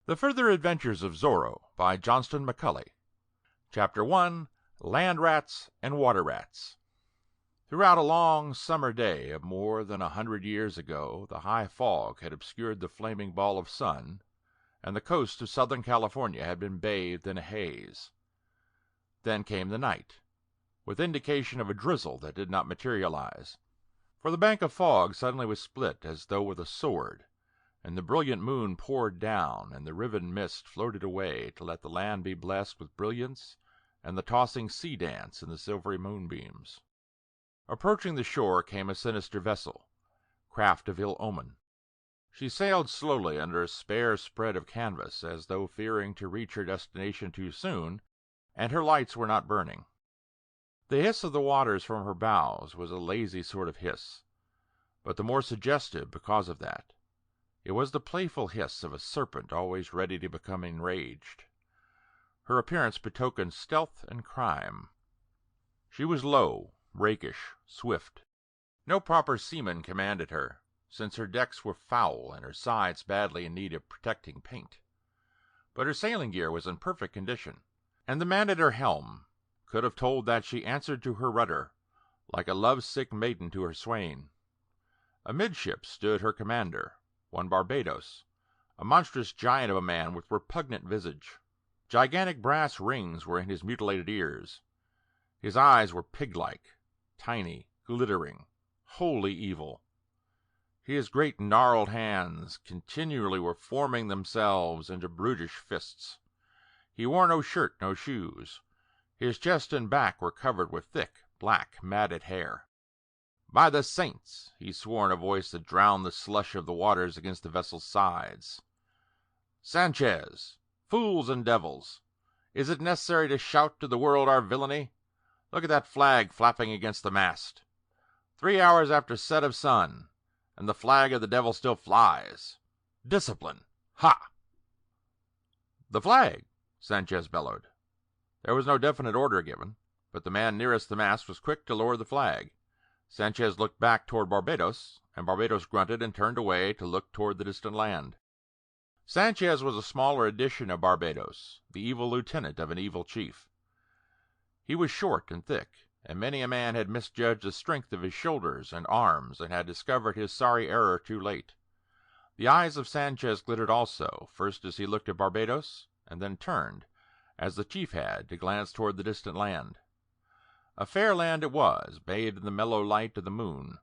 The Further Adventures of Zorro by Johnston McCulley. Chapter 1. Land Rats and Water Rats. Throughout a long summer day of more than 100 years ago, the high fog had obscured the flaming ball of sun, and the coast of Southern California had been bathed in a haze. Then came the night, with indication of a drizzle that did not materialize, for the bank of fog suddenly was split as though with a sword, and the brilliant moon poured down, and the riven mist floated away to let the land be blessed with brilliance and the tossing sea dance in the silvery moonbeams. Approaching the shore came a sinister vessel, craft of ill omen. She sailed slowly under a spare spread of canvas, as though fearing to reach her destination too soon, and her lights were not burning. The hiss of the waters from her bows was a lazy sort of hiss, but the more suggestive because of that. It was the playful hiss of a serpent always ready to become enraged. Her appearance betokened stealth and crime. She was low, rakish, swift. No proper seaman commanded her, since her decks were foul and her sides badly in need of protecting paint. But her sailing gear was in perfect condition, and the man at her helm could have told that she answered to her rudder like a love-sick maiden to her swain. Amidships stood her commander, one Barbados, a monstrous giant of a man with repugnant visage. Gigantic brass rings were in his mutilated ears. His eyes were pig-like, tiny, glittering, wholly evil. His great gnarled hands continually were forming themselves into brutish fists. He wore no shirt, no shoes. His chest and back were covered with thick, black, matted hair. "By the saints!" he swore in a voice that drowned the slush of the waters against the vessel's sides. "Sanchez! Fools and devils! Is it necessary to shout to the world our villainy? Look at that flag flapping against the mast. 3 hours after set of sun, and the flag of the devil still flies. Discipline! Ha!" "The flag!" Sanchez bellowed. There was no definite order given, but the man nearest the mast was quick to lower the flag. Sanchez looked back toward Barbados, and Barbados grunted and turned away to look toward the distant land. Sanchez was a smaller edition of Barbados, the evil lieutenant of an evil chief. He was short and thick, and many a man had misjudged the strength of his shoulders and arms and had discovered his sorry error too late. The eyes of Sanchez glittered also, first as he looked at Barbados, and then turned, as the chief had, to glance toward the distant land. A fair land it was, bathed in the mellow light of the moon.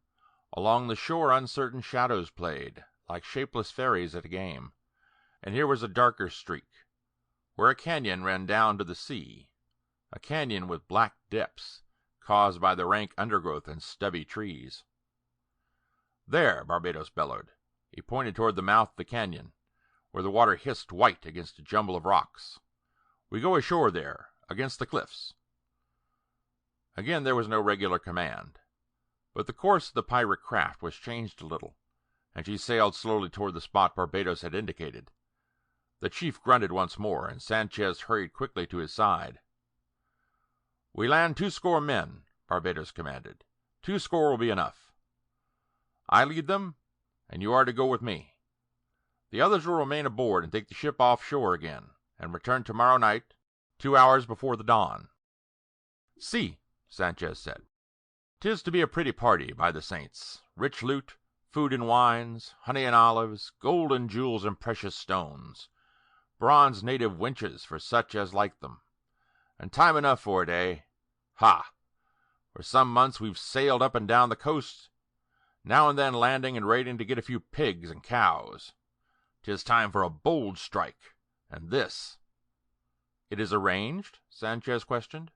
Along the shore uncertain shadows played, like shapeless fairies at a game. And here was a darker streak, where a canyon ran down to the sea, a canyon with black depths, caused by the rank undergrowth and stubby trees. "There!" Barbados bellowed. He pointed toward the mouth of the canyon, where the water hissed white against a jumble of rocks. "We go ashore there, against the cliffs." Again there was no regular command, but the course of the pirate craft was changed a little, and she sailed slowly toward the spot Barbados had indicated. The chief grunted once more, and Sanchez hurried quickly to his side. "We land 20 men," Barbados commanded. 20 will be enough. I lead them, and you are to go with me. The others will remain aboard and take the ship offshore again, and return tomorrow night, 2 hours before the dawn." "See," Sanchez said. "'Tis to be a pretty party, by the saints. Rich loot, food and wines, honey and olives, gold and jewels and precious stones, bronze native winches for such as like them. And time enough for it, eh? Ha! For some months we've sailed up and down the coast, now and then landing and raiding to get a few pigs and cows. 'Tis time for a bold strike, and this—" "It is arranged?" Sanchez questioned.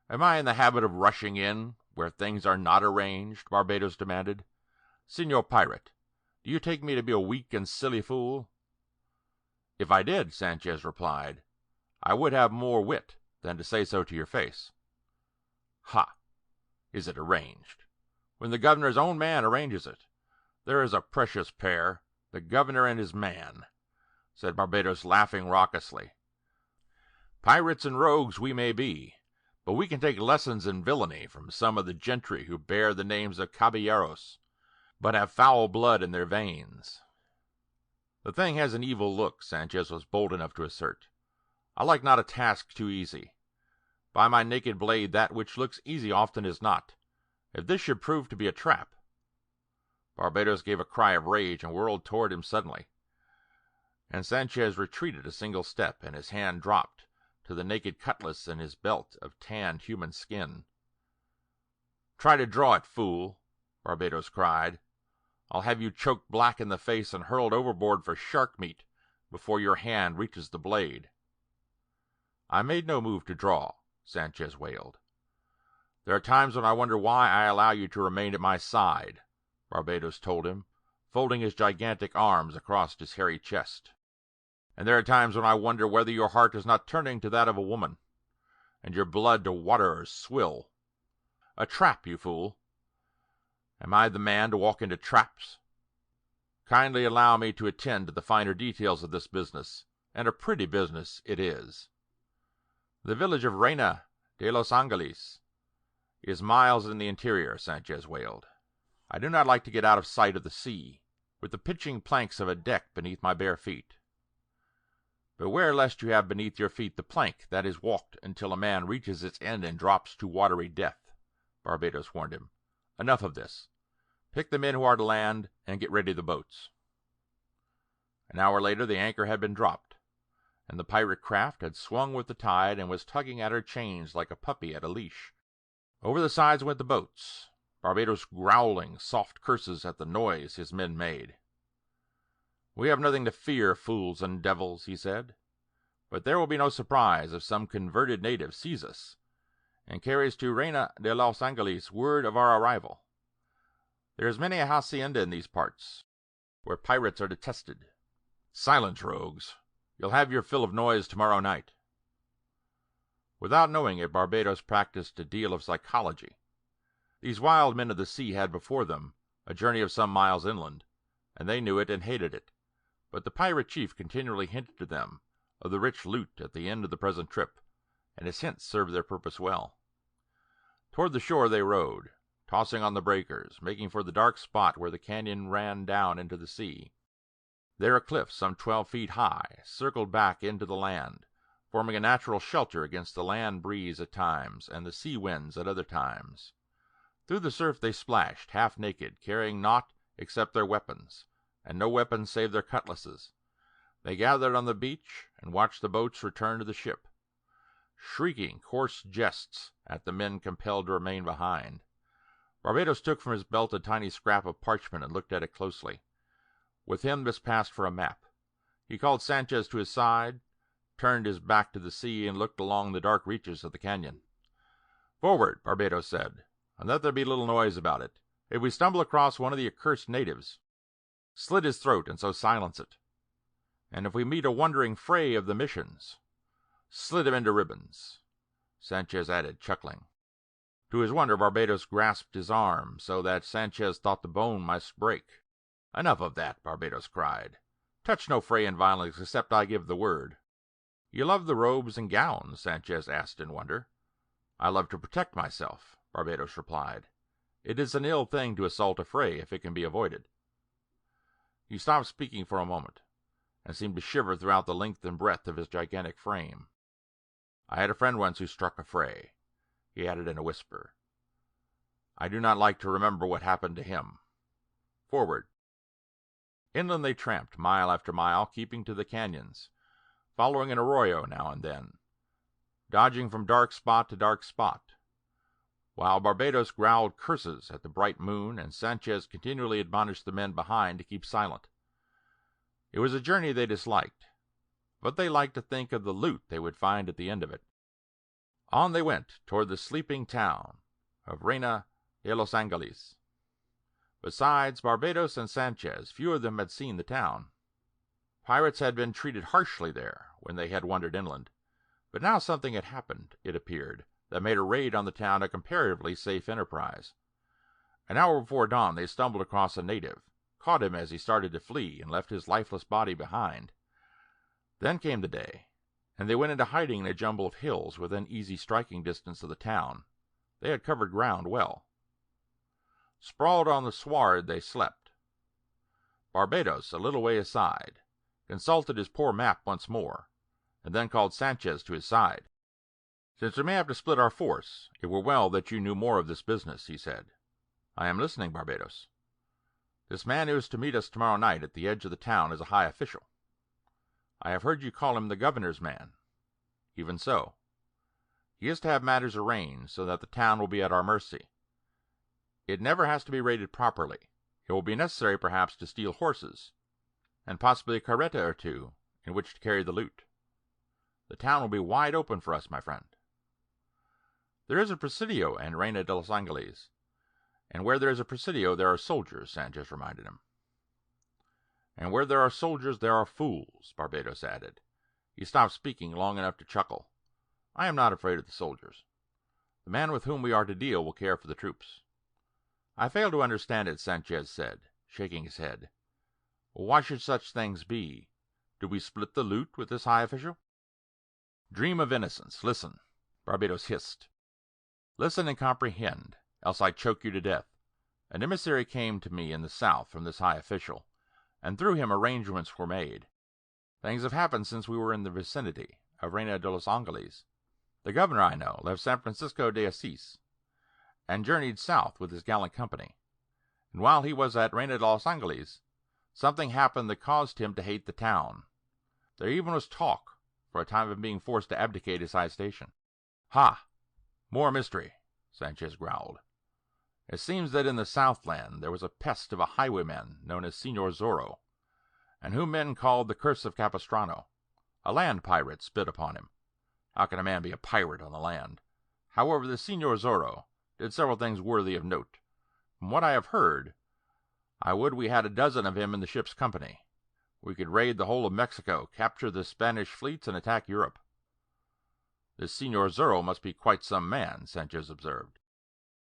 "Am I in the habit of rushing in where things are not arranged?" Barbados demanded. "Señor Pirate, do you take me to be a weak and silly fool?" "If I did," Sanchez replied, "I would have more wit than to say so to your face." "Ha! Is it arranged? When the governor's own man arranges it. There is a precious pair, the governor and his man," said Barbados, laughing raucously. "Pirates and rogues we may be, but we can take lessons in villainy from some of the gentry who bear the names of caballeros, but have foul blood in their veins." "The thing has an evil look," Sanchez was bold enough to assert. "I like not a task too easy. By my naked blade, that which looks easy often is not. If this should prove to be a trap—" Barbados gave a cry of rage and whirled toward him suddenly, and Sanchez retreated a single step, and his hand dropped to the naked cutlass in his belt of tanned human skin. "Try to draw it, fool!" Barbados cried. "I'll have you choked black in the face and hurled overboard for shark meat before your hand reaches the blade." "I made no move to draw," Sanchez wailed. "There are times when I wonder why I allow you to remain at my side," Barbados told him, folding his gigantic arms across his hairy chest. "And there are times when I wonder whether your heart is not turning to that of a woman, and your blood to water or swill. A trap, you fool! Am I the man to walk into traps? Kindly allow me to attend to the finer details of this business, and a pretty business it is. The village of Reina de los Angeles is miles in the interior," Sanchez wailed. "I do not like to get out of sight of the sea, with the pitching planks of a deck beneath my bare feet." "Beware lest you have beneath your feet the plank that is walked until a man reaches its end and drops to watery death," Barbados warned him. "Enough of this. Pick the men who are to land, and get ready the boats." An hour later the anchor had been dropped, and the pirate craft had swung with the tide and was tugging at her chains like a puppy at a leash. Over the sides went the boats, Barbados growling soft curses at the noise his men made. "We have nothing to fear, fools and devils," he said. "But there will be no surprise if some converted native sees us and carries to Reina de los Angeles word of our arrival. There is many a hacienda in these parts, where pirates are detested. Silence, rogues! You'll have your fill of noise tomorrow night." Without knowing it, Barbados practiced a deal of psychology. These wild men of the sea had before them a journey of some miles inland, and they knew it and hated it. But the pirate chief continually hinted to them of the rich loot at the end of the present trip, and his hints served their purpose well. Toward the shore they rowed, tossing on the breakers, making for the dark spot where the canyon ran down into the sea. There a cliff some 12 feet high circled back into the land, forming a natural shelter against the land breeze at times and the sea winds at other times. Through the surf they splashed, half naked, carrying naught except their weapons, and no weapons save their cutlasses. They gathered on the beach and watched the boats return to the ship, shrieking coarse jests at the men compelled to remain behind. Barbados took from his belt a tiny scrap of parchment and looked at it closely. With him this passed for a map. He called Sanchez to his side, turned his back to the sea, and looked along the dark reaches of the canyon. "Forward," Barbados said, "and let there be little noise about it. If we stumble across one of the accursed natives, slit his throat and so silence it. And if we meet a wandering fray of the missions, slit him into ribbons," Sanchez added, chuckling. To his wonder, Barbados grasped his arm so that Sanchez thought the bone must break. "Enough of that," Barbados cried. "Touch no fray and violence except I give the word." "You love the robes and gowns?" Sanchez asked in wonder. "I love to protect myself," Barbados replied. "It is an ill thing to assault a fray if it can be avoided." He stopped speaking for a moment, and seemed to shiver throughout the length and breadth of his gigantic frame. "I had a friend once who struck a fray," he added in a whisper. "I do not like to remember what happened to him. Forward." Inland they tramped, mile after mile, keeping to the canyons, following an arroyo now and then, dodging from dark spot to dark spot, while Barbados growled curses at the bright moon and Sanchez continually admonished the men behind to keep silent. It was a journey they disliked, but they liked to think of the loot they would find at the end of it. On they went toward the sleeping town of Reina de los Angeles. Besides Barbados and Sanchez, few of them had seen the town. Pirates had been treated harshly there when they had wandered inland, but now something had happened, it appeared, that made a raid on the town a comparatively safe enterprise. An hour before dawn they stumbled across a native, caught him as he started to flee, and left his lifeless body behind. Then came the day, and they went into hiding in a jumble of hills within easy striking distance of the town. They had covered ground well. Sprawled on the sward they slept, Barbados a little way aside, consulted his poor map once more, and then called Sanchez to his side. "Since we may have to split our force, it were well that you knew more of this business," he said. "I am listening, Barbados." "This man who is to meet us tomorrow night at the edge of the town is a high official." "I have heard you call him the governor's man." "Even so. He is to have matters arranged so that the town will be at our mercy. It never has to be raided properly. It will be necessary perhaps to steal horses, and possibly a carreta or two in which to carry the loot. The town will be wide open for us, my friend." "There is a presidio in Reina de los Angeles, and where there is a presidio there are soldiers," Sanchez reminded him. "And where there are soldiers there are fools," Barbados added. He stopped speaking long enough to chuckle. "I am not afraid of the soldiers. The man with whom we are to deal will care for the troops." "I fail to understand it," Sanchez said, shaking his head. "Why should such things be? Do we split the loot with this high official?" "Dream of innocence. Listen," Barbados hissed. "Listen and comprehend, else I choke you to death. An emissary came to me in the south from this high official, and through him arrangements were made. Things have happened since we were in the vicinity of Reina de los Angeles. The governor, I know, left San Francisco de Asís, and journeyed south with his gallant company. And while he was at Reina de los Angeles, something happened that caused him to hate the town. There even was talk, for a time, of being forced to abdicate his high station." "Ha! More mystery," Sanchez growled. "It seems that in the Southland there was a pest of a highwayman known as Señor Zorro, and whom men called the Curse of Capistrano. A land pirate spit upon him. How can a man be a pirate on the land? However, the Señor Zorro did several things worthy of note. From what I have heard, I would we had a dozen of him in the ship's company. We could raid the whole of Mexico, capture the Spanish fleets, and attack Europe." "This Señor Zorro must be quite some man," Sanchez observed.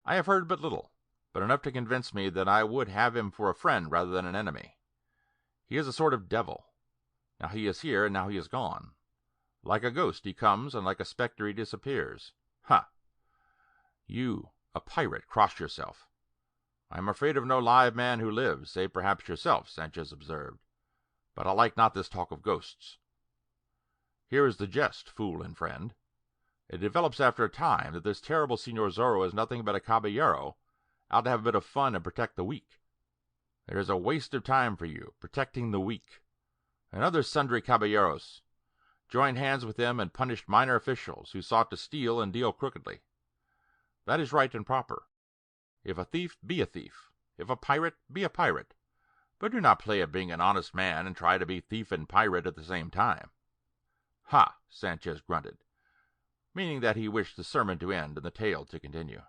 "I have heard but little, but enough to convince me that I would have him for a friend rather than an enemy. He is a sort of devil. Now he is here, and now he is gone. Like a ghost he comes, and like a spectre he disappears. Ha! You, a pirate, cross yourself." "I am afraid of no live man who lives, save perhaps yourself," Sanchez observed. "But I like not this talk of ghosts." "Here is the jest, fool and friend. It develops after a time that this terrible Señor Zorro is nothing but a caballero out to have a bit of fun and protect the weak. There is a waste of time for you, protecting the weak. And other sundry caballeros joined hands with him and punished minor officials who sought to steal and deal crookedly. That is right and proper. If a thief, be a thief. If a pirate, be a pirate. But do not play at being an honest man and try to be thief and pirate at the same time." "Ha!" Sanchez grunted, meaning that he wished the sermon to end and the tale to continue.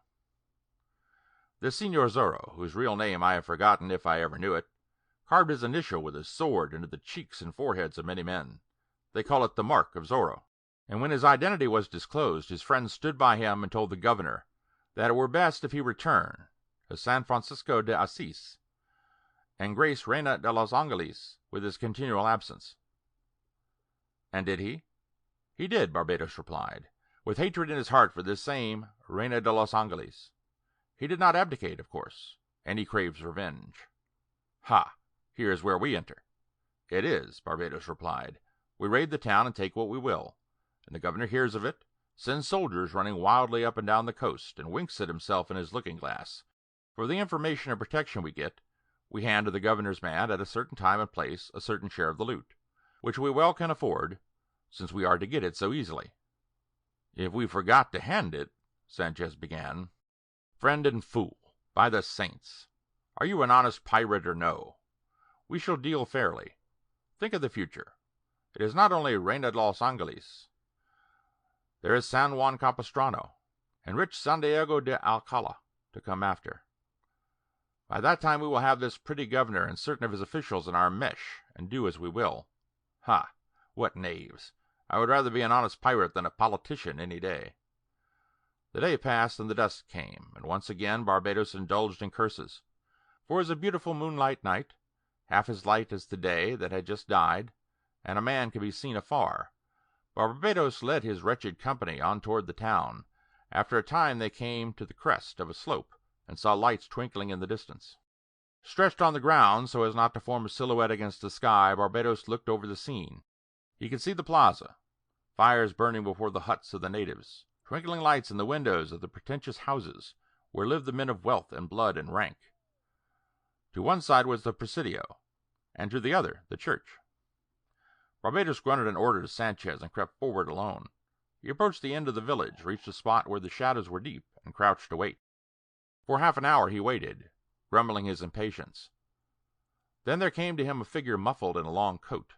"This Señor Zorro, whose real name I have forgotten if I ever knew it, carved his initial with his sword into the cheeks and foreheads of many men. They call it the Mark of Zorro. And when his identity was disclosed, his friends stood by him and told the governor that it were best if he return to San Francisco de Asís and grace Reina de los Angeles with his continual absence." "And did he?" "He did," Barbados replied, "with hatred in his heart for this same Reina de los Angeles. He did not abdicate, of course, and he craves revenge." "Ha! Here is where we enter." "It is," Barbados replied. "We raid the town and take what we will, and the governor hears of it, sends soldiers running wildly up and down the coast, and winks at himself in his looking-glass. For the information and protection we get, we hand to the governor's man at a certain time and place a certain share of the loot, which we well can afford, since we are to get it so easily." "If we forgot to hand it," Sanchez began. "Friend and fool, by the saints! Are you an honest pirate or no? We shall deal fairly. Think of the future. It is not only Reina de los Angeles. There is San Juan Capistrano, and rich San Diego de Alcala to come after. By that time we will have this pretty governor and certain of his officials in our mesh, and do as we will. Ha! What knaves! I would rather be an honest pirate than a politician any day." The day passed and the dusk came, and once again Barbados indulged in curses. For it was a beautiful moonlight night, half as light as the day that had just died, and a man could be seen afar. Barbados led his wretched company on toward the town. After a time they came to the crest of a slope, and saw lights twinkling in the distance. Stretched on the ground so as not to form a silhouette against the sky, Barbados looked over the scene. He could see the plaza, fires burning before the huts of the natives, twinkling lights in the windows of the pretentious houses where lived the men of wealth and blood and rank. To one side was the Presidio, and to the other the church. Barbados grunted an order to Sanchez and crept forward alone. He approached the end of the village, reached a spot where the shadows were deep, and crouched to wait. For half an hour he waited, grumbling his impatience. Then there came to him a figure muffled in a long coat.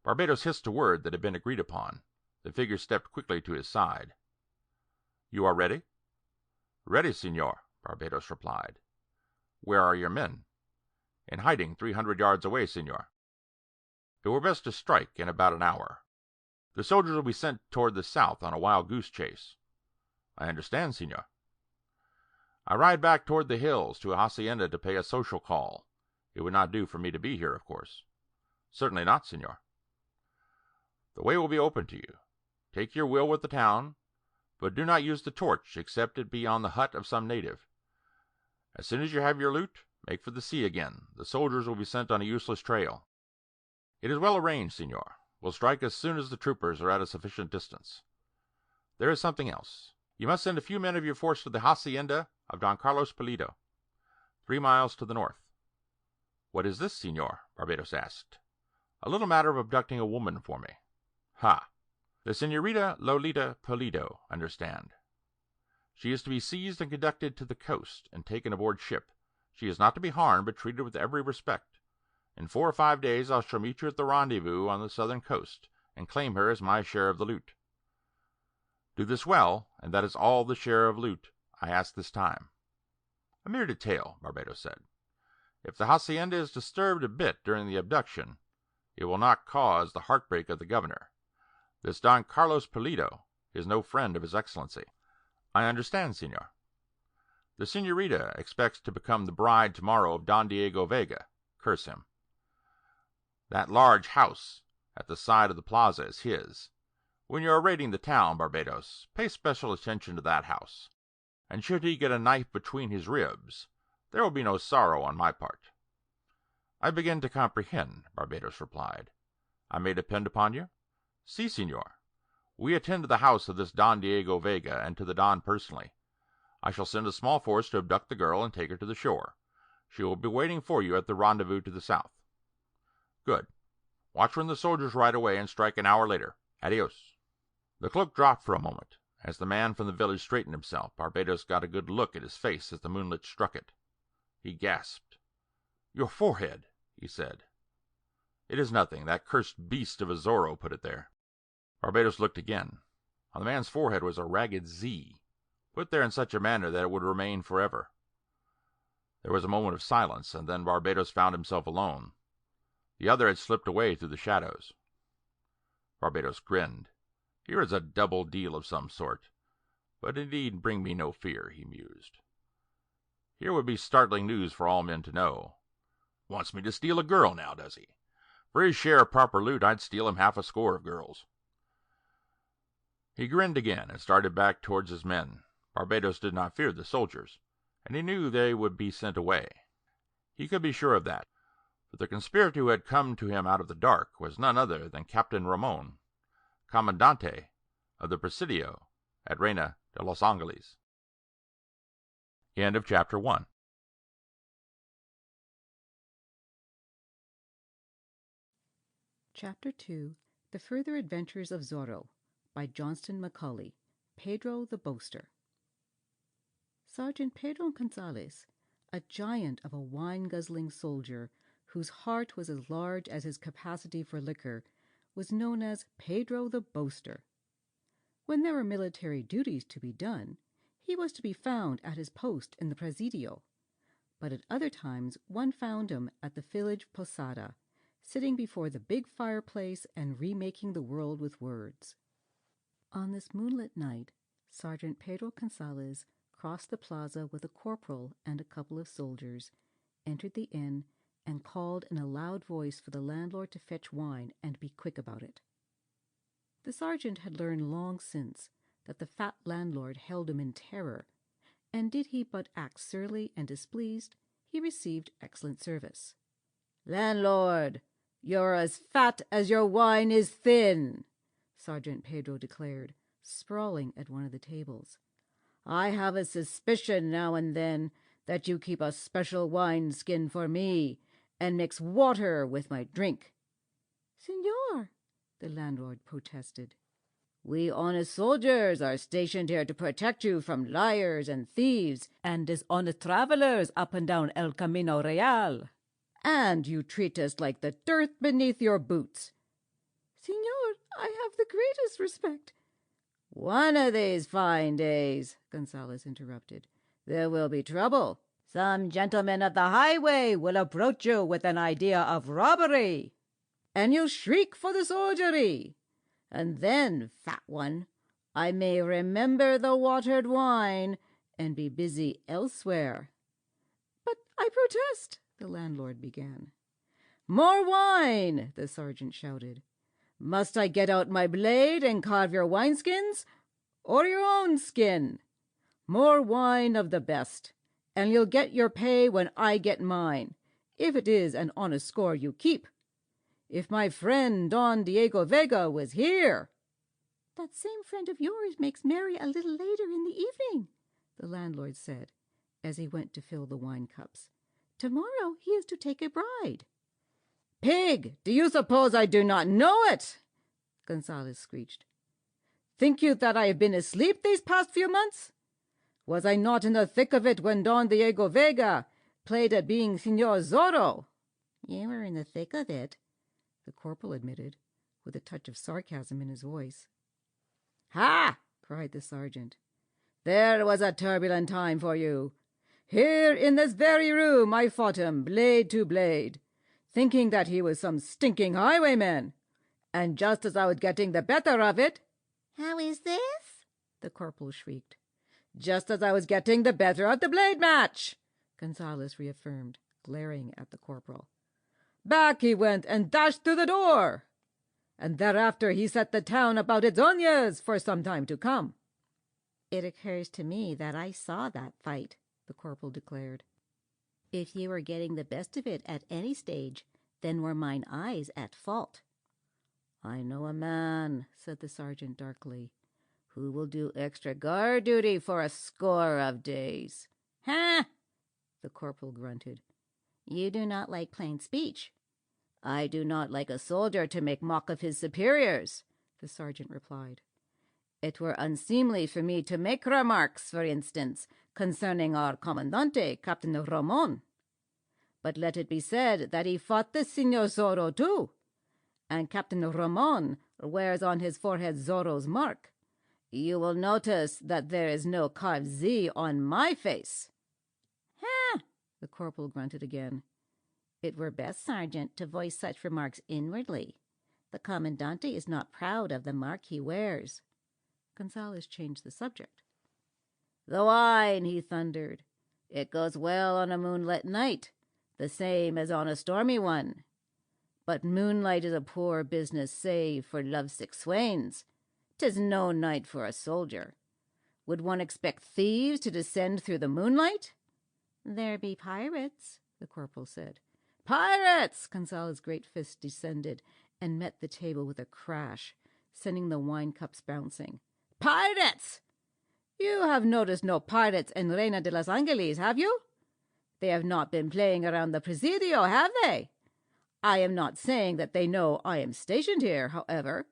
Barbados hissed a word that had been agreed upon. The figure stepped quickly to his side. "You are ready?" "Ready, senor," Barbados replied. "Where are your men?" "In hiding 300 yards away, senor." "It were best to strike in about an hour. The soldiers will be sent toward the south on a wild goose chase." "I understand, senor." "I ride back toward the hills to a hacienda to pay a social call. It would not do for me to be here, of course." "Certainly not, senor." "The way will be open to you. Take your will with the town, but do not use the torch except it be on the hut of some native. As soon as you have your loot, make for the sea again. The soldiers will be sent on a useless trail." "It is well arranged, senor. We'll strike as soon as the troopers are at a sufficient distance. There is something else. You must send a few men of your force to the hacienda of Don Carlos Pulido, 3 miles to the north." "What is this, senor?" Barbados asked. "A little matter of abducting a woman for me." "Ha! The Señorita Lolita Pulido, understand. She is to be seized and conducted to the coast and taken aboard ship. She is not to be harmed, but treated with every respect. In 4 or 5 days I shall meet you at the rendezvous on the southern coast, and claim her as my share of the loot. Do this well, and that is all the share of loot I ask this time." "A mere detail," Barbados said. "If the hacienda is disturbed a bit during the abduction, it will not cause the heartbreak of the governor. This Don Carlos Pulido is no friend of His Excellency." "I understand, senor." "The señorita expects to become the bride tomorrow of Don Diego Vega. Curse him. That large house at the side of the plaza is his. When you are raiding the town, Barbados, pay special attention to that house. And should he get a knife between his ribs, there will be no sorrow on my part." "I begin to comprehend," Barbados replied. "I may depend upon you?" "Si, senor. We attend to the house of this Don Diego Vega and to the Don personally. I shall send a small force to abduct the girl and take her to the shore. She will be waiting for you at the rendezvous to the south." "Good. Watch when the soldiers ride away and strike an hour later. Adios." The cloak dropped for a moment. As the man from the village straightened himself, Barbados got a good look at his face as the moonlight struck it. He gasped. "Your forehead," he said. "It is nothing. That cursed beast of a Zorro put it there." Barbados looked again. On the man's forehead was a ragged Z, put there in such a manner that it would remain forever. There was a moment of silence, and then Barbados found himself alone. The other had slipped away through the shadows. Barbados grinned. "Here is a double deal of some sort, but it need bring me no fear," he mused. "Here would be startling news for all men to know. Wants me to steal a girl now, does he? For his share of proper loot, I'd steal him half a score of girls." He grinned again and started back towards his men. Barbados did not fear the soldiers, and he knew they would be sent away. He could be sure of that, for the conspirator who had come to him out of the dark was none other than Captain Ramon, Commandante of the Presidio at Reina de los Angeles. End of chapter 1. Chapter 2, The Further Adventures of Zorro, by Johnston McCulley, Pedro the Boaster. Sergeant Pedro Gonzalez, a giant of a wine-guzzling soldier whose heart was as large as his capacity for liquor, was known as Pedro the Boaster. When there were military duties to be done, he was to be found at his post in the Presidio, but at other times one found him at the village posada, sitting before the big fireplace and remaking the world with words. On this moonlit night, Sergeant Pedro Gonzalez crossed the plaza with a corporal and a couple of soldiers, entered the inn, and called in a loud voice for the landlord to fetch wine and be quick about it. The sergeant had learned long since that the fat landlord held him in terror, and did he but act surly and displeased, he received excellent service. "Landlord, you're as fat as your wine is thin," Sergeant Pedro declared, sprawling at one of the tables. "I have a suspicion now and then that you keep a special wine-skin for me and mix water with my drink." "Senor," the landlord protested. "We honest soldiers are stationed here to protect you from liars and thieves and dishonest travelers up and down El Camino Real. And you treat us like the dirt beneath your boots." "Senor, I have the greatest respect." "One of these fine days," Gonzales interrupted, "there will be trouble. Some gentleman of the highway will approach you with an idea of robbery, and you'll shriek for the soldiery. And then, fat one, I may remember the watered wine and be busy elsewhere." "But I protest," the landlord began. "More wine!" the sergeant shouted. "Must I get out my blade and carve your wineskins, or your own skin? More wine of the best, and you'll get your pay when I get mine, if it is an honest score you keep. If my friend Don Diego Vega was here—" "That same friend of yours makes merry a little later in the evening," the landlord said, as he went to fill the wine cups. "Tomorrow he is to take a bride." "Pig, do you suppose I do not know it?" Gonzales screeched. "Think you that I have been asleep these past few months? Was I not in the thick of it when Don Diego Vega played at being Senor Zorro?" "You were in the thick of it," the corporal admitted, with a touch of sarcasm in his voice. "Ha!" cried the sergeant. "There was a turbulent time for you. Here in this very room I fought him blade to blade, thinking that he was some stinking highwayman. And just as I was getting the better of it—" "How is this?" the corporal shrieked. "Just as I was getting the better of the blade match," Gonzales reaffirmed, glaring at the corporal. "Back he went and dashed through the door. And thereafter he set the town about its onions for some time to come." "It occurs to me that I saw that fight," the corporal declared. "If you were getting the best of it at any stage, then were mine eyes at fault." "I know a man," said the sergeant darkly, "who will do extra guard duty for a score of days." "Ha!" the corporal grunted. "You do not like plain speech." "I do not like a soldier to make mock of his superiors," the sergeant replied. "It were unseemly for me to make remarks, for instance, concerning our commandante, Captain Ramon. But let it be said that he fought the Senor Zorro too, and Captain Ramon wears on his forehead Zorro's mark. You will notice that there is no carved Z on my face." "Ha!" the corporal grunted again. "It were best, sergeant, to voice such remarks inwardly. The commandante is not proud of the mark he wears." Gonzales changed the subject. "The wine," he thundered. "It goes well on a moonlit night, the same as on a stormy one. But moonlight is a poor business save for lovesick swains. 'Tis no night for a soldier. Would one expect thieves to descend through the moonlight?" "There be pirates," the corporal said. "Pirates!" Gonzales' great fist descended and met the table with a crash, sending the wine cups bouncing. "Pirates! You have noticed no pirates in Reina de los Angeles, have you? They have not been playing around the Presidio, have they? I am not saying that they know I am stationed here, however.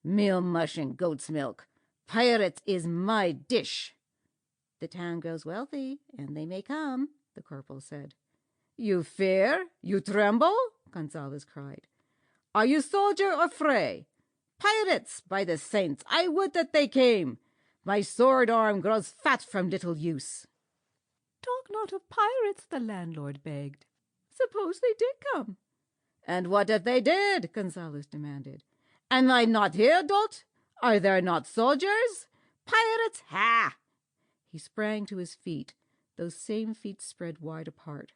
Meal mush and goat's milk. Pirates is my dish." "The town grows wealthy, and they may come," the corporal said. "You fear? You tremble?" Gonzales cried. "Are you soldier or fray? Pirates, by the saints, I would that they came. My sword arm grows fat from little use." "Talk not of pirates," the landlord begged. "Suppose they did come?" "And what if they did?" Gonzales demanded. "Am I not here, dolt? Are there not soldiers? Pirates, ha!" He sprang to his feet, those same feet spread wide apart.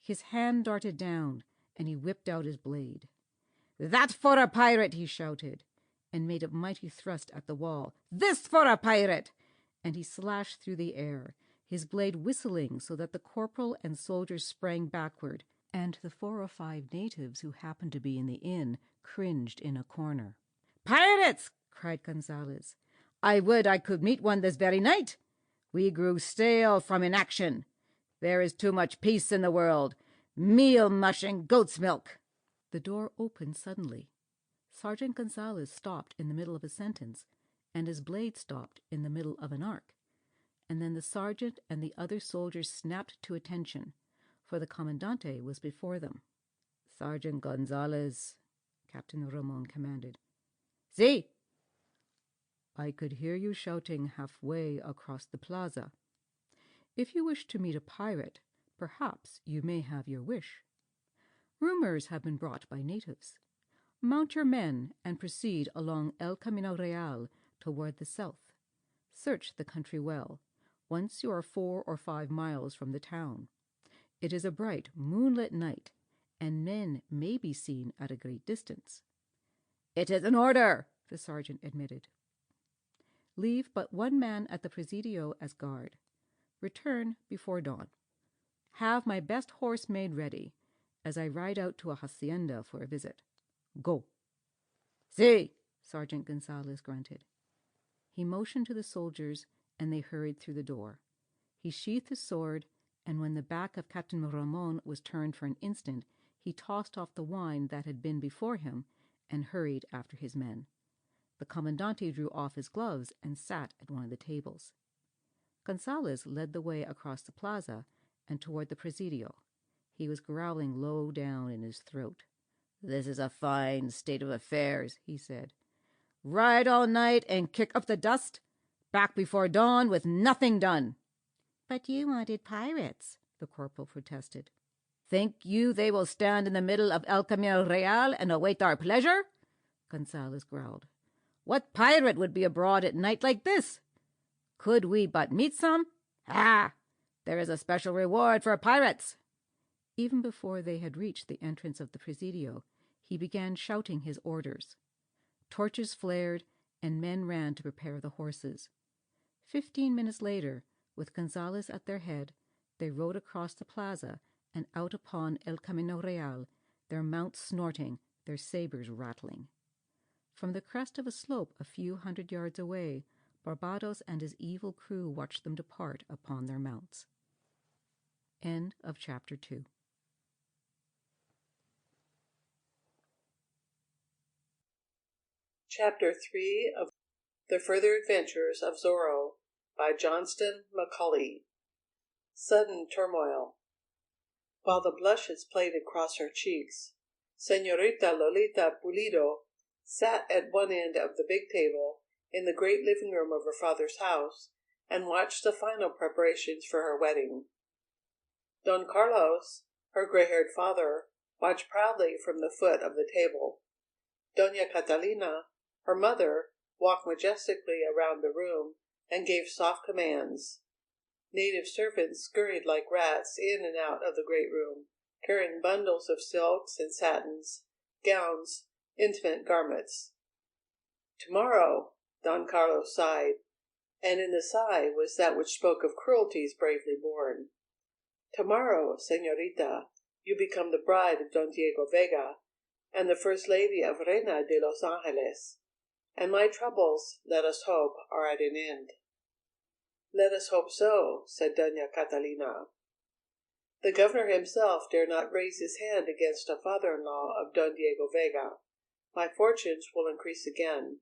His hand darted down, and he whipped out his blade. "That for a pirate!" he shouted, and made a mighty thrust at the wall. "This for a pirate!" And he slashed through the air, his blade whistling so that the corporal and soldiers sprang backward, and the 4 or 5 natives who happened to be in the inn cringed in a corner. "Pirates!" cried Gonzales. "I would I could meet one this very night. We grew stale from inaction. There is too much peace in the world. Meal mush and goat's milk." The door opened suddenly. Sergeant Gonzales stopped in the middle of a sentence, and his blade stopped in the middle of an arc. And then the sergeant and the other soldiers snapped to attention, for the commandante was before them. "Sergeant Gonzales," Captain Ramon commanded. "Si." "I could hear you shouting halfway across the plaza. If you wish to meet a pirate, perhaps you may have your wish. Rumors have been brought by natives. Mount your men and proceed along El Camino Real toward the south. Search the country well, once you are 4 or 5 miles from the town. It is a bright, moonlit night, and men may be seen at a great distance." "It is an order," the sergeant admitted. "Leave but 1 man at the Presidio as guard. Return before dawn. Have my best horse made ready, as I ride out to a hacienda for a visit. Go." "Si," Sergeant Gonzales grunted. He motioned to the soldiers, and they hurried through the door. He sheathed his sword, and when the back of Captain Ramon was turned for an instant, he tossed off the wine that had been before him and hurried after his men. The commandante drew off his gloves and sat at one of the tables. Gonzales led the way across the plaza and toward the Presidio. He was growling low down in his throat. "This is a fine state of affairs," he said. "Ride all night and kick up the dust, back before dawn with nothing done." "But you wanted pirates," the corporal protested. "Think you they will stand in the middle of El Camino Real and await our pleasure?" Gonzales growled. "What pirate would be abroad at night like this? Could we but meet some? Ah! There is a special reward for pirates." Even before they had reached the entrance of the Presidio, he began shouting his orders. Torches flared, and men ran to prepare the horses. 15 minutes later, with Gonzales at their head, they rode across the plaza and out upon El Camino Real, their mounts snorting, their sabers rattling. From the crest of a slope a few 100 yards away, Barbados and his evil crew watched them depart upon their mounts. End of Chapter 2. Chapter 3 of The Further Adventures of Zorro by Johnston McCulley. Sudden turmoil. While the blushes played across her cheeks, Señorita Lolita Pulido sat at one end of the big table in the great living room of her father's house and watched the final preparations for her wedding. Don Carlos, her gray-haired father, watched proudly from the foot of the table. Doña Catalina, her mother, walked majestically around the room and gave soft commands. Native servants scurried like rats in and out of the great room, carrying bundles of silks and satins, gowns, intimate garments. "Tomorrow," Don Carlos sighed, and in the sigh was that which spoke of cruelties bravely borne. "Tomorrow, señorita, you become the bride of Don Diego Vega and the first lady of Reina de los Angeles, and my troubles, let us hope, are at an end." "Let us hope so," said Doña Catalina. "The governor himself dare not raise his hand against a father-in-law of Don Diego Vega. My fortunes will increase again,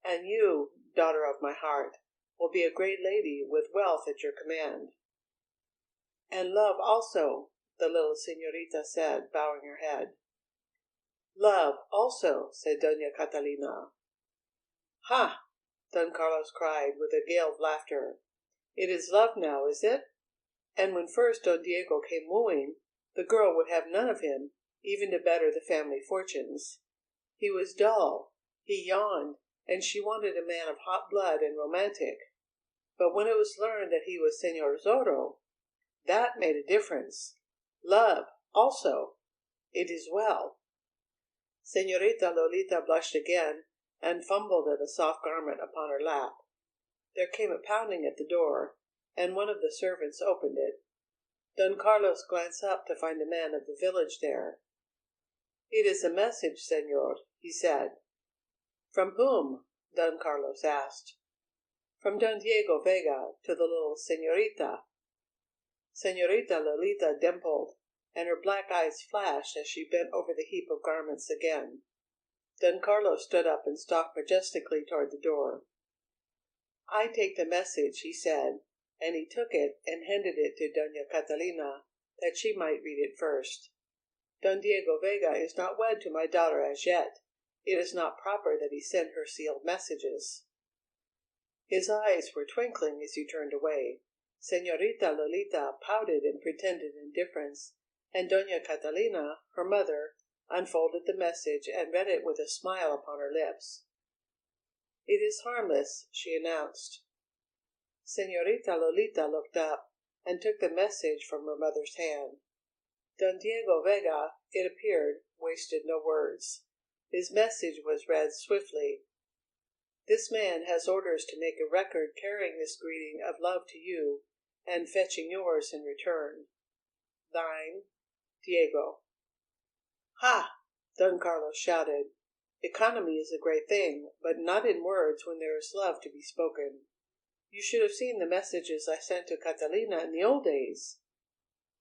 and you, daughter of my heart, will be a great lady with wealth at your command." "And love also," the little señorita said, bowing her head. "Love also," said Doña Catalina. "Ha!" Don Carlos cried, with a gale of laughter. "It is love now, is it? And when first Don Diego came wooing, the girl would have none of him, even to better the family fortunes. He was dull, he yawned, and she wanted a man of hot blood and romantic. But when it was learned that he was Señor Zorro, that made a difference. Love also. It is well." Señorita Lolita blushed again and fumbled at a soft garment upon her lap. There came a pounding at the door, and one of the servants opened it. Don Carlos glanced up to find a man of the village there. "It is a message, señor," he said. "From whom?" Don Carlos asked. "From Don Diego Vega to the little señorita." Señorita Lolita dimpled, and her black eyes flashed as she bent over the heap of garments again. Don Carlos stood up and stalked majestically toward the door. "I take the message," he said, and he took it and handed it to Doña Catalina, that she might read it first. "Don Diego Vega is not wed to my daughter as yet. It is not proper that he send her sealed messages." His eyes were twinkling as he turned away. Señorita Lolita pouted and pretended indifference, and Doña Catalina, her mother, unfolded the message and read it with a smile upon her lips. "It is harmless," she announced. Señorita Lolita looked up and took the message from her mother's hand. Don Diego Vega, it appeared, wasted no words. His message was read swiftly. "This man has orders to make a record carrying this greeting of love to you, and fetching yours in return. Thine, Diego." "Ha!" Don Carlos shouted. "Economy is a great thing, but not in words when there is love to be spoken. You should have seen the messages I sent to Catalina in the old days."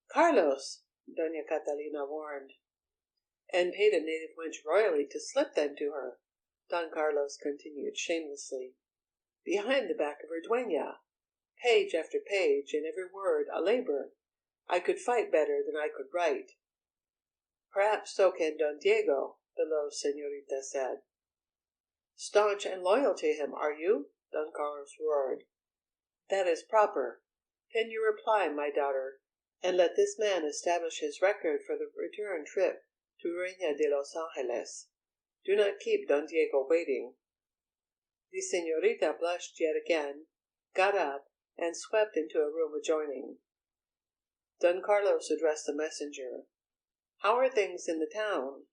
"Carlos!" Doña Catalina warned. "And paid a native wench royally to slip them to her," Don Carlos continued shamelessly. "Behind the back of her dueña. Page after page, and every word a labour. I could fight better than I could write." "Perhaps so can Don Diego," the low señorita said. "Staunch and loyal to him, are you?" Don Carlos roared. "That is proper. Pen your reply, my daughter, and let this man establish his record for the return trip to Reina de los Angeles. Do not keep Don Diego waiting." The señorita blushed yet again, got up, and swept into a room adjoining. Don Carlos addressed the messenger. "How are things in the town?"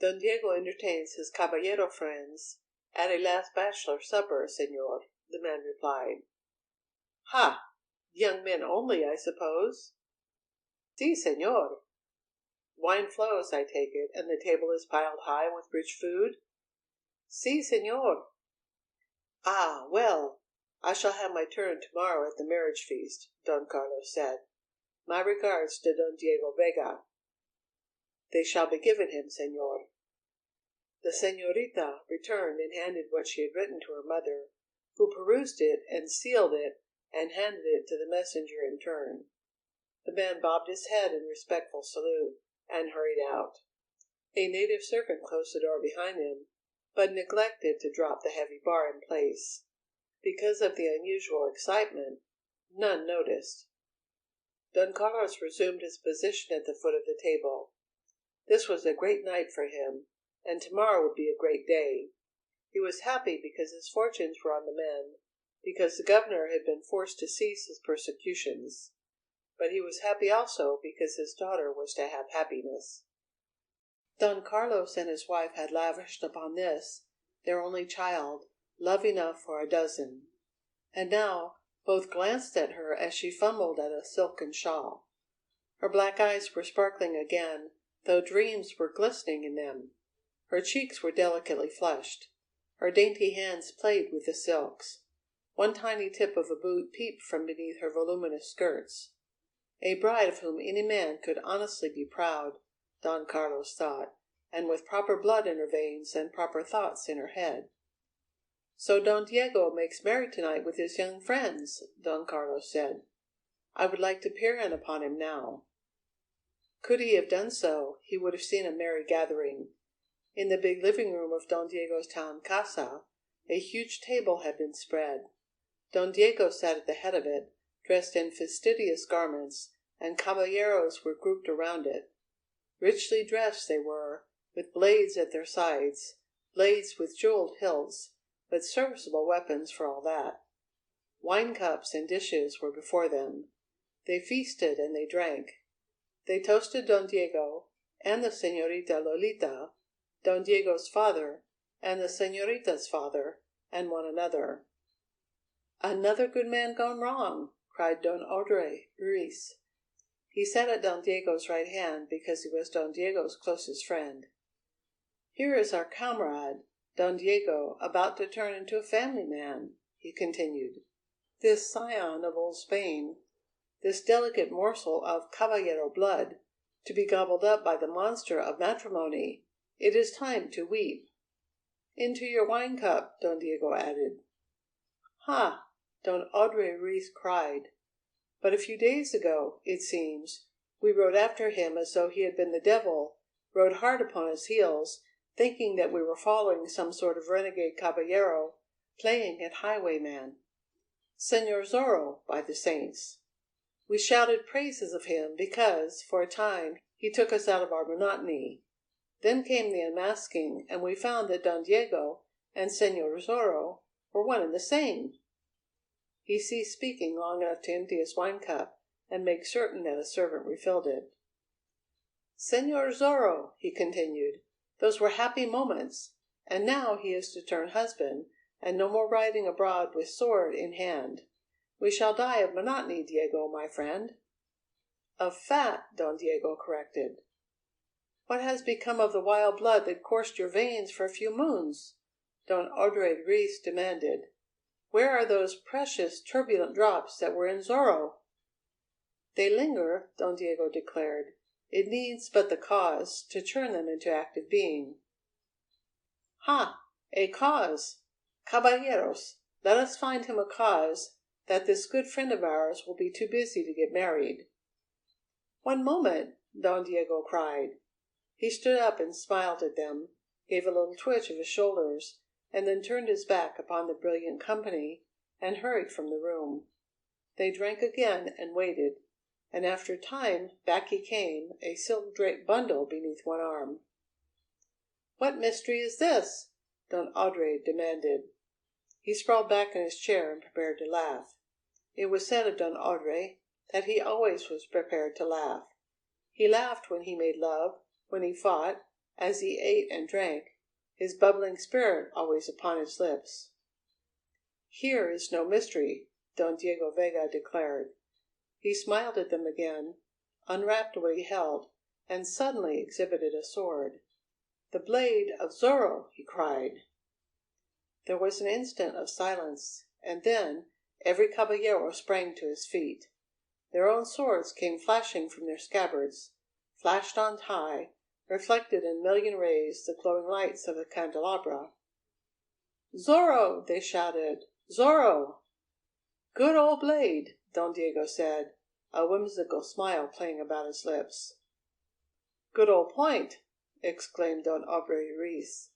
"Don Diego entertains his caballero friends at a last bachelor supper, señor," the man replied. "Ha! Young men only, I suppose?" "Si, señor." "Wine flows, I take it, and the table is piled high with rich food?" "Si, señor." "Ah, well, I shall have my turn tomorrow at the marriage feast," Don Carlos said. "My regards to Don Diego Vega." "They shall be given him, señor." The señorita returned and handed what she had written to her mother, who perused it and sealed it and handed it to the messenger in turn. The man bobbed his head in respectful salute and hurried out. A native servant closed the door behind him, but neglected to drop the heavy bar in place. Because of the unusual excitement, none noticed. Don Carlos resumed his position at the foot of the table. This was a great night for him, and tomorrow would be a great day. He was happy because his fortunes were on the mend, because the governor had been forced to cease his persecutions. But he was happy also because his daughter was to have happiness. Don Carlos and his wife had lavished upon this, their only child, love enough for a dozen. And now both glanced at her as she fumbled at a silken shawl. Her black eyes were sparkling again, though dreams were glistening in them. Her cheeks were delicately flushed. Her dainty hands played with the silks. One tiny tip of a boot peeped from beneath her voluminous skirts. A bride of whom any man could honestly be proud, Don Carlos thought, and with proper blood in her veins and proper thoughts in her head. "So Don Diego makes merry tonight with his young friends," Don Carlos said. "I would like to peer in upon him now." Could he have done so, he would have seen a merry gathering. In the big living room of Don Diego's town casa, a huge table had been spread. Don Diego sat at the head of it, dressed in fastidious garments, and caballeros were grouped around it. Richly dressed they were, with blades at their sides, blades with jeweled hilts, but serviceable weapons for all that. Wine cups and dishes were before them. They feasted and they drank. They toasted Don Diego and the señorita Lolita, Don Diego's father and the señorita's father, and one another. "Another good man gone wrong!" cried Don Andre Ruiz. He sat at Don Diego's right hand because he was Don Diego's closest friend. "Here is our comrade, Don Diego, about to turn into a family man," he continued. "This scion of old Spain, this delicate morsel of caballero blood, to be gobbled up by the monster of matrimony. It is time to weep." "Into your wine cup," Don Diego added. "Ha!" Don Andre Ruiz cried. "But a few days ago, it seems, we rode after him as though he had been the devil, rode hard upon his heels, thinking that we were following some sort of renegade caballero, playing at highwayman. Señor Zorro, by the saints! We shouted praises of him because, for a time, he took us out of our monotony. Then came the unmasking, and we found that Don Diego and Señor Zorro were one and the same." He ceased speaking long enough to empty his wine cup and make certain that a servant refilled it. "Señor Zorro," he continued, "those were happy moments, and now he is to turn husband, and no more riding abroad with sword in hand. We shall die of monotony, Diego, my friend." "Of fat," Don Diego corrected. "What has become of the wild blood that coursed your veins for a few moons?" Don Andre Ruiz demanded. "Where are those precious, turbulent drops that were in Zorro?" "They linger," Don Diego declared. "It needs but the cause to turn them into active being." "Ha! A cause! Caballeros, let us find him a cause that this good friend of ours will be too busy to get married." "One moment!" Don Diego cried. He stood up and smiled at them, gave a little twitch of his shoulders, and then turned his back upon the brilliant company and hurried from the room. They drank again and waited, and after a time back he came, a silk draped bundle beneath one arm. "What mystery is this?" Don Andre demanded. He sprawled back in his chair and prepared to laugh. It was said of Don Andre that he always was prepared to laugh. He laughed when he made love, when he fought, as he ate and drank, his bubbling spirit always upon his lips. "Here is no mystery," Don Diego Vega declared. He smiled at them again, unwrapped what he held, and suddenly exhibited a sword. "The blade of Zorro!" he cried. There was an instant of silence, and then every caballero sprang to his feet. Their own swords came flashing from their scabbards, flashed on high, reflected in million rays the glowing lights of the candelabra. "Zorro!" they shouted. "Zorro!" "Good old blade," Don Diego said, a whimsical smile playing about his lips. "Good old point!" exclaimed Don Aubrey Ruiz.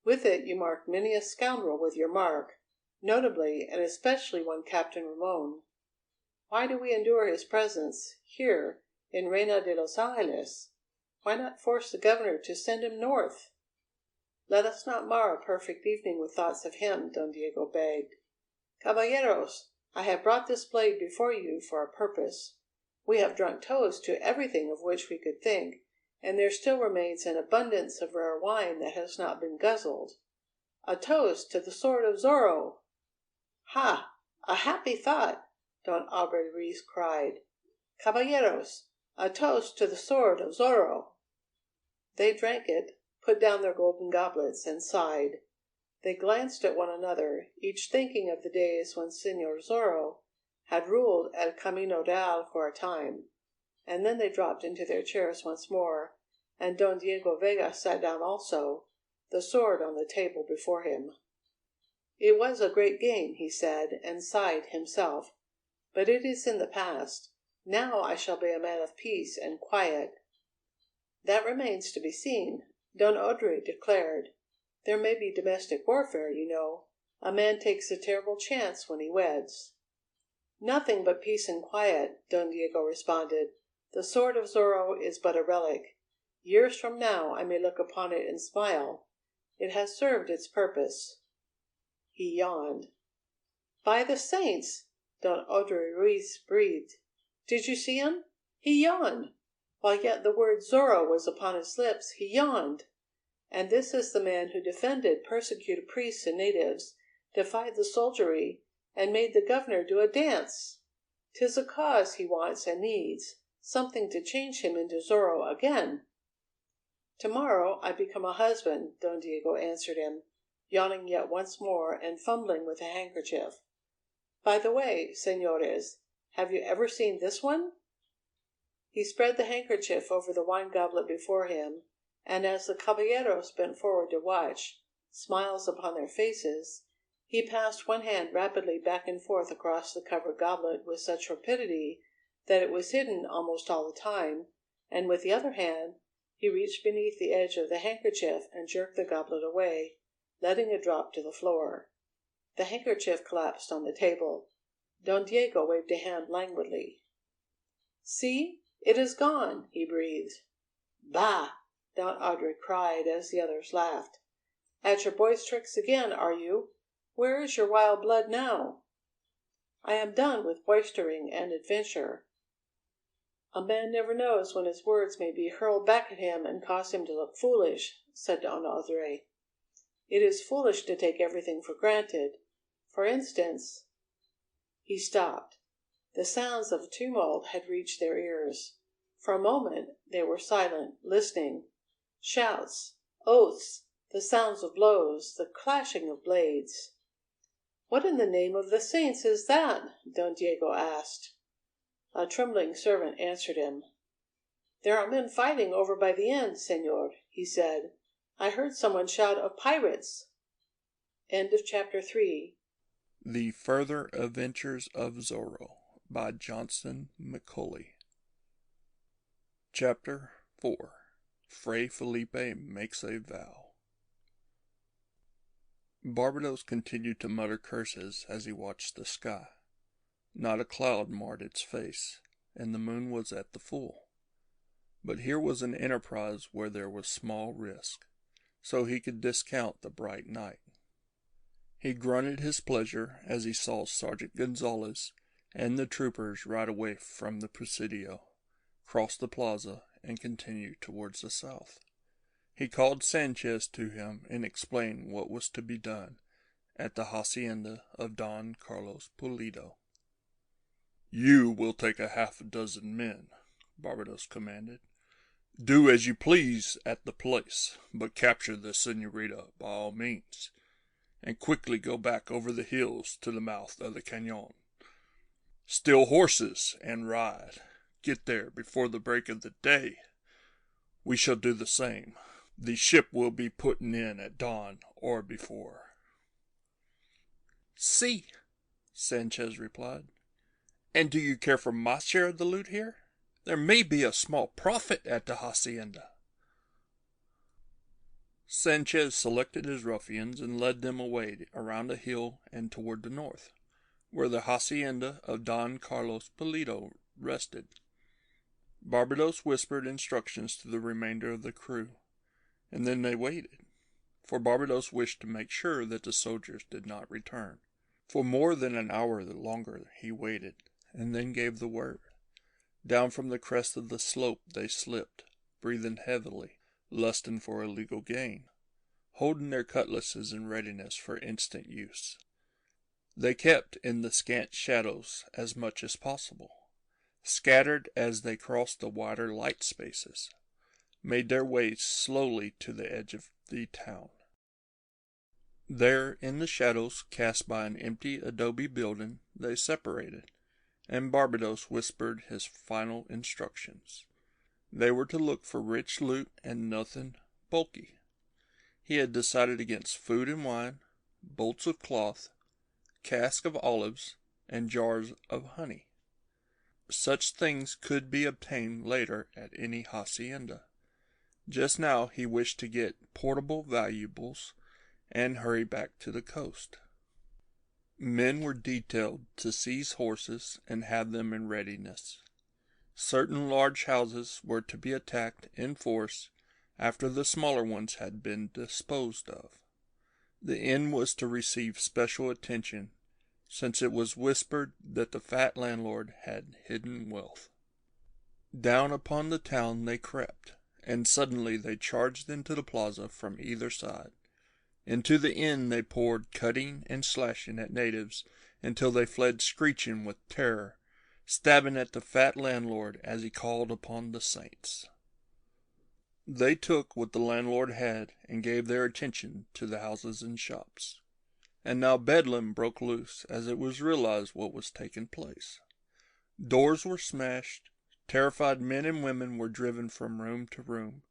"With it you marked many a scoundrel with your mark, notably and especially one Captain Ramon. Why do we endure his presence here in Reina de los Angeles? Why not force the governor to send him north?" "Let us not mar a perfect evening with thoughts of him," Don Diego begged. "Caballeros, I have brought this blade before you for a purpose. We have drunk toast to everything of which we could think, and there still remains an abundance of rare wine that has not been guzzled. A toast to the sword of Zorro!" "Ha! A happy thought!" Don Aubrey Ruiz cried. "Caballeros, a toast to the sword of Zorro!" They drank it, put down their golden goblets, and sighed. They glanced at one another, each thinking of the days when Señor Zorro had ruled El Camino Real for a time, and then they dropped into their chairs once more, and Don Diego Vega sat down also, the sword on the table before him. "It was a great game," he said, and sighed himself, "but it is in the past. Now I shall be a man of peace and quiet." "That remains to be seen," Don Audrey declared. "There may be domestic warfare, you know. A man takes a terrible chance when he weds." "Nothing but peace and quiet," Don Diego responded. "The sword of Zorro is but a relic. Years from now I may look upon it and smile. It has served its purpose." He yawned. "By the saints!" Don Audrey Ruiz breathed. "Did you see him? He yawned! While yet the word Zorro was upon his lips, he yawned! And this is the man who defended persecuted priests and natives, defied the soldiery, and made the governor do a dance. 'Tis a cause he wants and needs, something to change him into Zorro again." "Tomorrow I become a husband," Don Diego answered him, yawning yet once more and fumbling with a handkerchief. "By the way, señores, have you ever seen this one?" He spread the handkerchief over the wine goblet before him, and as the caballeros bent forward to watch, smiles upon their faces, he passed one hand rapidly back and forth across the covered goblet with such rapidity that it was hidden almost all the time, and with the other hand he reached beneath the edge of the handkerchief and jerked the goblet away, letting it drop to the floor. The handkerchief collapsed on the table. Don Diego waved a hand languidly. "See, it is gone," he breathed. "Bah!" Don Audrey cried as the others laughed. "At your boy's tricks again, are you? Where is your wild blood now?" "I am done with boistering and adventure." "A man never knows when his words may be hurled back at him and cause him to look foolish," said Don Audrey. "It is foolish to take everything for granted. For instance " He stopped. The sounds of tumult had reached their ears. For a moment they were silent, listening. Shouts, oaths, the sounds of blows, the clashing of blades. "What in the name of the saints is that?" Don Diego asked. A trembling servant answered him. "There are men fighting over by the inn, Señor," he said. "I heard someone shout of pirates." Chapter 3. The Further Adventures of Zorro by Johnston McCulley. Chapter 4. Fray Felipe Makes a Vow. Barbados continued to mutter curses as he watched the sky. Not a cloud marred its face, and the moon was at the full. But here was an enterprise where there was small risk, so he could discount the bright night. He grunted his pleasure as he saw Sergeant Gonzalez and the troopers ride away from the Presidio, cross the plaza, and continue towards the south. He called Sanchez to him and explained what was to be done at the hacienda of Don Carlos Pulido. "You will take a half-dozen men," Barbados commanded. "Do as you please at the place, but capture the senorita by all means, and quickly go back over the hills to the mouth of the cañon. Steal horses and ride. Get there before the break of the day. We shall do the same. The ship will be putting in at dawn or before." "Si," Sanchez replied. "And do you care for my share of the loot here? There may be a small profit at the hacienda." Sanchez selected his ruffians and led them away around a hill and toward the north, where the hacienda of Don Carlos Pulido rested. Barbados whispered instructions to the remainder of the crew, and then they waited, for Barbados wished to make sure that the soldiers did not return. For more than an hour longer he waited, and then gave the word. Down from the crest of the slope they slipped, breathing heavily, lusting for illegal gain, holding their cutlasses in readiness for instant use. They kept in the scant shadows as much as possible, scattered as they crossed the wider light spaces, made their way slowly to the edge of the town. There, in the shadows cast by an empty adobe building, they separated, and Barbados whispered his final instructions. They were to look for rich loot and nothing bulky. He had decided against food and wine, bolts of cloth, casks of olives, and jars of honey. Such things could be obtained later at any hacienda. Just now he wished to get portable valuables and hurry back to the coast. Men were detailed to seize horses and have them in readiness. Certain large houses were to be attacked in force after the smaller ones had been disposed of. The inn was to receive special attention, since it was whispered that the fat landlord had hidden wealth. Down upon the town they crept, and suddenly they charged into the plaza from either side. Into the inn they poured, cutting and slashing at natives until they fled screeching with terror, stabbing at the fat landlord as he called upon the saints. They took what the landlord had and gave their attention to the houses and shops. And now bedlam broke loose as it was realized what was taking place. Doors were smashed, terrified men and women were driven from room to room.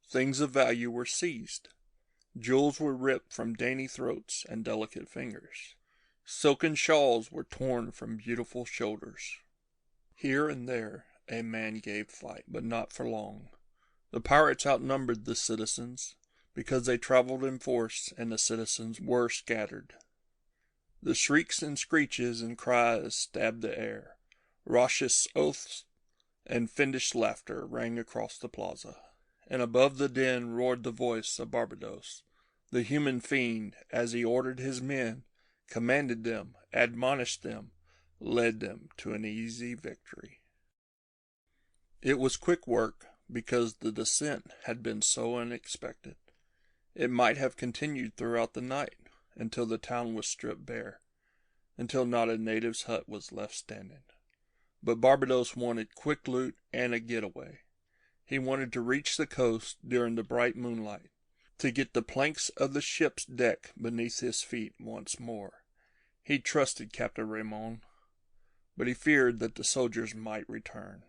Things of value were seized. Jewels were ripped from dainty throats and delicate fingers. Silken shawls were torn from beautiful shoulders. Here and there a man gave fight, but not for long. The pirates outnumbered the citizens, because they traveled in force and the citizens were scattered. The shrieks and screeches and cries stabbed the air. Raucous oaths and fiendish laughter rang across the plaza, and above the din roared the voice of Barbados, the human fiend, as he ordered his men, commanded them, admonished them, led them to an easy victory. It was quick work, because the descent had been so unexpected. It might have continued throughout the night, until the town was stripped bare, until not a native's hut was left standing. But Barbados wanted quick loot and a getaway. He wanted to reach the coast during the bright moonlight, to get the planks of the ship's deck beneath his feet once more. He trusted Captain Raymond, but he feared that the soldiers might return.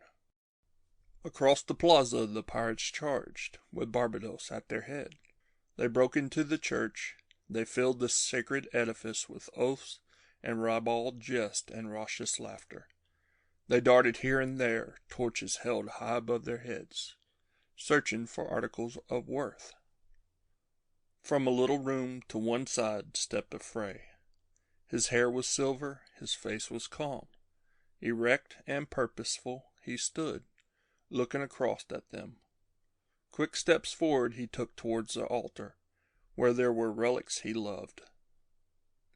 Across the plaza the pirates charged, with Barbados at their head. They broke into the church. They filled the sacred edifice with oaths and ribald jest and raucous laughter. They darted here and there, torches held high above their heads, searching for articles of worth. From a little room to one side stepped a Fray. His hair was silver, his face was calm. Erect and purposeful he stood, looking across at them. Quick steps forward he took towards the altar, where there were relics he loved.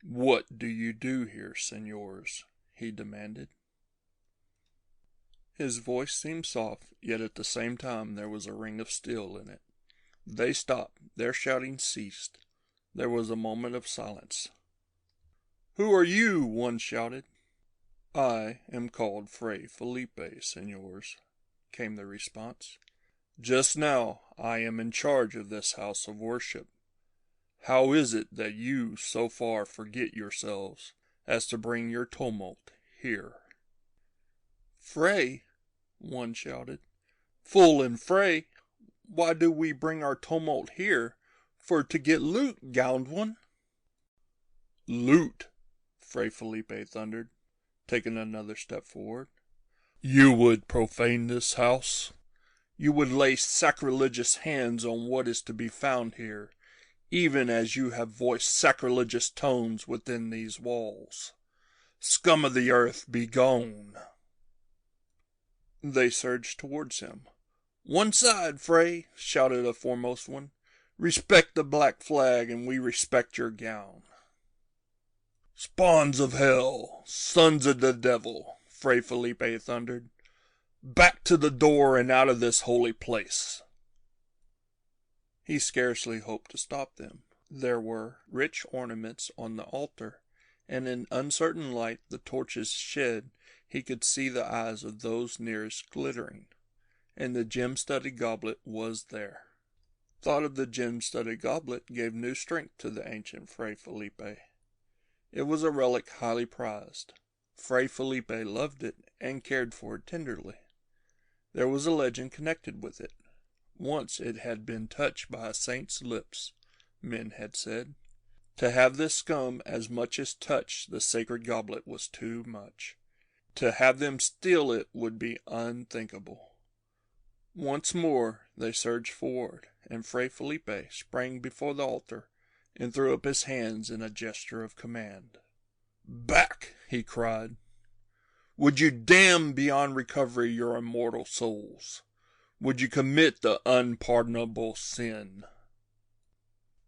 "What do you do here, senors?" he demanded. His voice seemed soft, yet at the same time there was a ring of steel in it. They stopped. Their shouting ceased. There was a moment of silence. "Who are you?" one shouted. "I am called Fray Felipe, senors," came the response. "Just now I am in charge of this house of worship. How is it that you so far forget yourselves as to bring your tumult here?" "Fray," one shouted. "Fool and Fray, why do we bring our tumult here? For to get loot, gowned one." "Loot!" Fray Felipe thundered, taking another step forward. "You would profane this house? You would lay sacrilegious hands on what is to be found here, even as you have voiced sacrilegious tones within these walls. Scum of the earth, be gone!" They surged towards him. "One side, Fray," shouted a foremost one. "Respect the black flag, and we respect your gown." "Spawns of hell, sons of the devil," Fray Felipe thundered. "Back to the door and out of this holy place." He scarcely hoped to stop them. There were rich ornaments on the altar, and in uncertain light the torches shed he could see the eyes of those nearest glittering, and the gem-studded goblet was there. Thought of the gem-studded goblet gave new strength to the ancient Fray Felipe. It was a relic highly prized. Fray Felipe loved it and cared for it tenderly. There was a legend connected with it. Once it had been touched by a saint's lips, men had said. To have this scum as much as touch the sacred goblet was too much. To have them steal it would be unthinkable. Once more they surged forward, and Fray Felipe sprang before the altar and threw up his hands in a gesture of command. "Back!" he cried. "Would you damn beyond recovery your immortal souls? Would you commit the unpardonable sin?"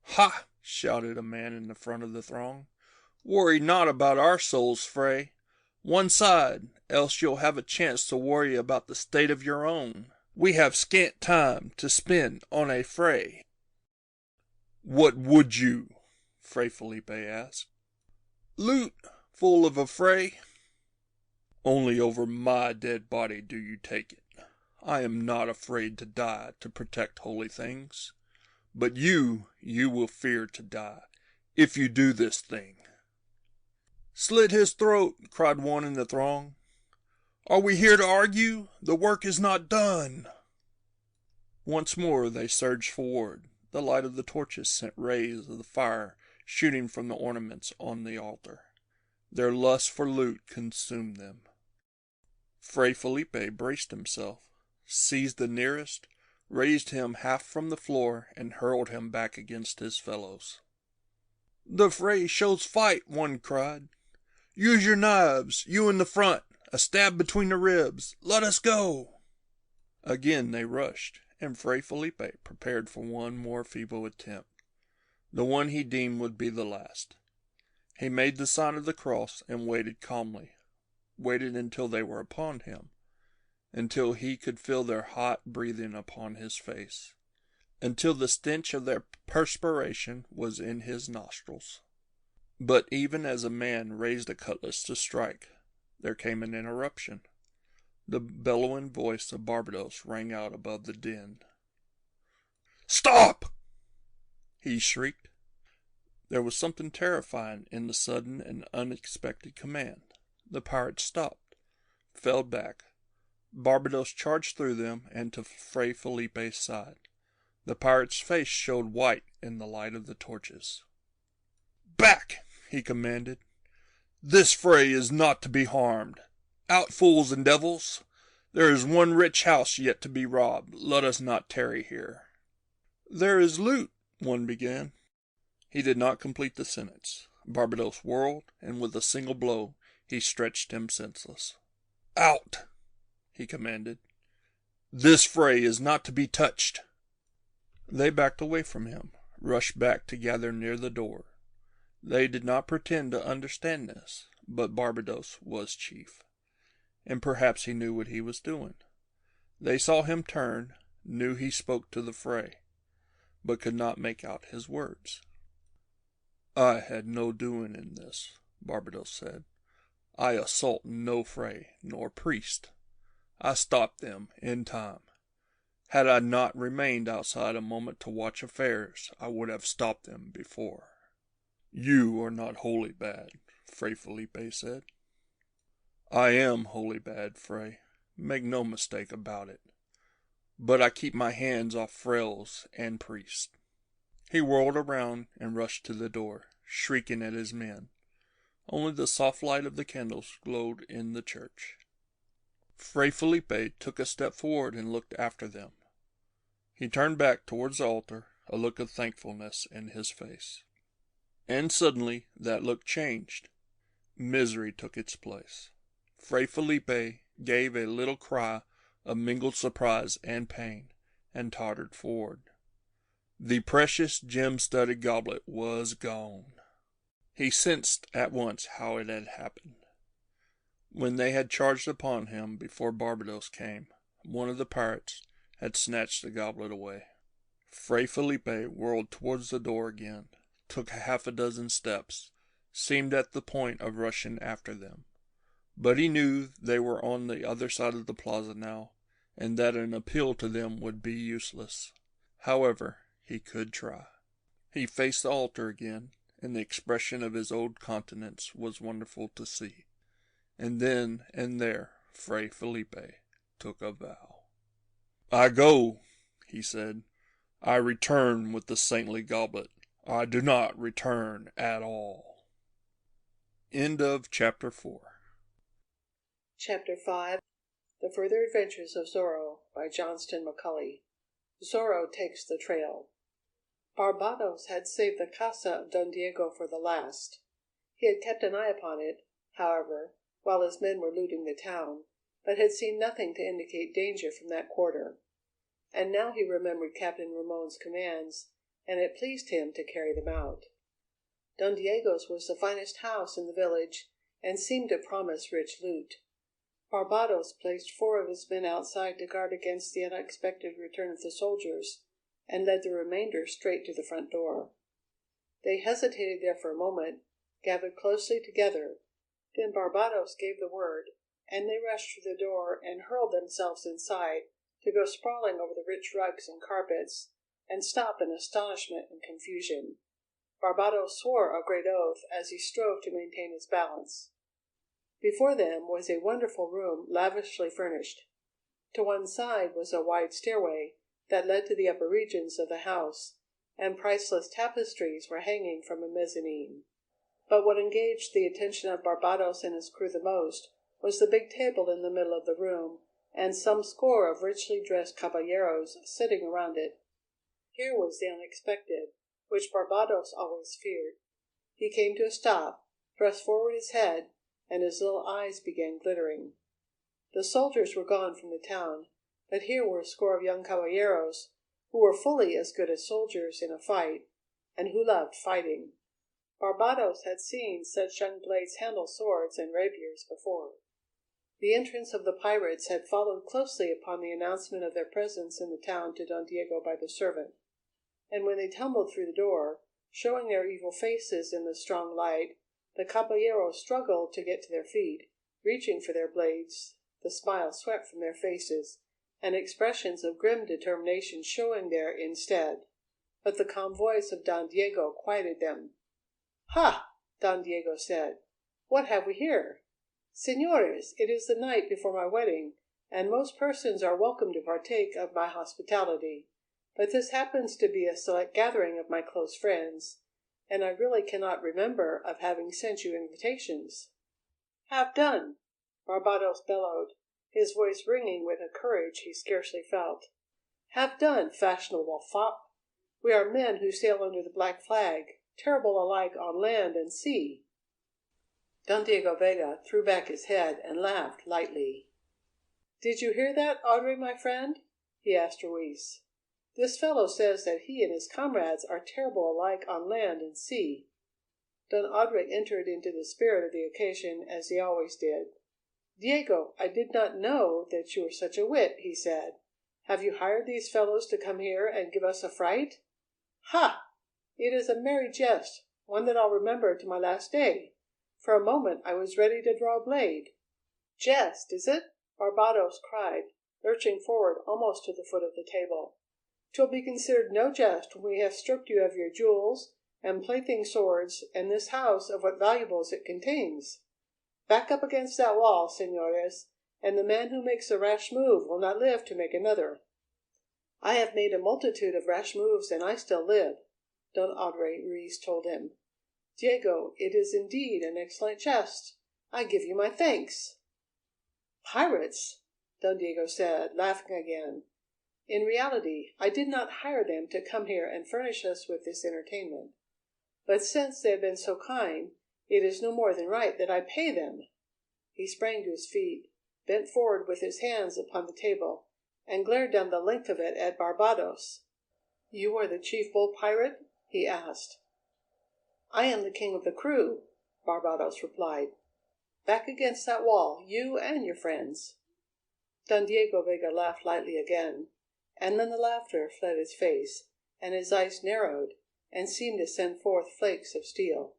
"Ha!" shouted a man in the front of the throng. "Worry not about our souls, Fray. One side, else you'll have a chance to worry about the state of your own. We have scant time to spend on a fray." "What would you?" Fray Felipe asked. "Loot!" full of a fray? Only over my dead body do you take it. I am not afraid to die to protect holy things. But you will fear to die, if you do this thing. Slit his throat, cried one in the throng. Are we here to argue? The work is not done. Once more they surged forward. The light of the torches sent rays of the fire shooting from the ornaments on the altar. Their lust for loot consumed them. Fray Felipe braced himself, seized the nearest, raised him half from the floor, and hurled him back against his fellows. The fray shows fight, one cried. Use your knives, you in the front, a stab between the ribs. Let us go. Again they rushed, and Fray Felipe prepared for one more feeble attempt, the one he deemed would be the last. He made the sign of the cross and waited calmly, waited until they were upon him, until he could feel their hot breathing upon his face, until the stench of their perspiration was in his nostrils. But even as a man raised a cutlass to strike, there came an interruption. The bellowing voice of Barbados rang out above the din. Stop! He shrieked. There was something terrifying in the sudden and unexpected command. The pirates stopped, fell back. Barbados charged through them and to Fray Felipe's side. The pirate's face showed white in the light of the torches. Back! He commanded. This fray is not to be harmed. Out, fools and devils! There is one rich house yet to be robbed. Let us not tarry here. There is loot, one began. He did not complete the sentence. Barbados whirled, and with a single blow he stretched him senseless. Out! He commanded. This fray is not to be touched. They backed away from him, rushed back to gather near the door. They did not pretend to understand this, but Barbados was chief, and perhaps he knew what he was doing. They saw him turn, knew he spoke to the fray, but could not make out his words. I had no doing in this, Barbados said. I assault no fray nor priest. I stopped them in time. Had I not remained outside a moment to watch affairs, I would have stopped them before. You are not wholly bad, Fray Felipe said. I am wholly bad, Fray. Make no mistake about it. But I keep my hands off frails and priests. He whirled around and rushed to the door, shrieking at his men. Only the soft light of the candles glowed in the church. Fray Felipe took a step forward and looked after them. He turned back towards the altar, a look of thankfulness in his face. And suddenly that look changed. Misery took its place. Fray Felipe gave a little cry of mingled surprise and pain, and tottered forward. The precious gem-studded goblet was gone. He sensed at once how it had happened. When they had charged upon him before Barbados came, one of the pirates had snatched the goblet away. Fray Felipe whirled towards the door again, took half a dozen steps, seemed at the point of rushing after them. But he knew they were on the other side of the plaza now, and that an appeal to them would be useless. However, he could try. He faced the altar again, and the expression of his old countenance was wonderful to see. And then and there Fray Felipe took a vow. I go, he said. I return with the saintly goblet. I do not return at all. End of Chapter 4. Chapter 5. The Further Adventures of Zorro by Johnston McCulley. Zorro Takes the Trail. Barbados had saved the casa of Don Diego for the last. He had kept an eye upon it, however, while his men were looting the town, but had seen nothing to indicate danger from that quarter. And now he remembered Captain Ramon's commands, and it pleased him to carry them out. Don Diego's was the finest house in the village, and seemed to promise rich loot. Barbados placed 4 of his men outside to guard against the unexpected return of the soldiers, and led the remainder straight to the front door. They hesitated there for a moment, gathered closely together, Then Barbados gave the word, and they rushed through the door and hurled themselves inside, to go sprawling over the rich rugs and carpets, and stop in astonishment and confusion. Barbados swore a great oath as he strove to maintain his balance. Before them was a wonderful room lavishly furnished. To one side was a wide stairway that led to the upper regions of the house, and priceless tapestries were hanging from a mezzanine. But what engaged the attention of Barbados and his crew the most was the big table in the middle of the room, and some score of richly dressed caballeros sitting around it. Here was the unexpected, which Barbados always feared. He came to a stop, thrust forward his head, and his little eyes began glittering. The soldiers were gone from the town, but here were a score of young caballeros who were fully as good as soldiers in a fight, and who loved fighting. Barbados had seen such young blades handle swords and rapiers before. The entrance of the pirates had followed closely upon the announcement of their presence in the town to Don Diego by the servant, and when they tumbled through the door, showing their evil faces in the strong light, the caballeros struggled to get to their feet, reaching for their blades, the smiles swept from their faces, and expressions of grim determination showing there instead. But the calm voice of Don Diego quieted them. "Ha!" Don Diego said. "What have we here? Señores, it is the night before my wedding, and most persons are welcome to partake of my hospitality. But this happens to be a select gathering of my close friends, and I really cannot remember of having sent you invitations." "Have done!" Barbados bellowed, his voice ringing with a courage he scarcely felt. "Have done, fashionable fop! We are men who sail under the black flag, terrible alike on land and sea." Don Diego Vega threw back his head and laughed lightly. "Did you hear that, Audrey, my friend?" he asked Ruiz. "This fellow says that he and his comrades are terrible alike on land and sea." Don Audrey entered into the spirit of the occasion as he always did. "Diego, I did not know that you were such a wit," he said. "Have you hired these fellows to come here and give us a fright?" "Ha! It is a merry jest, one that I'll remember to my last day. For a moment I was ready to draw a blade." "Jest, is it?" Barbados cried, lurching forward almost to the foot of the table. "'Twill be considered no jest when we have stripped you of your jewels and plaything swords and this house of what valuables it contains. Back up against that wall, señores, and the man who makes a rash move will not live to make another." "I have made a multitude of rash moves and I still live," Don Audrey Ruiz told him. "Diego, it is indeed an excellent jest. I give you my thanks." "Pirates!" Don Diego said, laughing again. "In reality, I did not hire them to come here and furnish us with this entertainment. But since they have been so kind, it is no more than right that I pay them." He sprang to his feet, bent forward with his hands upon the table, and glared down the length of it at Barbados. "You are the chief bull pirate?" he asked. "I am the king of the crew," Barbados replied. "Back against that wall, you and your friends." Don Diego Vega laughed lightly again, and then the laughter fled his face, and his eyes narrowed and seemed to send forth flakes of steel.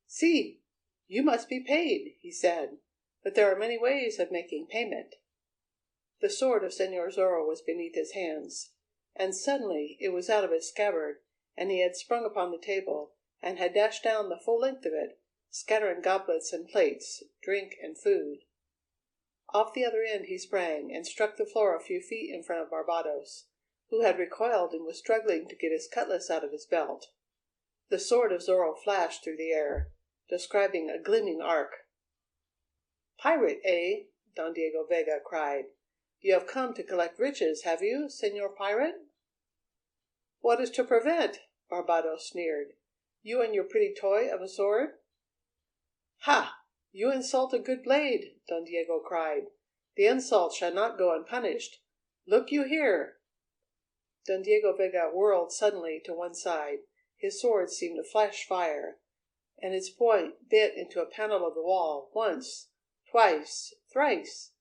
"See, you must be paid," he said, "but there are many ways of making payment." The sword of Señor Zorro was beneath his hands, and suddenly it was out of its scabbard, and he had sprung upon the table, and had dashed down the full length of it, scattering goblets and plates, drink and food. Off the other end he sprang, and struck the floor a few feet in front of Barbados, who had recoiled and was struggling to get his cutlass out of his belt. The sword of Zorro flashed through the air, describing a gleaming arc. "Pirate, eh?" Don Diego Vega cried. "You have come to collect riches, have you, Señor Pirate?" "What is to prevent?" Barbados sneered. "You and your pretty toy of a sword?" "Ha! You insult a good blade," Don Diego cried. "The insult shall not go unpunished. Look you here!" Don Diego Vega whirled suddenly to one side. His sword seemed to flash fire, and its point bit into a panel of the wall, once, twice, thrice.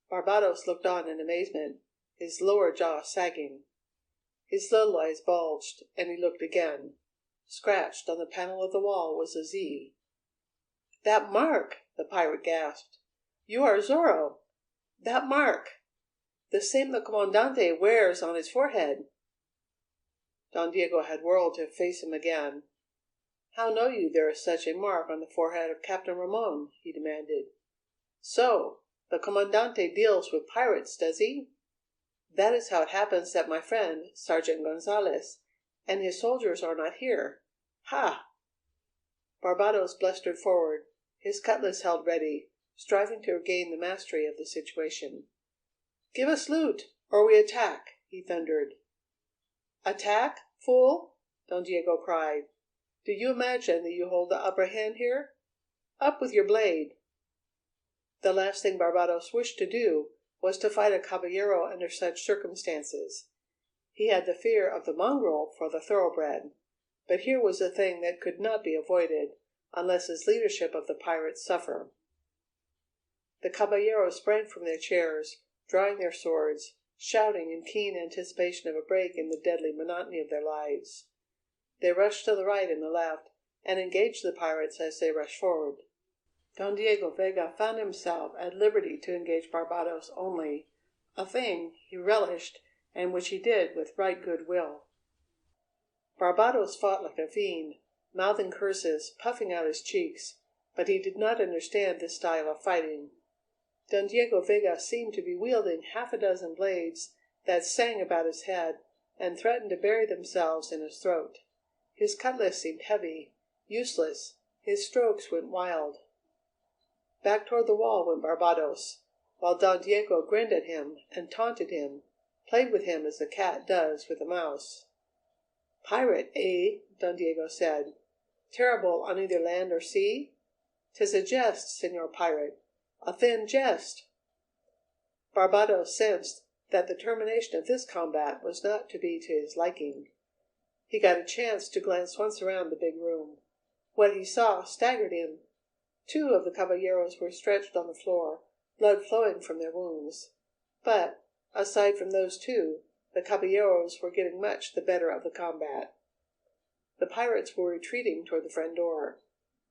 Barbados looked on in amazement, his lower jaw sagging. His little eyes bulged, and he looked again. Scratched on the panel of the wall was a Z. "That mark!" the pirate gasped. "You are Zorro! That mark! The same the Commandante wears on his forehead!" Don Diego had whirled to face him again. "How know you there is such a mark on the forehead of Captain Ramon?" he demanded. "So! The Commandante deals with pirates, does he? That is how it happens that my friend, Sergeant Gonzales, and his soldiers are not here. Ha!" Barbados blustered forward, his cutlass held ready, striving to regain the mastery of the situation. "Give us loot, or we attack!" he thundered. "Attack, fool!" Don Diego cried. "Do you imagine that you hold the upper hand here? Up with your blade!" The last thing Barbados wished to do was to fight a caballero under such circumstances. He had the fear of the mongrel for the thoroughbred, but here was a thing that could not be avoided, unless his leadership of the pirates suffer. The caballeros sprang from their chairs, drawing their swords, shouting in keen anticipation of a break in the deadly monotony of their lives. They rushed to the right and the left, and engaged the pirates as they rushed forward. Don Diego Vega found himself at liberty to engage Barbados only, a thing he relished and which he did with right good will. Barbados fought like a fiend, mouthing curses, puffing out his cheeks, but he did not understand this style of fighting. Don Diego Vega seemed to be wielding half a dozen blades that sang about his head and threatened to bury themselves in his throat. His cutlass seemed heavy, useless, his strokes went wild. Back toward the wall went Barbados, while Don Diego grinned at him and taunted him, played with him as a cat does with a mouse. "Pirate, eh?" Don Diego said. "Terrible on either land or sea? 'Tis a jest, Señor Pirate, a thin jest." Barbados sensed that the termination of this combat was not to be to his liking. He got a chance to glance once around the big room. What he saw staggered him. 2 of the caballeros were stretched on the floor, blood flowing from their wounds. But, aside from those 2, the caballeros were getting much the better of the combat. The pirates were retreating toward the front door.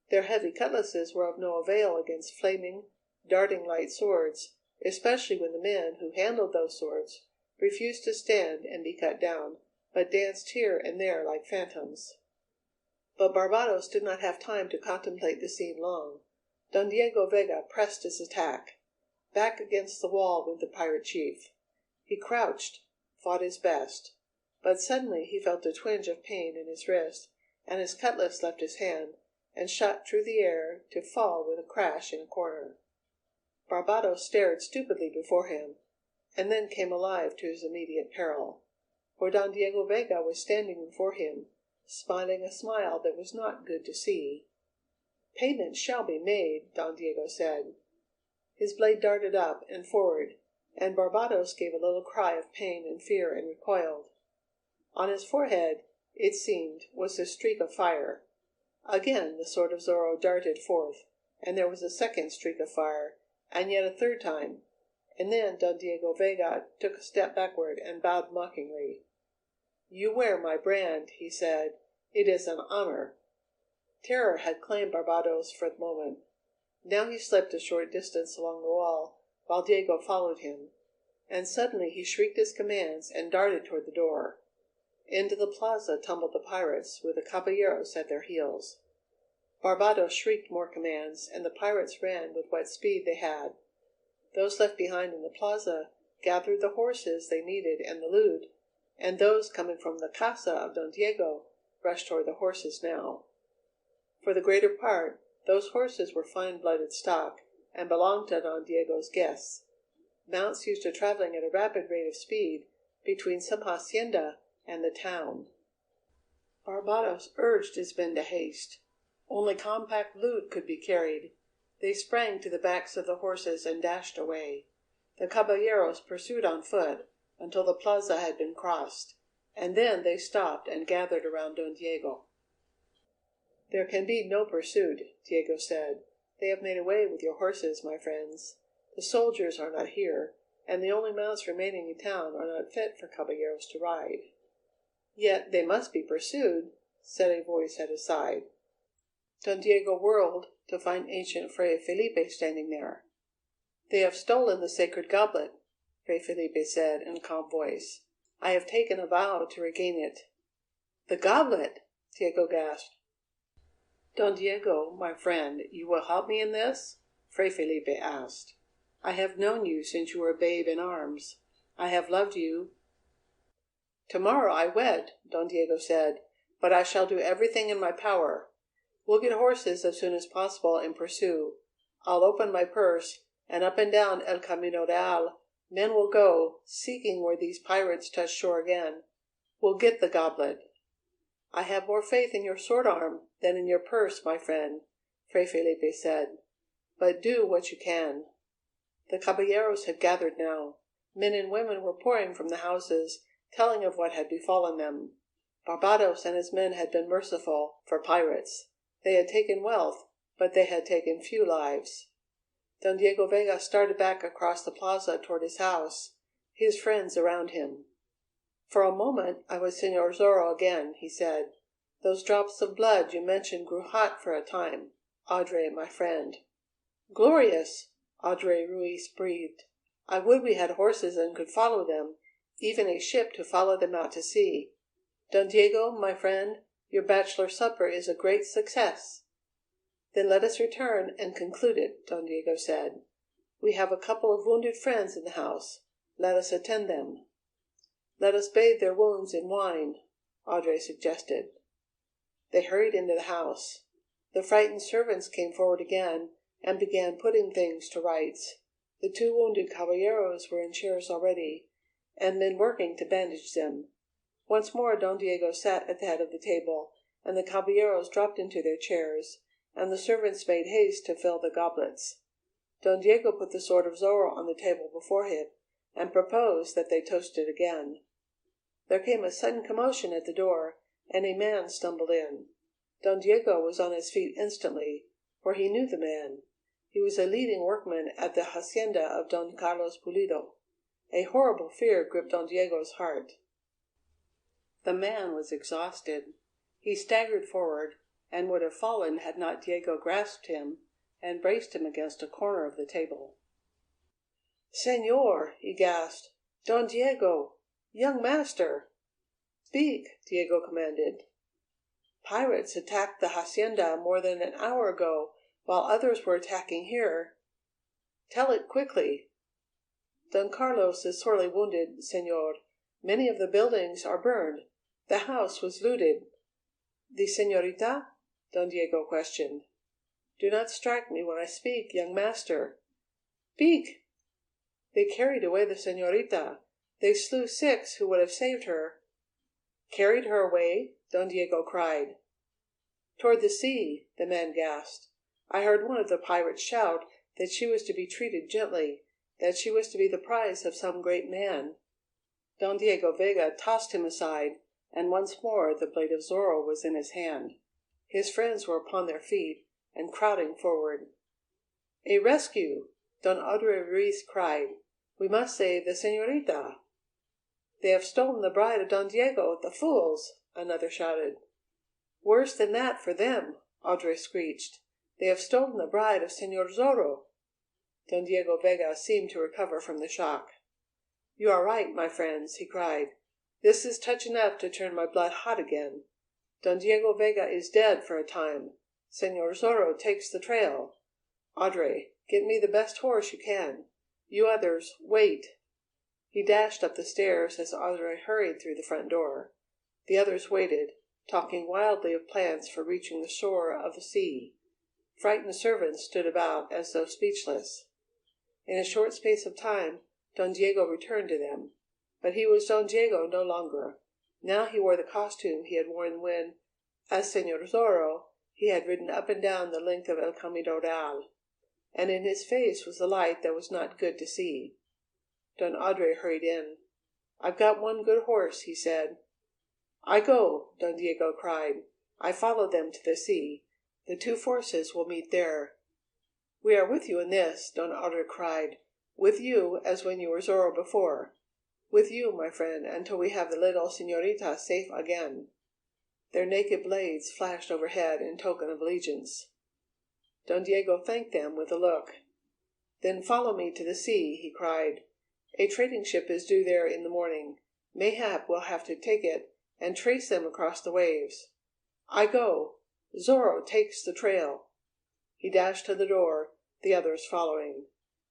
Their heavy cutlasses were of no avail against flaming, darting light swords, especially when the men who handled those swords refused to stand and be cut down, but danced here and there like phantoms. But Barbados did not have time to contemplate the scene long. Don Diego Vega pressed his attack. Back against the wall went the pirate chief. He crouched, fought his best. But suddenly he felt a twinge of pain in his wrist, and his cutlass left his hand and shot through the air to fall with a crash in a corner. Barbados stared stupidly before him, and then came alive to his immediate peril. For Don Diego Vega was standing before him, smiling a smile that was not good to see. "Payment shall be made," Don Diego said. His blade darted up and forward, and Barbados gave a little cry of pain and fear and recoiled. On his forehead, it seemed, was a streak of fire. Again the sword of Zorro darted forth, and there was a second streak of fire, and yet a third time, and then Don Diego Vega took a step backward and bowed mockingly. "You wear my brand," he said. "It is an honor." Terror had claimed Barbados for the moment. Now he slipped a short distance along the wall, while Diego followed him, and suddenly he shrieked his commands and darted toward the door. Into the plaza tumbled the pirates, with the caballeros at their heels. Barbados shrieked more commands, and the pirates ran with what speed they had. Those left behind in the plaza gathered the horses they needed and the loot, and those coming from the casa of Don Diego rushed toward the horses now. For the greater part, those horses were fine-blooded stock, and belonged to Don Diego's guests, mounts used to traveling at a rapid rate of speed between some hacienda and the town. Barbados urged his men to haste. Only compact loot could be carried. They sprang to the backs of the horses and dashed away. The caballeros pursued on foot until the plaza had been crossed, and then they stopped and gathered around Don Diego. "There can be no pursuit," Diego said. "They have made away with your horses, my friends. The soldiers are not here, and the only mounts remaining in town are not fit for caballeros to ride." "Yet they must be pursued," said a voice at his side. Don Diego whirled to find ancient Fray Felipe standing there. "They have stolen the sacred goblet," Fray Felipe said in a calm voice. "I have taken a vow to regain it." "The goblet!" Diego gasped. "Don Diego, my friend, you will help me in this?" Fray Felipe asked. "I have known you since you were a babe in arms. I have loved you." "Tomorrow I wed," Don Diego said, "but I shall do everything in my power. We'll get horses as soon as possible and pursue. I'll open my purse, and up and down El Camino Real men will go, seeking where these pirates touch shore again. We'll get the goblet." "I have more faith in your sword arm than in your purse, my friend," Fray Felipe said, "but do what you can." The caballeros had gathered now. Men and women were pouring from the houses, telling of what had befallen them. Barbados and his men had been merciful for pirates. They had taken wealth, but they had taken few lives. Don Diego Vega started back across the plaza toward his house, his friends around him. "For a moment I was Señor Zorro again," he said. "Those drops of blood you mentioned grew hot for a time. Audrey, my friend." "Glorious!" Audrey Ruiz breathed. "I would we had horses and could follow them, even a ship to follow them out to sea. Don Diego, my friend, your bachelor supper is a great success." "Then let us return and conclude it," Don Diego said. "We have a couple of wounded friends in the house. Let us attend them." "Let us bathe their wounds in wine," Audrey suggested. They hurried into the house. The frightened servants came forward again and began putting things to rights. The two wounded caballeros were in chairs already, and men working to bandage them. Once more Don Diego sat at the head of the table, and the caballeros dropped into their chairs, and the servants made haste to fill the goblets. Don Diego put the sword of Zorro on the table before him, and proposed that they toasted again. There came a sudden commotion at the door, and a man stumbled in. Don Diego was on his feet instantly, for he knew the man. He was a leading workman at the hacienda of Don Carlos Pulido. A horrible fear gripped Don Diego's heart. The man was exhausted. He staggered forward, and would have fallen had not Diego grasped him and braced him against a corner of the table. "Señor!" he gasped. "Don Diego! Young master!" "Speak!" Diego commanded. "Pirates attacked the hacienda more than an hour ago, while others were attacking here." "Tell it quickly." "Don Carlos is sorely wounded, señor. Many of the buildings are burned. The house was looted." "The señorita?" Don Diego questioned. "Do not strike me when I speak, young master." "Speak!" "They carried away the señorita. They slew 6 who would have saved her." "Carried her away?" Don Diego cried. "Toward the sea," the man gasped. "I heard one of the pirates shout that she was to be treated gently, that she was to be the prize of some great man." Don Diego Vega tossed him aside, and once more the blade of Zorro was in his hand. His friends were upon their feet and crowding forward. "A rescue!" Don Audrey Ruiz cried. "We must save the señorita." "They have stolen the bride of Don Diego, the fools!" another shouted. "Worse than that for them!" Audrey screeched. "They have stolen the bride of Señor Zorro." Don Diego Vega seemed to recover from the shock. "You are right, my friends," he cried. "This is touch enough to turn my blood hot again. Don Diego Vega is dead for a time. Señor Zorro takes the trail. Audrey, get me the best horse you can. You others, wait." He dashed up the stairs as Audrey hurried through the front door. The others waited, talking wildly of plans for reaching the shore of the sea. Frightened servants stood about as though speechless. In a short space of time Don Diego returned to them. But he was Don Diego no longer. Now he wore the costume he had worn when, as Señor Zorro, he had ridden up and down the length of El Camino Real. And in his face was the light that was not good to see. Don Audrey hurried in. "I've got one good horse," he said. "I go!" Don Diego cried. "I follow them to the sea. The two forces will meet there." "We are with you in this," Don Audrey cried. "With you as when you were Zorro before. With you, my friend, until we have the little señorita safe again." Their naked blades flashed overhead in token of allegiance. Don Diego thanked them with a look. "Then follow me to the sea," he cried. "A trading ship is due there in the morning. Mayhap we'll have to take it and trace them across the waves. I go. Zorro takes the trail." He dashed to the door, the others following.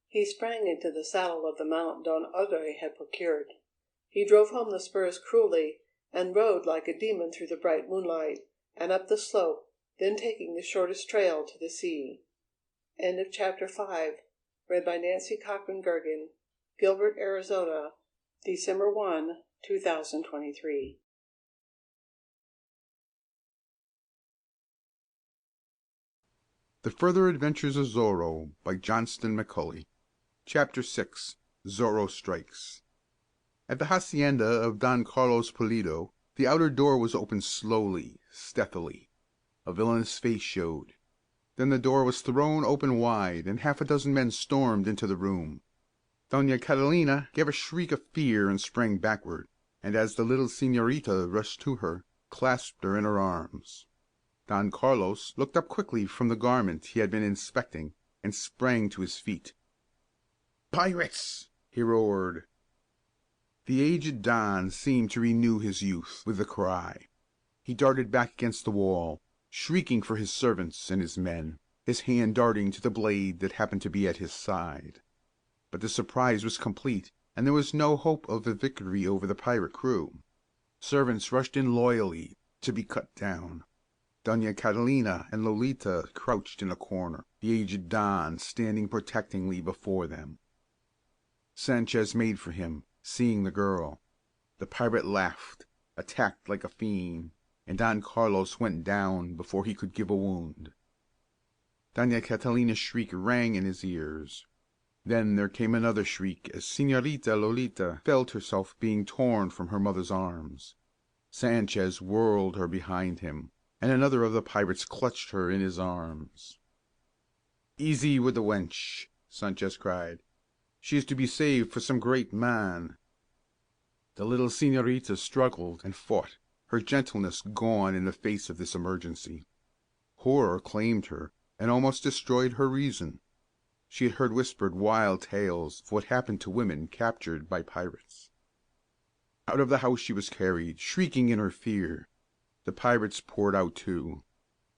He sprang into the saddle of the mount Don Andre had procured. He drove home the spurs cruelly and rode like a demon through the bright moonlight and up the slope, then taking the shortest trail to the sea. End of chapter 5. Read by Nancy Cochran Gergen, Gilbert, Arizona, December 1, 2023. The Further Adventures of Zorro by Johnston McCulley. Chapter 6. Zorro Strikes. At the hacienda of Don Carlos Pulido, the outer door was opened slowly, stealthily. A villainous face showed. Then the door was thrown open wide, and half a dozen men stormed into the room. Doña Catalina gave a shriek of fear and sprang backward, and as the little señorita rushed to her, clasped her in her arms. Don Carlos looked up quickly from the garment he had been inspecting, and sprang to his feet. "Pirates!" he roared. The aged Don seemed to renew his youth with the cry. He darted back against the wall, shrieking for his servants and his men, his hand darting to the blade that happened to be at his side. But the surprise was complete, and there was no hope of a victory over the pirate crew. Servants rushed in loyally, to be cut down. Doña Catalina and Lolita crouched in a corner, the aged Don standing protectingly before them. Sanchez made for him, seeing the girl. The pirate laughed, attacked like a fiend, and Don Carlos went down before he could give a wound. Doña Catalina's shriek rang in his ears. Then there came another shriek as Señorita Lolita felt herself being torn from her mother's arms. Sanchez whirled her behind him, and another of the pirates clutched her in his arms. "Easy with the wench," Sanchez cried. "She is to be saved for some great man." The little señorita struggled and fought, her gentleness gone in the face of this emergency. Horror claimed her, and almost destroyed her reason. She had heard whispered wild tales of what happened to women captured by pirates. Out of the house she was carried, shrieking in her fear. The pirates poured out too.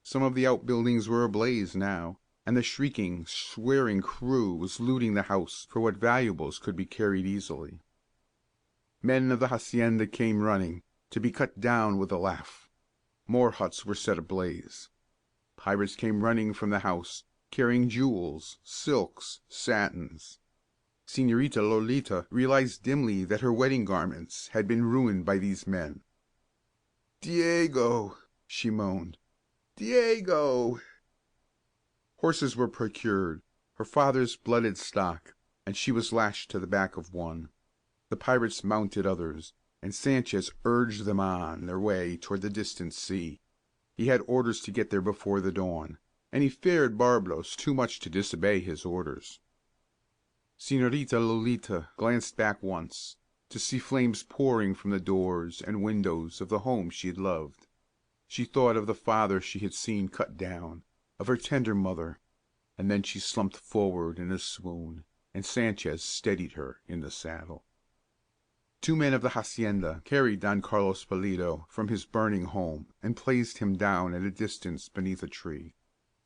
Some of the outbuildings were ablaze now, and the shrieking, swearing crew was looting the house for what valuables could be carried easily. Men of the hacienda came running, to be cut down with a laugh. More huts were set ablaze. Pirates came running from the house, carrying jewels, silks, satins. Señorita Lolita realized dimly that her wedding garments had been ruined by these men. "Diego!" she moaned. "Diego!" Horses were procured, her father's blooded stock, and she was lashed to the back of one. The pirates mounted others, and Sanchez urged them on their way toward the distant sea. He had orders to get there before the dawn, and he feared Barblos too much to disobey his orders. Señorita Lolita glanced back once, to see flames pouring from the doors and windows of the home she had loved. She thought of the father she had seen cut down, of her tender mother, and then she slumped forward in a swoon, and Sanchez steadied her in the saddle. Two men of the hacienda carried Don Carlos Pulido from his burning home and placed him down at a distance beneath a tree.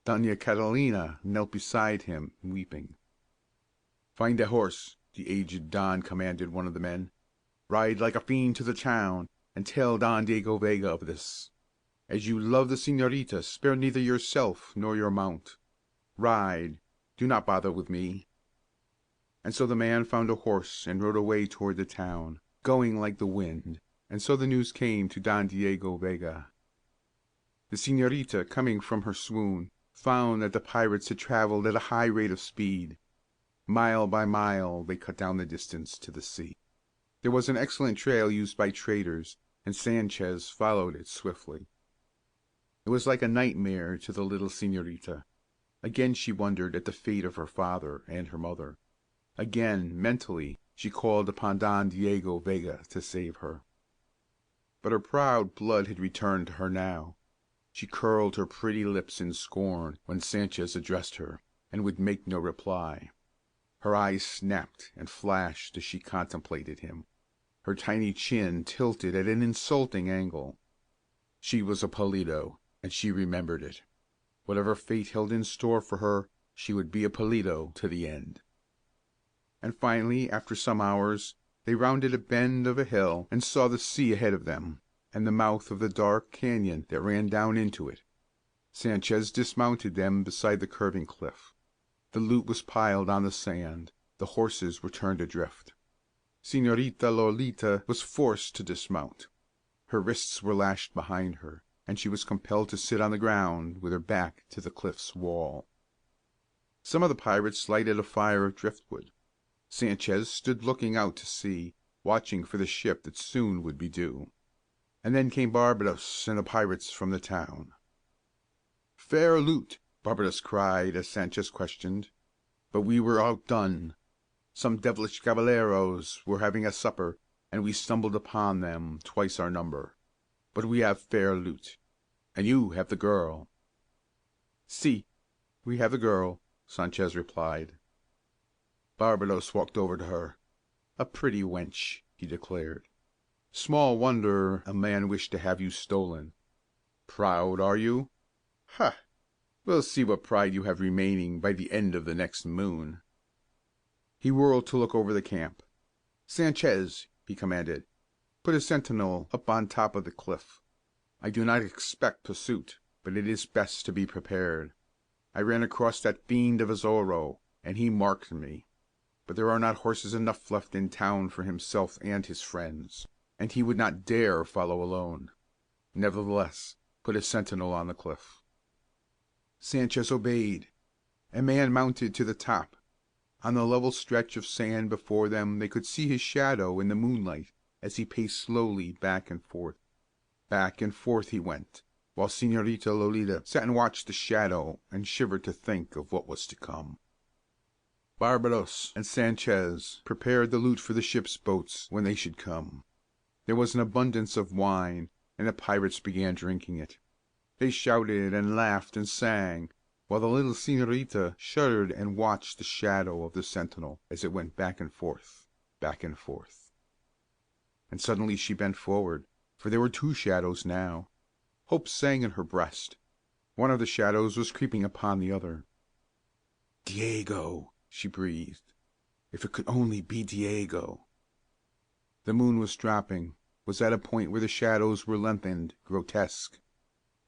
Doña Catalina knelt beside him, weeping. "Find a horse," the aged Don commanded one of the men. "Ride like a fiend to the town, and tell Don Diego Vega of this. As you love the señorita, spare neither yourself nor your mount. Ride, do not bother with me." And so the man found a horse and rode away toward the town, going like the wind, and so the news came to Don Diego Vega. The señorita, coming from her swoon, found that the pirates had traveled at a high rate of speed. Mile by mile they cut down the distance to the sea. There was an excellent trail used by traders, and Sanchez followed it swiftly. It was like a nightmare to the little señorita. Again she wondered at the fate of her father and her mother. Again, mentally, she called upon Don Diego Vega to save her. But her proud blood had returned to her now. She curled her pretty lips in scorn when Sanchez addressed her, and would make no reply. Her eyes snapped and flashed as she contemplated him, her tiny chin tilted at an insulting angle. She was a Polito, and she remembered it. Whatever fate held in store for her, she would be a Polito to the end. And finally, after some hours, they rounded a bend of a hill and saw the sea ahead of them, and the mouth of the dark canyon that ran down into it. Sanchez dismounted them beside the curving cliff. The loot was piled on the sand, the horses were turned adrift. Señorita Lolita was forced to dismount. Her wrists were lashed behind her, and she was compelled to sit on the ground with her back to the cliff's wall. Some of the pirates lighted a fire of driftwood. Sanchez stood looking out to sea, watching for the ship that soon would be due. And then came Barbados and the pirates from the town. "Fair loot," Barbados cried as Sanchez questioned. But we were outdone. Some devilish caballeros were having a supper, and we stumbled upon them, twice our number. But we have fair loot, and you have the girl. "Si, we have the girl," Sanchez replied. Barbados walked over to her. "A pretty wench," he declared. "Small wonder a man wished to have you stolen. Proud, are you? Ha! We'll see what pride you have remaining by the end of the next moon." He whirled to look over the camp. "Sanchez," he commanded, "put a sentinel up on top of the cliff. I do not expect pursuit, but it is best to be prepared. I ran across that fiend of a Zorro, and he marked me. But there are not horses enough left in town for himself and his friends, and he would not dare follow alone. Nevertheless, put a sentinel on the cliff." Sanchez obeyed. A man mounted to the top. On the level stretch of sand before them they could see his shadow in the moonlight as he paced slowly back and forth. Back and forth he went, while Señorita Lolita sat and watched the shadow and shivered to think of what was to come. Barbados and Sanchez prepared the loot for the ship's boats when they should come. There was an abundance of wine, and the pirates began drinking it. They shouted and laughed and sang, while the little señorita shuddered and watched the shadow of the sentinel as it went back and forth, back and forth. And suddenly she bent forward, for there were two shadows now. Hope sang in her breast. One of the shadows was creeping upon the other. "Diego," she breathed. "If it could only be Diego." The moon was dropping, was at a point where the shadows were lengthened, grotesque.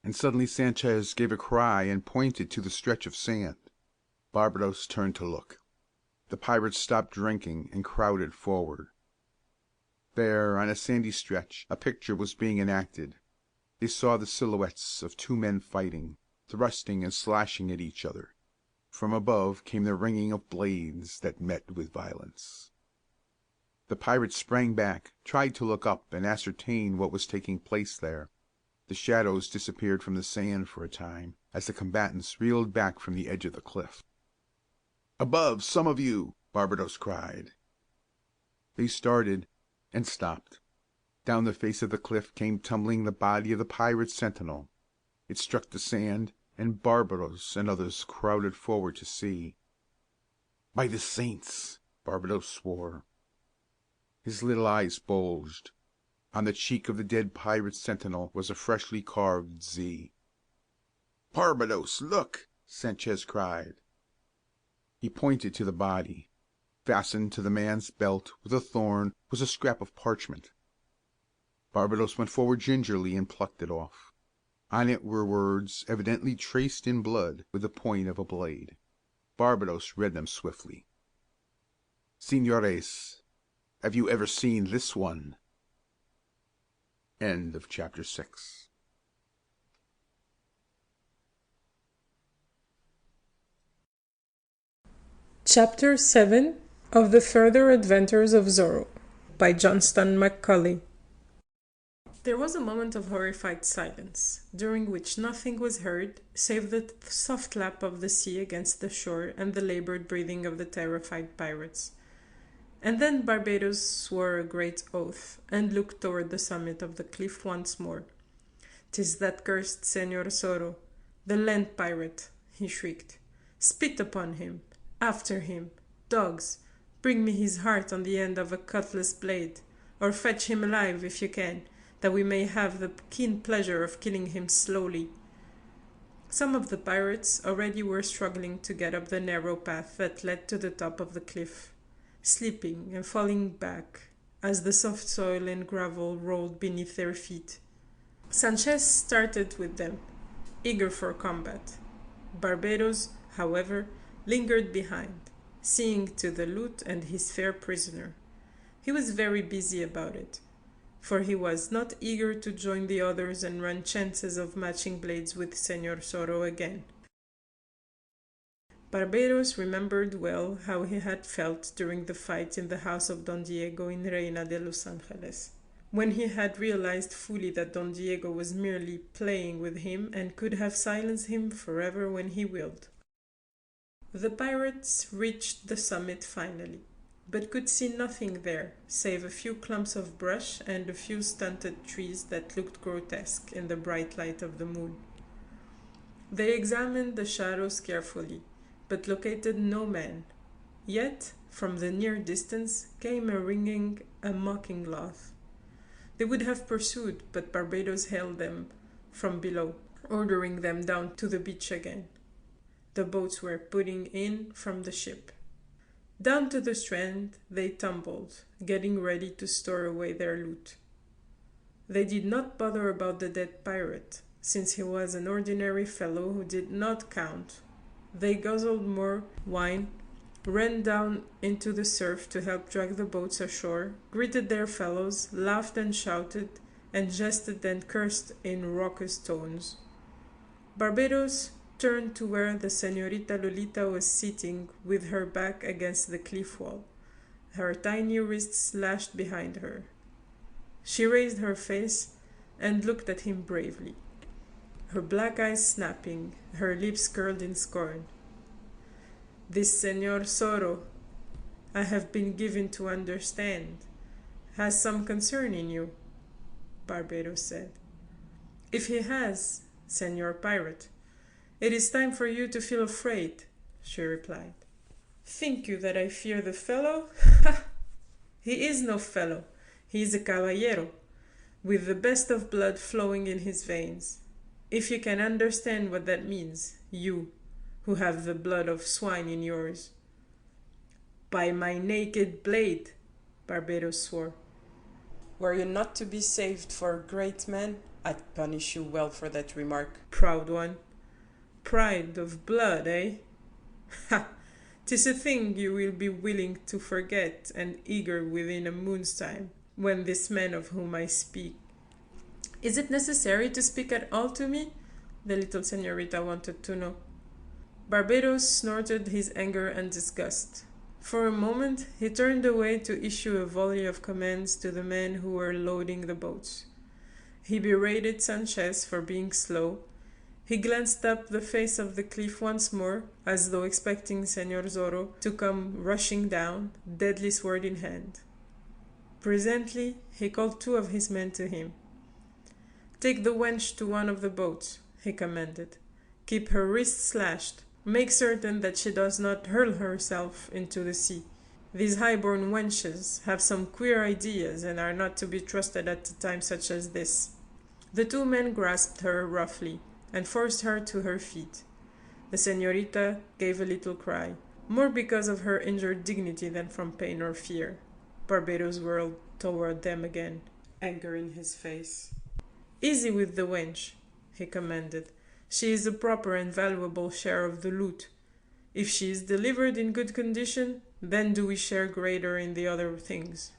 And suddenly Sanchez gave a cry and pointed to the stretch of sand. Barbados turned to look. The pirates stopped drinking and crowded forward. There, on a sandy stretch, a picture was being enacted. They saw the silhouettes of two men fighting, thrusting and slashing at each other. From above came the ringing of blades that met with violence. The pirates sprang back, tried to look up and ascertain what was taking place there. The shadows disappeared from the sand for a time, as the combatants reeled back from the edge of the cliff. "Above, some of you!" Barbados cried. They started, and stopped. Down the face of the cliff came tumbling the body of the pirate sentinel. It struck the sand, and Barbados and others crowded forward to see. "By the saints!" Barbados swore. His little eyes bulged. On the cheek of the dead pirate sentinel was a freshly carved Z. "Barbados, look!" Sanchez cried. He pointed to the body. Fastened to the man's belt with a thorn was a scrap of parchment. Barbados went forward gingerly and plucked it off. On it were words evidently traced in blood with the point of a blade. Barbados read them swiftly. "Señores, have you ever seen this one?" End of chapter 6. Chapter 7 of The Further Adventures of Zorro by Johnston McCulley. There was a moment of horrified silence, during which nothing was heard save the soft lap of the sea against the shore and the labored breathing of the terrified pirates. And then Barbados swore a great oath, and looked toward the summit of the cliff once more. "'Tis that cursed Senor Zorro, the land pirate," he shrieked. "Spit upon him! After him! Dogs, bring me his heart on the end of a cutlass blade, or fetch him alive if you can, that we may have the keen pleasure of killing him slowly." Some of the pirates already were struggling to get up the narrow path that led to the top of the cliff, slipping and falling back as the soft soil and gravel rolled beneath their feet. Sanchez started with them, eager for combat. Barbados, however, lingered behind, seeing to the loot and his fair prisoner. He was very busy about it, for he was not eager to join the others and run chances of matching blades with Senor Zorro again. Barbados remembered well how he had felt during the fight in the house of Don Diego in Reina de Los Angeles, when he had realized fully that Don Diego was merely playing with him and could have silenced him forever when he willed. The pirates reached the summit finally, but could see nothing there save a few clumps of brush and a few stunted trees that looked grotesque in the bright light of the moon. They examined the shadows carefully, but located no man. Yet, from the near distance, came a ringing, a mocking laugh. They would have pursued, but Barbados hailed them from below, ordering them down to the beach again. The boats were putting in from the ship. Down to the strand they tumbled, getting ready to store away their loot. They did not bother about the dead pirate, since he was an ordinary fellow who did not count. They guzzled more wine, ran down into the surf to help drag the boats ashore, greeted their fellows, laughed and shouted, and jested and cursed in raucous tones. Barbados turned to where the Señorita Lolita was sitting with her back against the cliff wall, her tiny wrists lashed behind her. She raised her face and looked at him bravely, her black eyes snapping, her lips curled in scorn. "This Senor Zorro, I have been given to understand, has some concern in you," Barbados said. "If he has, Senor Pirate, it is time for you to feel afraid," she replied. "Think you that I fear the fellow? Ha! He is no fellow. He is a caballero, with the best of blood flowing in his veins. If you can understand what that means, you, who have the blood of swine in yours." "By my naked blade," Barbados swore. "Were you not to be saved for a great man, I'd punish you well for that remark, proud one. Pride of blood, eh? Ha! 'Tis a thing you will be willing to forget and eager within a moon's time, when this man of whom I speak—" "Is it necessary to speak at all to me?" the little señorita wanted to know. Barbados snorted his anger and disgust. For a moment he turned away to issue a volley of commands to the men who were loading the boats. He berated Sanchez for being slow. He glanced up the face of the cliff once more, as though expecting Senor Zorro to come rushing down, deadly sword in hand. Presently he called 2 of his men to him. "Take the wench to one of the boats," he commanded. "Keep her wrists slashed. Make certain that she does not hurl herself into the sea. These high-born wenches have some queer ideas and are not to be trusted at a time such as this." The 2 men grasped her roughly and forced her to her feet. The señorita gave a little cry, more because of her injured dignity than from pain or fear. Barbados whirled toward them again, anger in his face. "Easy with the wench," he commanded. "She is a proper and valuable share of the loot. If she is delivered in good condition, then do we share greater in the other things."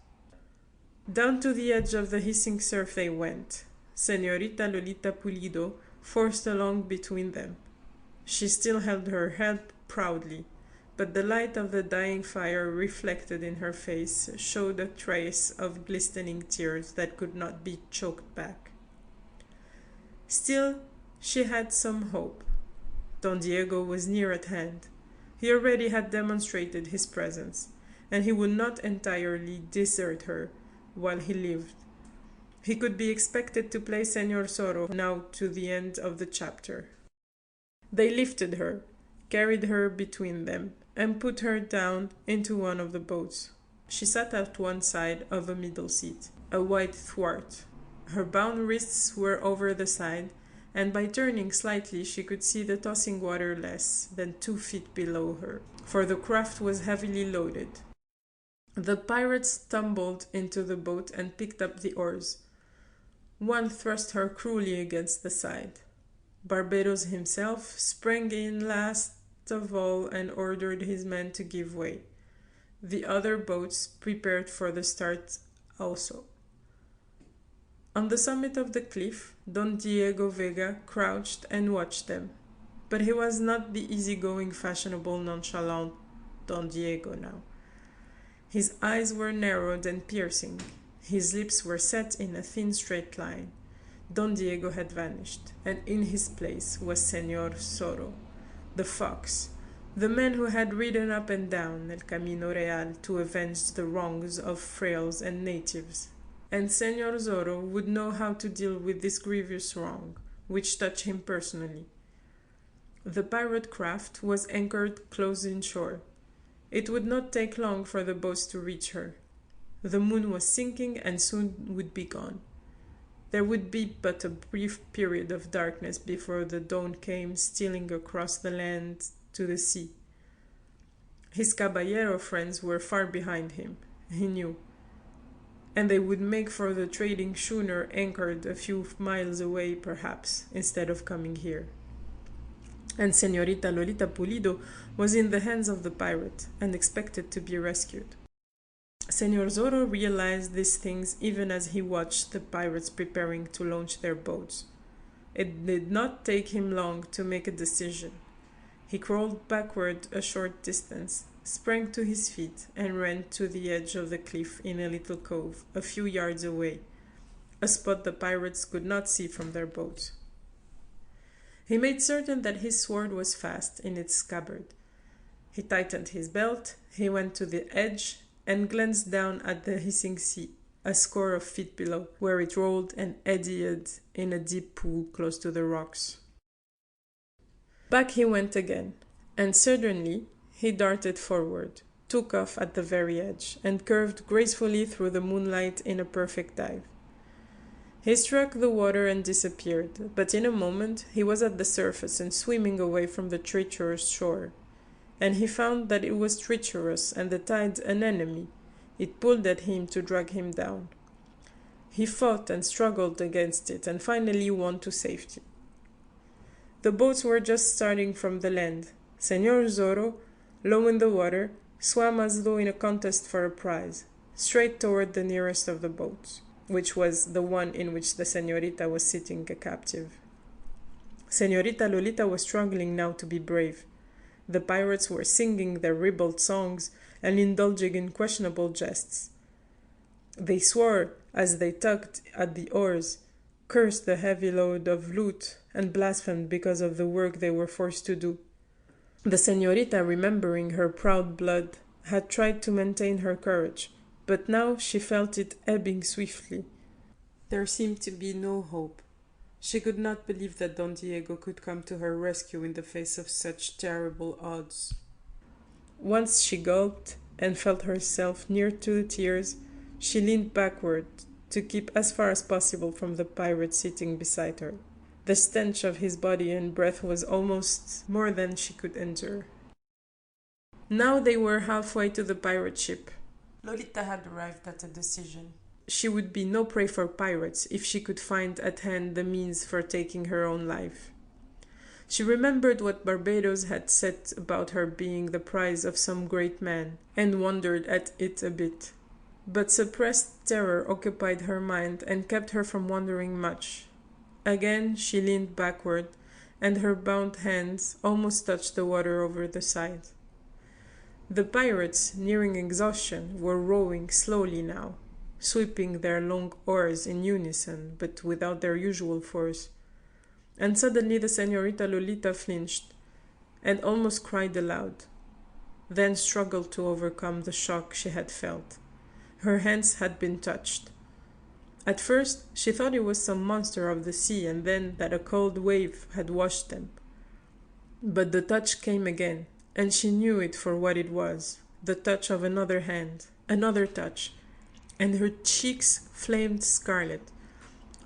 Down to the edge of the hissing surf they went, Señorita Lolita Pulido forced along between them. She still held her head proudly, but the light of the dying fire reflected in her face showed a trace of glistening tears that could not be choked back. Still, she had some hope. Don Diego was near at hand. He already had demonstrated his presence, and he would not entirely desert her while he lived. He could be expected to play Señor Zorro now to the end of the chapter. They lifted her, carried her between them, and put her down into one of the boats. She sat at one side of a middle seat, a white thwart. Her bound wrists were over the side, and by turning slightly she could see the tossing water less than 2 feet below her, for the craft was heavily loaded. The pirates tumbled into the boat and picked up the oars. One thrust her cruelly against the side. Barbados himself sprang in last of all and ordered his men to give way. The other boats prepared for the start also. On the summit of the cliff, Don Diego Vega crouched and watched them. But he was not the easygoing, fashionable, nonchalant Don Diego now. His eyes were narrowed and piercing. His lips were set in a thin straight line. Don Diego had vanished, and in his place was Señor Zorro, the fox, the man who had ridden up and down El Camino Real to avenge the wrongs of frailes and natives. And Señor Zorro would know how to deal with this grievous wrong, which touched him personally. The pirate craft was anchored close inshore. It would not take long for the boats to reach her. The moon was sinking and soon would be gone. There would be but a brief period of darkness before the dawn came stealing across the land to the sea. His caballero friends were far behind him, he knew, and they would make for the trading schooner anchored a few miles away, perhaps, instead of coming here. And Señorita Lolita Pulido was in the hands of the pirate and expected to be rescued. Señor Zorro realized these things even as he watched the pirates preparing to launch their boats. It did not take him long to make a decision. He crawled backward a short distance, sprang to his feet, and ran to the edge of the cliff in a little cove a few yards away, a spot the pirates could not see from their boats. He made certain that his sword was fast in its scabbard. He tightened his belt, he went to the edge, and glanced down at the hissing sea, a score of feet below, where it rolled and eddied in a deep pool close to the rocks. Back he went again, and suddenly he darted forward, took off at the very edge, and curved gracefully through the moonlight in a perfect dive. He struck the water and disappeared, but in a moment he was at the surface and swimming away from the treacherous shore. And he found that it was treacherous and the tide an enemy. It pulled at him to drag him down. He fought and struggled against it and finally won to safety. The boats were just starting from the land. Señor Zorro, low in the water, swam as though in a contest for a prize, straight toward the nearest of the boats, which was the one in which the señorita was sitting a captive. Señorita Lolita was struggling now to be brave. The pirates were singing their ribald songs and indulging in questionable jests. They swore as they tugged at the oars, cursed the heavy load of loot, and blasphemed because of the work they were forced to do. The señorita, remembering her proud blood, had tried to maintain her courage, but now she felt it ebbing swiftly. There seemed to be no hope. She could not believe that Don Diego could come to her rescue in the face of such terrible odds. Once she gulped and felt herself near to the tears, she leaned backward to keep as far as possible from the pirate sitting beside her. The stench of his body and breath was almost more than she could endure. Now they were halfway to the pirate ship. Lolita had arrived at a decision. She would be no prey for pirates if she could find at hand the means for taking her own life. She remembered what Barbados had said about her being the prize of some great man, and wondered at it a bit. But suppressed terror occupied her mind and kept her from wondering much. Again she leaned backward, and her bound hands almost touched the water over the side. The pirates, nearing exhaustion, were rowing slowly now, sweeping their long oars in unison, but without their usual force. And suddenly the señorita Lolita flinched, and almost cried aloud. then struggled to overcome the shock she had felt. Her hands had been touched. At first, she thought it was some monster of the sea and then that a cold wave had washed them. But the touch came again, and she knew it for what it was, the touch of another hand, another touch, and her cheeks flamed scarlet.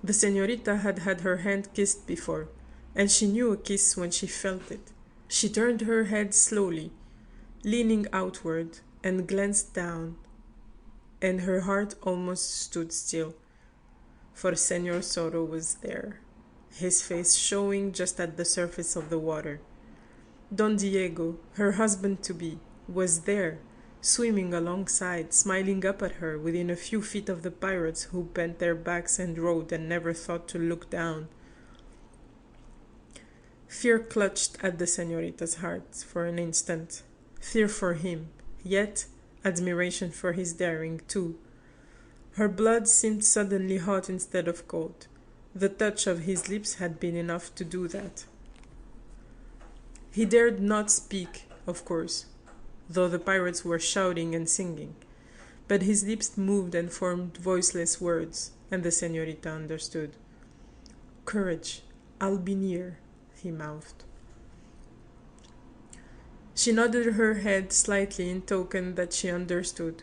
The señorita had had her hand kissed before, and she knew a kiss when she felt it. She turned her head slowly, leaning outward, and glanced down, and her heart almost stood still, for Señor Zorro was there, his face showing just at the surface of the water. Don Diego, her husband-to-be, was there, swimming alongside, smiling up at her within a few feet of the pirates who bent their backs and rowed and never thought to look down. Fear clutched at the señorita's heart for an instant. Fear for him, yet admiration for his daring too. Her blood seemed suddenly hot instead of cold. The touch of his lips had been enough to do that. He dared not speak, of course, though the pirates were shouting and singing, but his lips moved and formed voiceless words, and the señorita understood. "Courage, I'll be near," he mouthed. She nodded her head slightly in token that she understood,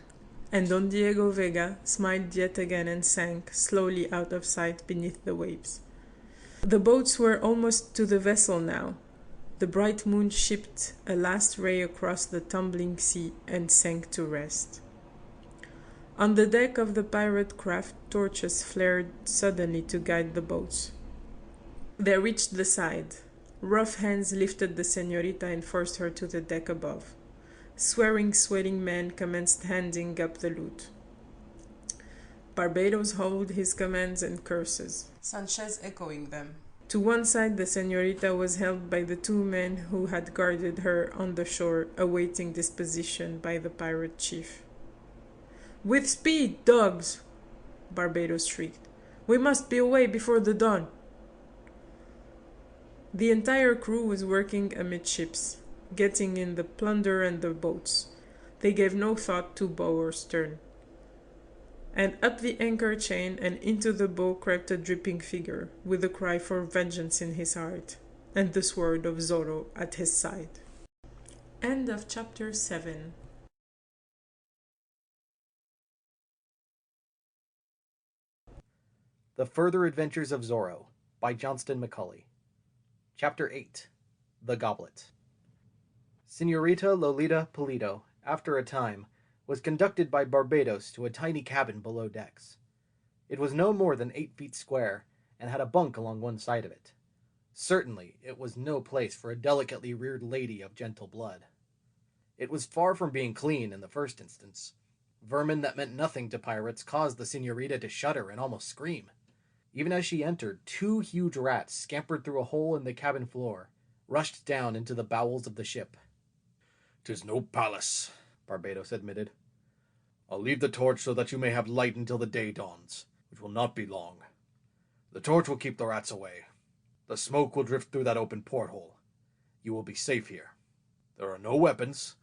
and Don Diego Vega smiled yet again and sank slowly out of sight beneath the waves. The boats were almost to the vessel now. The bright moon shipped a last ray across the tumbling sea and sank to rest. On the deck of the pirate craft, torches flared suddenly to guide the boats. They reached the side. Rough hands lifted the señorita and forced her to the deck above. Swearing, sweating men commenced handing up the loot. Barbados howled his commands and curses, Sanchez echoing them. To one side, the señorita was held by the two men who had guarded her on the shore, awaiting disposition by the pirate chief. "With speed, dogs!" Barbados shrieked. "We must be away before the dawn." The entire crew was working amidships, getting in the plunder and the boats. They gave no thought to bow or stern. And up the anchor chain and into the bow crept a dripping figure, with a cry for vengeance in his heart, and the sword of Zorro at his side. End of chapter 7. The Further Adventures of Zorro by Johnston McCulley. Chapter 8. The Goblet. Señorita Lolita Pulido, after a time, was conducted by Barbados to a tiny cabin below decks. It was no more than 8 feet square, and had a bunk along one side of it. Certainly, it was no place for a delicately reared lady of gentle blood. It was far from being clean in the first instance. Vermin that meant nothing to pirates caused the señorita to shudder and almost scream. Even as she entered, 2 huge rats scampered through a hole in the cabin floor, rushed down into the bowels of the ship. "'Tis no palace," Barbados admitted. "I'll leave the torch so that you may have light until the day dawns, which will not be long. The torch will keep the rats away. The smoke will drift through that open porthole. You will be safe here. There are no weapons,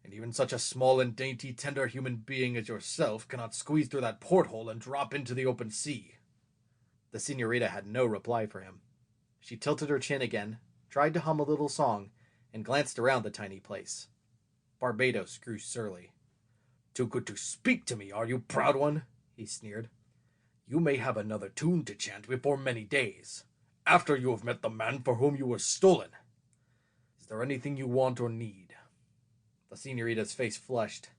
and even such a small and dainty, tender human being as yourself cannot squeeze through that porthole and drop into the open sea." The señorita had no reply for him. She tilted her chin again, tried to hum a little song, and glanced around the tiny place. Barbados grew surly. "Too good to speak to me, are you, proud one?" he sneered. "You may have another tune to chant before many days, after you have met the man for whom you were stolen. Is there anything you want or need?" The señorita's face flushed,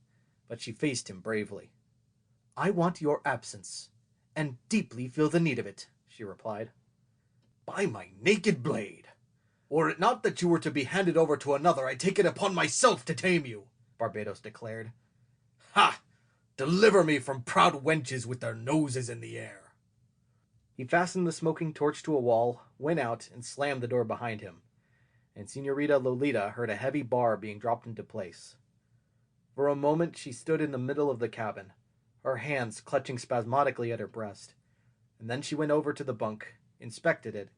but she faced him bravely. "I want your absence, and deeply feel the need of it," she replied. "By my naked blade! Were it not that you were to be handed over to another, I take it upon myself to tame you," Barbados declared. "Ha! Deliver me from proud wenches with their noses in the air." He fastened the smoking torch to a wall, went out, and slammed the door behind him, and Señorita Lolita heard a heavy bar being dropped into place. For a moment she stood in the middle of the cabin, her hands clutching spasmodically at her breast, and then she went over to the bunk, inspected it,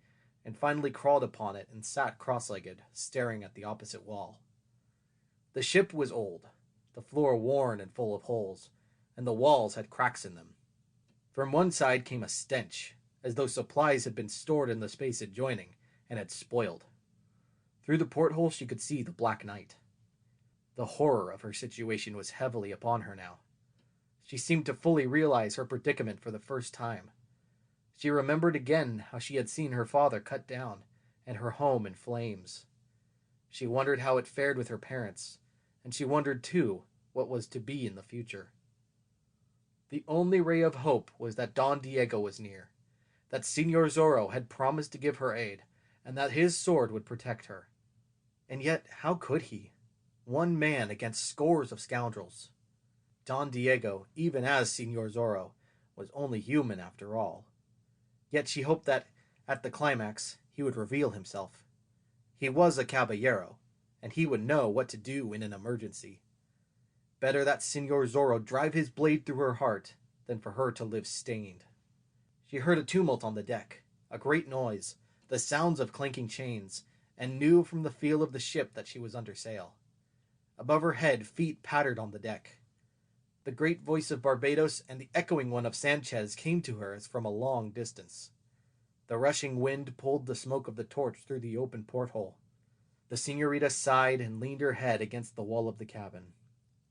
and finally crawled upon it and sat cross-legged, staring at the opposite wall. The ship was old, the floor worn and full of holes, and the walls had cracks in them. From one side came a stench, as though supplies had been stored in the space adjoining and had spoiled. Through the porthole she could see the black night. The horror of her situation was heavily upon her now. She seemed to fully realize her predicament for the first time. She remembered again how she had seen her father cut down and her home in flames. She wondered how it fared with her parents, and she wondered, too, what was to be in the future. The only ray of hope was that Don Diego was near, that Señor Zorro had promised to give her aid, and that his sword would protect her. And yet, how could he? One man against scores of scoundrels. Don Diego, even as Señor Zorro, was only human after all. Yet she hoped that, at the climax, he would reveal himself. He was a caballero, and he would know what to do in an emergency. Better that Señor Zorro drive his blade through her heart than for her to live stained. She heard a tumult on the deck, a great noise, the sounds of clanking chains, and knew from the feel of the ship that she was under sail. Above her head, feet pattered on the deck. The great voice of Barbados and the echoing one of Sanchez came to her as from a long distance. The rushing wind pulled the smoke of the torch through the open porthole. The señorita sighed and leaned her head against the wall of the cabin.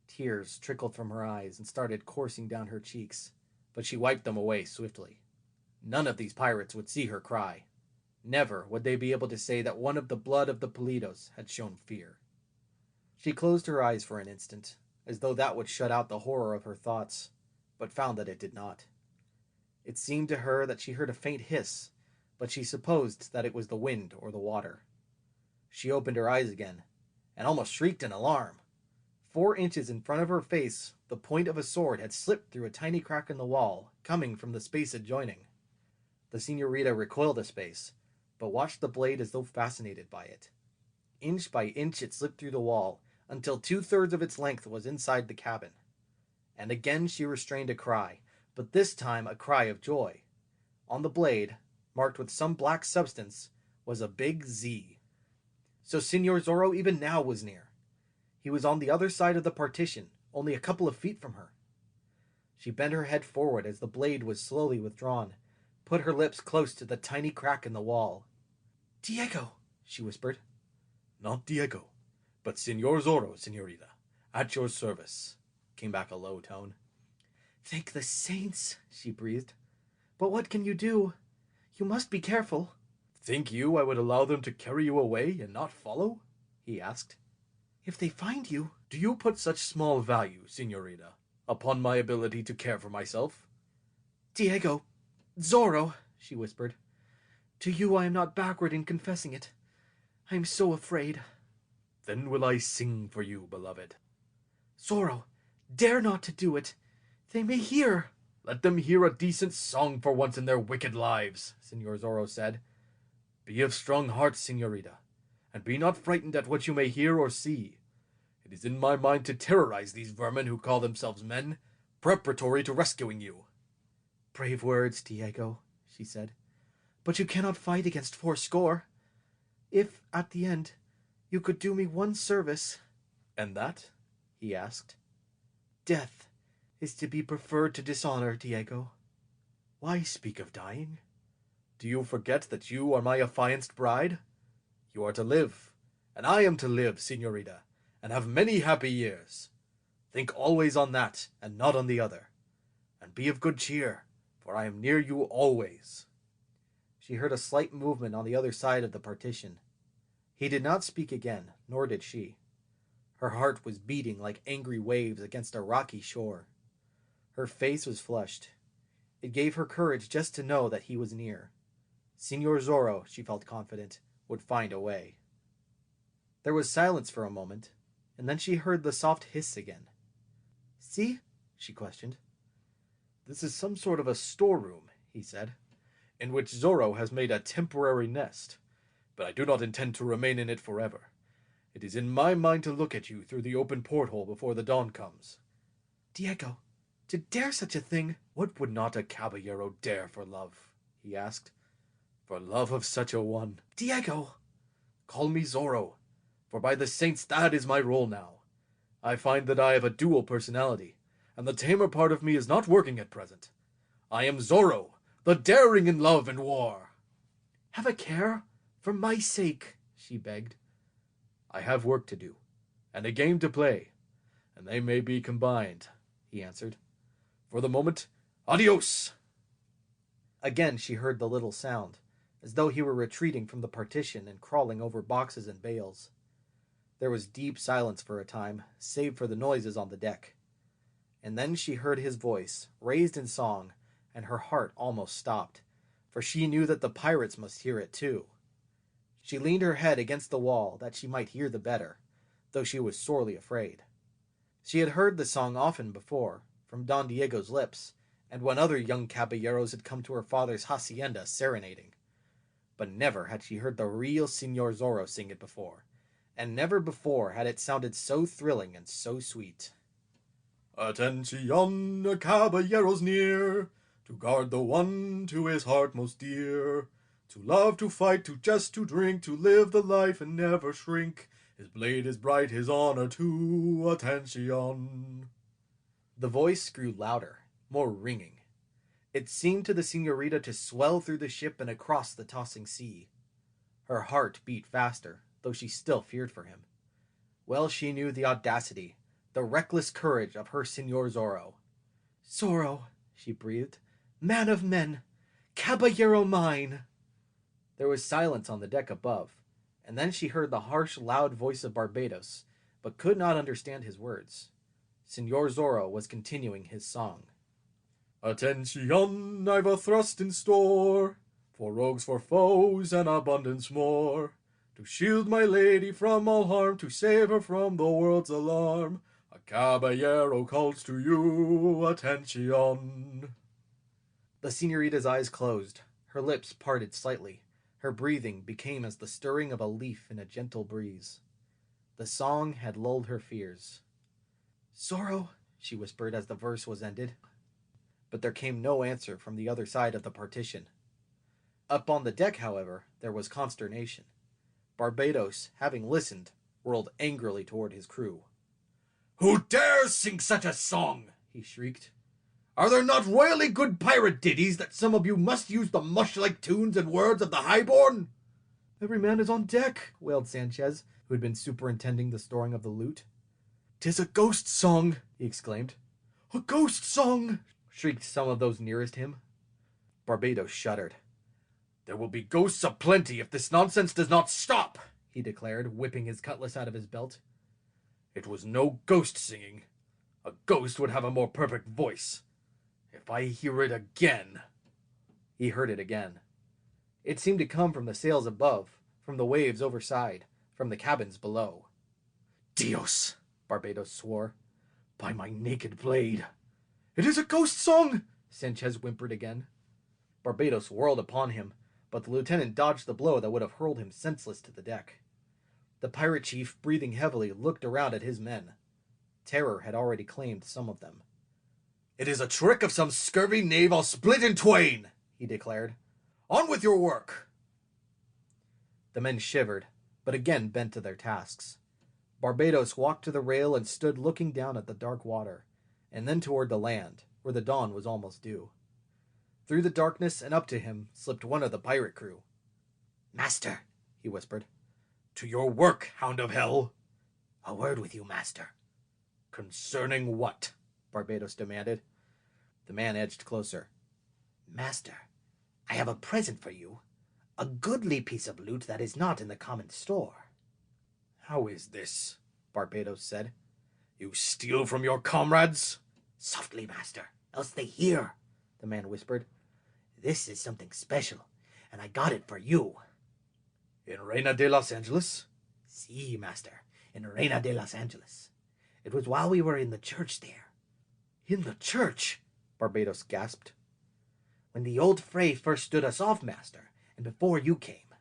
Tears trickled from her eyes and started coursing down her cheeks, but she wiped them away swiftly. None of these pirates would see her cry. Never would they be able to say that one of the blood of the Pulidos had shown fear. She closed her eyes for an instant, as though that would shut out the horror of her thoughts, but found that it did not. It seemed to her that she heard a faint hiss, but she supposed that it was the wind or the water. She opened her eyes again, and almost shrieked in alarm. 4 inches in front of her face, the point of a sword had slipped through a tiny crack in the wall, coming from the space adjoining. The señorita recoiled a space, but watched the blade as though fascinated by it. Inch by inch it slipped through the wall, until 2/3 of its length was inside the cabin. And again she restrained a cry, but this time a cry of joy. On the blade, marked with some black substance, was a big Z. So Señor Zorro even now was near. He was on the other side of the partition, only a couple of feet from her. She bent her head forward as the blade was slowly withdrawn, put her lips close to the tiny crack in the wall. "Diego," she whispered. "Not Diego, but Señor Zorro, señorita, at your service," came back a low tone. "Thank the saints," she breathed. "But what can you do? You must be careful." "Think you I would allow them to carry you away and not follow?" he asked. "If they find you..." "Do you put such small value, señorita, upon my ability to care for myself?" "Diego, Zorro," she whispered. "To you I am not backward in confessing it. I am so afraid." "Then will I sing for you, beloved." "Zorro, dare not to do it. They may hear." "Let them hear a decent song for once in their wicked lives," Señor Zorro said. "Be of strong heart, señorita, and be not frightened at what you may hear or see. It is in my mind to terrorize these vermin who call themselves men, preparatory to rescuing you." "Brave words, Diego," she said. "But you cannot fight against 80. If, at the end, you could do me one service..." "And that?" he asked. "Death is to be preferred to dishonor, Diego." "Why speak of dying? Do you forget that you are my affianced bride? You are to live, and I am to live, señorita, and have many happy years. Think always on that, and not on the other. And be of good cheer, for I am near you always." She heard a slight movement on the other side of the partition. He did not speak again, nor did she. Her heart was beating like angry waves against a rocky shore. Her face was flushed. It gave her courage just to know that he was near. Señor Zorro, she felt confident, would find a way. There was silence for a moment, and then she heard the soft hiss again. "See?" she questioned. "This is some sort of a storeroom," he said, "in which Zorro has made a temporary nest, but I do not intend to remain in it forever. It is in my mind to look at you through the open porthole before the dawn comes." "Diego, to dare such a thing..." "What would not a caballero dare for love?" he asked. "For love of such a one." "Diego!" "Call me Zorro, for by the saints that is my role now. I find that I have a dual personality, and the tamer part of me is not working at present. I am Zorro, the daring in love and war. Have a care, for my sake, she begged. I have work to do, and a game to play, and they may be combined, he answered. For the moment, adios! Again she heard the little sound, as though he were retreating from the partition and crawling over boxes and bales. There was deep silence for a time, save for the noises on the deck. And then she heard his voice, raised in song, and her heart almost stopped, for she knew that the pirates must hear it too. She leaned her head against the wall that she might hear the better, though she was sorely afraid. She had heard the song often before, from Don Diego's lips, and when other young caballeros had come to her father's hacienda serenading. But never had she heard the real Señor Zorro sing it before, and never before had it sounded so thrilling and so sweet. Attention, caballeros near, to guard the one to his heart most dear, to love, to fight, to jest, to drink, to live the life and never shrink. His blade is bright, his honor too. Attention. The voice grew louder, more ringing. It seemed to the señorita to swell through the ship and across the tossing sea. Her heart beat faster, though she still feared for him. Well she knew the audacity, the reckless courage of her Señor Zorro. "Zorro," she breathed, "man of men, caballero mine." There was silence on the deck above, and then she heard the harsh, loud voice of Barbados, but could not understand his words. Señor Zorro was continuing his song. Attention, I've a thrust in store, for rogues, for foes, and abundance more, to shield my lady from all harm, to save her from the world's alarm. A caballero calls to you, attention. The señorita's eyes closed, her lips parted slightly, her breathing became as the stirring of a leaf in a gentle breeze. The song had lulled her fears. "Zorro," she whispered as the verse was ended. But there came no answer from the other side of the partition. Up on the deck, however, there was consternation. Barbados, having listened, whirled angrily toward his crew. "Who dares sing such a song?" he shrieked. "Are there not royally good pirate ditties that some of you must use the mush-like tunes and words of the highborn?" "Every man is on deck," wailed Sanchez, who had been superintending the storing of the loot. "'Tis a ghost song!" he exclaimed. "A ghost song!" shrieked some of those nearest him. Barbados shuddered. "There will be ghosts aplenty if this nonsense does not stop," he declared, whipping his cutlass out of his belt. "It was no ghost singing. A ghost would have a more perfect voice. If I hear it again—" He heard it again. It seemed to come from the sails above, from the waves overside, from the cabins below. "Dios!" Barbados swore. "By my naked blade! It is a ghost song!" Sanchez whimpered again. Barbados whirled upon him, but the lieutenant dodged the blow that would have hurled him senseless to the deck. The pirate chief, breathing heavily, looked around at his men. Terror had already claimed some of them. "It is a trick of some scurvy knave I'll split in twain," he declared. "On with your work!" The men shivered, but again bent to their tasks. Barbados walked to the rail and stood looking down at the dark water, and then toward the land, where the dawn was almost due. Through the darkness and up to him slipped one of the pirate crew. "Master," he whispered. "To your work, hound of hell!" "A word with you, master." "Concerning what?" Barbados demanded. The man edged closer. "Master, I have a present for you. A goodly piece of loot that is not in the common store." "How is this?" Barbados said. "You steal from your comrades?" "Softly, master, else they hear," the man whispered. "This is something special, and I got it for you." "In Reina de Los Angeles?" "Si, master, in Reina de Los Angeles. It was while we were in the church there." "In the church?" Barbados gasped. "When the old fray first stood us off, master, and before you came.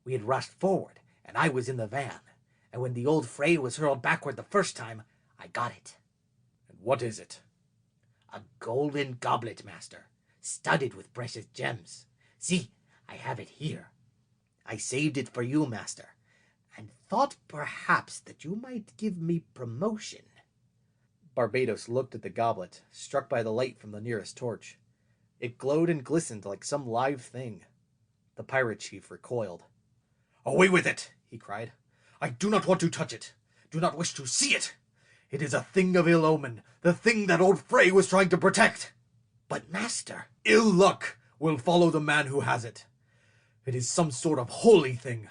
We had rushed forward, and I was in the van, and when the old fray was hurled backward the first time, I got it." "And what is it?" "A golden goblet, master, studded with precious gems. See, I have it here. I saved it for you, master, and thought perhaps that you might give me promotion." Barbados looked at the goblet, struck by the light from the nearest torch. It glowed and glistened like some live thing. The pirate chief recoiled. "Away with it!" he cried. "I do not want to touch it. Do not wish to see it. It is a thing of ill omen, the thing that old Frey was trying to protect." "But, master—" "Ill luck will follow the man who has it. It is some sort of holy thing.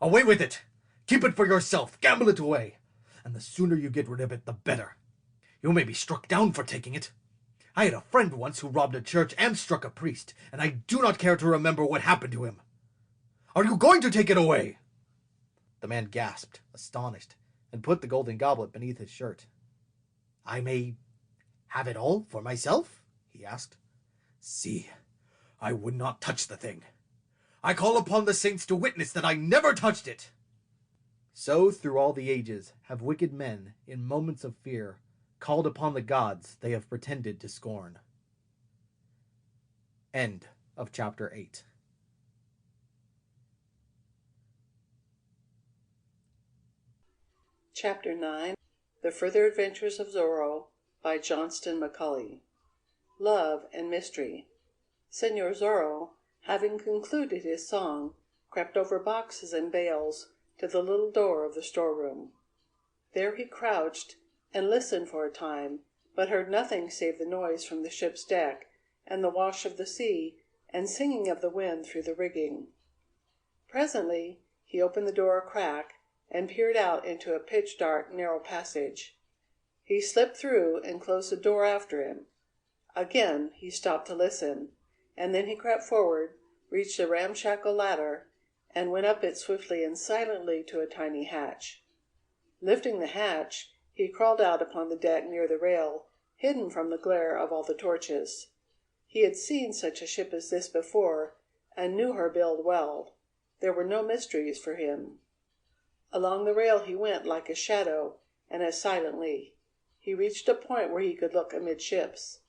Away with it! Keep it for yourself, gamble it away, and the sooner you get rid of it, the better. You may be struck down for taking it. I had a friend once who robbed a church and struck a priest, and I do not care to remember what happened to him. Are you going to take it away?" The man gasped, astonished, and put the golden goblet beneath his shirt. "I may have it all for myself?" he asked. "See, I would not touch the thing. I call upon the saints to witness that I never touched it." So through all the ages have wicked men, in moments of fear, called upon the gods they have pretended to scorn. End of chapter 8. Chapter 9 The Further Adventures of Zorro by Johnston McCulley. Love and Mystery. Senor Zorro, having concluded his song, crept over boxes and bales to the little door of the storeroom. There he crouched and listened for a time, but heard nothing save the noise from the ship's deck and the wash of the sea and singing of the wind through the rigging. Presently he opened the door a crack and peered out into a pitch-dark, narrow passage. He slipped through and closed the door after him. Again he stopped to listen, and then he crept forward, reached a ramshackle ladder, and went up it swiftly and silently to a tiny hatch. Lifting the hatch, he crawled out upon the deck near the rail, hidden from the glare of all the torches. He had seen such a ship as this before, and knew her build well. There were no mysteries for him. Along the rail he went like a shadow, and as silently. He reached a point where he could look amidships.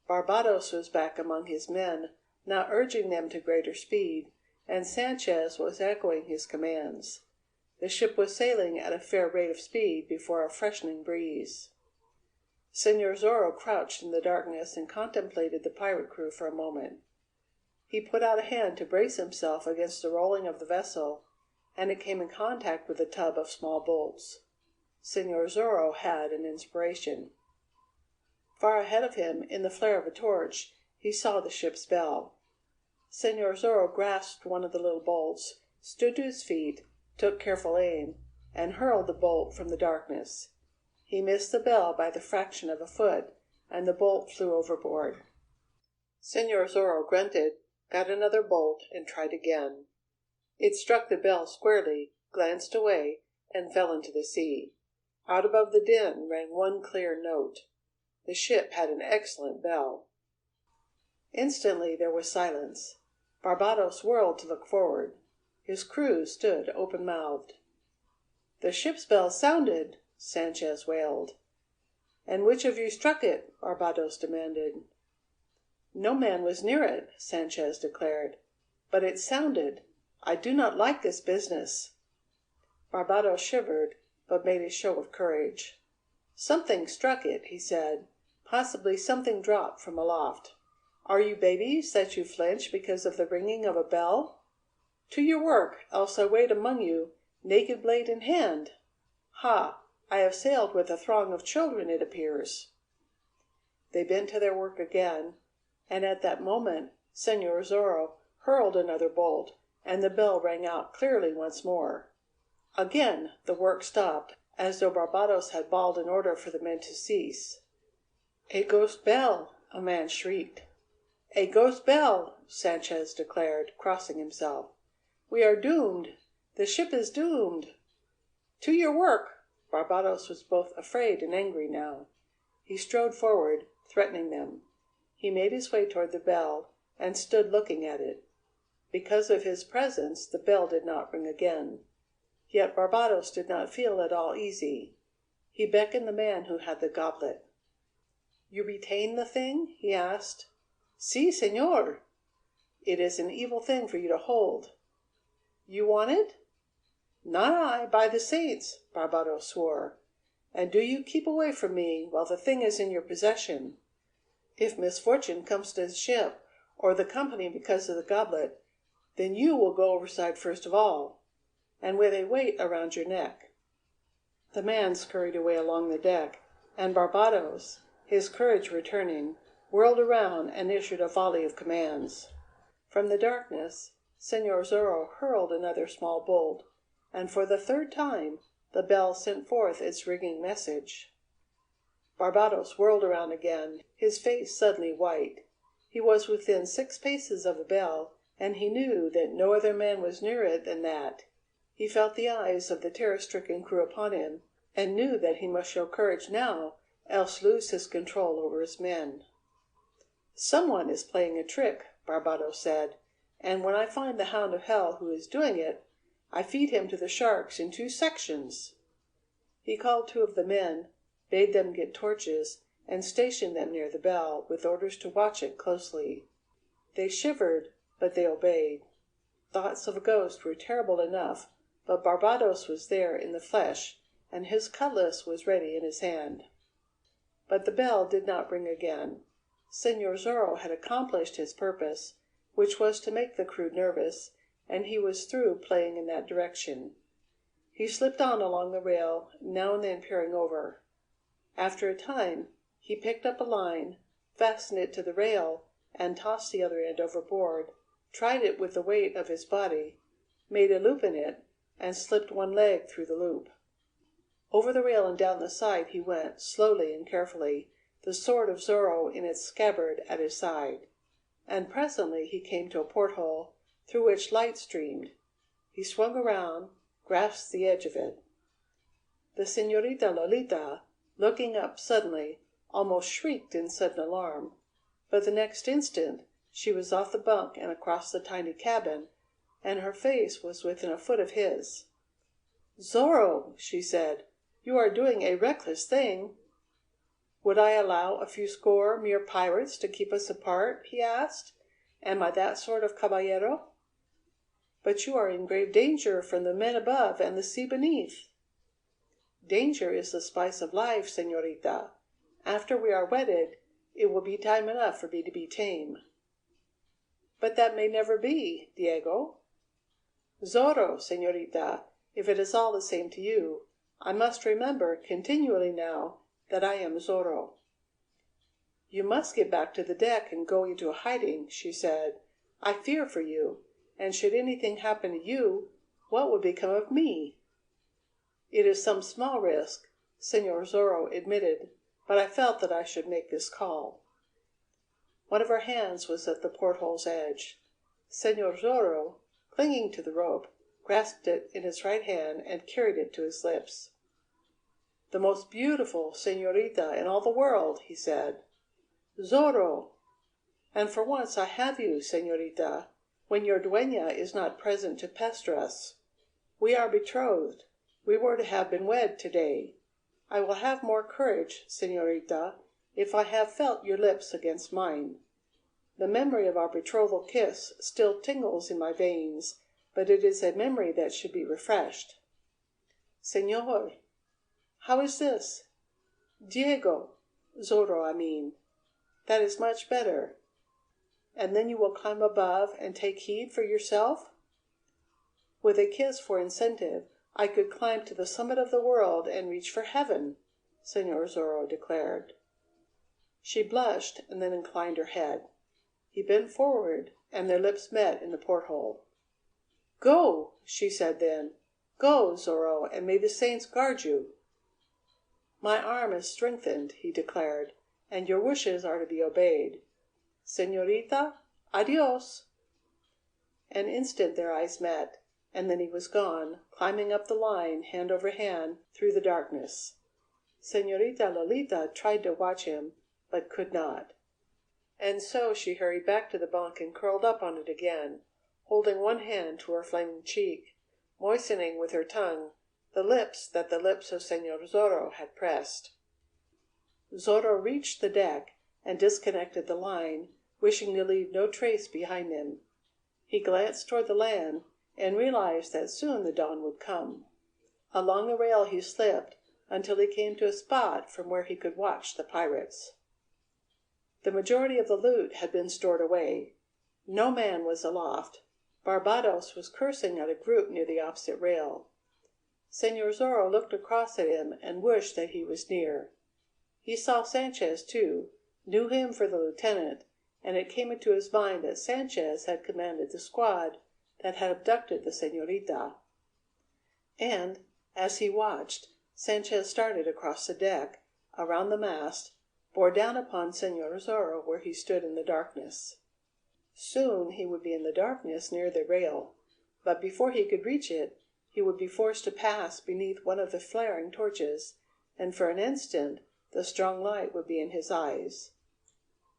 Barbados was back among his men, now urging them to greater speed, and Sanchez was echoing his commands. The ship was sailing at a fair rate of speed before a freshening breeze. Senor Zorro crouched in the darkness and contemplated the pirate crew for a moment. He put out a hand to brace himself against the rolling of the vessel, and it came in contact with a tub of small bolts. Senor Zorro had an inspiration. Far ahead of him, in the flare of a torch, he saw the ship's bell. Senor Zorro grasped one of the little bolts, stood to his feet, took careful aim, and hurled the bolt from the darkness. He missed the bell by the fraction of a foot, and the bolt flew overboard. Senor Zorro grunted, got another bolt, and tried again. It struck the bell squarely, glanced away, and fell into the sea. Out above the din rang one clear note. The ship had an excellent bell. Instantly there was silence. Barbados whirled to look forward. His crew stood open-mouthed. "The ship's bell sounded," Sanchez wailed. "And which of you struck it?" Barbados demanded. "No man was near it," Sanchez declared. "But it sounded. I do not like this business." Barbados shivered, but made a show of courage. "Something struck it," he said. "Possibly something dropped from aloft. Are you babies, that you flinch because of the ringing of a bell? To your work, else I wait among you, naked blade in hand. Ha! I have sailed with a throng of children, it appears." They bent to their work again, and at that moment Senor Zorro hurled another bolt, and the bell rang out clearly once more. Again the work stopped, as though Barbados had bawled an order for the men to cease. "A ghost bell!" a man shrieked. "A ghost bell!" Sanchez declared, crossing himself. "We are doomed! The ship is doomed! To your work!" Barbados was both afraid and angry now. He strode forward, threatening them. He made his way toward the bell, and stood looking at it. Because of his presence the bell did not ring again. Yet Barbados did not feel at all easy. He beckoned the man who had the goblet. "You retain the thing?" he asked. "Si, señor." "It is an evil thing for you to hold." "You want it?" "Not I, by the saints!" Barbados swore. and do you keep away from me while the thing is in your possession. If misfortune comes to the ship or the company because of the goblet, then you will go overside first of all, and with a weight around your neck." The man scurried away along the deck, and Barbados, his courage returning, whirled around and issued a volley of commands. From the darkness, Señor Zorro hurled another small bolt, and for the third time the bell sent forth its ringing message. Barbados whirled around again, his face suddenly white. He was within 6 paces of the bell, and he knew that no other man was nearer it than that. He felt the eyes of the terror-stricken crew upon him, and knew that he must show courage now, else lose his control over his men. "Someone is playing a trick," Barbados said, "and when I find the hound of hell who is doing it, I feed him to the sharks in 2 sections." He called 2 of the men, bade them get torches, and stationed them near the bell, with orders to watch it closely. They shivered, but they obeyed. Thoughts of a ghost were terrible enough, but Barbados was there in the flesh, and his cutlass was ready in his hand. But the bell did not ring again. Señor Zorro had accomplished his purpose, which was to make the crew nervous, and he was through playing in that direction. He slipped on along the rail, now and then peering over. After a time he picked up a line, fastened it to the rail, and tossed the other end overboard, tried it with the weight of his body, made a loop in it, and slipped one leg through the loop. Over the rail and down the side he went, slowly and carefully, the sword of Zorro in its scabbard at his side. And presently he came to a porthole, through which light streamed. He swung around, grasped the edge of it. The Señorita Lolita, looking up suddenly, almost shrieked in sudden alarm, but the next instant she was off the bunk and across the tiny cabin, and her face was within a foot of his. "Zorro," she said, "you are doing a reckless thing." "Would I allow a few score mere pirates to keep us apart?" he asked. "Am I that sort of caballero?" "But you are in grave danger from the men above and the sea beneath." "Danger is the spice of life, señorita. After we are wedded, it will be time enough for me to be tame." "But that may never be, Diego." "Zorro, señorita, if it is all the same to you, I must remember continually now that I am Zorro." "You must get back to the deck and go into hiding," she said. "I fear for you, and should anything happen to you, what would become of me?" "It is some small risk," Señor Zorro admitted, "but I felt that I should make this call." One of her hands was at the porthole's edge. Señor Zorro, clinging to the rope, grasped it in his right hand and carried it to his lips. "The most beautiful señorita in all the world," he said. "Zorro! And for once I have you, señorita, when your dueña is not present to pester us. We are betrothed. We were to have been wed today. I will have more courage, señorita, if I have felt your lips against mine. The memory of our betrothal kiss still tingles in my veins, but it is a memory that should be refreshed. Señor, how is this? Diego, Zorro, I mean. That is much better. And then you will climb above and take heed for yourself? With a kiss for incentive, I could climb to the summit of the world and reach for heaven, Señor Zorro declared. She blushed and then inclined her head. He bent forward, and their lips met in the porthole. "Go," she said then. "Go, Zorro, and may the saints guard you." "My arm is strengthened," he declared, "and your wishes are to be obeyed. Señorita, adios." An instant their eyes met, and then he was gone, climbing up the line, hand over hand, through the darkness. Señorita Lolita tried to watch him, but could not. And so she hurried back to the bunk and curled up on it again, holding one hand to her flaming cheek, moistening with her tongue the lips that the lips of Señor Zorro had pressed. Zorro reached the deck and disconnected the line, wishing to leave no trace behind him. He glanced toward the land and realized that soon the dawn would come. Along the rail he slipped, until he came to a spot from where he could watch the pirates. The majority of the loot had been stored away. No man was aloft. Barbados was cursing at a group near the opposite rail. Señor Zorro looked across at him and wished that he was near. He saw Sanchez, too, knew him for the lieutenant, and it came into his mind that Sanchez had commanded the squad that had abducted the señorita. And, as he watched, Sanchez started across the deck, around the mast, bore down upon Señor Zorro where he stood in the darkness. Soon he would be in the darkness near the rail, but before he could reach it, he would be forced to pass beneath one of the flaring torches, and for an instant the strong light would be in his eyes.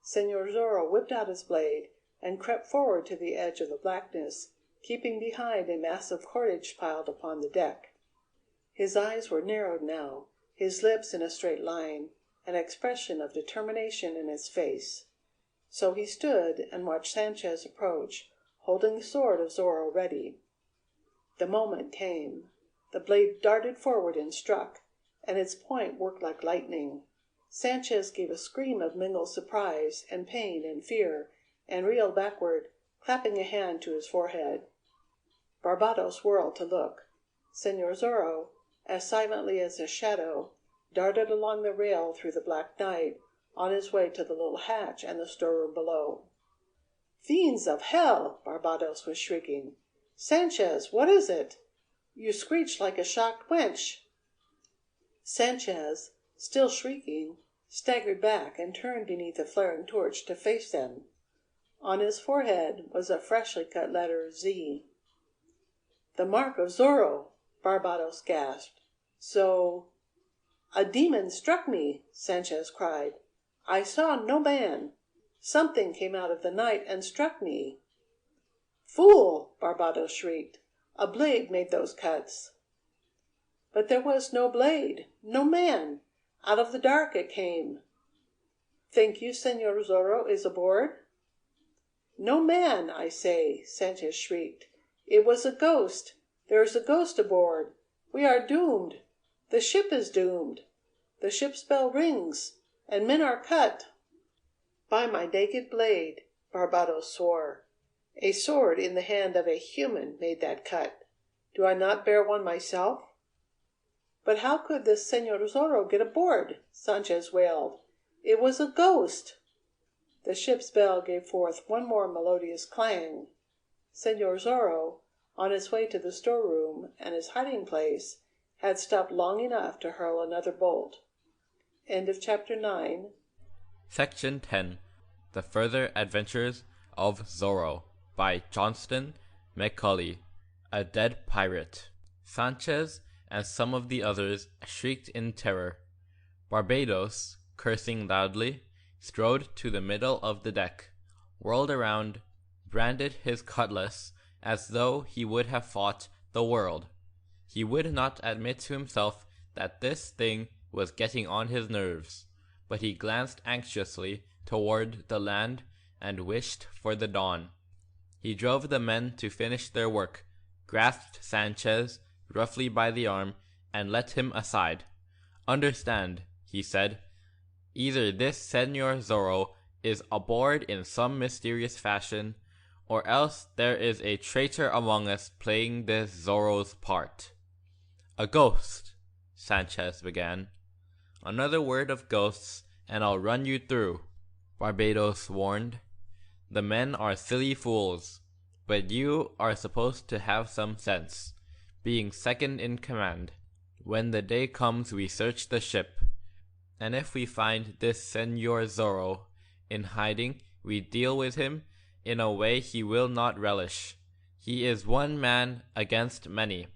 Señor Zorro whipped out his blade and crept forward to the edge of the blackness, keeping behind a mass of cordage piled upon the deck. His eyes were narrowed now, his lips in a straight line, an expression of determination in his face. So he stood and watched Sanchez approach, holding the sword of Zorro ready. The moment came. The blade darted forward and struck, and its point worked like lightning. Sanchez gave a scream of mingled surprise and pain and fear, and reeled backward, clapping a hand to his forehead. Barbados whirled to look. Señor Zorro, as silently as a shadow, darted along the rail through the black night, on his way to the little hatch and the storeroom below. "Fiends of hell!" Barbados was shrieking. "Sanchez, what is it? You screeched like a shocked wench." Sanchez, still shrieking, staggered back and turned beneath the flaring torch to face them. On his forehead was a freshly cut letter Z. "The mark of Zorro!" Barbados gasped. "So—" "A demon struck me!" Sanchez cried. "I saw no man. Something came out of the night and struck me." "Fool!" Barbados shrieked. "A blade made those cuts." "But there was no blade, no man. Out of the dark it came." "Think you Señor Zorro is aboard?" "No man, I say," Sanchez shrieked. "It was a ghost. There is a ghost aboard. We are doomed. The ship is doomed. The ship's bell rings, and men are cut." "By my naked blade," Barbados swore. "A sword in the hand of a human made that cut. Do I not bear one myself?" "But how could the Señor Zorro get aboard?" Sanchez wailed. "It was a ghost." The ship's bell gave forth one more melodious clang. Señor Zorro, on his way to the storeroom and his hiding place, had stopped long enough to hurl another bolt. End of Chapter 9. Section 10. The Further Adventures of Zorro by Johnston McCulley, a dead pirate. Sanchez and some of the others shrieked in terror. Barbados, cursing loudly, strode to the middle of the deck, whirled around, branded his cutlass as though he would have fought the world. He would not admit to himself that this thing was getting on his nerves, but he glanced anxiously toward the land and wished for the dawn. He drove the men to finish their work, grasped Sanchez roughly by the arm, and let him aside. "Understand," he said, "either this Señor Zorro is aboard in some mysterious fashion, or else there is a traitor among us playing this Zorro's part." "A ghost," Sanchez began. "Another word of ghosts, and I'll run you through," Barbados warned. "The men are silly fools, but you are supposed to have some sense, being second in command. When the day comes we search the ship, and if we find this Señor Zorro in hiding, we deal with him in a way he will not relish. He is one man against many."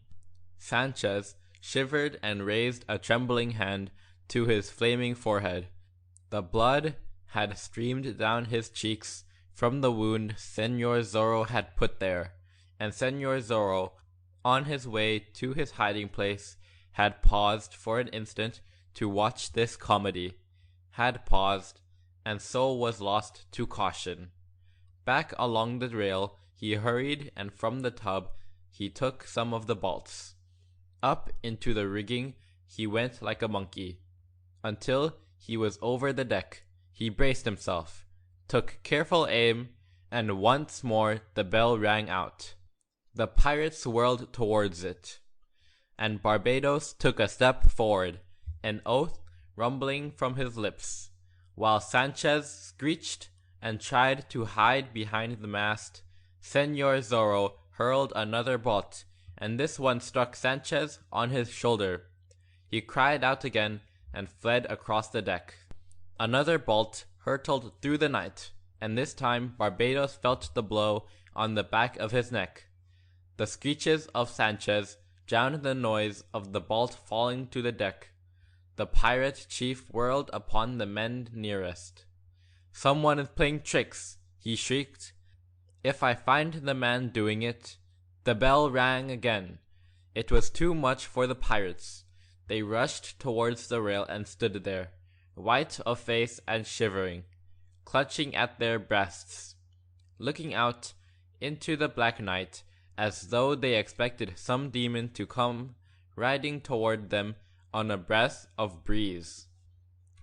Sanchez shivered and raised a trembling hand to his flaming forehead. The blood had streamed down his cheeks from the wound Señor Zorro had put there, and Señor Zorro, on his way to his hiding place, had paused for an instant to watch this comedy, had paused, and so was lost to caution. Back along the rail he hurried, and from the tub he took some of the bolts. Up into the rigging he went like a monkey. Until he was over the deck, he braced himself, took careful aim, and once more the bell rang out. The pirates whirled towards it, and Barbados took a step forward, an oath rumbling from his lips, while Sanchez screeched and tried to hide behind the mast. Senor Zorro hurled another bolt, and this one struck Sanchez on his shoulder. He cried out again and fled across the deck. Another bolt hurtled through the night, and this time Barbados felt the blow on the back of his neck. The screeches of Sanchez drowned the noise of the bolt falling to the deck. The pirate chief whirled upon the men nearest. "Someone is playing tricks," he shrieked. "If I find the man doing it—" The bell rang again. It was too much for the pirates. They rushed towards the rail and stood there, white of face and shivering, clutching at their breasts, looking out into the black night as though they expected some demon to come riding toward them on a breath of breeze.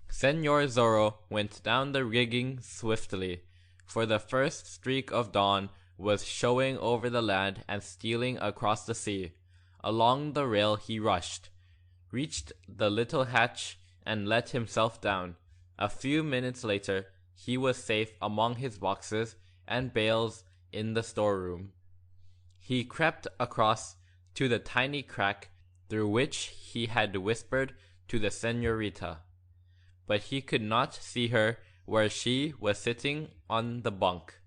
Senor Zorro went down the rigging swiftly, for the first streak of dawn was showing over the land and stealing across the sea. Along the rail he rushed, reached the little hatch, and let himself down. A few minutes later he was safe among his boxes and bales in the storeroom. He crept across to the tiny crack through which he had whispered to the senorita, but he could not see her where she was sitting on the bunk,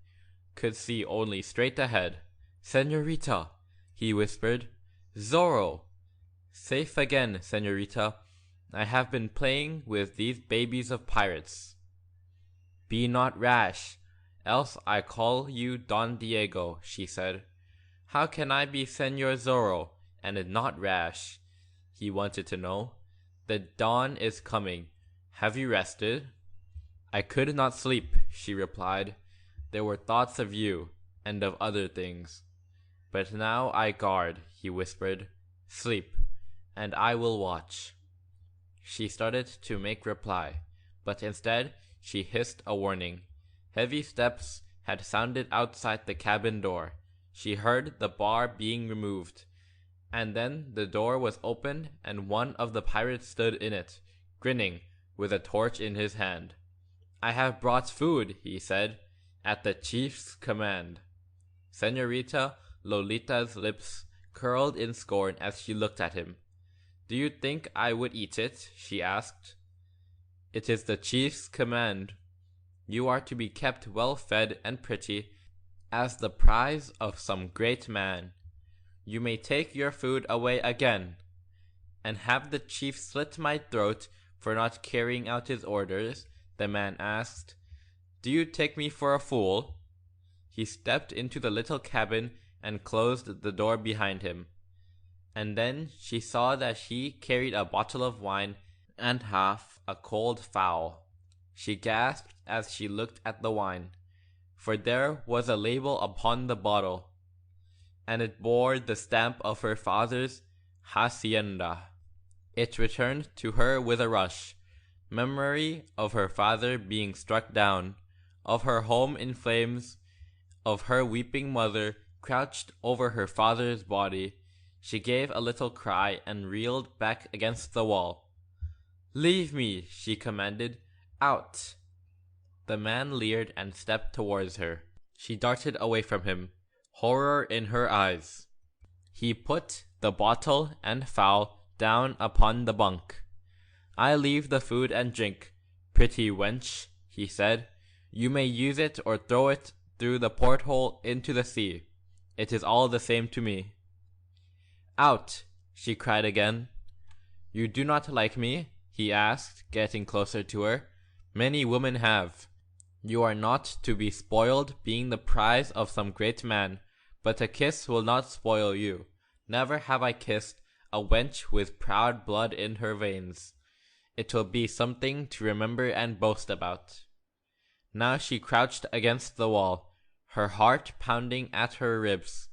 could see only straight ahead. "Senorita," he whispered. "Zorro." "Safe again, senorita. I have been playing with these babies of pirates." "Be not rash, else I call you Don Diego," she said. "How can I be Senor Zorro and not rash?" he wanted to know. "The dawn is coming. Have you rested?" "I could not sleep," she replied. "There were thoughts of you, and of other things. But now I guard," he whispered. "Sleep, and I will watch." She started to make reply, but instead she hissed a warning. Heavy steps had sounded outside the cabin door. She heard the bar being removed, and then the door was opened and one of the pirates stood in it, grinning, with a torch in his hand. "I have brought food," he said, "at the chief's command." Senorita Lolita's lips curled in scorn as she looked at him. "Do you think I would eat it?" she asked. "It is the chief's command. You are to be kept well fed and pretty, as the prize of some great man. You may take your food away again." "And have the chief slit my throat for not carrying out his orders?" the man asked. "Do you take me for a fool?" He stepped into the little cabin and closed the door behind him. And then she saw that he carried a bottle of wine and half a cold fowl. She gasped as she looked at the wine, for there was a label upon the bottle, and it bore the stamp of her father's hacienda. It returned to her with a rush, memory of her father being struck down, of her home in flames, of her weeping mother crouched over her father's body. She gave a little cry and reeled back against the wall. "Leave me," she commanded. "Out." The man leered and stepped towards her. She darted away from him, horror in her eyes. He put the bottle and fowl down upon the bunk. "I leave the food and drink, pretty wench," he said. "You may use it or throw it through the porthole into the sea. It is all the same to me." "Out!" she cried again. "You do not like me?" he asked, getting closer to her. "Many women have. You are not to be spoiled, being the prize of some great man, but a kiss will not spoil you. Never have I kissed a wench with proud blood in her veins. It will be something to remember and boast about." Now she crouched against the wall, her heart pounding at her ribs,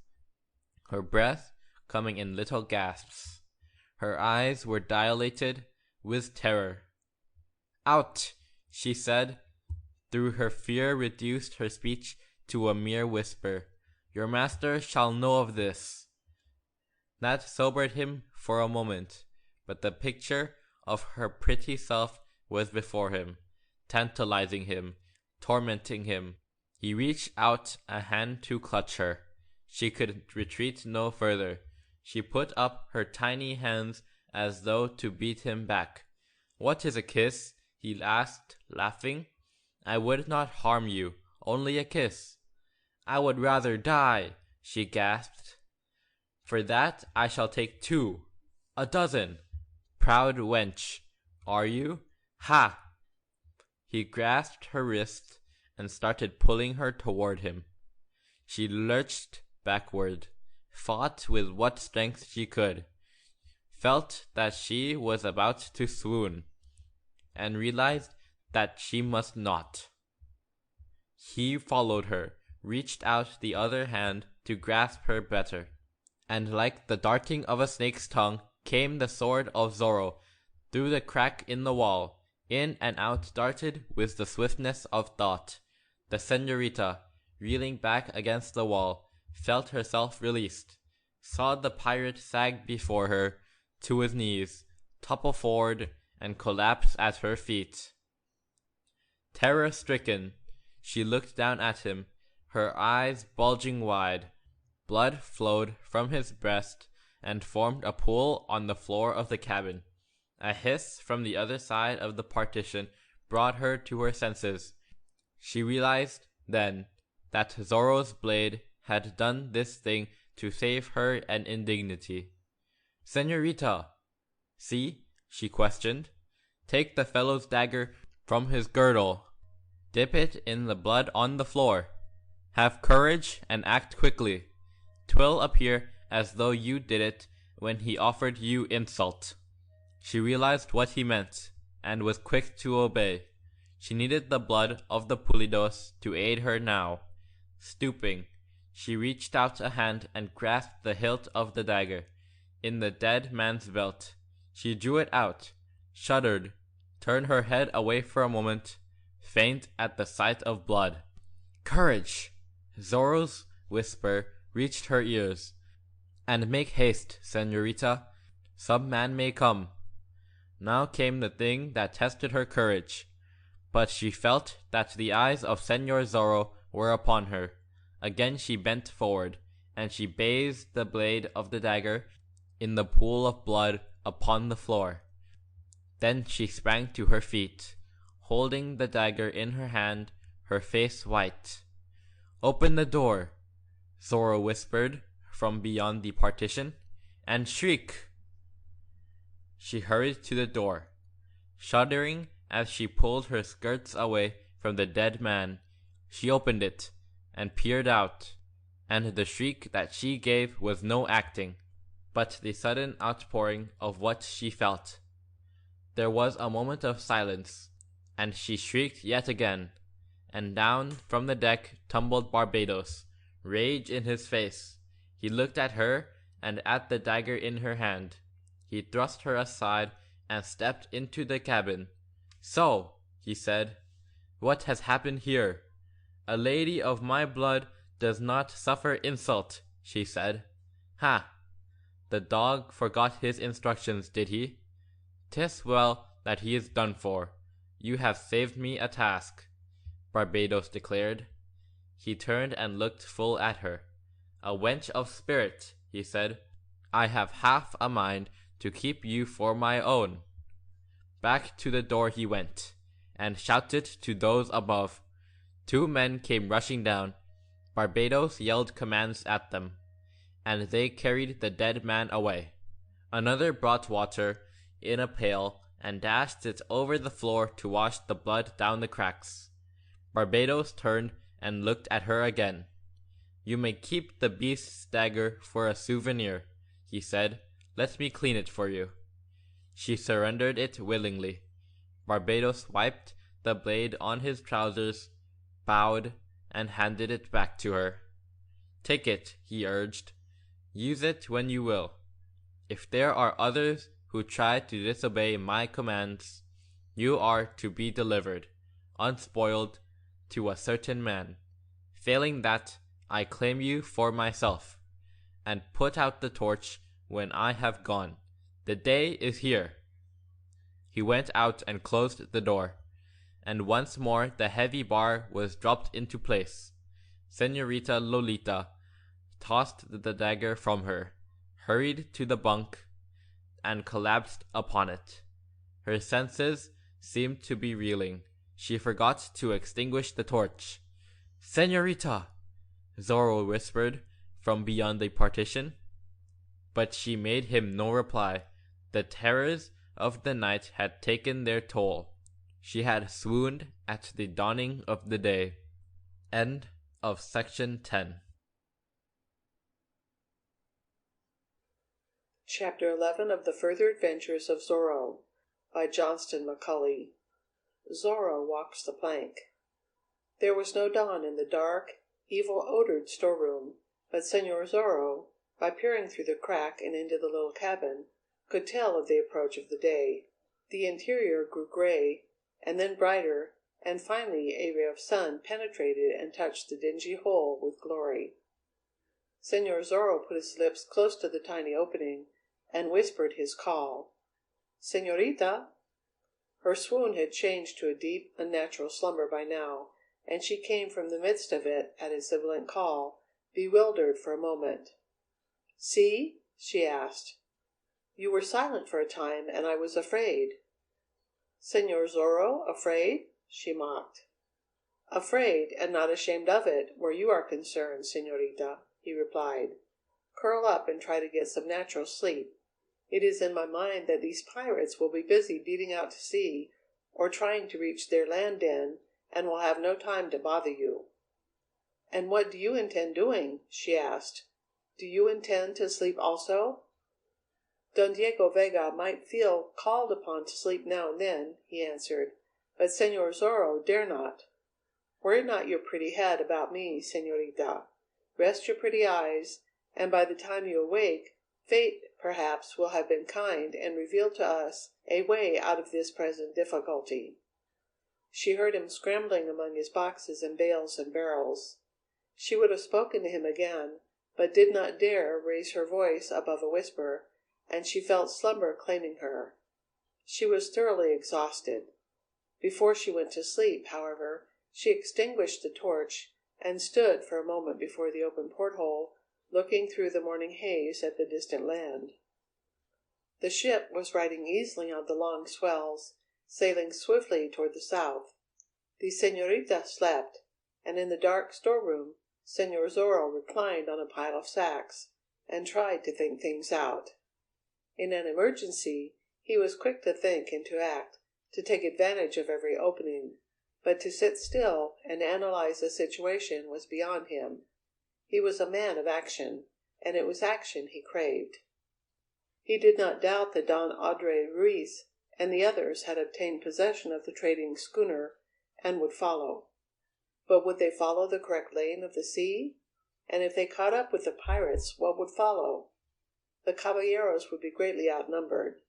her breath coming in little gasps. Her eyes were dilated with terror. "Out!" she said. Through her fear reduced her speech to a mere whisper. "Your master shall know of this." That sobered him for a moment, but the picture of her pretty self was before him, tantalizing him, tormenting him. He reached out a hand to clutch her. She could retreat no further. She put up her tiny hands as though to beat him back. "What is a kiss?" he asked, laughing. "I would not harm you, only a kiss." "I would rather die," she gasped. "For that I shall take 2, a dozen. Proud wench, are you? Ha!" He grasped her wrist and started pulling her toward him. She lurched backward, fought with what strength she could, felt that she was about to swoon, and realized that she must not. He followed her, reached out the other hand to grasp her better, and like the darting of a snake's tongue came the sword of Zorro through the crack in the wall. In and out darted with the swiftness of thought. The señorita, reeling back against the wall, felt herself released, saw the pirate sag before her to his knees, topple forward, and collapse at her feet. Terror-stricken, she looked down at him, her eyes bulging wide. Blood flowed from his breast and formed a pool on the floor of the cabin. A hiss from the other side of the partition brought her to her senses. She realized then that Zorro's blade had done this thing to save her an indignity. "Señorita!" "See?" she questioned. "Take the fellow's dagger from his girdle. Dip it in the blood on the floor. Have courage and act quickly. 'Twill appear as though you did it when he offered you insult." She realized what he meant, and was quick to obey. She needed the blood of the pulidos to aid her now. Stooping, she reached out a hand and grasped the hilt of the dagger. In the dead man's belt. She drew it out, shuddered, turned her head away for a moment, faint at the sight of blood. "Courage!" Zorro's whisper reached her ears. "And make haste, señorita. Some man may come." Now came the thing that tested her courage. But she felt that the eyes of Señor Zorro were upon her. Again she bent forward, and she bathed the blade of the dagger in the pool of blood upon the floor. Then she sprang to her feet, holding the dagger in her hand, her face white. "Open the door," Zorro whispered from beyond the partition, "and shriek." She hurried to the door, shuddering as she pulled her skirts away from the dead man. She opened it and peered out, and the shriek that she gave was no acting, but the sudden outpouring of what she felt. There was a moment of silence, and she shrieked yet again, and down from the deck tumbled Barbados, rage in his face. He looked at her and at the dagger in her hand. He thrust her aside and stepped into the cabin. "So," he said, "what has happened here?" "A lady of my blood does not suffer insult," she said. "Ha! The dog forgot his instructions, did he? 'Tis well that he is done for. You have saved me a task," Barbados declared. He turned and looked full at her. "A wench of spirit," he said. "I have half a mind to keep you for my own." Back to the door he went, and shouted to those above. 2 men came rushing down. Barbados yelled commands at them, and they carried the dead man away. Another brought water in a pail and dashed it over the floor to wash the blood down the cracks. Barbados turned and looked at her again. "You may keep the beast's dagger for a souvenir," he said. "Let me clean it for you." She surrendered it willingly. Barbados wiped the blade on his trousers, bowed, and handed it back to her. "Take it," he urged. "Use it when you will. If there are others who try to disobey my commands, you are to be delivered, unspoiled, to a certain man. Failing that, I claim you for myself, and put out the torch when I have gone. The day is here." He went out and closed the door, and once more the heavy bar was dropped into place. Señorita Lolita tossed the dagger from her, hurried to the bunk, and collapsed upon it. Her senses seemed to be reeling. She forgot to extinguish the torch. "Señorita!" Zorro whispered from beyond the partition. But she made him no reply. The terrors of the night had taken their toll. She had swooned at the dawning of the day. End of section 10. Chapter 11 of The Further Adventures of Zorro by Johnston McCulley. Zorro walks the plank. There was no dawn in the dark, evil-odored storeroom, but Señor Zorro, by peering through the crack and into the little cabin, could tell of the approach of the day. The interior grew gray, and then brighter, and finally a ray of sun penetrated and touched the dingy hole with glory. Señor Zorro put his lips close to the tiny opening and whispered his call. "Señorita!" Her swoon had changed to a deep, unnatural slumber by now, and she came from the midst of it at his sibilant call, bewildered for a moment. "See?" she asked. "You were silent for a time, and I was afraid." "Señor Zorro, afraid?" she mocked. "Afraid, and not ashamed of it, where you are concerned, señorita," he replied. "Curl up and try to get some natural sleep. It is in my mind that these pirates will be busy beating out to sea, or trying to reach their land den, and will have no time to bother you." "And what do you intend doing?" she asked. "Do you intend to sleep also?" "Don Diego Vega might feel called upon to sleep now and then," he answered, "but Señor Zorro dare not. Worry not your pretty head about me, señorita. Rest your pretty eyes, and by the time you awake, fate, perhaps, will have been kind and revealed to us a way out of this present difficulty." She heard him scrambling among his boxes and bales and barrels. She would have spoken to him again, but did not dare raise her voice above a whisper, and she felt slumber claiming her. She was thoroughly exhausted. Before she went to sleep, however, she extinguished the torch and stood for a moment before the open porthole, looking through the morning haze at the distant land. The ship was riding easily on the long swells, sailing swiftly toward the south. The señorita slept, and in the dark storeroom Señor Zorro reclined on a pile of sacks, and tried to think things out. In an emergency he was quick to think and to act, to take advantage of every opening, but to sit still and analyze a situation was beyond him. He was a man of action, and it was action he craved. He did not doubt that Don André Ruiz and the others had obtained possession of the trading schooner and would follow. But would they follow the correct lane of the sea? And if they caught up with the pirates, what would follow? The caballeros would be greatly outnumbered.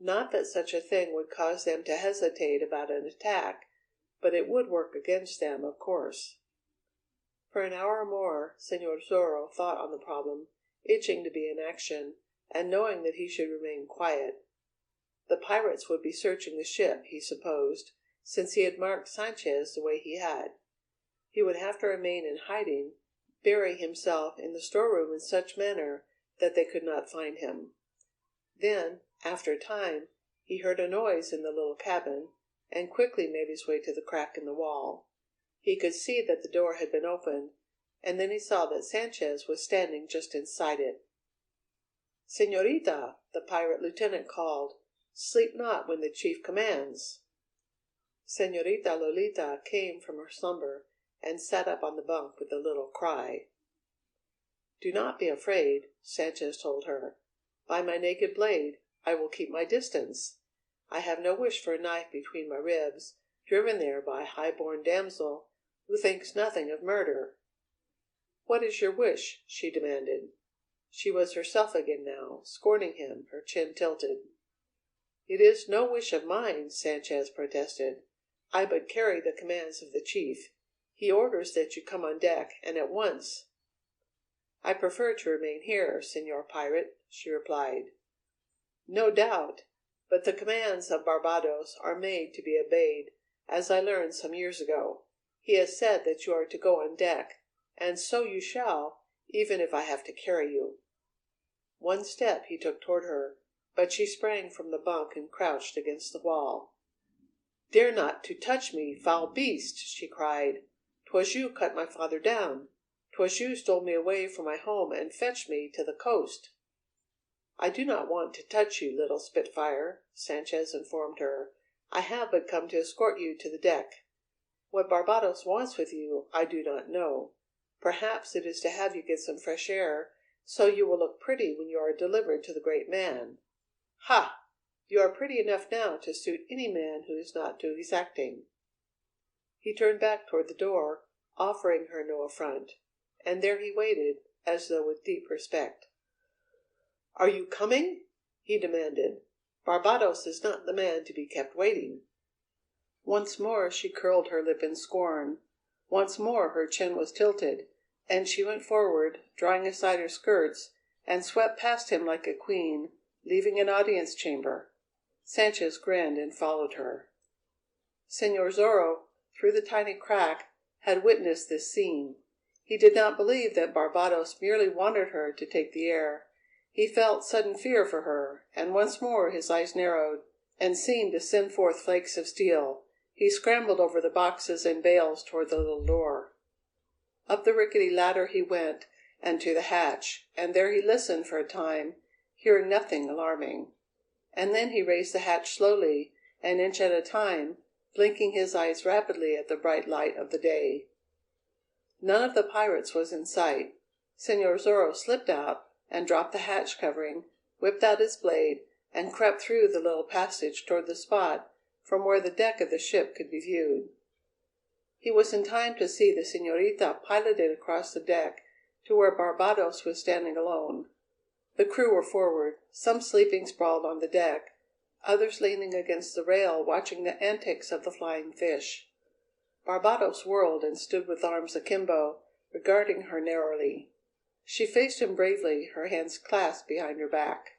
Not that such a thing would cause them to hesitate about an attack, but it would work against them, of course. For an hour or more, Señor Zorro thought on the problem, itching to be in action, and knowing that he should remain quiet. The pirates would be searching the ship, he supposed, since he had marked Sanchez the way he had. He would have to remain in hiding, bury himself in the storeroom in such manner that they could not find him. Then, after a time, he heard a noise in the little cabin, and quickly made his way to the crack in the wall. He could see that the door had been opened, and then he saw that Sanchez was standing just inside it. "Señorita," the pirate lieutenant called, "sleep not when the chief commands." Señorita Lolita came from her slumber and sat up on the bunk with a little cry. "Do not be afraid," Sanchez told her. "By my naked blade, I will keep my distance. I have no wish for a knife between my ribs, driven there by a high-born damsel who thinks nothing of murder." "What is your wish?" she demanded. She was herself again now, scorning him, her chin tilted. "It is no wish of mine," Sanchez protested. "I but carry the commands of the chief. He orders that you come on deck, and at once." "I prefer to remain here, Señor Pirate," she replied. "No doubt, but the commands of Barbados are made to be obeyed, as I learned some years ago. He has said that you are to go on deck, and so you shall, even if I have to carry you." One step he took toward her, but she sprang from the bunk and crouched against the wall. "Dare not to touch me, foul beast!" she cried. "'Twas you cut my father down. 'Twas you stole me away from my home and fetched me to the coast." "I do not want to touch you, little spitfire," Sanchez informed her. "I have but come to escort you to the deck. What Barbados wants with you, I do not know. Perhaps it is to have you get some fresh air, so you will look pretty when you are delivered to the great man. Ha! You are pretty enough now to suit any man who is not too exacting." He turned back toward the door, offering her no affront, and there he waited, as though with deep respect. "Are you coming?" he demanded. "Barbados is not the man to be kept waiting." Once more she curled her lip in scorn. Once more her chin was tilted, and she went forward, drawing aside her skirts, and swept past him like a queen, leaving an audience chamber. Sanchez grinned and followed her. Señor Zorro, through the tiny crack, had witnessed this scene. He did not believe that Barbados merely wanted her to take the air. He felt sudden fear for her, and once more his eyes narrowed, and seemed to send forth flakes of steel. He scrambled over the boxes and bales toward the little door. Up the rickety ladder he went, and to the hatch, and there he listened for a time, hearing nothing alarming. And then he raised the hatch slowly, an inch at a time, blinking his eyes rapidly at the bright light of the day. None of the pirates was in sight. Señor Zorro slipped out and dropped the hatch covering, whipped out his blade, and crept through the little passage toward the spot from where the deck of the ship could be viewed. He was in time to see the señorita piloted across the deck to where Barbados was standing alone. The crew were forward, some sleeping sprawled on the deck, others leaning against the rail watching the antics of the flying fish. Barbados whirled and stood with arms akimbo, regarding her narrowly. She faced him bravely, her hands clasped behind her back.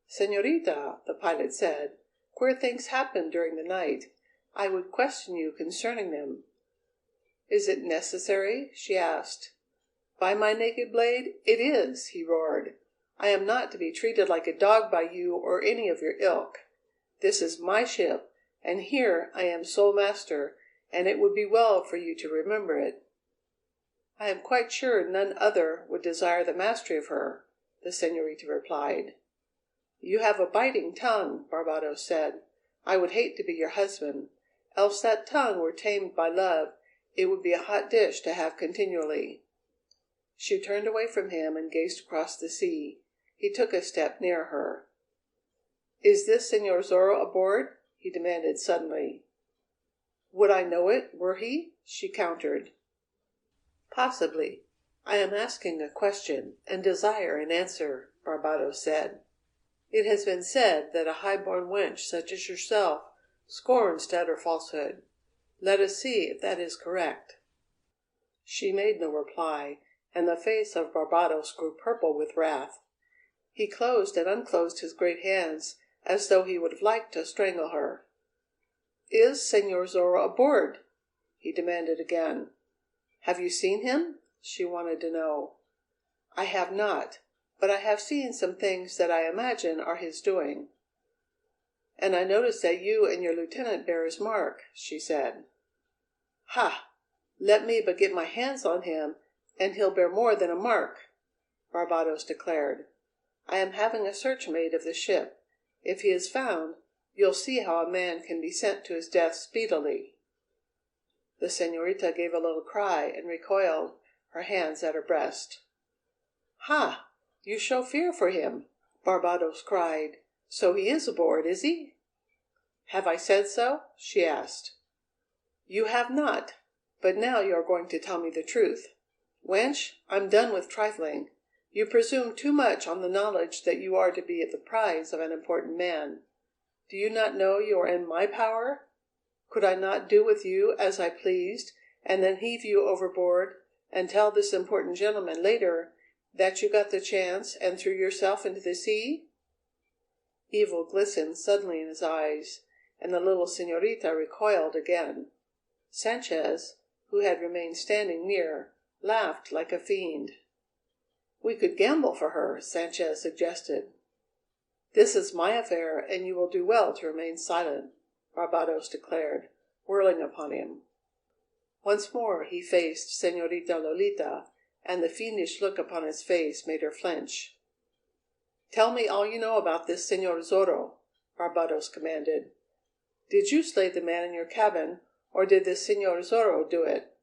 "Señorita," the pilot said, "queer things happened during the night. I would question you concerning them." "Is it necessary?" she asked. "By my naked blade, it is!" he roared. "I am not to be treated like a dog by you or any of your ilk. This is my ship, and here I am sole master, and it would be well for you to remember it." "I am quite sure none other would desire the mastery of her," the señorita replied. "You have a biting tongue," Barbados said. "I would hate to be your husband. Else that tongue were tamed by love, it would be a hot dish to have continually." She turned away from him and gazed across the sea. He took a step near her. "Is this Señor Zorro aboard?" he demanded suddenly. "Would I know it, were he?" she countered. "Possibly. I am asking a question, and desire an answer," Barbados said. "It has been said that a high-born wench such as yourself scorns to utter falsehood. Let us see if that is correct." She made no reply, and the face of Barbados grew purple with wrath. He closed and unclosed his great hands as though he would have liked to strangle her. "Is Señor Zorro aboard?" he demanded again. "Have you seen him?" she wanted to know. "I have not, but I have seen some things that I imagine are his doing." "And I notice that you and your lieutenant bear his mark," she said. "Ha! Let me but get my hands on him, and he'll bear more than a mark," Barbados declared. "I am having a search made of the ship. If he is found, you'll see how a man can be sent to his death speedily." The señorita gave a little cry and recoiled, her hands at her breast. "Ha! You show fear for him," Barbados cried. "So he is aboard, is he?" "Have I said so?" she asked. "You have not, but now you are going to tell me the truth. Wench, I'm done with trifling. You presume too much on the knowledge that you are to be the prize of an important man. Do you not know you are in my power? Could I not do with you as I pleased, and then heave you overboard, and tell this important gentleman later that you got the chance and threw yourself into the sea?" Evil glistened suddenly in his eyes, and the little señorita recoiled again. Sanchez, who had remained standing near, laughed like a fiend. "We could gamble for her," Sanchez suggested. "This is my affair, and you will do well to remain silent," Barbados declared, whirling upon him. Once more he faced Señorita Lolita, and the fiendish look upon his face made her flinch. "Tell me all you know about this Señor Zorro," Barbados commanded. "Did you slay the man in your cabin, or did this Señor Zorro do it?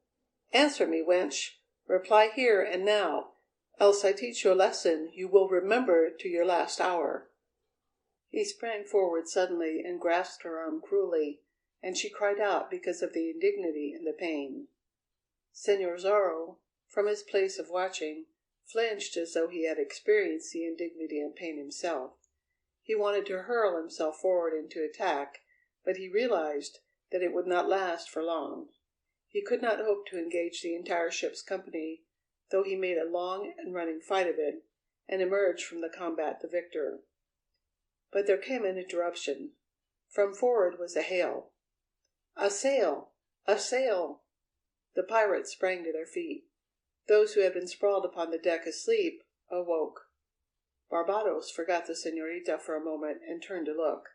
Answer me, wench! Reply here and now, else I teach you a lesson you will remember to your last hour." He sprang forward suddenly and grasped her arm cruelly, and she cried out because of the indignity and the pain. Señor Zorro, from his place of watching, flinched as though he had experienced the indignity and pain himself. He wanted to hurl himself forward into attack, but he realized that it would not last for long. He could not hope to engage the entire ship's company, though he made a long and running fight of it, and emerged from the combat the victor. But there came an interruption. From forward was a hail. "A sail! A sail!" The pirates sprang to their feet. Those who had been sprawled upon the deck asleep awoke. Barbados forgot the señorita for a moment and turned to look.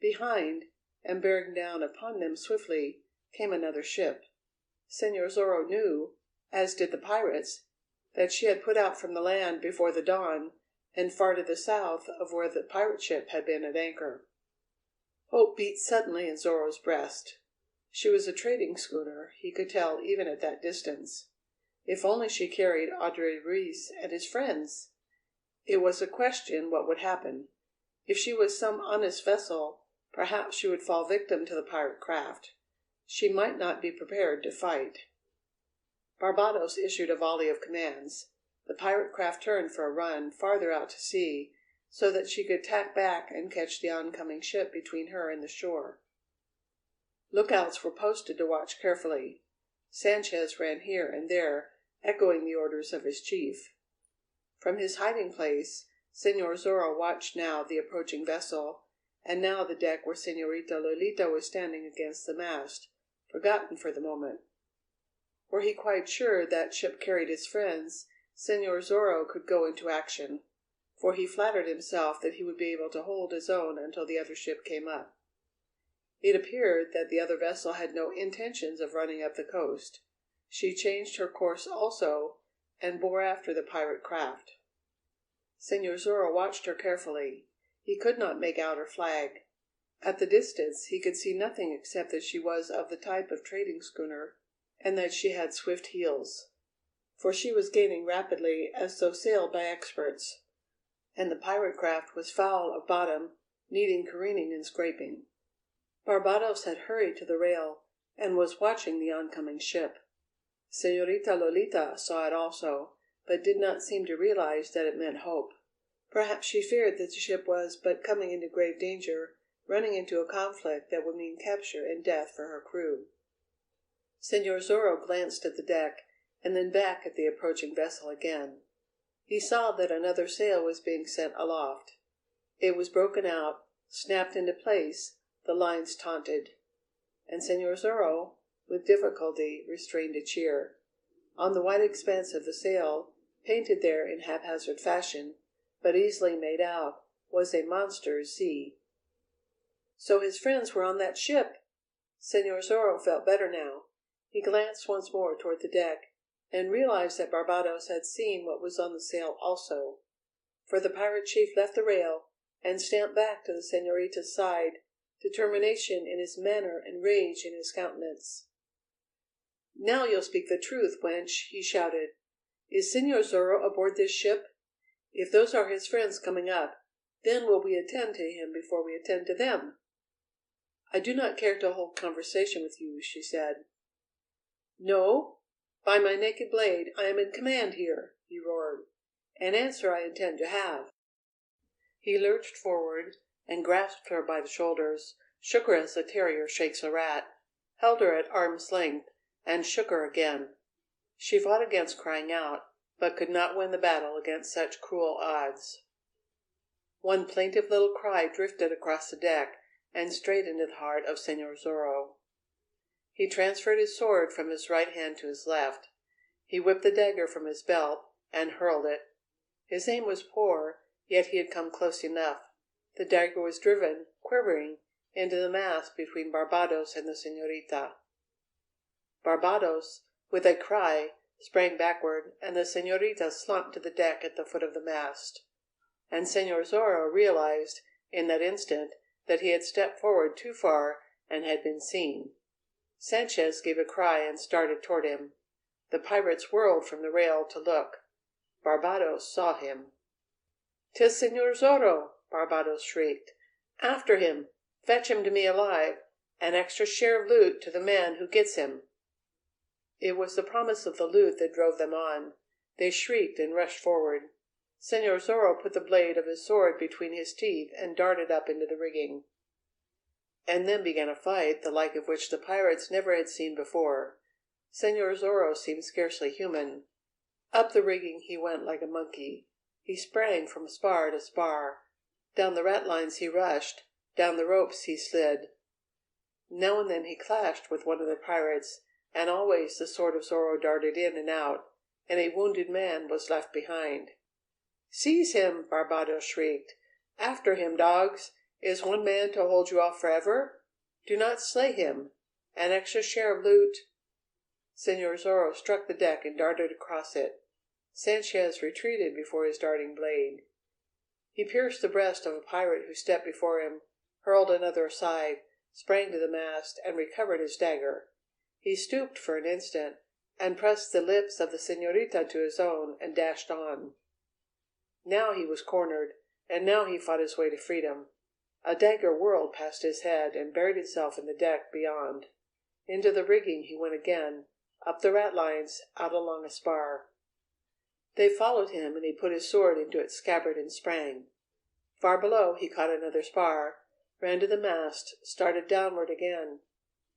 Behind, and bearing down upon them swiftly, came another ship. Señor Zorro knew, as did the pirates, that she had put out from the land before the dawn, and far to the south of where the pirate ship had been at anchor. Hope beat suddenly in Zorro's breast. She was a trading schooner, he could tell even at that distance. If only she carried Audrey Ruiz and his friends! It was a question what would happen. If she was some honest vessel, perhaps she would fall victim to the pirate craft. She might not be prepared to fight. Barbados issued a volley of commands. The pirate craft turned for a run farther out to sea, so that she could tack back and catch the oncoming ship between her and the shore. Lookouts were posted to watch carefully. Sanchez ran here and there, echoing the orders of his chief. From his hiding place, Señor Zorro watched now the approaching vessel, and now the deck where Señorita Lolita was standing against the mast, forgotten for the moment. Were he quite sure that ship carried his friends, Señor Zorro could go into action, for he flattered himself that he would be able to hold his own until the other ship came up. It appeared that the other vessel had no intentions of running up the coast. She changed her course also, and bore after the pirate craft. Señor Zorro watched her carefully. He could not make out her flag. At the distance he could see nothing except that she was of the type of trading schooner, and that she had swift heels. For she was gaining rapidly as though sailed by experts, and the pirate craft was foul of bottom, needing careening and scraping. Barbados had hurried to the rail, and was watching the oncoming ship. Señorita Lolita saw it also, but did not seem to realize that it meant hope. Perhaps she feared that the ship was but coming into grave danger, running into a conflict that would mean capture and death for her crew. Señor Zorro glanced at the deck, and then back at the approaching vessel again. He saw that another sail was being sent aloft. It was broken out, snapped into place, the lines taunted. And Señor Zorro, with difficulty, restrained a cheer. On the white expanse of the sail, painted there in haphazard fashion, but easily made out, was a monster's Z. So his friends were on that ship! Señor Zorro felt better now. He glanced once more toward the deck, and realized that Barbados had seen what was on the sail also. For the pirate chief left the rail, and stamped back to the señorita's side, determination in his manner and rage in his countenance. "Now you'll speak the truth, wench," he shouted. "Is Señor Zorro aboard this ship? If those are his friends coming up, then will we attend to him before we attend to them." "I do not care to hold conversation with you," she said. "No? By my naked blade, I am in command here," he roared. An answer I intend to have." He lurched forward and grasped her by the shoulders, shook her as a terrier shakes a rat, held her at arm's length, and shook her again. She fought against crying out, but could not win the battle against such cruel odds. One plaintive little cry drifted across the deck and straight into the heart of Señor Zorro. He transferred his sword from his right hand to his left. He whipped the dagger from his belt and hurled it. His aim was poor, yet he had come close enough. The dagger was driven, quivering, into the mass between Barbados and the señorita. Barbados, with a cry, sprang backward, and the señorita slumped to the deck at the foot of the mast. And Señor Zorro realized, in that instant, that he had stepped forward too far and had been seen. Sanchez gave a cry and started toward him. The pirates whirled from the rail to look. Barbados saw him. "'Tis Señor Zorro!" Barbados shrieked. "After him! Fetch him to me alive! An extra share of loot to the man who gets him!" It was the promise of the loot that drove them on. They shrieked and rushed forward. Señor Zorro put the blade of his sword between his teeth and darted up into the rigging. And then began a fight, the like of which the pirates never had seen before. Señor Zorro seemed scarcely human. Up the rigging he went like a monkey. He sprang from spar to spar. Down the ratlines he rushed, down the ropes he slid. Now and then he clashed with one of the pirates, and always the sword of Zorro darted in and out, and a wounded man was left behind. "Seize him!" Barbados shrieked. "After him, dogs! Is one man to hold you off forever? Do not slay him! An extra share of loot!" Señor Zorro struck the deck and darted across it. Sanchez retreated before his darting blade. He pierced the breast of a pirate who stepped before him, hurled another aside, sprang to the mast, and recovered his dagger. He stooped for an instant, and pressed the lips of the señorita to his own, and dashed on. Now he was cornered, and now he fought his way to freedom. A dagger whirled past his head and buried itself in the deck beyond. Into the rigging he went again, up the ratlines, out along a spar. They followed him, and he put his sword into its scabbard and sprang. Far below he caught another spar, ran to the mast, started downward again.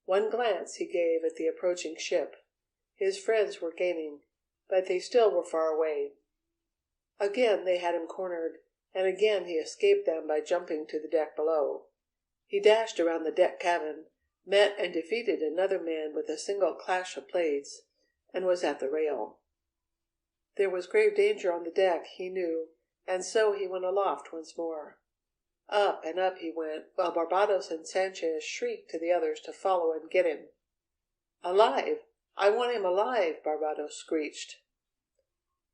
One glance he gave at the approaching ship. His friends were gaining, but they still were far away. Again they had him cornered, and again he escaped them by jumping to the deck below. He dashed around the deck cabin, met and defeated another man with a single clash of blades, and was at the rail. There was grave danger on the deck, he knew, and so he went aloft once more. Up and up he went, while Barbados and Sanchez shrieked to the others to follow and get him. "Alive! I want him alive!" Barbados screeched.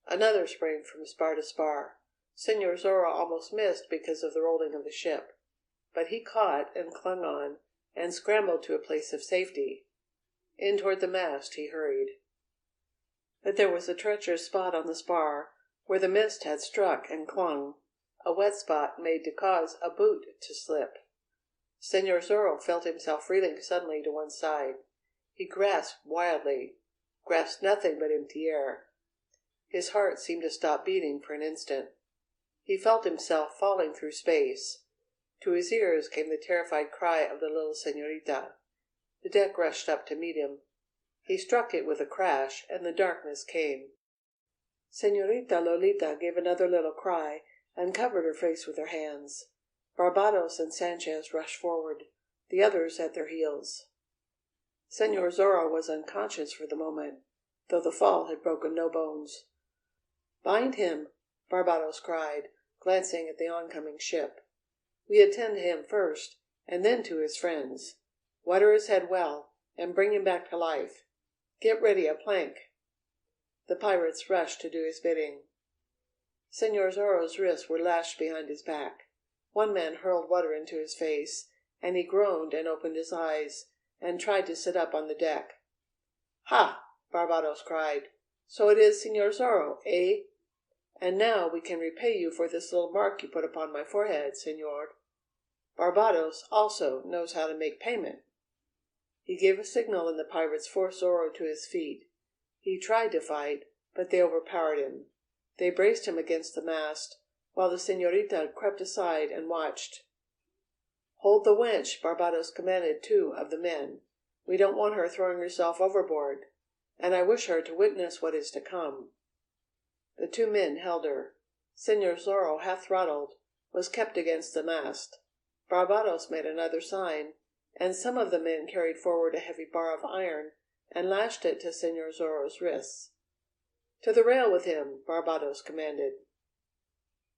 Another sprang from spar to spar. Señor Zorro almost missed because of the rolling of the ship, but he caught and clung on, and scrambled to a place of safety. In toward the mast he hurried. But there was a treacherous spot on the spar, where the mist had struck and clung, a wet spot made to cause a boot to slip. Señor Zorro felt himself reeling suddenly to one side. He grasped wildly, grasped nothing but empty air. His heart seemed to stop beating for an instant. He felt himself falling through space. To his ears came the terrified cry of the little señorita. The deck rushed up to meet him. He struck it with a crash, and the darkness came. Señorita Lolita gave another little cry and covered her face with her hands. Barbados and Sanchez rushed forward, the others at their heels. Señor Zorro was unconscious for the moment, though the fall had broken no bones. "Bind him!" Barbados cried, glancing at the oncoming ship. "We attend to him first, and then to his friends. Water his head well, and bring him back to life. Get ready a plank." The pirates rushed to do his bidding. Señor Zorro's wrists were lashed behind his back. One man hurled water into his face, and he groaned and opened his eyes, and tried to sit up on the deck. "Ha!" Barbados cried. "So it is Señor Zorro, eh? And now we can repay you for this little mark you put upon my forehead, Señor. Barbados, also, knows how to make payment." He gave a signal, and the pirates forced Zorro to his feet. He tried to fight, but they overpowered him. They braced him against the mast, while the señorita crept aside and watched. "Hold the winch," Barbados commanded 2 of the men. "We don't want her throwing herself overboard, and I wish her to witness what is to come." The 2 men held her. Señor Zorro, half throttled, was kept against the mast. Barbados made another sign, and some of the men carried forward a heavy bar of iron and lashed it to Señor Zorro's wrists. "To the rail with him," Barbados commanded.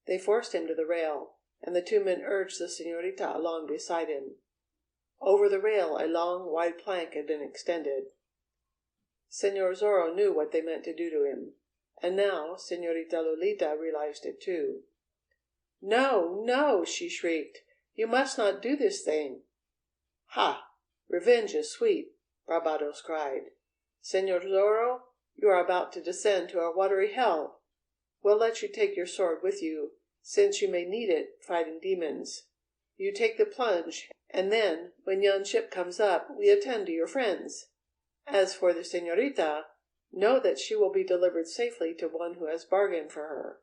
They forced him to the rail, and the 2 men urged the señorita along beside him. Over the rail a long, wide plank had been extended. Señor Zorro knew what they meant to do to him, and now Señorita Lolita realized it too. "No, no!" she shrieked. "You must not do this thing!" "Ha! Revenge is sweet!" Barbados cried. "Señor Zorro, you are about to descend to a watery hell. We'll let you take your sword with you, since you may need it fighting demons. You take the plunge, and then, when yon ship comes up, we attend to your friends. As for the señorita, know that she will be delivered safely to one who has bargained for her."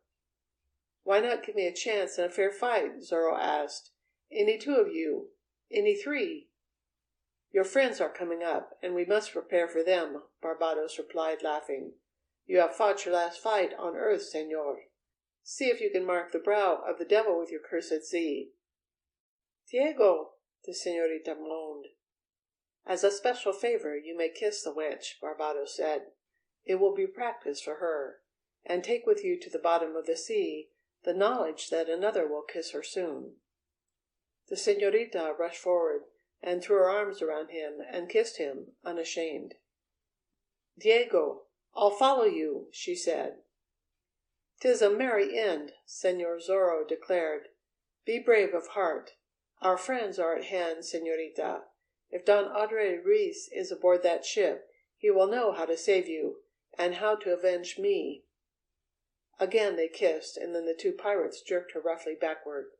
"Why not give me a chance in a fair fight?" Zorro asked. "Any 2 of you, any 3. "Your friends are coming up, and we must prepare for them," Barbados replied, laughing. "You have fought your last fight on earth, señor. See if you can mark the brow of the devil with your cursed Z." "Diego!" the señorita moaned. "As a special favor you may kiss the wench," Barbados said. "It will be practice for her, and take with you to the bottom of the sea the knowledge that another will kiss her soon." The señorita rushed forward and threw her arms around him and kissed him, unashamed. "Diego, I'll follow you," she said. "'Tis a merry end," Señor Zorro declared. "Be brave of heart. Our friends are at hand, señorita. If Don Andre Ruiz is aboard that ship, he will know how to save you, and how to avenge me." Again they kissed, and then the 2 pirates jerked her roughly backward.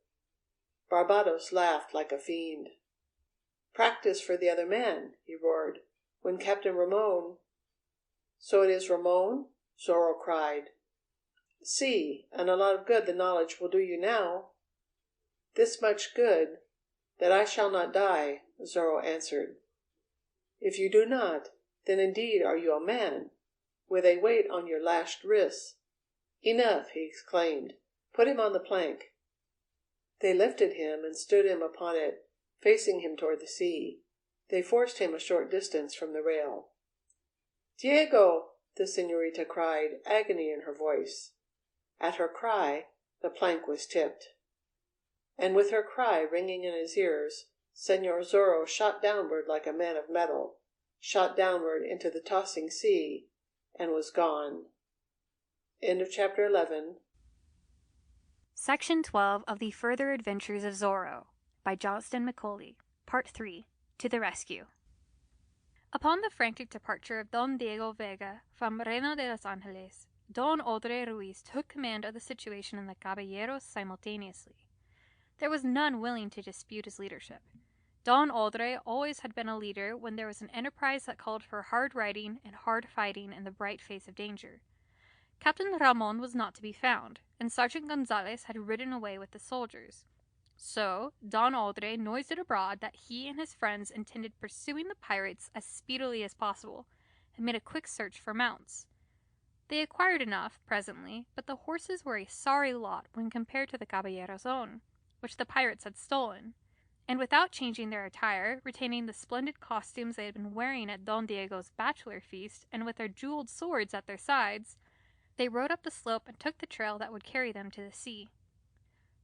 Barbados laughed like a fiend. "Practice for the other man," he roared. "When Captain Ramon—" "So it is Ramon?" Zorro cried. "See, and a lot of good the knowledge will do you now." "This much good, that I shall not die," Zorro answered. "If you do not, then indeed are you a man, with a weight on your lashed wrists." "Enough!" he exclaimed. "Put him on the plank." They lifted him and stood him upon it, facing him toward the sea. They forced him a short distance from the rail. "Diego!" the señorita cried, agony in her voice. At her cry, the plank was tipped. And with her cry ringing in his ears, Señor Zorro shot downward like a man of metal, shot downward into the tossing sea, and was gone. End of chapter 11. Section 12 of The Further Adventures of Zorro by Johnston McCulley, Part 3, To the Rescue. Upon the frantic departure of Don Diego Vega from Reino de los Angeles, Don Andre Ruiz took command of the situation in the Caballeros simultaneously. There was none willing to dispute his leadership. Don Andre always had been a leader when there was an enterprise that called for hard riding and hard fighting in the bright face of danger. Captain Ramon was not to be found, and Sergeant Gonzalez had ridden away with the soldiers. So, Don Andre noised it abroad that he and his friends intended pursuing the pirates as speedily as possible, and made a quick search for mounts. They acquired enough, presently, but the horses were a sorry lot when compared to the Caballeros' own, which the pirates had stolen, and without changing their attire, retaining the splendid costumes they had been wearing at Don Diego's bachelor feast, and with their jeweled swords at their sides, they rode up the slope and took the trail that would carry them to the sea.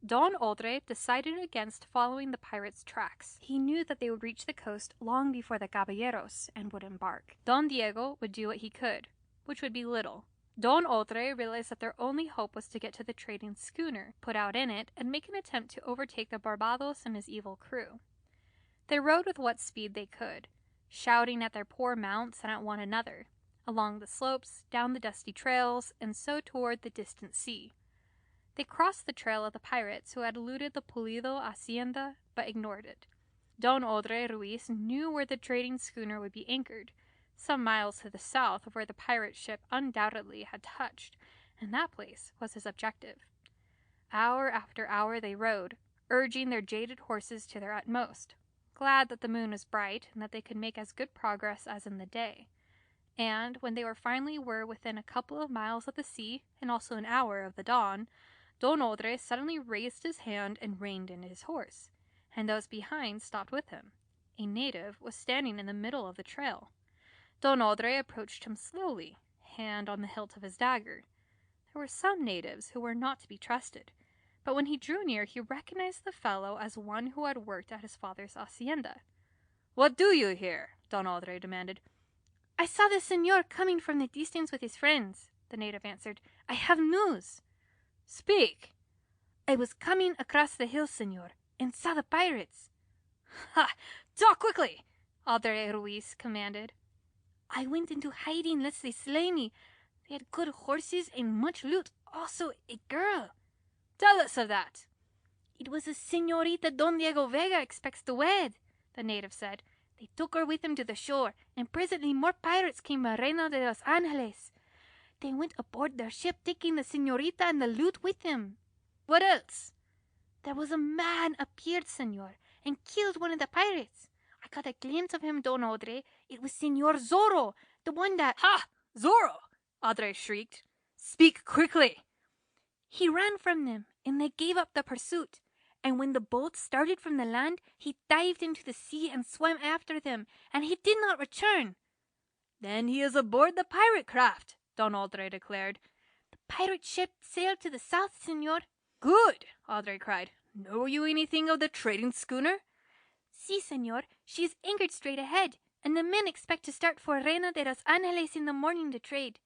Don Andre decided against following the pirates' tracks. He knew that they would reach the coast long before the Caballeros and would embark. Don Diego would do what he could, which would be little. Don Andre realized that their only hope was to get to the trading schooner, put out in it, and make an attempt to overtake the Barbados and his evil crew. They rode with what speed they could, shouting at their poor mounts and at one another, along the slopes, down the dusty trails, and so toward the distant sea. They crossed the trail of the pirates who had looted the Pulido hacienda, but ignored it. Don Andre Ruiz knew where the trading schooner would be anchored, some miles to the south of where the pirate ship undoubtedly had touched, and that place was his objective. Hour after hour they rode, urging their jaded horses to their utmost, glad that the moon was bright and that they could make as good progress as in the day. And when they finally were within a couple of miles of the sea, and also an hour of the dawn, Don Odre suddenly raised his hand and reined in his horse, and those behind stopped with him. A native was standing in the middle of the trail. Don Odre approached him slowly, hand on the hilt of his dagger. There were some natives who were not to be trusted, but when he drew near he recognized the fellow as one who had worked at his father's hacienda. "What do you here?" Don Odre demanded. "I saw the señor coming from the distance with his friends," the native answered. "I have news." "Speak." "I was coming across the hill, señor, and saw the pirates." "Ha! Talk quickly!" Odre Ruiz commanded. "I went into hiding lest they slay me. They had good horses and much loot, also a girl." "Tell us of that." "It was a señorita Don Diego Vega expects to wed," the native said. "They took her with them to the shore, and presently more pirates came by Reina de los Angeles. They went aboard their ship, taking the señorita and the loot with them." "What else?" "There was a man appeared, señor, and killed one of the pirates. I got a glimpse of him, Don Odre. It was Señor Zorro, the one that—" "Ha! Zorro!" Odre shrieked. "Speak quickly." "He ran from them, and they gave up the pursuit. And when the boat started from the land, he dived into the sea and swam after them, and he did not return." "Then he is aboard the pirate craft," Don Odre declared. "The pirate ship sailed to the south, señor." "Good!" Odre cried. "Know you anything of the trading schooner?" "Si, señor. She is anchored straight ahead, and the men expect to start for Reina de los Angeles in the morning to trade."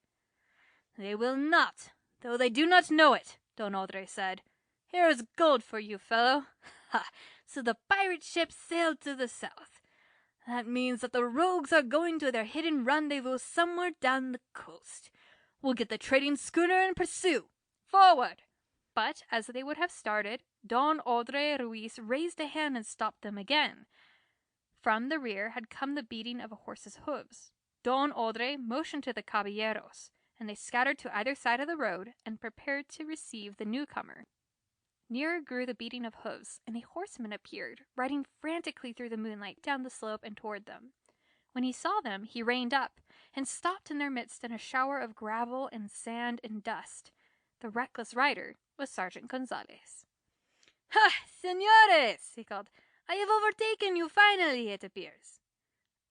"They will not, though they do not know it," Don Odre said. "Here is gold for you, fellow. Ha! So the pirate ship sailed to the south. That means that the rogues are going to their hidden rendezvous somewhere down the coast. We'll get the trading schooner and pursue. Forward!" But as they would have started, Don Odre Ruiz raised a hand and stopped them again. From the rear had come the beating of a horse's hooves. Don Odre motioned to the caballeros, and they scattered to either side of the road and prepared to receive the newcomer. Nearer grew the beating of hoofs, and a horseman appeared, riding frantically through the moonlight down the slope and toward them. When he saw them, he reined up, and stopped in their midst in a shower of gravel and sand and dust. The reckless rider was Sergeant Gonzalez. "Ha, señores!" he called. "I have overtaken you finally, it appears."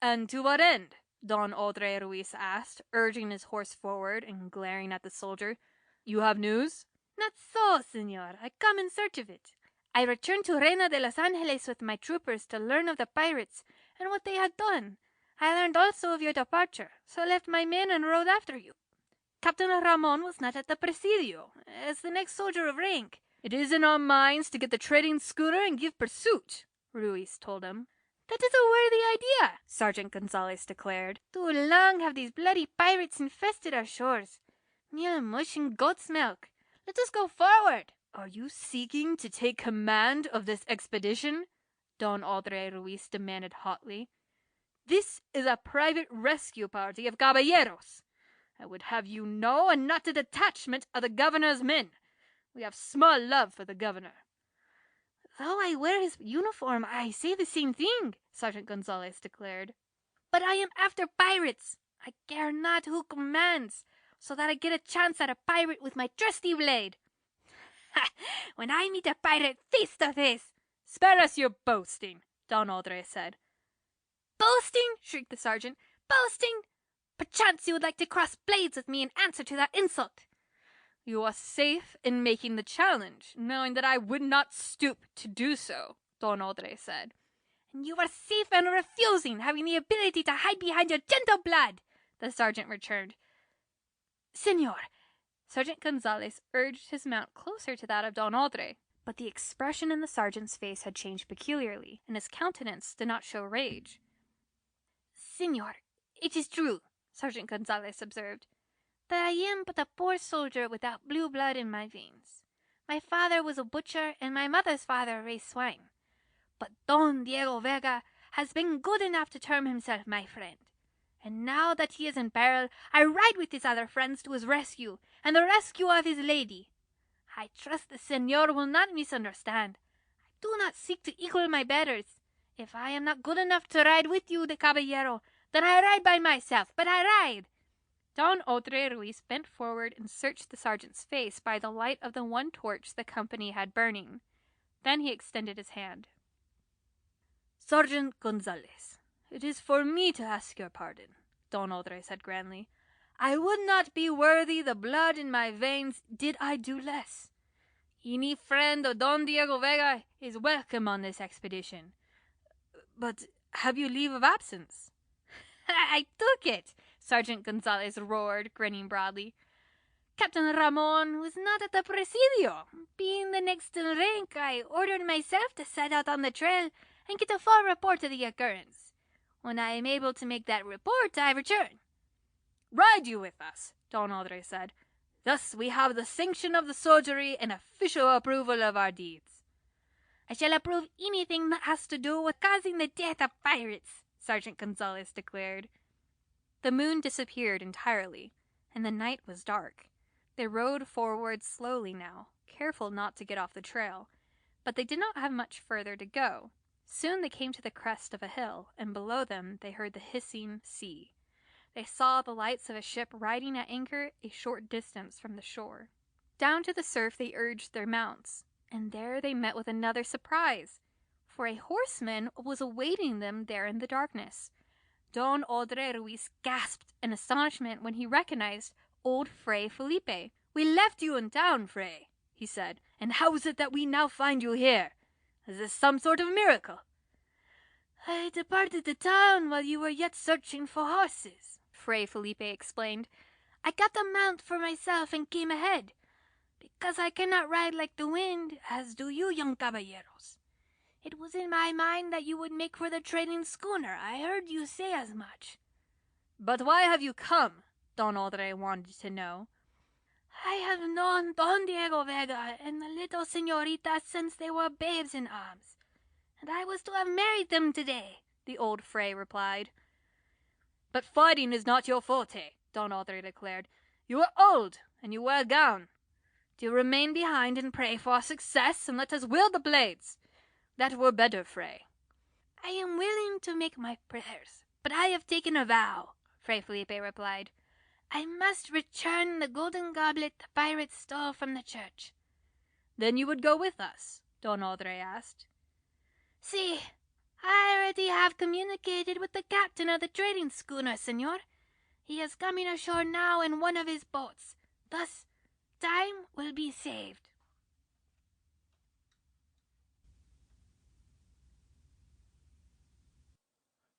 "And to what end?" Don Odre Ruiz asked, urging his horse forward and glaring at the soldier. "You have news?" "Not so, señor. I come in search of it. I returned to Reina de los Angeles with my troopers to learn of the pirates and what they had done. I learned also of your departure, so left my men and rode after you. Captain Ramon was not at the Presidio, as the next soldier of rank." "It is in our minds to get the trading schooner and give pursuit," Ruiz told him. "That is a worthy idea," Sergeant Gonzalez declared. "Too long have these bloody pirates infested our shores. Meal mush and goat's milk. Let us go forward." "Are you seeking to take command of this expedition?" Don Odre Ruiz demanded hotly. "This is a private rescue party of caballeros. I would have you know, and not a detachment of the governor's men. We have small love for the governor." "Though I wear his uniform, I say the same thing," Sergeant Gonzalez declared. "But I am after pirates. I care not who commands, so that I get a chance at a pirate with my trusty blade. Ha! When I meet a pirate face to face—" "Spare us your boasting," Don Odre said. "Boasting!" shrieked the sergeant. "Boasting! Perchance you would like to cross blades with me in answer to that insult." "You are safe in making the challenge, knowing that I would not stoop to do so," Don Odre said. "And you are safe in refusing, having the ability to hide behind your gentle blood," the sergeant returned. "Señor," Sergeant Gonzalez urged his mount closer to that of Don Odre, but the expression in the sergeant's face had changed peculiarly, and his countenance did not show rage. "Señor, it is true," Sergeant Gonzalez observed, "that I am but a poor soldier without blue blood in my veins. My father was a butcher, and my mother's father raised swine. But Don Diego Vega has been good enough to term himself my friend, And now that he is in peril, I ride with his other friends to his rescue, and the rescue of his lady. I trust the señor will not misunderstand. I do not seek to equal my betters. If I am not good enough to ride with you, the caballero, then I ride by myself, but I ride. Don Odre Ruiz bent forward and searched the sergeant's face by the light of the one torch the company had burning. Then he extended his hand. Sergeant Gonzalez, it is for me to ask your pardon, Don Odre said grandly. I would not be worthy the blood in my veins did I do less. Any friend of Don Diego Vega is welcome on this expedition. But have you leave of absence? I took it, Sergeant Gonzalez roared, grinning broadly. Captain Ramon was not at the Presidio. Being the next in rank, I ordered myself to set out on the trail and get a full report of the occurrence. When I am able to make that report, I return. Ride you with us, Don Odre said. Thus we have the sanction of the soldiery and official approval of our deeds. I shall approve anything that has to do with causing the death of pirates, Sergeant Gonzalez declared. The moon disappeared entirely, and the night was dark. They rode forward slowly now, careful not to get off the trail, but they did not have much further to go. Soon they came to the crest of a hill, and below them they heard the hissing sea. They saw the lights of a ship riding at anchor a short distance from the shore. Down to the surf they urged their mounts, and there they met with another surprise, for a horseman was awaiting them there in the darkness. Don Odre Ruiz gasped in astonishment when he recognized old Fray Felipe. We left you in town, Fray, he said, and how is it that we now find you here? Is this some sort of miracle? I departed the town while you were yet searching for horses, Fray Felipe explained. I got a mount for myself and came ahead, because I cannot ride like the wind, as do you young caballeros. It was in my mind that you would make for the trading schooner. I heard you say as much. But why have you come? Don Odre wanted to know. I have known Don Diego Vega and the little señorita since they were babes in arms, and I was to have married them today, the old Fray replied. But fighting is not your forte, Don Odre declared. You are old, and you wear a gown. Do you remain behind and pray for success, and let us wield the blades? That were better, Fray. I am willing to make my prayers, but I have taken a vow, Fray Felipe replied. I must return the golden goblet the pirates stole from the church. Then you would go with us? Don Odre asked. See, I already have communicated with the captain of the trading schooner, senor. He is coming ashore now in one of his boats. Thus, time will be saved.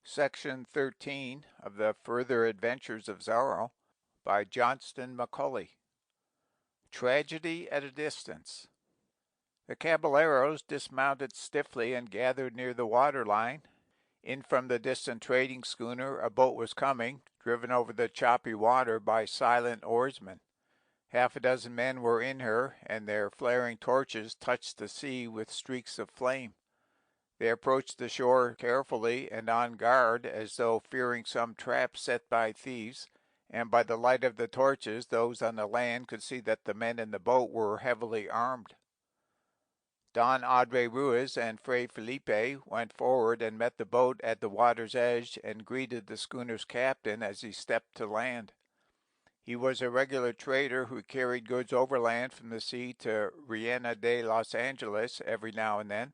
Section 13 of the Further Adventures of Zorro by Johnston McCulley. Tragedy at a Distance. The caballeros dismounted stiffly and gathered near the waterline. In from the distant trading schooner a boat was coming, driven over the choppy water by silent oarsmen. Half a dozen men were in her, and their flaring torches touched the sea with streaks of flame. They approached the shore carefully and on guard, as though fearing some trap set by thieves, and by the light of the torches those on the land could see that the men in the boat were heavily armed. Don Odre Ruiz and Fray Felipe went forward and met the boat at the water's edge and greeted the schooner's captain as he stepped to land. He was a regular trader who carried goods overland from the sea to Reina de Los Angeles every now and then.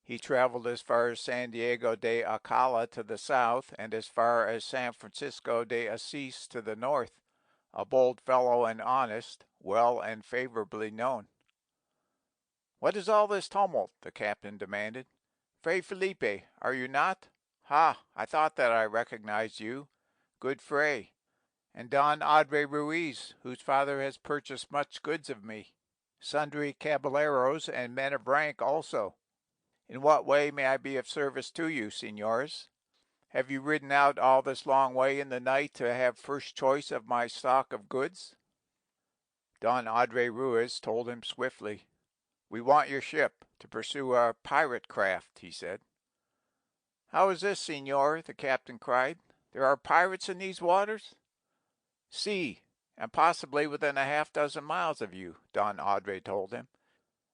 He traveled as far as San Diego de Alcala to the south and as far as San Francisco de Asís to the north, a bold fellow and honest, well and favorably known. "What is all this tumult?" the captain demanded. "Fray Felipe, are you not? Ha, I thought that I recognized you. Good Fray. And Don Odre Ruiz, whose father has purchased much goods of me. Sundry caballeros and men of rank also. In what way may I be of service to you, senors? Have you ridden out all this long way in the night to have first choice of my stock of goods?" Don Odre Ruiz told him swiftly. "We want your ship to pursue a pirate craft," he said. "How is this, senor?" the captain cried. There are pirates in these waters? See, and possibly within a half-dozen miles of you, Don Audrey told him.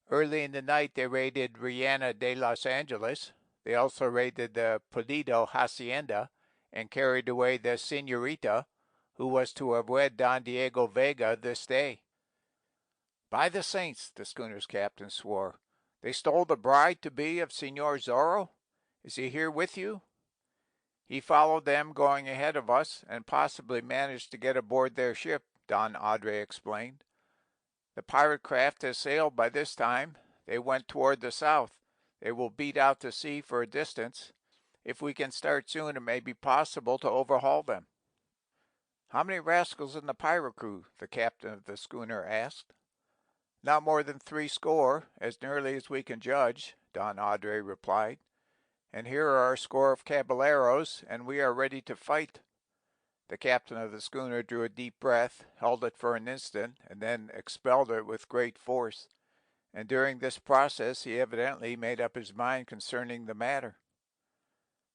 Early in the night they raided Rihanna de Los Angeles. They also raided the Pulido Hacienda and carried away the senorita, who was to have wed Don Diego Vega this day. By the saints, the schooner's captain swore. They stole the bride-to-be of Senor Zorro? Is he here with you? He followed them going ahead of us and possibly managed to get aboard their ship, Don Audrey explained. The pirate craft has sailed by this time. They went toward the south. They will beat out to sea for a distance. If we can start soon, it may be possible to overhaul them. How many rascals in the pirate crew? The captain of the schooner asked. Not more than 70, as nearly as we can judge, Don Audrey replied. And here are a score of caballeros, and we are ready to fight. The captain of the schooner drew a deep breath, held it for an instant, and then expelled it with great force. And during this process he evidently made up his mind concerning the matter.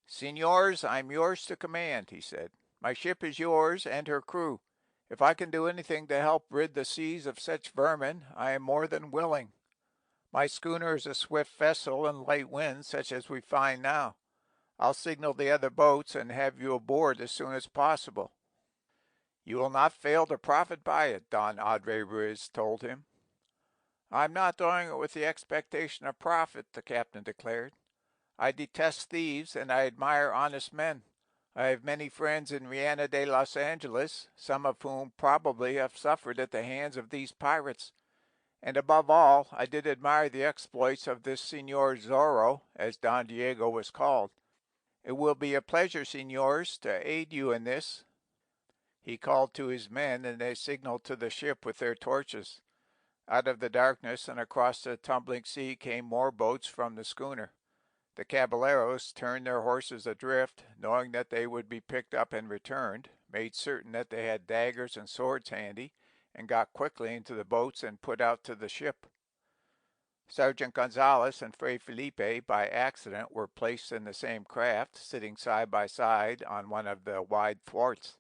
Senors, I'm yours to command, he said. My ship is yours and her crew. If I can do anything to help rid the seas of such vermin, I am more than willing. My schooner is a swift vessel in light winds such as we find now. I'll signal the other boats and have you aboard as soon as possible. You will not fail to profit by it, Don Audrey Ruiz told him. I'm not doing it with the expectation of profit, the captain declared. I detest thieves and I admire honest men. I have many friends in Rihanna de Los Angeles, some of whom probably have suffered at the hands of these pirates. And above all, I did admire the exploits of this Senor Zorro, as Don Diego was called. It will be a pleasure, senors, to aid you in this. He called to his men, and they signaled to the ship with their torches. Out of the darkness and across the tumbling sea came more boats from the schooner. The caballeros turned their horses adrift, knowing that they would be picked up and returned, made certain that they had daggers and swords handy, and got quickly into the boats and put out to the ship. Sergeant Gonzalez and Fray Felipe, by accident, were placed in the same craft, sitting side by side on one of the wide thwarts.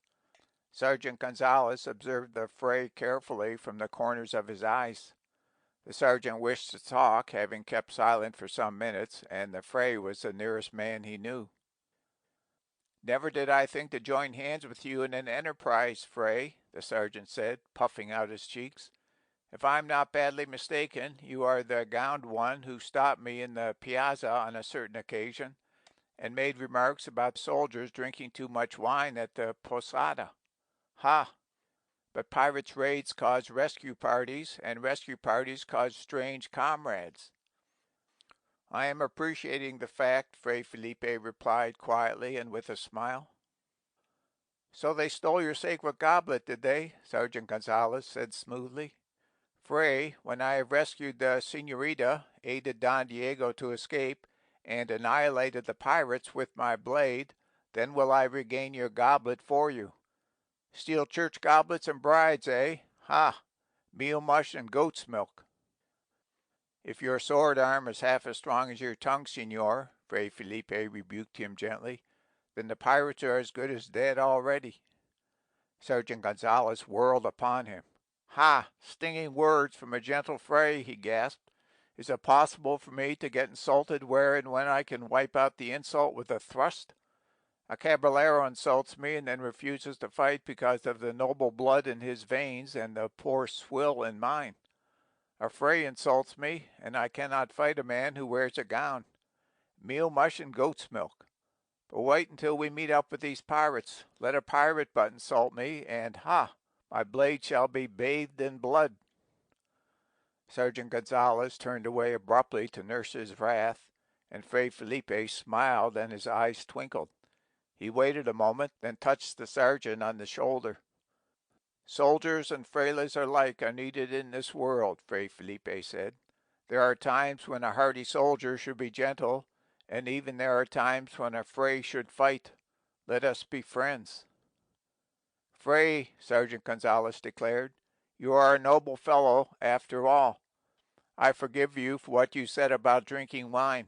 Sergeant Gonzalez observed the fray carefully from the corners of his eyes. The sergeant wished to talk, having kept silent for some minutes, and the fray was the nearest man he knew. Never did I think to join hands with you in an enterprise, Fray, the sergeant said, puffing out his cheeks. If I am not badly mistaken, you are the gowned one who stopped me in the piazza on a certain occasion, and made remarks about soldiers drinking too much wine at the posada. Ha! But pirates' raids cause rescue parties, and rescue parties cause strange comrades. I am appreciating the fact, Fray Felipe replied quietly and with a smile. So they stole your sacred goblet, did they? Sergeant Gonzalez said smoothly. Fray, when I have rescued the senorita, aided Don Diego to escape, and annihilated the pirates with my blade, then will I regain your goblet for you. Steal church goblets and brides, eh? Ha! Meal mush and goat's milk. If your sword arm is half as strong as your tongue, senor, Fray Felipe rebuked him gently, then the pirates are as good as dead already. Sergeant Gonzalez whirled upon him. Ha! Stinging words from a gentle Fray, he gasped. Is it possible for me to get insulted where and when I can wipe out the insult with a thrust? A caballero insults me and then refuses to fight because of the noble blood in his veins and the poor swill in mine. A Fray insults me, and I cannot fight a man who wears a gown. Meal mush and goat's milk. But wait until we meet up with these pirates. Let a pirate but insult me, and ha! My blade shall be bathed in blood. Sergeant Gonzalez turned away abruptly to nurse his wrath, and Fray Felipe smiled and his eyes twinkled. He waited a moment, then touched the sergeant on the shoulder. Soldiers and frailes alike are needed in this world, Fray Felipe said. There are times when a hardy soldier should be gentle, and even there are times when a fray should fight. Let us be friends. Fray, Sergeant Gonzalez declared, you are a noble fellow after all. I forgive you for what you said about drinking wine.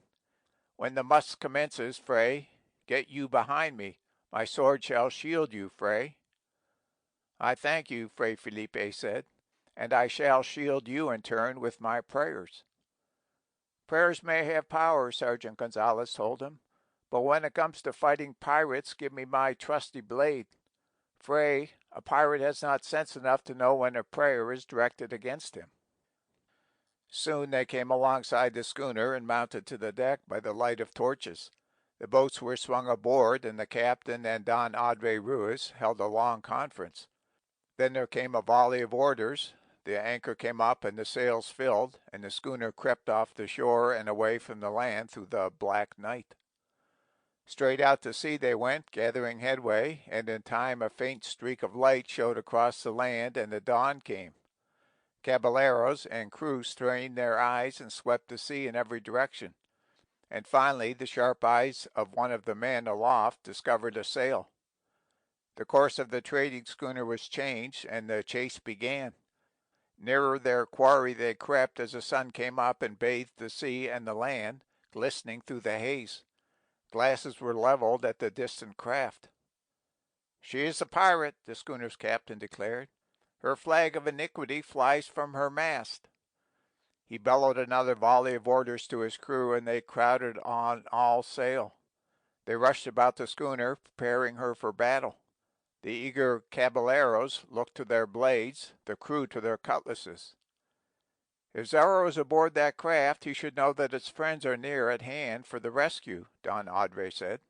When the muss commences, Fray, get you behind me. My sword shall shield you, Fray. I thank you, Fray Felipe said, and I shall shield you in turn with my prayers. Prayers may have power, Sergeant Gonzalez told him, but when it comes to fighting pirates, give me my trusty blade. Fray, a pirate has not sense enough to know when a prayer is directed against him. Soon they came alongside the schooner and mounted to the deck by the light of torches. The boats were swung aboard, and the captain and Don Adre Ruiz held a long conference. Then there came a volley of orders. The anchor came up and the sails filled, and the schooner crept off the shore and away from the land through the black night. Straight out to sea they went, gathering headway, and in time a faint streak of light showed across the land, and the dawn came. Caballeros and crew strained their eyes and swept the sea in every direction. And finally the sharp eyes of one of the men aloft discovered a sail. The course of the trading schooner was changed, and the chase began. Nearer their quarry they crept as the sun came up and bathed the sea and the land, glistening through the haze. Glasses were leveled at the distant craft. "She is a pirate," the schooner's captain declared. "Her flag of iniquity flies from her mast." He bellowed another volley of orders to his crew, and they crowded on all sail. They rushed about the schooner, preparing her for battle. The eager caballeros looked to their blades, the crew to their cutlasses. "If Zorro is aboard that craft, he should know that its friends are near at hand for the rescue," Don Adre said.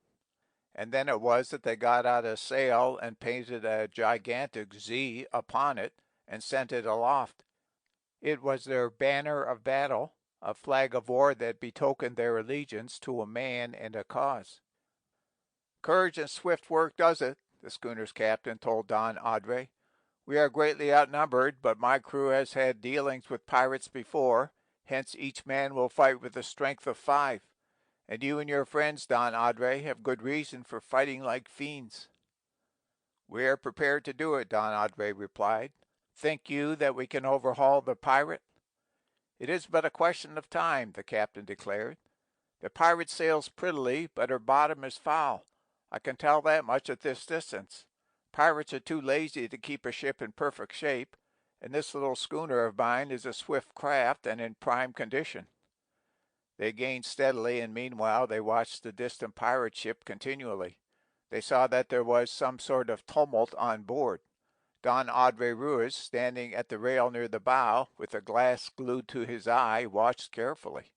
And then it was that they got out a sail and painted a gigantic Z upon it and sent it aloft. It was their banner of battle, a flag of war that betokened their allegiance to a man and a cause. "Courage and swift work does it," the schooner's captain told Don Adre. "We are greatly outnumbered, but my crew has had dealings with pirates before, hence each man will fight with the strength of 5. And you and your friends, Don Adre, have good reason for fighting like fiends." "We are prepared to do it," Don Adre replied. "Think you that we can overhaul the pirate?" "It is but a question of time," the captain declared. "The pirate sails prettily, but her bottom is foul. I can tell that much at this distance. Pirates are too lazy to keep a ship in perfect shape, and this little schooner of mine is a swift craft and in prime condition." They gained steadily, and meanwhile they watched the distant pirate ship continually. They saw that there was some sort of tumult on board. Don Adre Ruiz, standing at the rail near the bow, with a glass glued to his eye, watched carefully.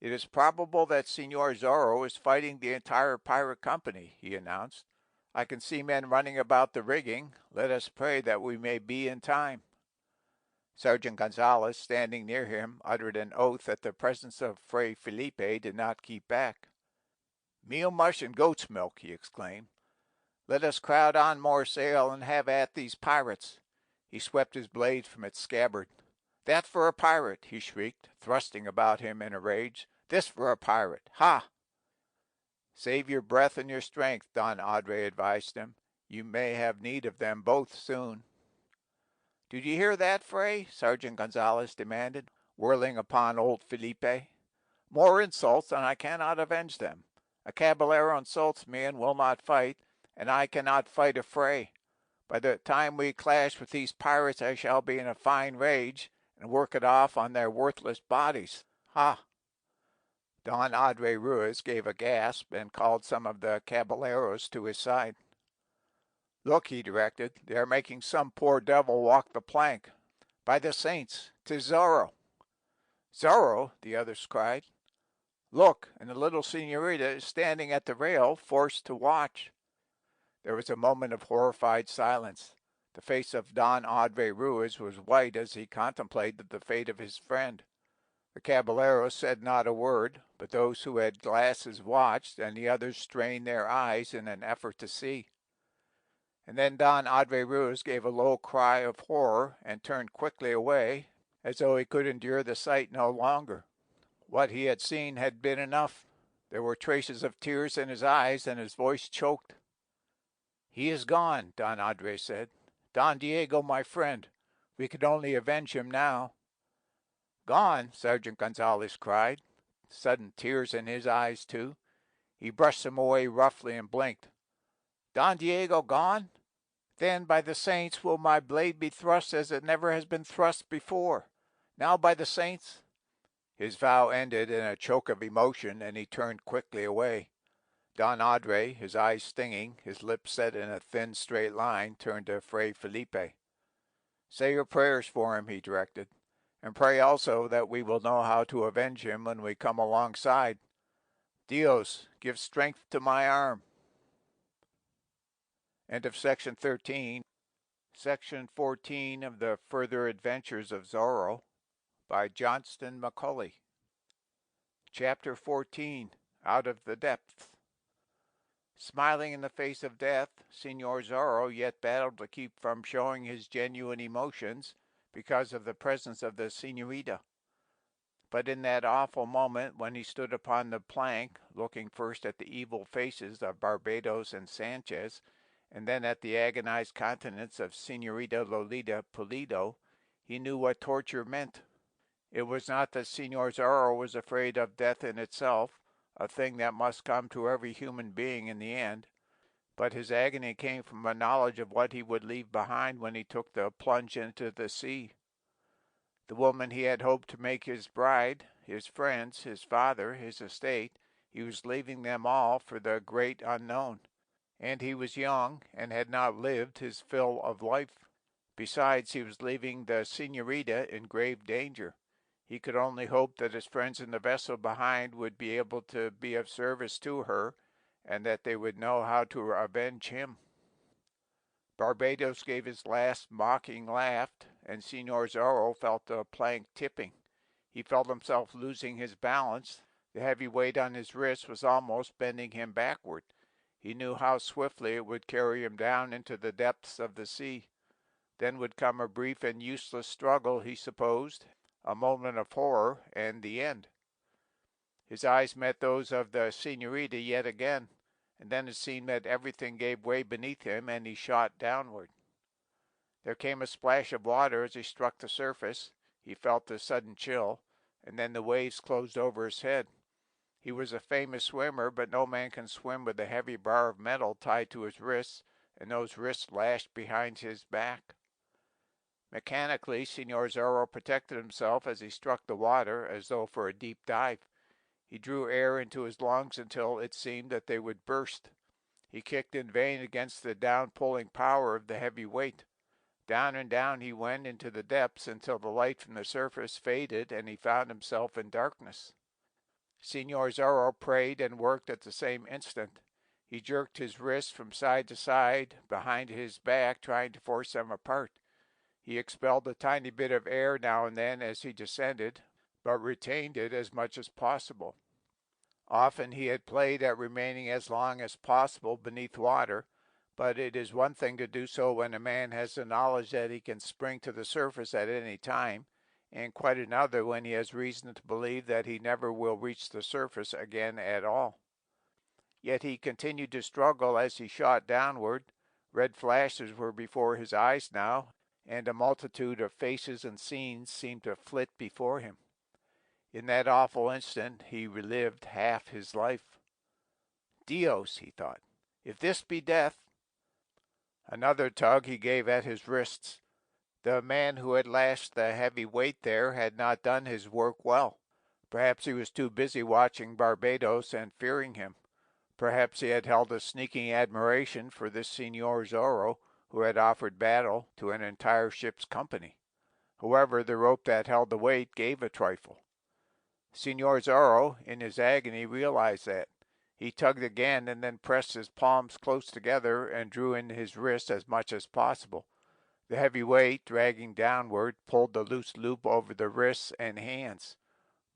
"It is probable that Senor Zorro is fighting the entire pirate company," he announced. "I can see men running about the rigging. Let us pray that we may be in time." Sergeant Gonzalez, standing near him, uttered an oath that the presence of Fray Felipe did not keep back. "Meal mush and goat's milk," he exclaimed. "Let us crowd on more sail and have at these pirates." He swept his blade from its scabbard. "That for a pirate!" he shrieked, thrusting about him in a rage. "This for a pirate! Ha!" "Save your breath and your strength," Don Adre advised him. "You may have need of them both soon." "Did you hear that, Fray?" Sergeant Gonzalez demanded, whirling upon old Felipe. "More insults, and I cannot avenge them. A caballero insults me and will not fight, and I cannot fight a fray. By the time we clash with these pirates I shall be in a fine rage, and work it off on their worthless bodies. Ha!" Don Adre Ruiz gave a gasp and called some of the caballeros to his side. "Look," he directed, "they are making some poor devil walk the plank. By the saints, 'tis Zorro!" "Zorro!" the others cried. "Look, and the little senorita is standing at the rail, forced to watch." There was a moment of horrified silence. The face of Don Adre Ruiz was white as he contemplated the fate of his friend. The caballeros said not a word, but those who had glasses watched, and the others strained their eyes in an effort to see. And then Don Adre Ruiz gave a low cry of horror and turned quickly away, as though he could endure the sight no longer. What he had seen had been enough. There were traces of tears in his eyes, and his voice choked. "He is gone," Don Adre said. "Don Diego, my friend. We can only avenge him now." "Gone!" Sergeant Gonzalez cried, sudden tears in his eyes, too. He brushed them away roughly and blinked. Don Diego gone? Then, by the saints, will my blade be thrust as it never has been thrust before. Now, by the saints. His vow ended in a choke of emotion, and he turned quickly away. Don Andre, his eyes stinging, his lips set in a thin, straight line, turned to Fray Felipe. Say your prayers for him, he directed, and pray also that we will know how to avenge him when we come alongside. Dios, give strength to my arm. End of section 13. Section 14 of the Further Adventures of Zorro by Johnston McCulley. Chapter 14. Out of the Depths. Smiling in the face of death, Señor Zorro yet battled to keep from showing his genuine emotions because of the presence of the señorita. But in that awful moment when he stood upon the plank, looking first at the evil faces of Barbados and Sanchez, and then at the agonized countenance of Señorita Lolita Pulido, he knew what torture meant. It was not that Señor Zorro was afraid of death in itself, a thing that must come to every human being in the end, but his agony came from a knowledge of what he would leave behind when he took the plunge into the sea. The woman he had hoped to make his bride, his friends, his father, his estate, he was leaving them all for the great unknown. And he was young, and had not lived his fill of life. Besides, he was leaving the señorita in grave danger. He could only hope that his friends in the vessel behind would be able to be of service to her, and that they would know how to avenge him. Barbados gave his last mocking laugh, and Señor Zorro felt the plank tipping. He felt himself losing his balance. The heavy weight on his wrist was almost bending him backward. He knew how swiftly it would carry him down into the depths of the sea. Then would come a brief and useless struggle, he supposed, a moment of horror, and the end. His eyes met those of the señorita yet again, and then it seemed that everything gave way beneath him, and he shot downward. There came a splash of water as he struck the surface. He felt a sudden chill, and then the waves closed over his head. He was a famous swimmer, but no man can swim with a heavy bar of metal tied to his wrists, and those wrists lashed behind his back. Mechanically, Señor Zorro protected himself as he struck the water, as though for a deep dive. He drew air into his lungs until it seemed that they would burst. He kicked in vain against the down-pulling power of the heavy weight. Down and down he went into the depths until the light from the surface faded and he found himself in darkness. Señor Zorro prayed and worked at the same instant. He jerked his wrists from side to side behind his back, trying to force them apart. He expelled a tiny bit of air now and then as he descended, but retained it as much as possible. Often he had played at remaining as long as possible beneath water, but it is one thing to do so when a man has the knowledge that he can spring to the surface at any time, and quite another when he has reason to believe that he never will reach the surface again at all. Yet he continued to struggle as he shot downward. Red flashes were before his eyes now, and a multitude of faces and scenes seemed to flit before him. In that awful instant he relived half his life. Dios, he thought, if this be death. Another tug he gave at his wrists. The man who had lashed the heavy weight there had not done his work well. Perhaps he was too busy watching Barbados and fearing him. Perhaps he had held a sneaking admiration for this Señor Zorro, who had offered battle to an entire ship's company. However, the rope that held the weight gave a trifle. Señor Zorro, in his agony, realized that. He tugged again and then pressed his palms close together and drew in his wrist as much as possible. The heavy weight, dragging downward, pulled the loose loop over the wrists and hands.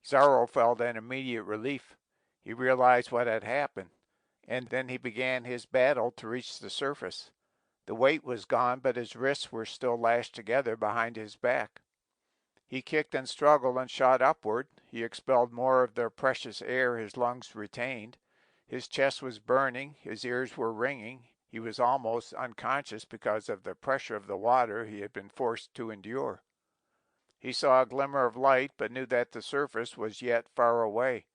Zorro felt an immediate relief. He realized what had happened, and then he began his battle to reach the surface. The weight was gone, but his wrists were still lashed together behind his back. He kicked and struggled and shot upward. He expelled more of the precious air his lungs retained. His chest was burning, his ears were ringing. He was almost unconscious because of the pressure of the water he had been forced to endure. He saw a glimmer of light, but knew that the surface was yet far away,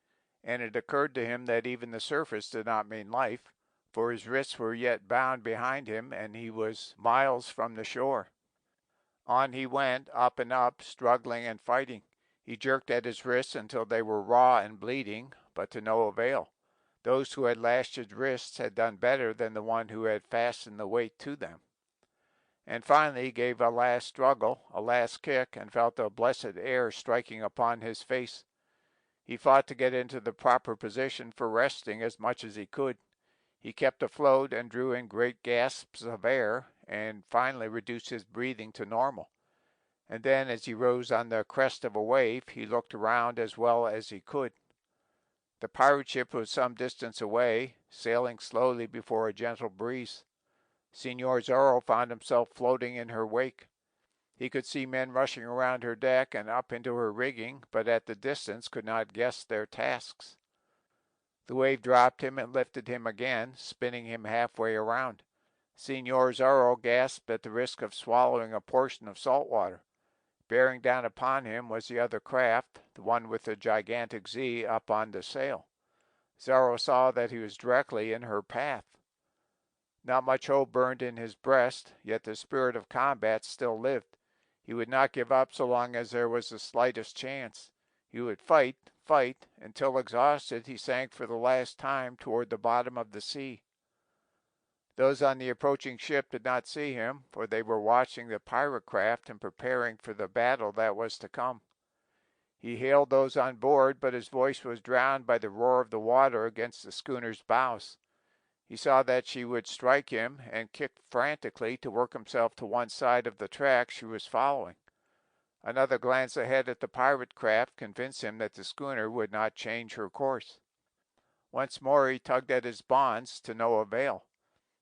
and it occurred to him that even the surface did not mean life, for his wrists were yet bound behind him, and he was miles from the shore. On he went, up and up, struggling and fighting. He jerked at his wrists until they were raw and bleeding, but to no avail. Those who had lashed his wrists had done better than the one who had fastened the weight to them. And finally he gave a last struggle, a last kick, and felt the blessed air striking upon his face. He fought to get into the proper position for resting as much as he could. He kept afloat and drew in great gasps of air, and finally reduced his breathing to normal. And then, as he rose on the crest of a wave, he looked around as well as he could. The pirate ship was some distance away, sailing slowly before a gentle breeze. Senor Zorro found himself floating in her wake. He could see men rushing around her deck and up into her rigging, but at the distance could not guess their tasks. The wave dropped him and lifted him again, spinning him halfway around. Senor Zorro gasped at the risk of swallowing a portion of salt water. Bearing down upon him was the other craft, the one with the gigantic Z up on the sail. Zorro saw that he was directly in her path. Not much hope burned in his breast, yet the spirit of combat still lived. He would not give up so long as there was the slightest chance. He would fight, until exhausted he sank for the last time toward the bottom of the sea. Those on the approaching ship did not see him, for they were watching the pirate craft and preparing for the battle that was to come. He hailed those on board, but his voice was drowned by the roar of the water against the schooner's bows. He saw that she would strike him, and kicked frantically to work himself to one side of the track she was following. Another glance ahead at the pirate craft convinced him that the schooner would not change her course. Once more he tugged at his bonds, to no avail.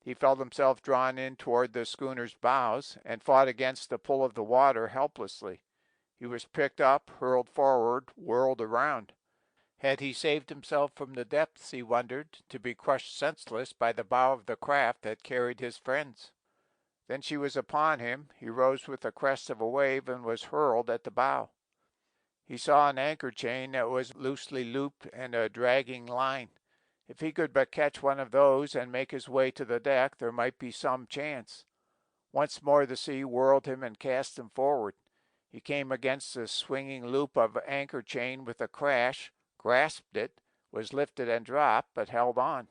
He felt himself drawn in toward the schooner's bows, and fought against the pull of the water helplessly. He was picked up, hurled forward, whirled around. Had he saved himself from the depths, he wondered, to be crushed senseless by the bow of the craft that carried his friends? Then she was upon him. He rose with the crest of a wave and was hurled at the bow. He saw an anchor chain that was loosely looped and a dragging line. If he could but catch one of those and make his way to the deck, there might be some chance. Once more the sea whirled him and cast him forward. He came against the swinging loop of anchor chain with a crash, grasped it, was lifted and dropped, but held on.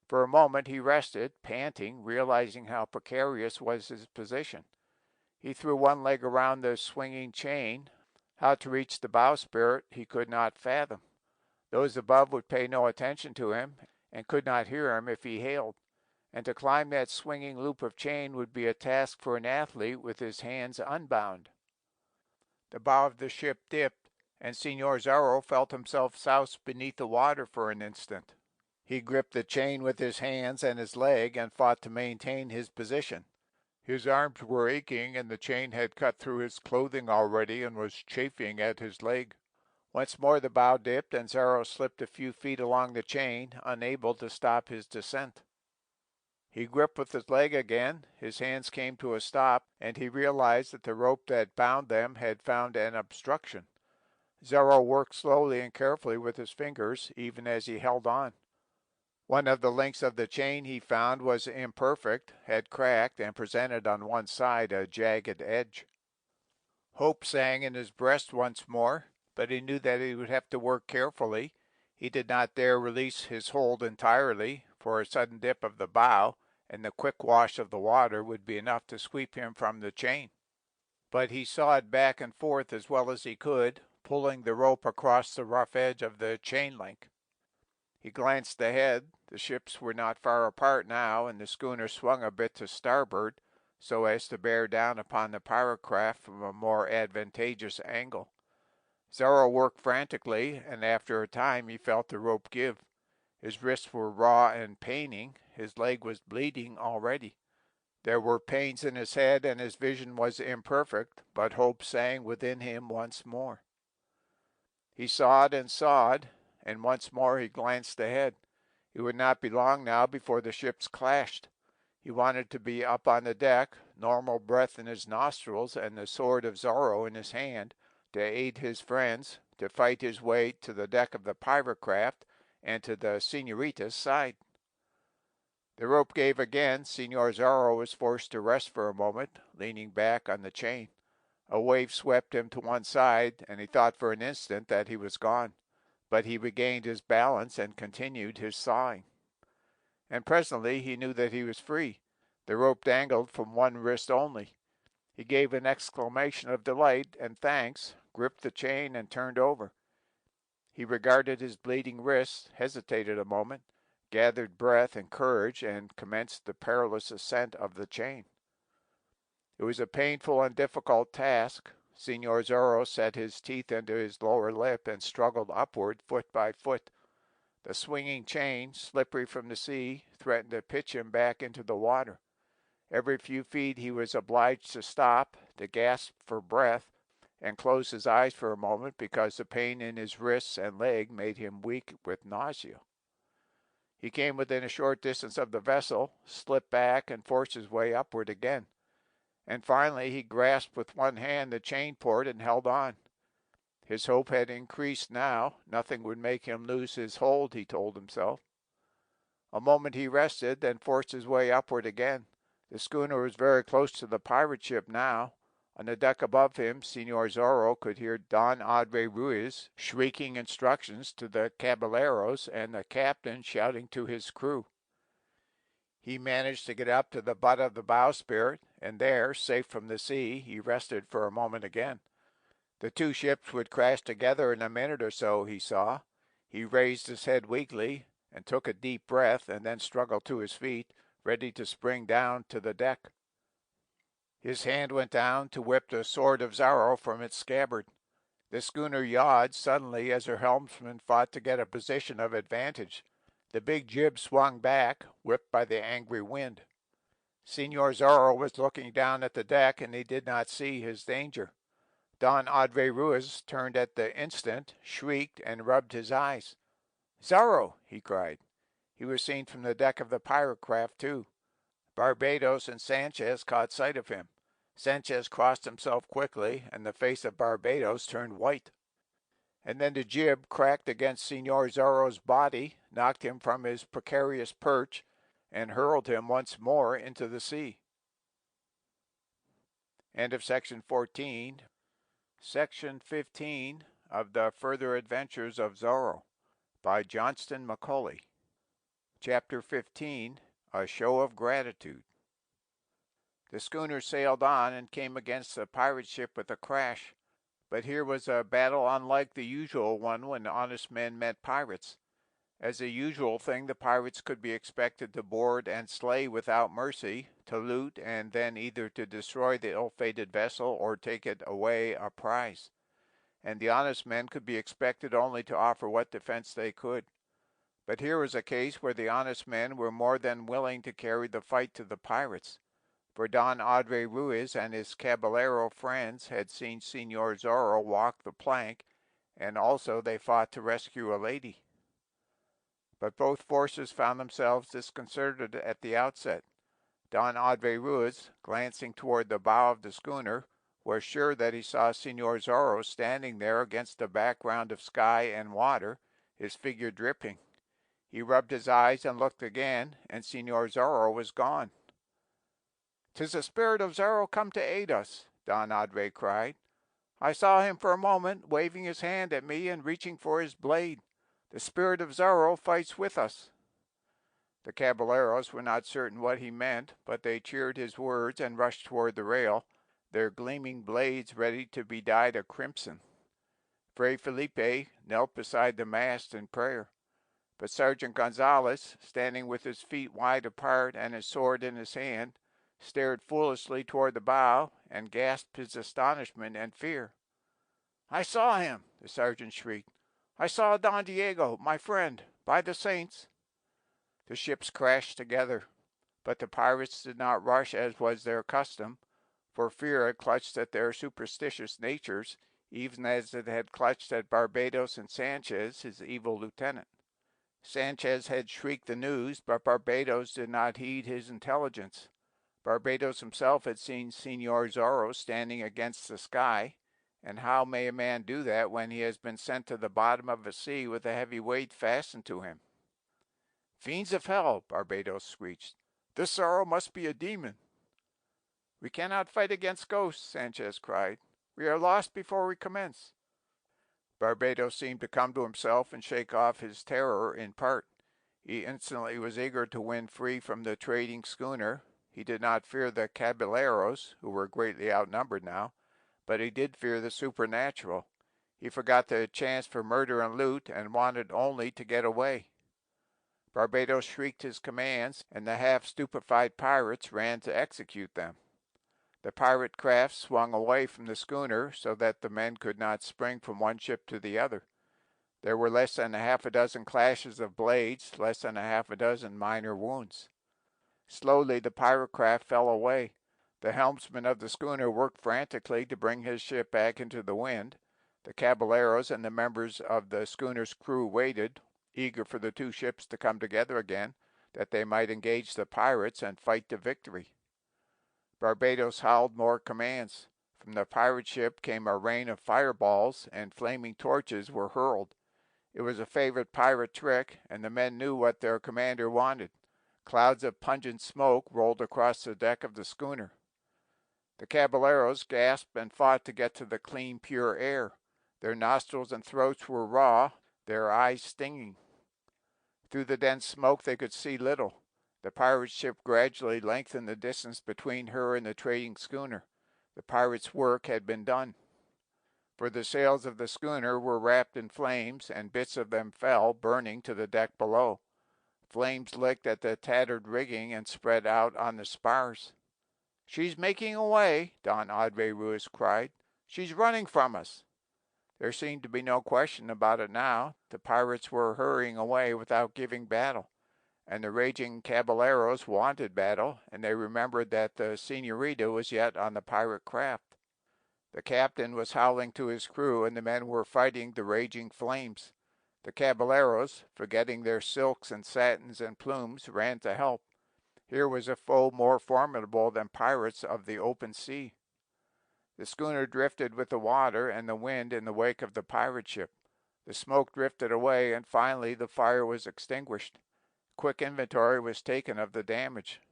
For a moment he rested, panting, realizing how precarious was his position. He threw one leg around the swinging chain. How to reach the bowsprit he could not fathom. Those above would pay no attention to him, and could not hear him if he hailed. And to climb that swinging loop of chain would be a task for an athlete with his hands unbound. The bow of the ship dipped, and Senor Zorro felt himself soused beneath the water for an instant. He gripped the chain with his hands and his leg and fought to maintain his position. His arms were aching, and the chain had cut through his clothing already and was chafing at his leg. Once more the bow dipped, and Zorro slipped a few feet along the chain, unable to stop his descent. He gripped with his leg again, his hands came to a stop, and he realized that the rope that bound them had found an obstruction. Zorro worked slowly and carefully with his fingers, even as he held on. One of the links of the chain he found was imperfect, had cracked, and presented on one side a jagged edge. Hope sang in his breast once more, but he knew that he would have to work carefully. He did not dare release his hold entirely, for a sudden dip of the bow and the quick wash of the water would be enough to sweep him from the chain. But he sawed back and forth as well as he could, pulling the rope across the rough edge of the chain link. He glanced ahead. The ships were not far apart now, and the schooner swung a bit to starboard, so as to bear down upon the pirate craft from a more advantageous angle. Zorro worked frantically, and after a time he felt the rope give. His wrists were raw and paining. His leg was bleeding already. There were pains in his head, and his vision was imperfect, but hope sang within him once more. He sawed, and once more he glanced ahead. It would not be long now before the ships clashed. He wanted to be up on the deck, normal breath in his nostrils, and the sword of Zorro in his hand, to aid his friends, to fight his way to the deck of the pirate craft, and to the senorita's side. The rope gave again. Señor Zorro was forced to rest for a moment, leaning back on the chain. A wave swept him to one side, and he thought for an instant that he was gone. But he regained his balance and continued his sawing. And presently he knew that he was free. The rope dangled from one wrist only. He gave an exclamation of delight and thanks, gripped the chain, and turned over. He regarded his bleeding wrist, hesitated a moment, gathered breath and courage, and commenced the perilous ascent of the chain. It was a painful and difficult task. Señor Zorro set his teeth into his lower lip and struggled upward foot by foot. The swinging chain, slippery from the sea, threatened to pitch him back into the water. Every few feet he was obliged to stop, to gasp for breath, and close his eyes for a moment because the pain in his wrists and leg made him weak with nausea. He came within a short distance of the vessel, slipped back, and forced his way upward again. And finally he grasped with one hand the chain port and held on. His hope had increased now. Nothing would make him lose his hold, he told himself. A moment he rested, then forced his way upward again. The schooner was very close to the pirate ship now. On the deck above him, Señor Zorro could hear Don Adre Ruiz shrieking instructions to the caballeros and the captain shouting to his crew. He managed to get up to the butt of the bowsprit, and there, safe from the sea, he rested for a moment again. The two ships would crash together in a minute or so, he saw. He raised his head weakly and took a deep breath, and then struggled to his feet, ready to spring down to the deck. His hand went down to whip the sword of Zorro from its scabbard. The schooner yawed suddenly as her helmsman fought to get a position of advantage. The big jib swung back, whipped by the angry wind. Señor Zorro was looking down at the deck, and he did not see his danger. Don Adre Ruiz turned at the instant, shrieked, and rubbed his eyes. "Zorro!" he cried. He was seen from the deck of the pirate craft, too. Barbados and Sanchez caught sight of him. Sanchez crossed himself quickly, and the face of Barbados turned white. And then the jib cracked against Señor Zorro's body, knocked him from his precarious perch, and hurled him once more into the sea. End of section 14. Section 15 of The Further Adventures of Zorro by Johnston McCulley. Chapter 15, A Show of Gratitude. The schooner sailed on and came against the pirate ship with a crash. But here was a battle unlike the usual one when honest men met pirates. As a usual thing, the pirates could be expected to board and slay without mercy, to loot, and then either to destroy the ill-fated vessel or take it away a prize. And the honest men could be expected only to offer what defense they could. But here was a case where the honest men were more than willing to carry the fight to the pirates. For Don Adre Ruiz and his caballero friends had seen Señor Zorro walk the plank, and also they fought to rescue a lady. But both forces found themselves disconcerted at the outset. Don Adre Ruiz, glancing toward the bow of the schooner, was sure that he saw Señor Zorro standing there against a background of sky and water, his figure dripping. He rubbed his eyes and looked again, and Señor Zorro was gone. "'Tis the spirit of Zorro come to aid us," Don Adre cried. "I saw him for a moment, waving his hand at me and reaching for his blade. The spirit of Zorro fights with us." The caballeros were not certain what he meant, but they cheered his words and rushed toward the rail, their gleaming blades ready to be dyed a crimson. Fray Felipe knelt beside the mast in prayer. But Sergeant Gonzalez, standing with his feet wide apart and his sword in his hand, stared foolishly toward the bow and gasped his astonishment and fear. "I saw him!" the sergeant shrieked. "I saw Don Diego, my friend, by the saints!" The ships crashed together, but the pirates did not rush as was their custom, for fear had clutched at their superstitious natures, even as it had clutched at Barbados and Sanchez, his evil lieutenant. Sanchez had shrieked the news, but Barbados did not heed his intelligence. Barbados himself had seen Señor Zorro standing against the sky, and how may a man do that when he has been sent to the bottom of a sea with a heavy weight fastened to him? Fiends of hell, Barbados screeched. This Zorro must be a demon. We cannot fight against ghosts, Sanchez cried. We are lost before we commence. Barbados seemed to come to himself and shake off his terror in part. He instantly was eager to win free from the trading schooner. He did not fear the caballeros, who were greatly outnumbered now, but he did fear the supernatural. He forgot the chance for murder and loot and wanted only to get away. Barbados shrieked his commands, and the half-stupefied pirates ran to execute them. The pirate craft swung away from the schooner so that the men could not spring from one ship to the other. There were less than half a dozen clashes of blades, less than half a dozen minor wounds. Slowly the pirate craft fell away. The helmsman of the schooner worked frantically to bring his ship back into the wind. The caballeros and the members of the schooner's crew waited, eager for the two ships to come together again, that they might engage the pirates and fight to victory. Barbados howled more commands. From the pirate ship came a rain of fireballs, and flaming torches were hurled. It was a favorite pirate trick, and the men knew what their commander wanted. Clouds of pungent smoke rolled across the deck of the schooner. The caballeros gasped and fought to get to the clean, pure air. Their nostrils and throats were raw, their eyes stinging. Through the dense smoke they could see little. The pirate ship gradually lengthened the distance between her and the trading schooner. The pirates' work had been done. For the sails of the schooner were wrapped in flames, and bits of them fell, burning, to the deck below. Flames licked at the tattered rigging and spread out on the spars. "She's making away," Don Adre Ruiz cried. "She's running from us." There seemed to be no question about it now. The pirates were hurrying away without giving battle, and the raging caballeros wanted battle, and they remembered that the senorita was yet on the pirate craft. The captain was howling to his crew, and the men were fighting the raging flames. The caballeros, forgetting their silks and satins and plumes, ran to help. Here was a foe more formidable than pirates of the open sea. The schooner drifted with the water and the wind in the wake of the pirate ship. The smoke drifted away, and finally the fire was extinguished. Quick inventory was taken of the damage.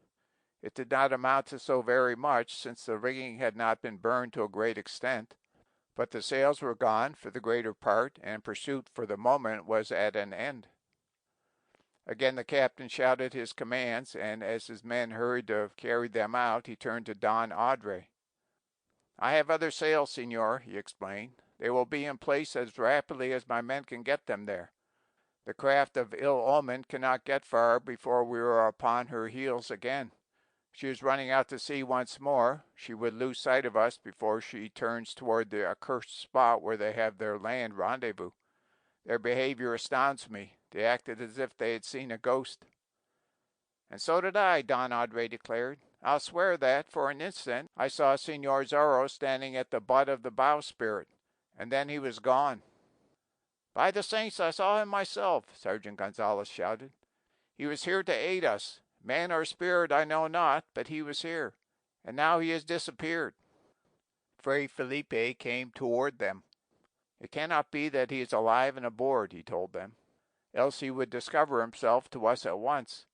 It did not amount to so very much, since the rigging had not been burned to a great extent, but the sails were gone for the greater part, and pursuit for the moment was at an end. Again the captain shouted his commands, and as his men hurried to carry them out, he turned to Don Adre. "I have other sails, senor," he explained. "They will be in place as rapidly as my men can get them there. The craft of ill omen cannot get far before we are upon her heels again. She is running out to sea once more. She would lose sight of us before she turns toward the accursed spot where they have their land rendezvous. Their behavior astounds me. They acted as if they had seen a ghost." "And so did I," Don Adre declared. "I'll swear that, for an instant, I saw Senor Zorro standing at the butt of the bowsprit, and then he was gone." "By the saints, I saw him myself," Sergeant Gonzalez shouted. "He was here to aid us. Man or spirit I know not, but he was here, and now he has disappeared." Fray Felipe came toward them. "It cannot be that he is alive and aboard," he told them, "else he would discover himself to us at once.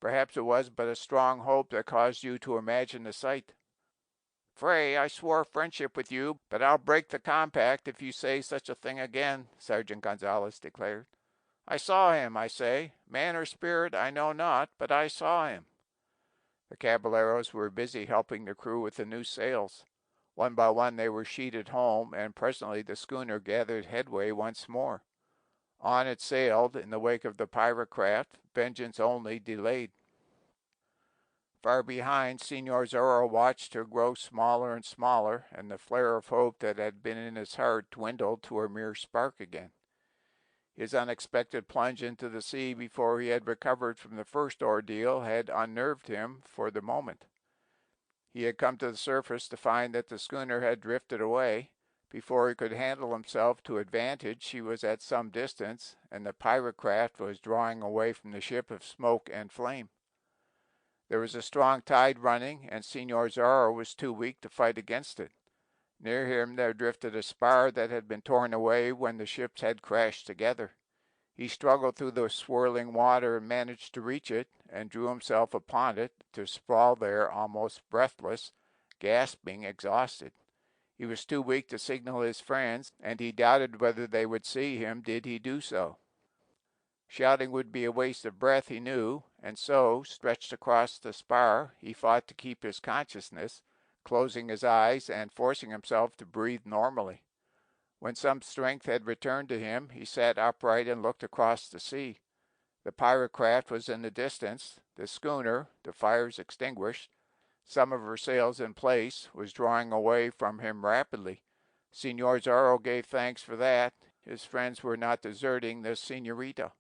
Perhaps it was but a strong hope that caused you to imagine the sight." "Fray, I swore friendship with you, but I'll break the compact if you say such a thing again," Sergeant Gonzalez declared. "I saw him, I say. Man or spirit, I know not, but I saw him." The caballeros were busy helping the crew with the new sails. One by one they were sheeted home, and presently the schooner gathered headway once more. On it sailed, in the wake of the pirate craft, vengeance only delayed. Far behind, Senor Zorro watched her grow smaller and smaller, and the flare of hope that had been in his heart dwindled to a mere spark again. His unexpected plunge into the sea before he had recovered from the first ordeal had unnerved him for the moment. He had come to the surface to find that the schooner had drifted away. Before he could handle himself to advantage, she was at some distance, and the pirate craft was drawing away from the ship of smoke and flame. There was a strong tide running, and Senor Zorro was too weak to fight against it. Near him there drifted a spar that had been torn away when the ships had crashed together. He struggled through the swirling water and managed to reach it, and drew himself upon it to sprawl there almost breathless, gasping, exhausted. He was too weak to signal his friends, and he doubted whether they would see him did he do so. Shouting would be a waste of breath, he knew, and so, stretched across the spar, he fought to keep his consciousness, closing his eyes and forcing himself to breathe normally. When some strength had returned to him, he sat upright and looked across the sea. The pirate craft was in the distance. The schooner, the fires extinguished, some of her sails in place, was drawing away from him rapidly. Signor Zorro gave thanks for that. His friends were not deserting the senorita.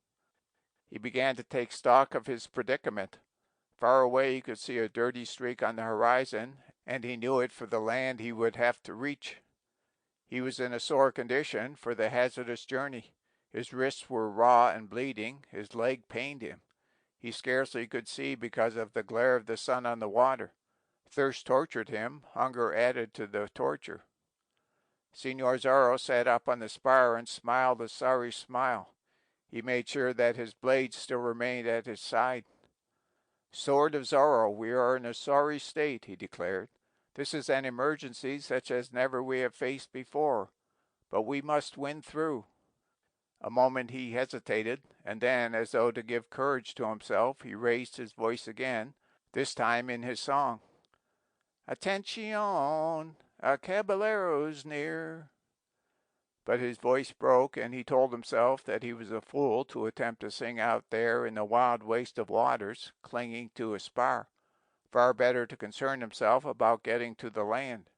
He began to take stock of his predicament. Far away he could see a dirty streak on the horizon, and he knew it for the land he would have to reach. He was in a sore condition for the hazardous journey. His wrists were raw and bleeding. His leg pained him. He scarcely could see because of the glare of the sun on the water. Thirst tortured him. Hunger added to the torture. Signor Zorro sat up on the spar and smiled a sorry smile. He made sure that his blade still remained at his side. "Sword of Zorro, we are in a sorry state," he declared. "This is an emergency such as never we have faced before, but we must win through." A moment he hesitated, and then, as though to give courage to himself, he raised his voice again, this time in his song. "Attention, a caballero's near." But his voice broke, and he told himself that he was a fool to attempt to sing out there in the wild waste of waters, clinging to a spar. Far better to concern himself about getting to the land.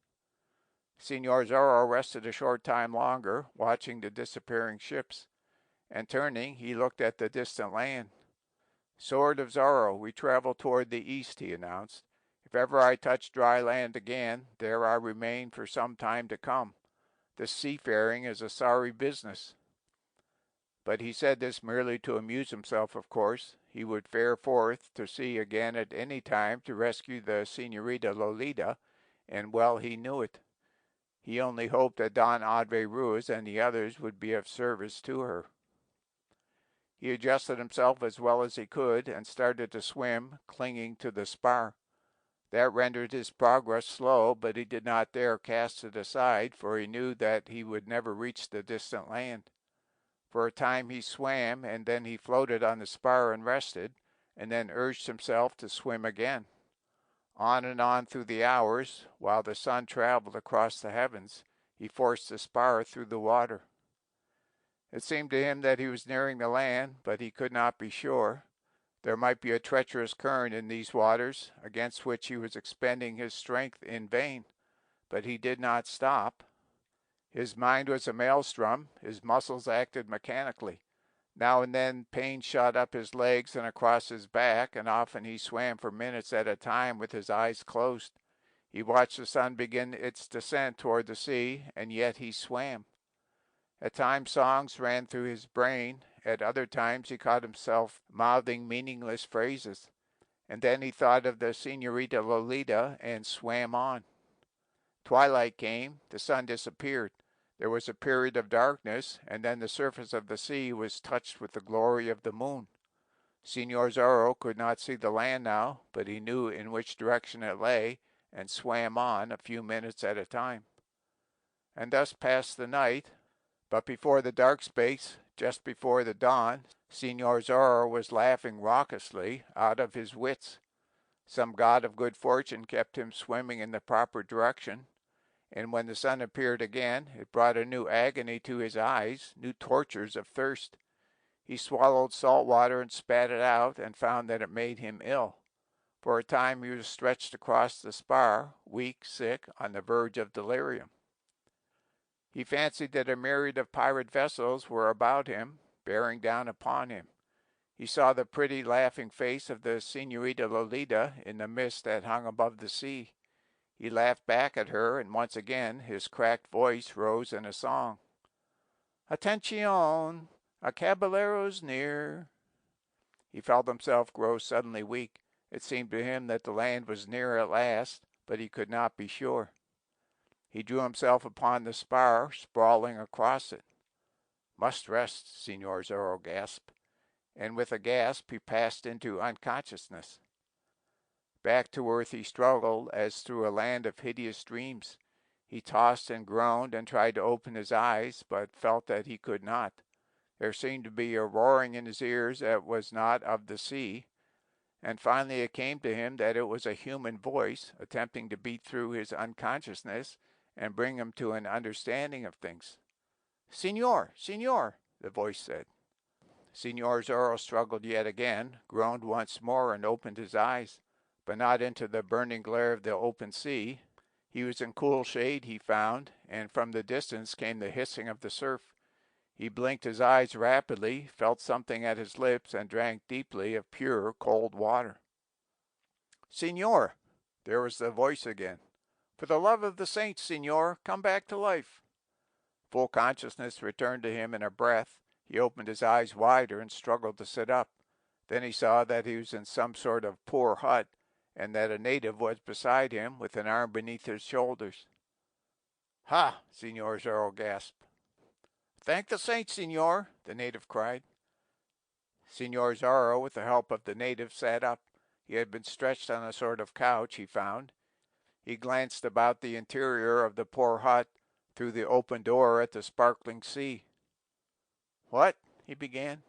Signor Zorro rested a short time longer, watching the disappearing ships, and turning, he looked at the distant land. "Sword of Zorro, we travel toward the east," he announced. "If ever I touch dry land again, there I remain for some time to come. This seafaring is a sorry business." But he said this merely to amuse himself, of course. He would fare forth to sea again at any time to rescue the Senorita Lolita, and well he knew it. He only hoped that Don Adre Ruiz and the others would be of service to her. He adjusted himself as well as he could and started to swim, clinging to the spar. That rendered his progress slow, but he did not dare cast it aside, for he knew that he would never reach the distant land. For a time he swam, and then he floated on the spar and rested, and then urged himself to swim again. On and on through the hours, while the sun traveled across the heavens, he forced the spar through the water. It seemed to him that he was nearing the land, but he could not be sure. There might be a treacherous current in these waters, against which he was expending his strength in vain, but he did not stop. His mind was a maelstrom. His muscles acted mechanically. Now and then pain shot up his legs and across his back, and often he swam for minutes at a time with his eyes closed. He watched the sun begin its descent toward the sea, and yet he swam. At times songs ran through his brain. At other times he caught himself mouthing meaningless phrases. And then he thought of the Senorita Lolita and swam on. Twilight came. The sun disappeared. There was a period of darkness, and then the surface of the sea was touched with the glory of the moon. Signor Zorro could not see the land now, but he knew in which direction it lay, and swam on a few minutes at a time. And thus passed the night. But before the dark space, just before the dawn, Signor Zorro was laughing raucously, out of his wits. Some god of good fortune kept him swimming in the proper direction, and when the sun appeared again, it brought a new agony to his eyes, new tortures of thirst. He swallowed salt water and spat it out, and found that it made him ill. For a time he was stretched across the spar, weak, sick, on the verge of delirium. He fancied that a myriad of pirate vessels were about him, bearing down upon him. He saw the pretty, laughing face of the Senorita Lolita in the mist that hung above the sea. He laughed back at her, and once again his cracked voice rose in a song. "Attention, a caballero's near." He felt himself grow suddenly weak. It seemed to him that the land was near at last, but he could not be sure. He drew himself upon the spar, sprawling across it. Must rest, Senor Zorro gasped, and with a gasp he passed into unconsciousness. Back to earth he struggled as through a land of hideous dreams. He tossed and groaned and tried to open his eyes, but felt that he could not. There seemed to be a roaring in his ears that was not of the sea, and finally it came to him that it was a human voice attempting to beat through his unconsciousness and bring him to an understanding of things. "Senor, senor," the voice said. Senor Zorro struggled yet again, groaned once more, and opened his eyes, but not into the burning glare of the open sea. He was in cool shade, he found, and from the distance came the hissing of the surf. He blinked his eyes rapidly, felt something at his lips, and drank deeply of pure, cold water. "Senor!" There was the voice again. "For the love of the saints, senor, come back to life." Full consciousness returned to him in a breath. He opened his eyes wider and struggled to sit up. Then he saw that he was in some sort of poor hut, and that a native was beside him with an arm beneath his shoulders. "Ha!" Senor Zorro gasped. "Thank the saints, senor," the native cried. Senor Zorro, with the help of the native, sat up. He had been stretched on a sort of couch, he found. He glanced about the interior of the poor hut through the open door at the sparkling sea. "What?" he began.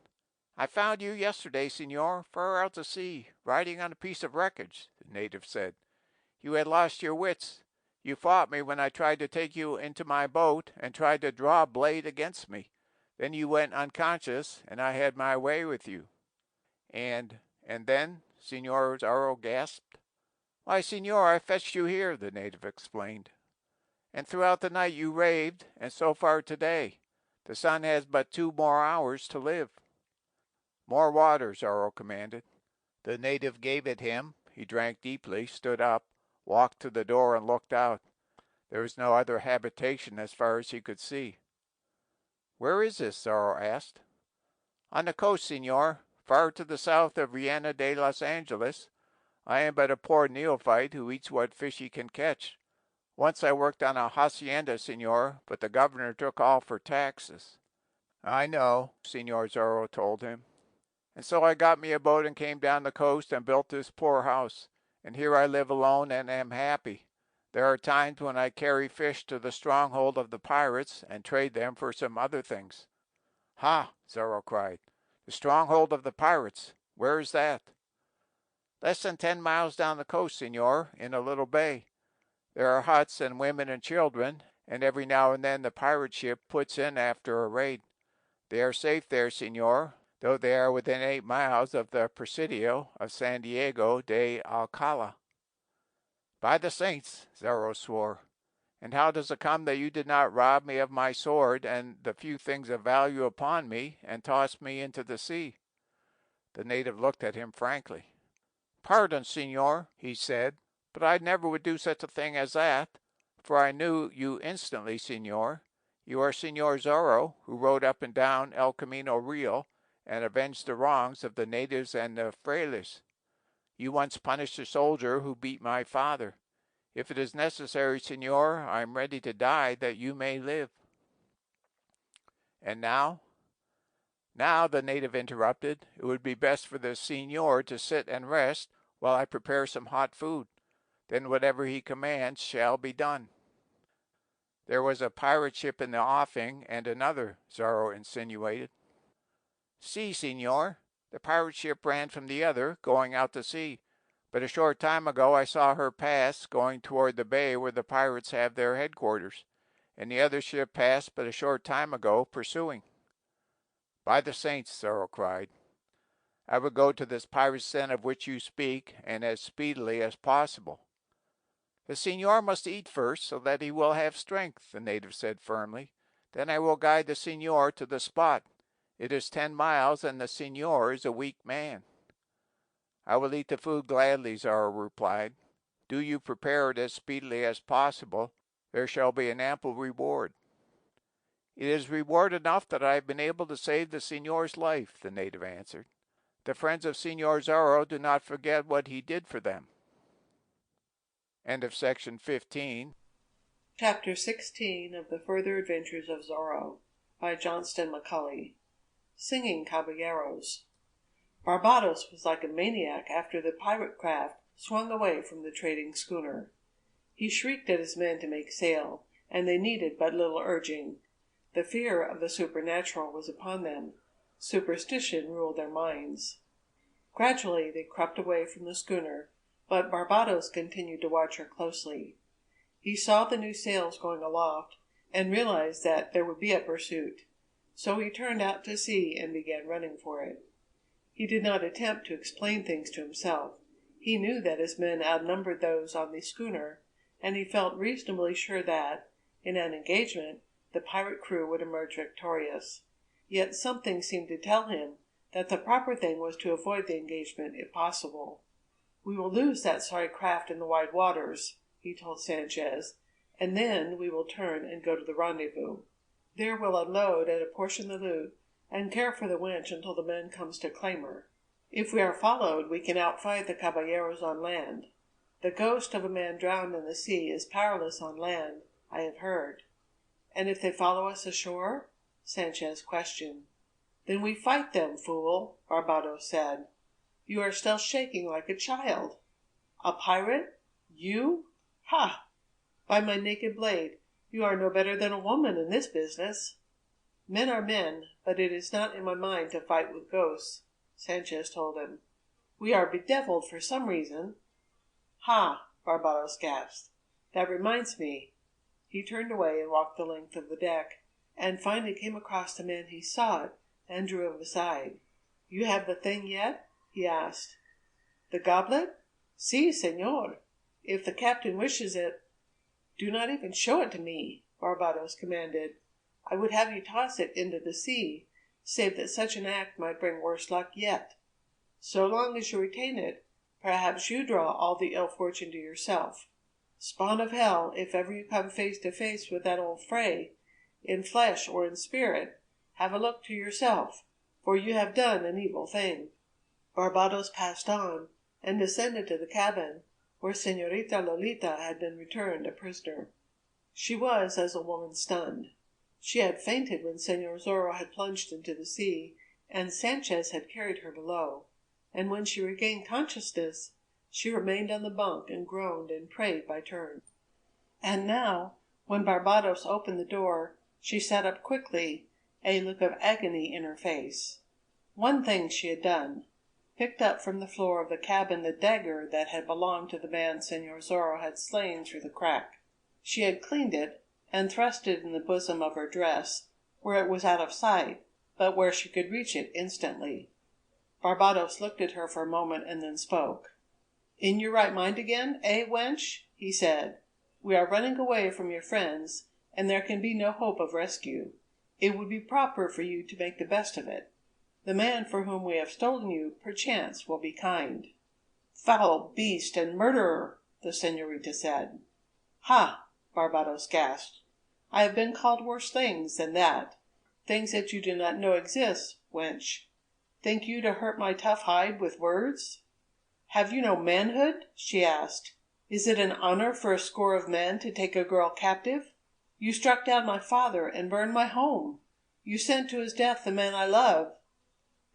"I found you yesterday, senor, far out to sea, riding on a piece of wreckage," the native said. "You had lost your wits. You fought me when I tried to take you into my boat and tried to draw a blade against me. Then you went unconscious, and I had my way with you." And then?" Senor Zorro gasped. "Why, senor, I fetched you here," the native explained. "And throughout the night you raved, and so far today. The sun has but 2 more hours to live." "More water," Zorro commanded. The native gave it him. He drank deeply, stood up, walked to the door, and looked out. There was no other habitation as far as he could see. "Where is this?" Zorro asked. "On the coast, senor, far to the south of Riena de Los Angeles. I am but a poor neophyte who eats what fish he can catch. Once I worked on a hacienda, senor, but the governor took all for taxes." "I know," Senor Zorro told him. "And so I got me a boat and came down the coast and built this poor house. And here I live alone and am happy. There are times when I carry fish to the stronghold of the pirates and trade them for some other things." "Ha!" Zorro cried. "The stronghold of the pirates. Where is that?" "Less than 10 miles down the coast, senor, in a little bay. There are huts and women and children, and every now and then the pirate ship puts in after a raid. They are safe there, senor, though they are within 8 miles of the Presidio of San Diego de Alcala." "By the saints!" Zorro swore. "And how does it come that you did not rob me of my sword and the few things of value upon me and toss me into the sea?" The native looked at him frankly. "Pardon, senor," he said, "but I never would do such a thing as that, for I knew you instantly, senor. You are Senor Zorro, who rode up and down El Camino Real and avenged the wrongs of the natives and the frailes. You once punished a soldier who beat my father. If it is necessary, senor, I am ready to die that you may live." "And now?" "Now," the native interrupted, "it would be best for the senor to sit and rest while I prepare some hot food. Then whatever he commands shall be done." "There was a pirate ship in the offing, and another," Zorro insinuated. "Si, senor. The pirate ship ran from the other, going out to sea. But a short time ago I saw her pass, going toward the bay where the pirates have their headquarters. And the other ship passed but a short time ago, pursuing." "By the saints!" Zorro cried. "I would go to this pirate's den of which you speak, and as speedily as possible." "The senor must eat first, so that he will have strength," the native said firmly. "Then I will guide the senor to the spot. It is 10 miles, and the senor is a weak man." "I will eat the food gladly," Zorro replied. "Do you prepare it as speedily as possible. There shall be an ample reward." "It is reward enough that I have been able to save the senor's life," the native answered. "The friends of Senor Zorro do not forget what he did for them." End of section 15. Chapter 16 of the Further Adventures of Zorro. by Johnston McCulley. Singing Caballeros. Barbados was like a maniac after the pirate craft swung away from the trading schooner. He shrieked at his men to make sail, and they needed but little urging. The fear of the supernatural was upon them. Superstition ruled their minds. Gradually they crept away from the schooner, but Barbados continued to watch her closely. He saw the new sails going aloft, and realized that there would be a pursuit. So he turned out to sea and began running for it. He did not attempt to explain things to himself. He knew that his men outnumbered those on the schooner, and he felt reasonably sure that, in an engagement, the pirate crew would emerge victorious. Yet something seemed to tell him that the proper thing was to avoid the engagement if possible. "We will lose that sorry craft in the wide waters," he told Sanchez, "and then we will turn and go to the rendezvous. There we'll unload and apportion the loot, and care for the wench until the man comes to claim her. If we are followed, we can outfight the caballeros on land. The ghost of a man drowned in the sea is powerless on land, I have heard." "And if they follow us ashore?" Sanchez questioned. "Then we fight them, fool," Barbados said. "You are still shaking like a child. A pirate? You? Ha! By my naked blade, you are no better than a woman in this business." "Men are men, but it is not in my mind to fight with ghosts," Sanchez told him. "We are bedeviled for some reason." "Ha!" Barbados gasped. "That reminds me." He turned away and walked the length of the deck, and finally came across the man he sought and drew him aside. "You have the thing yet?" he asked. "The goblet? Si, senor. If the captain wishes it—" "Do not even show it to me," Barbados commanded. "I would have you toss it into the sea, save that such an act might bring worse luck yet. So long as you retain it, perhaps you draw all the ill fortune to yourself. Spawn of hell, if ever you come face to face with that old Fray, in flesh or in spirit, have a look to yourself, for you have done an evil thing." Barbados passed on, and descended to the cabin, where Señorita Lolita had been returned a prisoner. She was, as a woman, stunned. She had fainted when Señor Zorro had plunged into the sea, and Sanchez had carried her below, and when she regained consciousness, she remained on the bunk and groaned and prayed by turns. And now, when Barbados opened the door, she sat up quickly, a look of agony in her face. One thing she had done: picked up from the floor of the cabin the dagger that had belonged to the man Señor Zorro had slain through the crack. She had cleaned it, and thrust it in the bosom of her dress, where it was out of sight, but where she could reach it instantly. Barbados looked at her for a moment and then spoke. "In your right mind again, eh, wench?" he said. "We are running away from your friends, and there can be no hope of rescue. It would be proper for you to make the best of it. The man for whom we have stolen you, perchance, will be kind." "Foul beast and murderer!" the señorita said. "Ha!" Barbados gasped. "I have been called worse things than that, things that you do not know exist, wench. Think you to hurt my tough hide with words?" "Have you no manhood?" she asked. "Is it an honor for a score of men to take a girl captive? You struck down my father and burned my home. You sent to his death the man I love."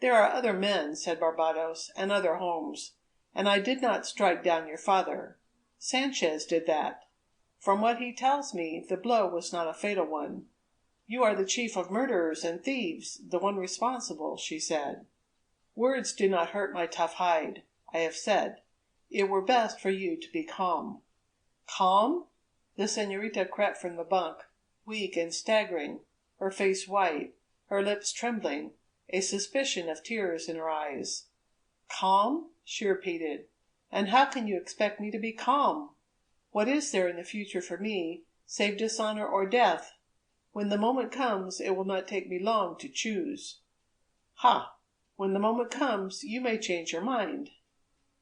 "There are other men," said Barbados, "and other homes. And I did not strike down your father. Sanchez did that. From what he tells me, the blow was not a fatal one. You are the chief of murderers and thieves, the one responsible," she said. "Words do not hurt my tough hide. I have said. It were best for you to be calm." "Calm?" The señorita crept from the bunk, weak and staggering, her face white, her lips trembling, a suspicion of tears in her eyes. "Calm?" she repeated. "And how can you expect me to be calm? What is there in the future for me, save dishonor or death? When the moment comes, it will not take me long to choose." "Ha! When the moment comes, you may change your mind."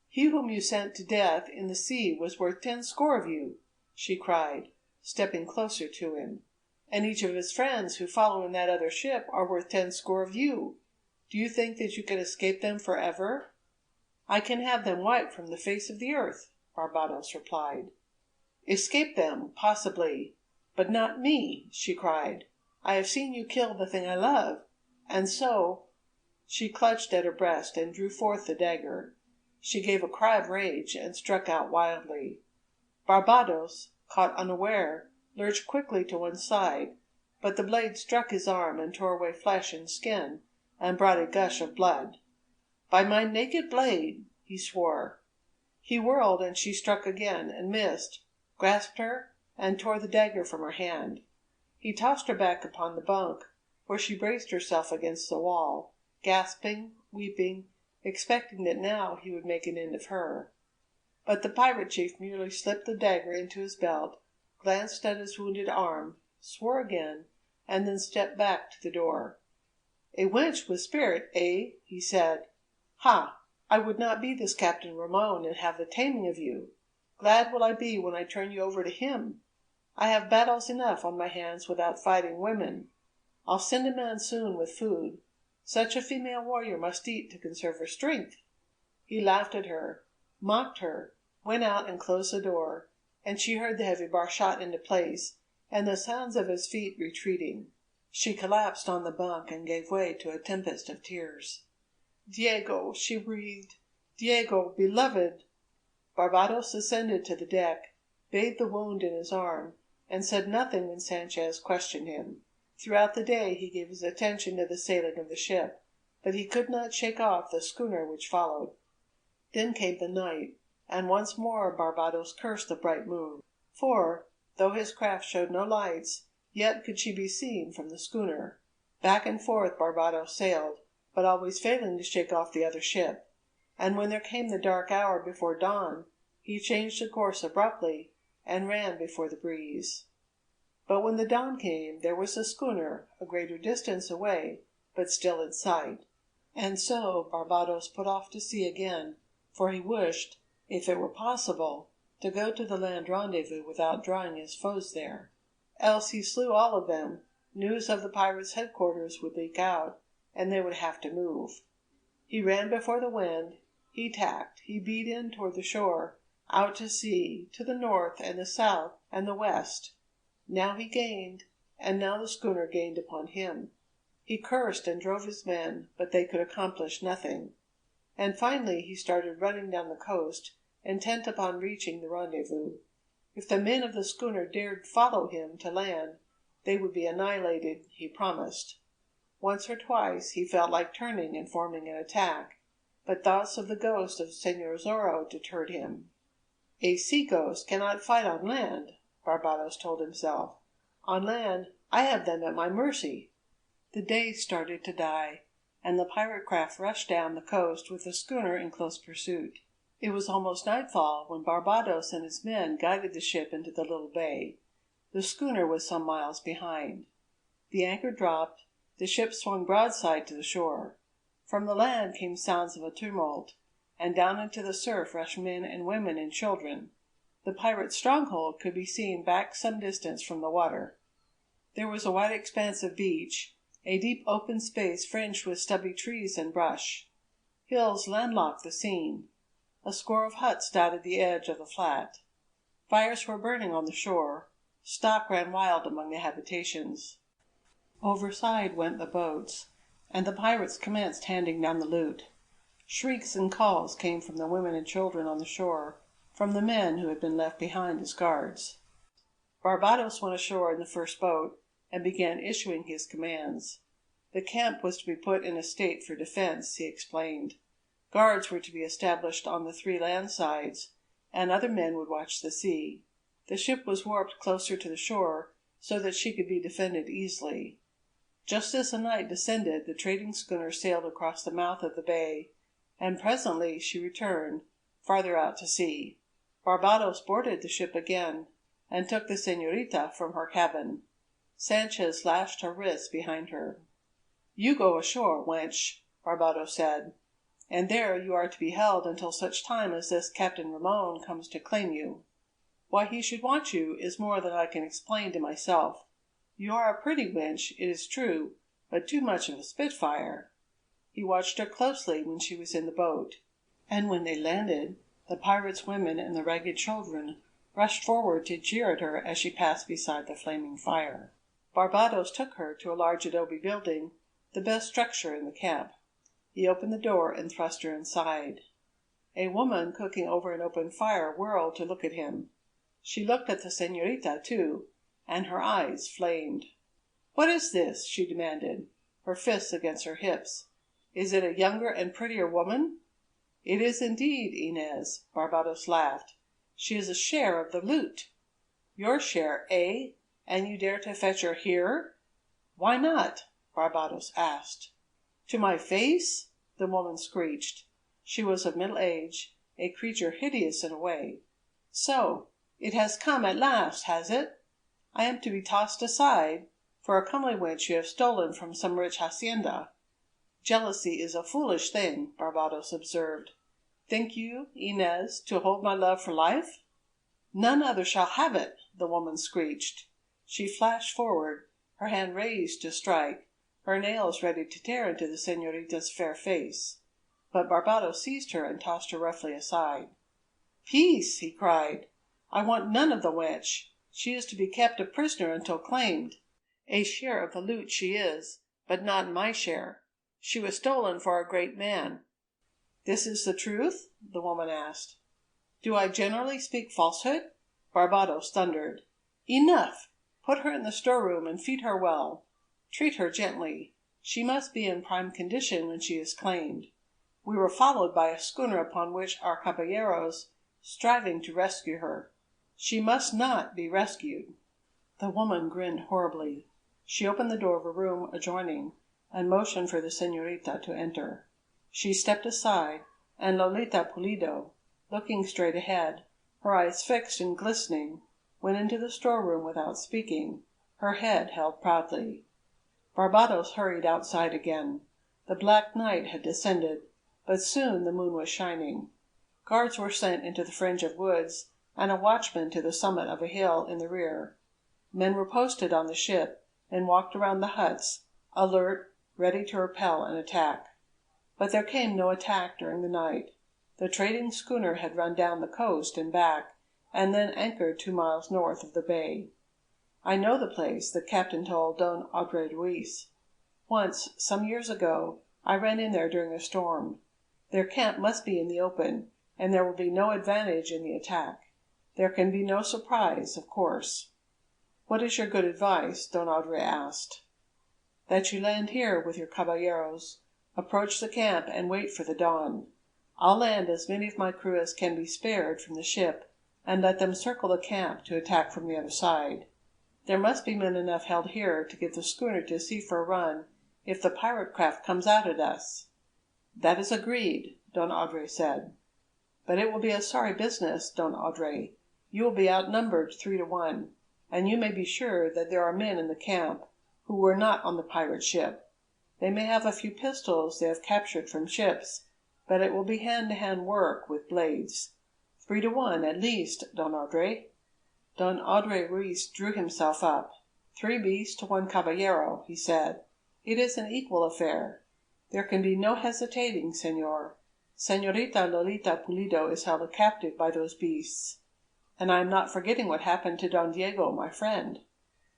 "He whom you sent to death in the sea was worth 10 score of you," she cried, stepping closer to him. "And each of his friends who follow in that other ship are worth 10 score of you. Do you think that you can escape them forever?" "I can have them wiped from the face of the earth," Barbados replied. "Escape them, possibly, but not me," she cried. I have seen you kill the thing I love, and so—" She clutched at her breast and drew forth the dagger. She gave a cry of rage and struck out wildly. Barbados, caught unaware, lurched quickly to one side, but the blade struck his arm and tore away flesh and skin and brought a gush of blood. "By my naked blade!" he swore. He whirled and she struck again and missed, grasped her, and tore the dagger from her hand. He tossed her back upon the bunk, where she braced herself against the wall, gasping, weeping, expecting that now he would make an end of her. But the pirate chief merely slipped the dagger into his belt, glanced at his wounded arm, swore again, and then stepped back to the door. "A wench with spirit, eh?" he said. "Ha! I would not be this Captain Ramon and have the taming of you. Glad will I be when I turn you over to him. I have battles enough on my hands without fighting women. I'll send a man soon with food. Such a female warrior must eat to conserve her strength." He laughed at her, mocked her, went out and closed the door, and she heard the heavy bar shot into place, and the sounds of his feet retreating. She collapsed on the bunk and gave way to a tempest of tears. "Diego," she breathed. "Diego, beloved!" Barbados ascended to the deck, bathed the wound in his arm, and said nothing when Sanchez questioned him. Throughout the day he gave his attention to the sailing of the ship, but he could not shake off the schooner which followed. Then came the night, and once more Barbados cursed the bright moon, for, though his craft showed no lights, yet could she be seen from the schooner. Back and forth Barbados sailed, but always failing to shake off the other ship, and when there came the dark hour before dawn, he changed the course abruptly and ran before the breeze. But when the dawn came, there was the schooner, a greater distance away, but still in sight. And so Barbados put off to sea again, for he wished, if it were possible, to go to the land rendezvous without drawing his foes there. Else he slew all of them, news of the pirates' headquarters would leak out, and they would have to move. He ran before the wind, he tacked, he beat in toward the shore, out to sea, to the north and the south and the west. Now he gained, and now the schooner gained upon him. He cursed and drove his men, but they could accomplish nothing. And finally he started running down the coast, intent upon reaching the rendezvous. If the men of the schooner dared follow him to land, they would be annihilated, he promised. Once or twice he felt like turning and forming an attack, but thoughts of the ghost of Señor Zorro deterred him. "A sea ghost cannot fight on land," Barbados told himself. "On land I have them at my mercy." The day started to die, and the pirate craft rushed down the coast with the schooner in close pursuit. It was almost nightfall when Barbados and his men guided the ship into the little bay. The schooner was some miles behind. The anchor dropped, the ship swung broadside to the shore. From the land came sounds of a tumult, and down into the surf rushed men and women and children. The pirates' stronghold could be seen back some distance from the water. There was a wide expanse of beach, a deep open space fringed with stubby trees and brush. Hills landlocked the scene. A score of huts dotted the edge of the flat. Fires were burning on the shore. Stock ran wild among the habitations. Overside went the boats, and the pirates commenced handing down the loot. Shrieks and calls came from the women and children on the shore, from the men who had been left behind as guards. Barbados went ashore in the first boat and began issuing his commands. The camp was to be put in a state for defense, he explained. Guards were to be established on the 3 land sides, and other men would watch the sea. The ship was warped closer to the shore so that she could be defended easily. Just as the night descended, the trading schooner sailed across the mouth of the bay, and presently she returned, farther out to sea. Barbados boarded the ship again, and took the señorita from her cabin. Sanchez lashed her wrists behind her. "You go ashore, wench," Barbados said, "and there you are to be held until such time as this Captain Ramon comes to claim you. Why he should want you is more than I can explain to myself. You are a pretty wench, it is true, but too much of a spitfire." He watched her closely when she was in the boat, and when they landed, the pirates' women and the ragged children rushed forward to jeer at her as she passed beside the flaming fire. Barbados took her to a large adobe building, the best structure in the camp. He opened the door and thrust her inside. A woman cooking over an open fire whirled to look at him. She looked at the señorita, too, and her eyes flamed. "What is this?" she demanded, her fists against her hips. "Is it a younger and prettier woman?" "It is indeed, Inez," Barbados laughed. "She is a share of the loot." "Your share, eh? And you dare to fetch her here?" "Why not?" Barbados asked. "To my face?" the woman screeched. She was of middle age, a creature hideous in a way. "So it has come at last, has it? I am to be tossed aside for a comely wench you have stolen from some rich hacienda." "Jealousy is a foolish thing," Barbados observed. "Think you, Inez, to hold my love for life?" "None other shall have it!" the woman screeched. She flashed forward, her hand raised to strike, her nails ready to tear into the señorita's fair face. But Barbados seized her and tossed her roughly aside. "Peace!" he cried. "I want none of the wench. She is to be kept a prisoner until claimed. A share of the loot she is, but not my share. She was stolen for a great man." "This is the truth?" the woman asked. "Do I generally speak falsehood?" Barbados thundered. "Enough! Put her in the storeroom and feed her well. Treat her gently. She must be in prime condition when she is claimed. We were followed by a schooner upon which are caballeros striving to rescue her. She must not be rescued." The woman grinned horribly. She opened the door of a room adjoining, and motioned for the señorita to enter. She stepped aside, and Lolita Pulido, looking straight ahead, her eyes fixed and glistening, went into the storeroom without speaking, her head held proudly. Barbados hurried outside again. The black night had descended, but soon the moon was shining. Guards were sent into the fringe of woods, and a watchman to the summit of a hill in the rear. Men were posted on the ship, and walked around the huts, alert, ready to repel an attack. But there came no attack during the night. The trading schooner had run down the coast and back, and then anchored 2 miles north of the bay. "I know the place," the captain told Don Audrey Ruiz. "Once, some years ago, I ran in there during a storm. Their camp must be in the open, and there will be no advantage in the attack. There can be no surprise, of course." "What is your good advice?" Don Audrey asked. "That you land here with your caballeros, approach the camp, and wait for the dawn. I'll land as many of my crew as can be spared from the ship, and let them circle the camp to attack from the other side. There must be men enough held here to get the schooner to sea for a run if the pirate craft comes out at us." "That is agreed," Don Audrey said. "But it will be a sorry business, Don Audrey. You will be outnumbered 3 to 1, and you may be sure that there are men in the camp who were not on the pirate ship. They may have a few pistols they have captured from ships, but it will be hand-to-hand work with blades. 3 to 1 at least, Don Audrey." Don Audrey Ruiz drew himself up. 3 beasts to 1 caballero, he said. "It is an equal affair. There can be no hesitating, Señor. Señorita Lolita Pulido is held a captive by those beasts. And I am not forgetting what happened to Don Diego, my friend.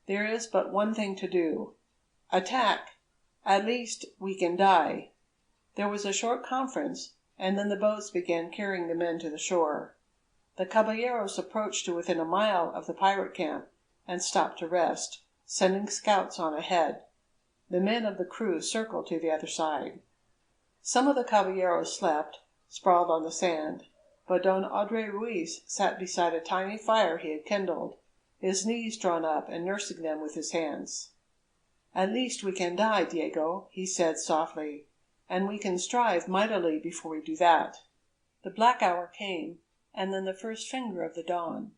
There is but one thing to do. Attack! At least, we can die." There was a short conference, and then the boats began carrying the men to the shore. The caballeros approached to within a mile of the pirate camp, and stopped to rest, sending scouts on ahead. The men of the crew circled to the other side. Some of the caballeros slept, sprawled on the sand, but Don Audrey Ruiz sat beside a tiny fire he had kindled, his knees drawn up and nursing them with his hands. "At least we can die, Diego," he said softly, "and we can strive mightily before we do that." The black hour came, and then the first finger of the dawn.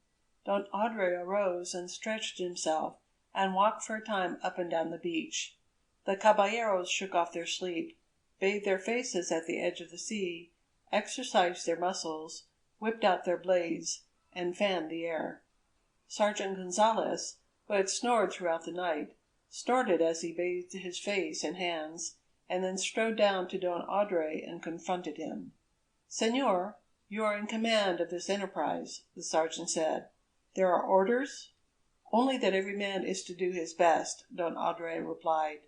Don Audrey arose and stretched himself, and walked for a time up and down the beach. The caballeros shook off their sleep, bathed their faces at the edge of the sea, exercised their muscles, whipped out their blades, and fanned the air. Sergeant Gonzalez, who had snored throughout the night, snorted as he bathed his face and hands, and then strode down to Don Audrey and confronted him. "Señor, you are in command of this enterprise," the sergeant said. "There are orders?" Only that every man is to do his best, Don Andre replied.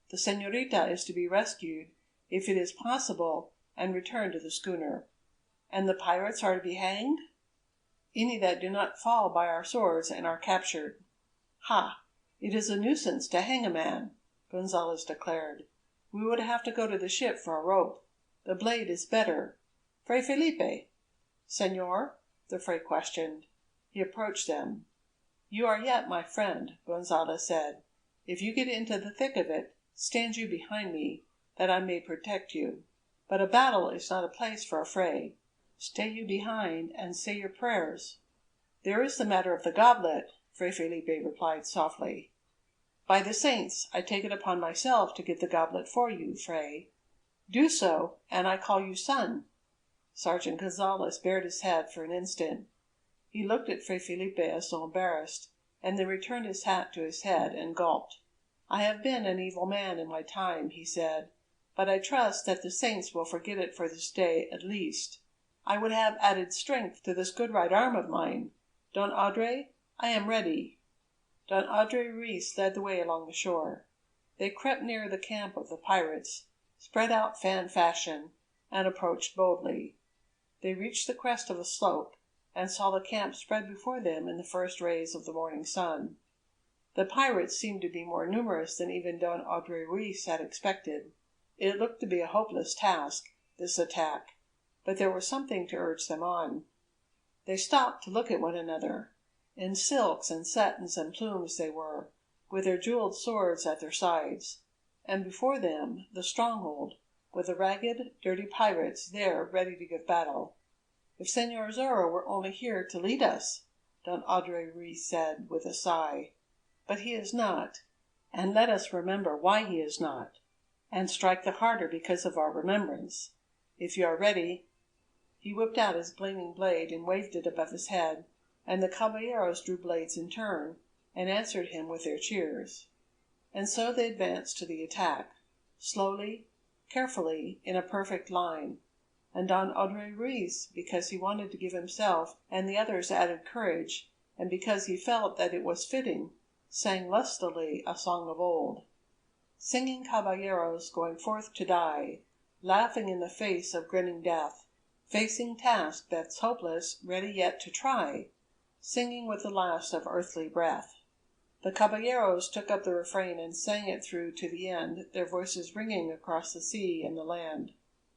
The señorita is to be rescued, if it is possible, and returned to the schooner. And the pirates are to be hanged? Any that do not fall by our swords and are captured. Ha! It is a nuisance to hang a man, Gonzales declared. We would have to go to the ship for a rope. The blade is better. Fray Felipe. Señor? The Fray questioned. He approached them. You are yet my friend, Gonzales said. If you get into the thick of it, stand you behind me, that I may protect you. But a battle is not a place for a fray. Stay you behind and say your prayers. There is the matter of the goblet, Fray Felipe replied softly. By the saints, I take it upon myself to get the goblet for you, Fray. Do so, and I call you son. Sergeant Gonzales bared his head for an instant. He looked at Fray Felipe as though embarrassed, and then returned his hat to his head and gulped. I have been an evil man in my time, he said, but I trust that the saints will forget it for this day at least. I would have added strength to this good right arm of mine. Don Andre, I am ready. Don Andre Ruiz led the way along the shore. They crept near the camp of the pirates, spread out fan fashion, and approached boldly. They reached the crest of a slope, and saw the camp spread before them in the first rays of the morning sun. The pirates seemed to be more numerous than even Don Andre Ruiz had expected. It looked to be a hopeless task, this attack, but there was something to urge them on. They stopped to look at one another. In silks and satins and plumes they were, with their jeweled swords at their sides, and before them the stronghold, with the ragged, dirty pirates there ready to give battle. If Señor Zorro were only here to lead us, Don Andre Ruiz said with a sigh. But he is not, and let us remember why he is not, and strike the harder because of our remembrance. If you are ready. He whipped out his gleaming blade and waved it above his head, and the caballeros drew blades in turn, and answered him with their cheers. And so they advanced to the attack, slowly, carefully, in a perfect line, and Don Andre Ruiz, because he wanted to give himself and the others added courage, and because he felt that it was fitting, sang lustily a song of old. Singing caballeros going forth to die, laughing in the face of grinning death, facing task that's hopeless, ready yet to try, singing with the last of earthly breath. The caballeros took up the refrain and sang it through to the end, their voices ringing across the sea and the land.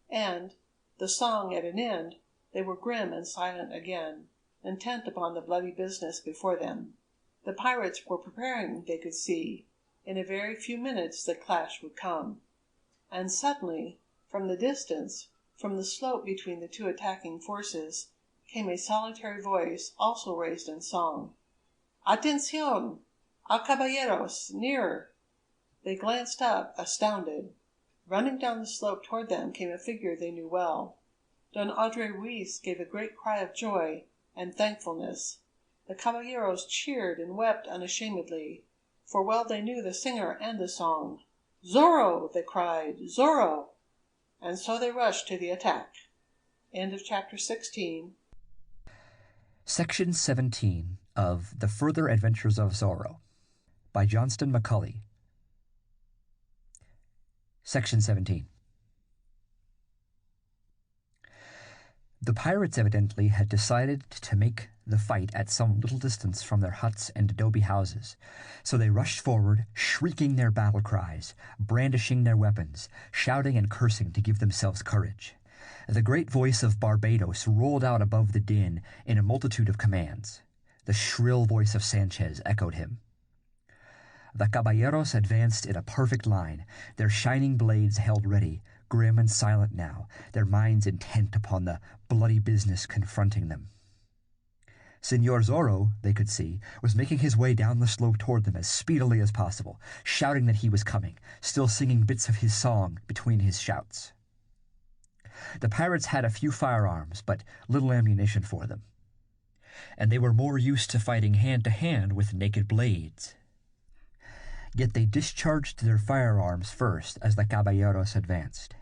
And, the song at an end, they were grim and silent again, intent upon the bloody business before them. The pirates were preparing, they could see. In a very few minutes the clash would come. And suddenly, from the distance, from the slope between the two attacking forces, came a solitary voice, also raised in song. Atención! Al caballeros! Nearer! They glanced up, astounded. Running down the slope toward them came a figure they knew well. Don Andre Ruiz gave a great cry of joy and thankfulness. The caballeros cheered and wept unashamedly, for well they knew the singer and the song. Zorro! They cried. Zorro! And so they rushed to the attack. End of chapter 16. Section 17 of The Further Adventures of Zorro by Johnston McCulley. Section 17. The pirates evidently had decided to make the fight at some little distance from their huts and adobe houses, so they rushed forward, shrieking their battle cries, brandishing their weapons, shouting and cursing to give themselves courage. The great voice of Barbados rolled out above the din in a multitude of commands. The shrill voice of Sanchez echoed him. The caballeros advanced in a perfect line, their shining blades held ready, grim and silent now, their minds intent upon the bloody business confronting them. Señor Zorro, they could see, was making his way down the slope toward them as speedily as possible, shouting that he was coming, still singing bits of his song between his shouts. The pirates had a few firearms, but little ammunition for them, and they were more used to fighting hand-to-hand with naked blades. Yet they discharged their firearms first as the caballeros advanced,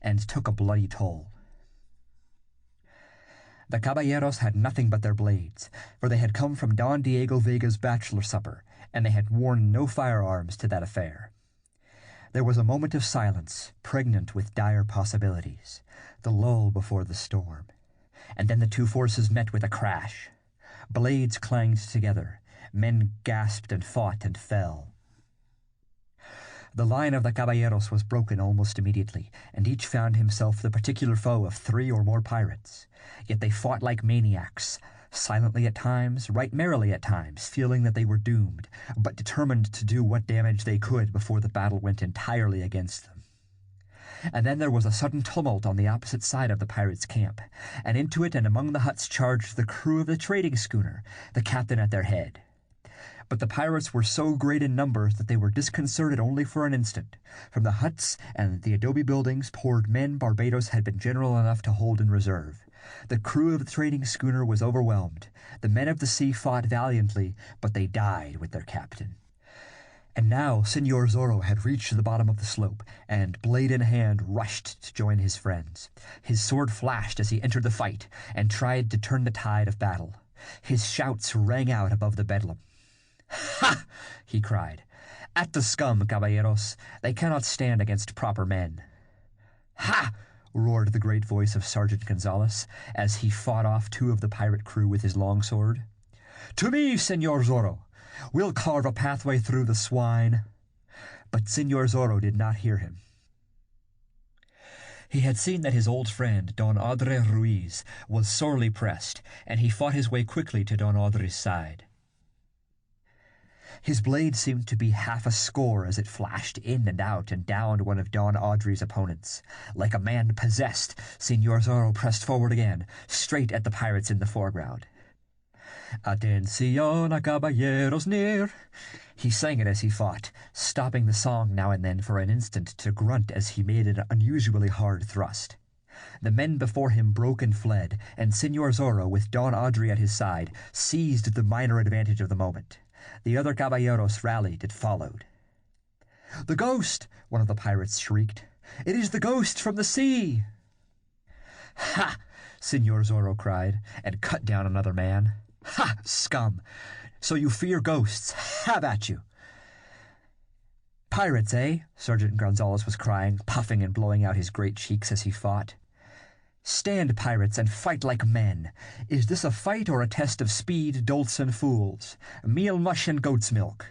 and took a bloody toll. The caballeros had nothing but their blades, for they had come from Don Diego Vega's bachelor supper, and they had worn no firearms to that affair. There was a moment of silence, pregnant with dire possibilities, the lull before the storm. And then the two forces met with a crash. Blades clanged together. Men gasped and fought and fell. The line of the caballeros was broken almost immediately, and each found himself the particular foe of 3 or more pirates. Yet they fought like maniacs, silently at times, right merrily at times, feeling that they were doomed, but determined to do what damage they could before the battle went entirely against them. And then there was a sudden tumult on the opposite side of the pirates' camp, and into it and among the huts charged the crew of the trading schooner, the captain at their head. But the pirates were so great in numbers that they were disconcerted only for an instant. From the huts and the adobe buildings poured men Barbados had been general enough to hold in reserve. The crew of the trading schooner was overwhelmed. The men of the sea fought valiantly, but they died with their captain. And now Senor Zorro had reached the bottom of the slope, and, blade in hand, rushed to join his friends. His sword flashed as he entered the fight, and tried to turn the tide of battle. His shouts rang out above the bedlam. "Ha!" he cried. "At the scum, caballeros! They cannot stand against proper men." "Ha!" roared the great voice of Sergeant Gonzalez, as he fought off 2 of the pirate crew with his long sword. "To me, Senor Zorro! We'll carve a pathway through the swine." But Senor Zorro did not hear him. He had seen that his old friend, Don Audrey Ruiz, was sorely pressed, and he fought his way quickly to Don Audrey's side. His blade seemed to be half a score as it flashed in and out and downed one of Don Audrey's opponents. Like a man possessed, Senor Zorro pressed forward again, straight at the pirates in the foreground. "Atención, caballeros near." He sang it as he fought, stopping the song now and then for an instant to grunt as he made an unusually hard thrust. The men before him broke and fled, and Senor Zorro, with Don Audrey at his side, seized the minor advantage of the moment. The other caballeros rallied and followed. "The ghost!" one of the pirates shrieked. "It is the ghost from the sea!" "Ha!" Senor Zorro cried, and cut down another man. "Ha, scum! So you fear ghosts? Have at you!" "Pirates, eh?" Sergeant Gonzalez was crying, puffing and blowing out his great cheeks as he fought. "Stand, pirates, and fight like men. Is this a fight or a test of speed, dolts, and fools? Meal, mush, and goat's milk."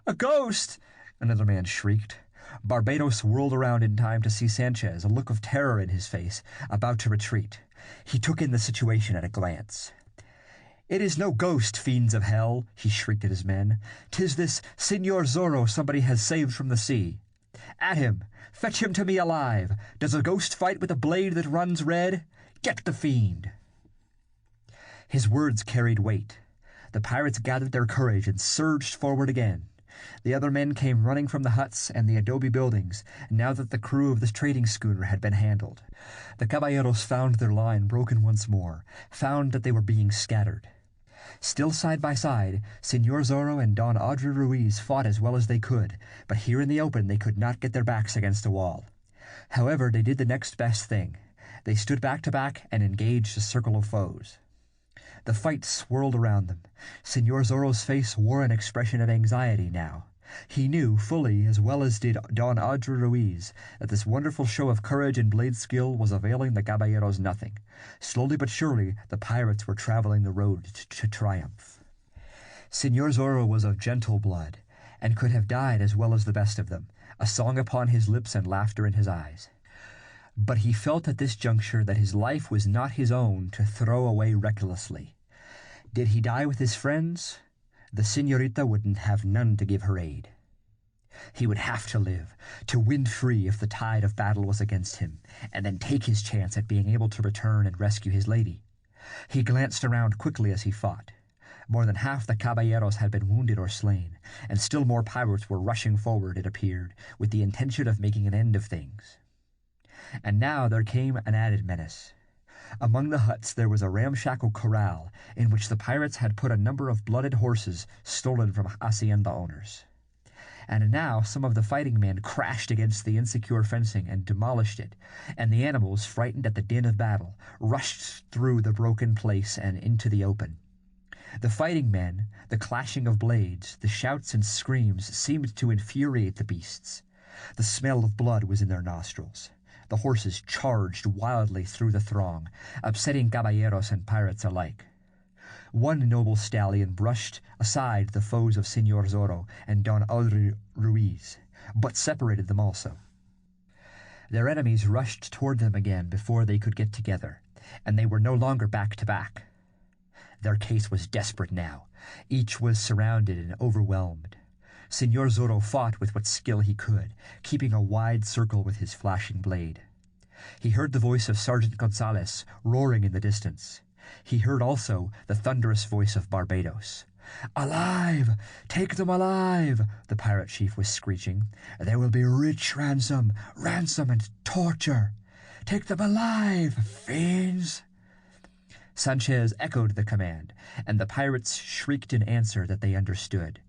"A ghost!" another man shrieked. Barbados whirled around in time to see Sanchez, a look of terror in his face, about to retreat. He took in the situation at a glance. "It is no ghost, fiends of hell," he shrieked at his men. "'Tis this Senor Zorro somebody has saved from the sea. At him! Fetch him to me alive! Does a ghost fight with a blade that runs red? Get the fiend!" His words carried weight. The pirates gathered their courage and surged forward again. The other men came running from the huts and the adobe buildings, now that the crew of the trading schooner had been handled. The caballeros found their line broken once more, found that they were being scattered. Still side by side, Senor Zorro and Don Audrey Ruiz fought as well as they could, but here in the open they could not get their backs against a wall. However, they did the next best thing. They stood back to back and engaged a circle of foes. The fight swirled around them. Senor Zorro's face wore an expression of anxiety now. He knew fully, as well as did Don Audrey Ruiz, that this wonderful show of courage and blade skill was availing the caballeros nothing. Slowly but surely, the pirates were traveling the road to triumph. Senor Zorro was of gentle blood, and could have died as well as the best of them, a song upon his lips and laughter in his eyes. But he felt at this juncture that his life was not his own to throw away recklessly. Did he die with his friends? The senorita wouldn't have none to give her aid. He would have to live, to win free if the tide of battle was against him, and then take his chance at being able to return and rescue his lady. He glanced around quickly as he fought. More than half the caballeros had been wounded or slain, and still more pirates were rushing forward, it appeared, with the intention of making an end of things. And now there came an added menace. Among the huts there was a ramshackle corral in which the pirates had put a number of blooded horses stolen from hacienda owners. and now some of the fighting men crashed against the insecure fencing and demolished it, and the animals, frightened at the din of battle, rushed through the broken place and into the open. The fighting men, the clashing of blades, the shouts and screams seemed to infuriate the beasts. The smell of blood was in their nostrils. The horses charged wildly through the throng, upsetting caballeros and pirates alike. One noble stallion brushed aside the foes of Señor Zorro and Don Audrey Ruiz, but separated them also. Their enemies rushed toward them again before they could get together, and they were no longer back to back. Their case was desperate now. Each was surrounded and overwhelmed. Señor Zorro fought with what skill he could, keeping a wide circle with his flashing blade. He heard the voice of Sergeant Gonzalez roaring in the distance. He heard also the thunderous voice of Barbados. "Alive! Take them alive!" the pirate chief was screeching. "There will be rich ransom and torture! Take them alive, fiends!" Sanchez echoed the command, and the pirates shrieked in answer that they understood.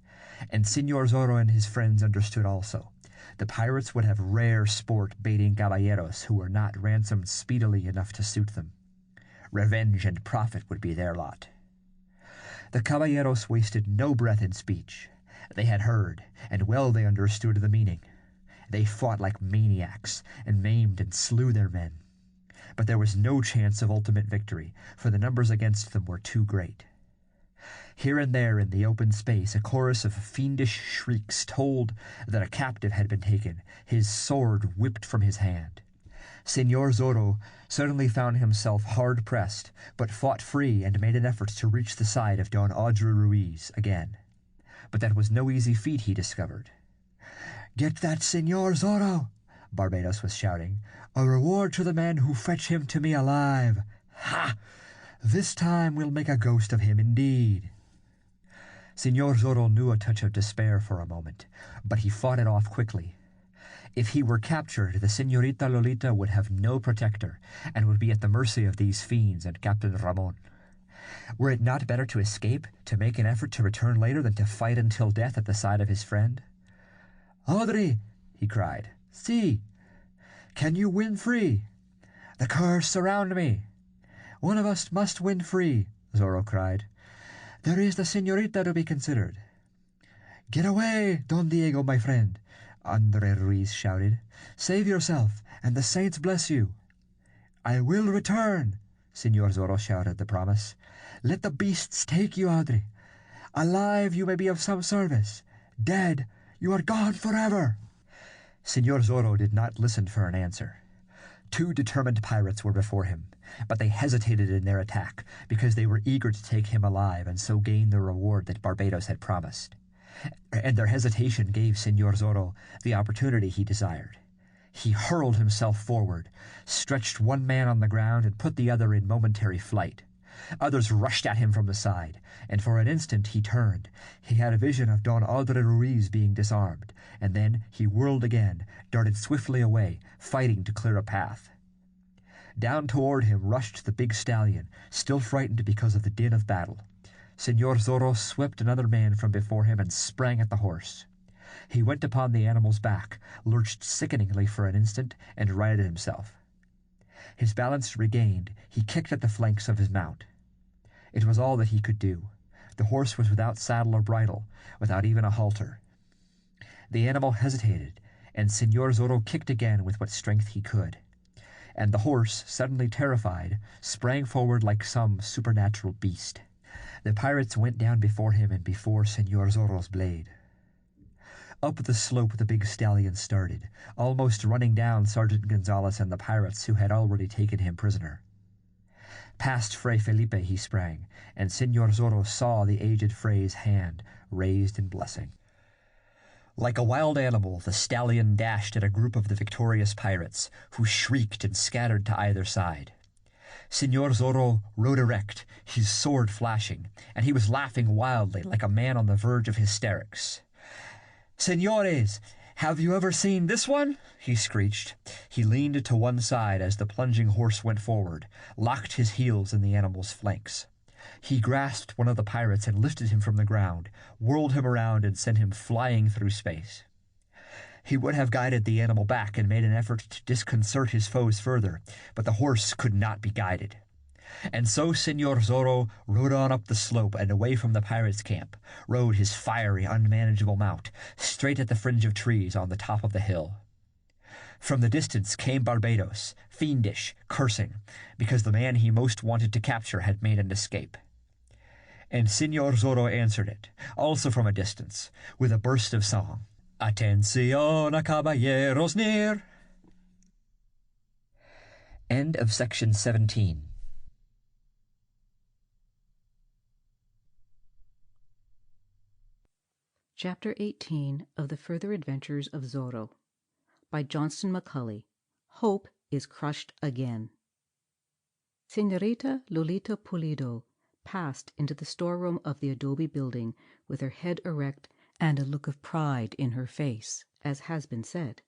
And Señor Zorro and his friends understood also. The pirates would have rare sport baiting caballeros who were not ransomed speedily enough to suit them. Revenge and profit would be their lot. The caballeros wasted no breath in speech. They had heard, and well they understood the meaning. They fought like maniacs, and maimed and slew their men. But there was no chance of ultimate victory, for the numbers against them were too great. Here and there in the open space a chorus of fiendish shrieks told that a captive had been taken, his sword whipped from his hand. Señor Zorro suddenly found himself hard-pressed, but fought free and made an effort to reach the side of Don Audrey Ruiz again. But that was no easy feat, he discovered. "Get that Señor Zorro!" Barbados was shouting. "A reward to the men who fetch him to me alive! Ha! This time we'll make a ghost of him indeed!" Señor Zorro knew a touch of despair for a moment, but he fought it off quickly. If he were captured, the Señorita Lolita would have no protector, and would be at the mercy of these fiends and Captain Ramon. Were it not better to escape, to make an effort to return later, than to fight until death at the side of his friend? "Audrey!" he cried. "See! Can you win free? The Curs surround me. One of us must win free," Zorro cried. "There is the Señorita to be considered." "Get away, Don Diego, my friend," Andre Ruiz shouted. "Save yourself, and the saints bless you." "I will return," Señor Zorro shouted the promise. "Let the beasts take you, Audrey. Alive, you may be of some service. Dead, you are gone forever." Señor Zorro did not listen for an answer. 2 determined pirates were before him, but they hesitated in their attack because they were eager to take him alive and so gain the reward that Barbados had promised. And their hesitation gave Señor Zorro the opportunity he desired. He hurled himself forward, stretched one man on the ground, and put the other in momentary flight. Others rushed at him from the side, and for an instant he turned. He had a vision of Don Audrey Ruiz being disarmed, and then he whirled again, darted swiftly away, fighting to clear a path. Down toward him rushed the big stallion, still frightened because of the din of battle. Señor Zorro swept another man from before him and sprang at the horse. He went upon the animal's back, lurched sickeningly for an instant, and righted himself. His balance regained, he kicked at the flanks of his mount. It was all that he could do. The horse was without saddle or bridle, without even a halter. The animal hesitated, and Señor Zorro kicked again with what strength he could. And the horse, suddenly terrified, sprang forward like some supernatural beast. The pirates went down before him and before Señor Zorro's blade. Up the slope the big stallion started, almost running down Sergeant Gonzalez and the pirates who had already taken him prisoner. Past Fray Felipe he sprang, and Señor Zorro saw the aged Fray's hand raised in blessing. Like a wild animal, the stallion dashed at a group of the victorious pirates, who shrieked and scattered to either side. Señor Zorro rode erect, his sword flashing, and he was laughing wildly like a man on the verge of hysterics. "Señores, have you ever seen this one?" he screeched. He leaned to one side as the plunging horse went forward, locked his heels in the animal's flanks. He grasped one of the pirates and lifted him from the ground, whirled him around and sent him flying through space. He would have guided the animal back and made an effort to disconcert his foes further, but the horse could not be guided. And so Senor Zorro rode on up the slope and away from the pirates' camp, rode his fiery, unmanageable mount, straight at the fringe of trees on the top of the hill. From the distance came Barbados, fiendish, cursing, because the man he most wanted to capture had made an escape. And Senor Zorro answered it, also from a distance, with a burst of song. Atención a caballeros near. End of section 17. Chapter 18 of The Further Adventures of Zorro by Johnston McCulley. Hope is crushed again. Señorita Lolita Pulido passed into the storeroom of the adobe building with her head erect and a look of pride in her face, as has been said.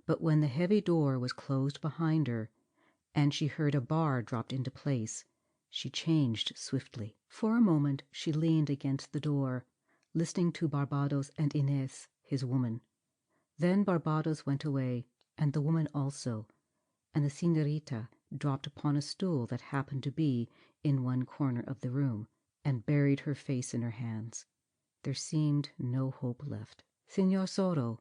But when the heavy door was closed behind her, and she heard a bar dropped into place, she changed swiftly. For a moment she leaned against the door, listening to Barbados and Inez, his woman. Then Barbados went away, and the woman also, and the señorita dropped upon a stool that happened to be in one corner of the room, and buried her face in her hands. There seemed no hope left. Señor Zorro,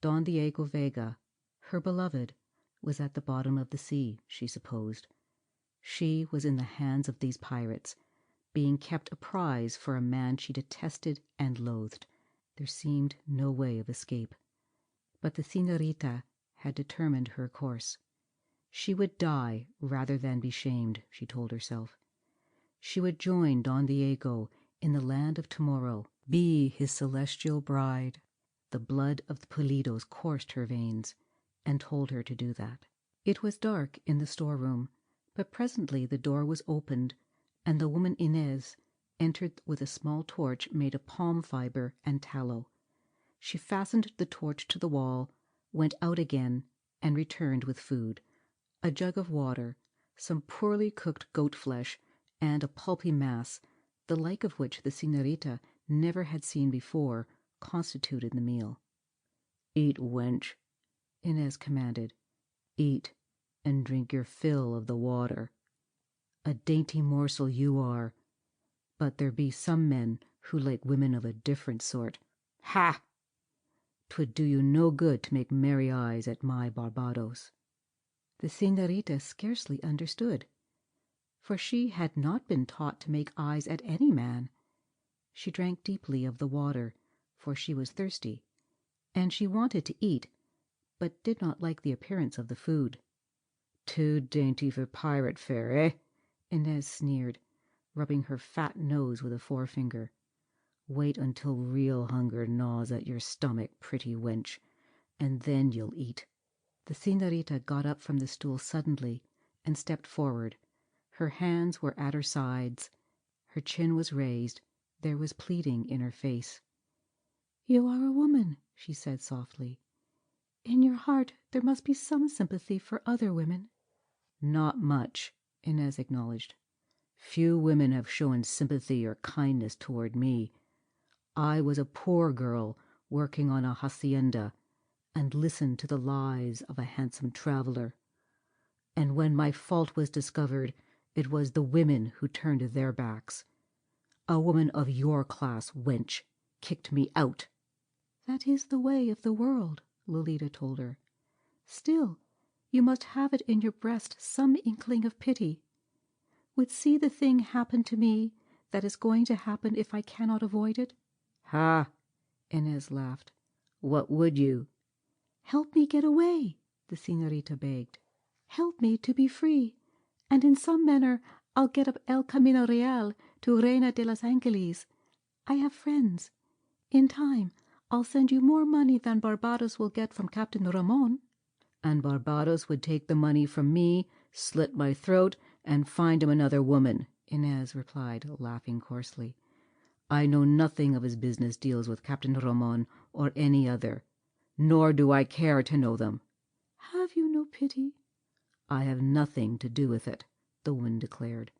Don Diego Vega, her beloved, was at the bottom of the sea, she supposed. She was in the hands of these pirates, being kept a prize for a man she detested and loathed. There seemed no way of escape. But the señorita had determined her course. She would die rather than be shamed, she told herself. She would join Don Diego in the land of tomorrow, be his celestial bride. The blood of the Pulidos coursed her veins, and told her to do that. It was dark in the storeroom, but presently the door was opened, and the woman Inez entered with a small torch made of palm fiber and tallow. She fastened the torch to the wall, went out again, and returned with food, a jug of water, some poorly cooked goat flesh, and a pulpy mass, the like of which the señorita never had seen before, constituted the meal. "Eat, wench," Inez commanded. "Eat, and drink your fill of the water. A dainty morsel you are, but there be some men who like women of a different sort. Ha! 'Twould do you no good to make merry eyes at my Barbados." The señorita scarcely understood, for she had not been taught to make eyes at any man. She drank deeply of the water, for she was thirsty, and she wanted to eat, but did not like the appearance of the food. "Too dainty for pirate fare, eh?" Inez sneered, rubbing her fat nose with a forefinger. "Wait until real hunger gnaws at your stomach, pretty wench, and then you'll eat." The señorita got up from the stool suddenly and stepped forward. Her hands were at her sides. Her chin was raised. There was pleading in her face. "You are a woman," she said softly. "In your heart there must be some sympathy for other women." "Not much," Inez acknowledged. "Few women have shown sympathy or kindness toward me. I was a poor girl working on a hacienda, and listened to the lies of a handsome traveler. And when my fault was discovered, it was the women who turned their backs. A woman of your class, wench, kicked me out." "That is the way of the world," Lolita told her. "Still, you must have it in your breast some inkling of pity. Would see the thing happen to me that is going to happen if I cannot avoid it?" "Ha!" Inez laughed. "What would you?" "Help me get away," the señorita begged. "Help me to be free, and in some manner I'll get up El Camino Real to Reina de los Angeles. I have friends. In time I'll send you more money than Barbados will get from Captain Ramon." "And Barbados would take the money from me, slit my throat, and find him another woman," Inez replied, laughing coarsely. "I know nothing of his business deals with Captain Ramon or any other, nor do I care to know them." "Have you no pity?" "I have nothing to do with it," the woman declared.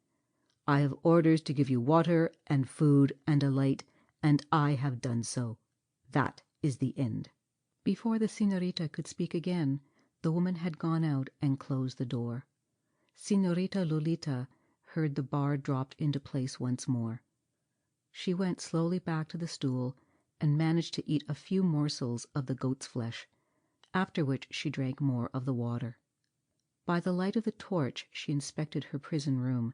"I have orders to give you water and food and a light, and I have done so. That is the end." Before the señorita could speak again, the woman had gone out and closed the door. Señorita Lolita heard the bar dropped into place once more. She went slowly back to the stool and managed to eat a few morsels of the goat's flesh, after which she drank more of the water. By the light of the torch she inspected her prison room.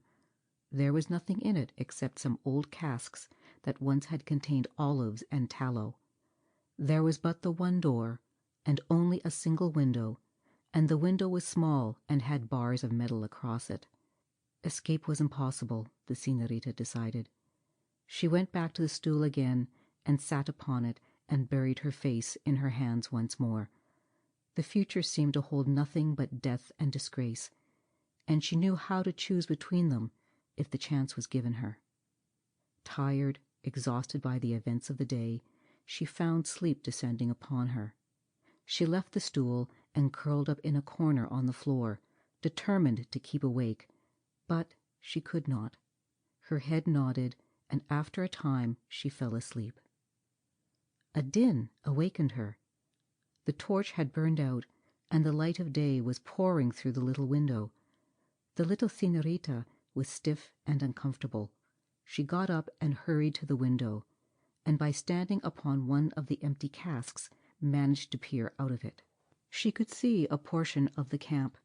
There was nothing in it except some old casks that once had contained olives and tallow. There was but the one door, and only a single window, and the window was small and had bars of metal across it. Escape was impossible, the señorita decided. She went back to the stool again and sat upon it and buried her face in her hands once more. The future seemed to hold nothing but death and disgrace, and she knew how to choose between them if the chance was given her. Tired, exhausted by the events of the day, she found sleep descending upon her. She left the stool and curled up in a corner on the floor, determined to keep awake, but she could not. Her head nodded, and after a time she fell asleep. A din awakened her. The torch had burned out, and the light of day was pouring through the little window. The little señorita was stiff and uncomfortable. She got up and hurried to the window, and by standing upon one of the empty casks managed to peer out of it. She could see a portion of the camp.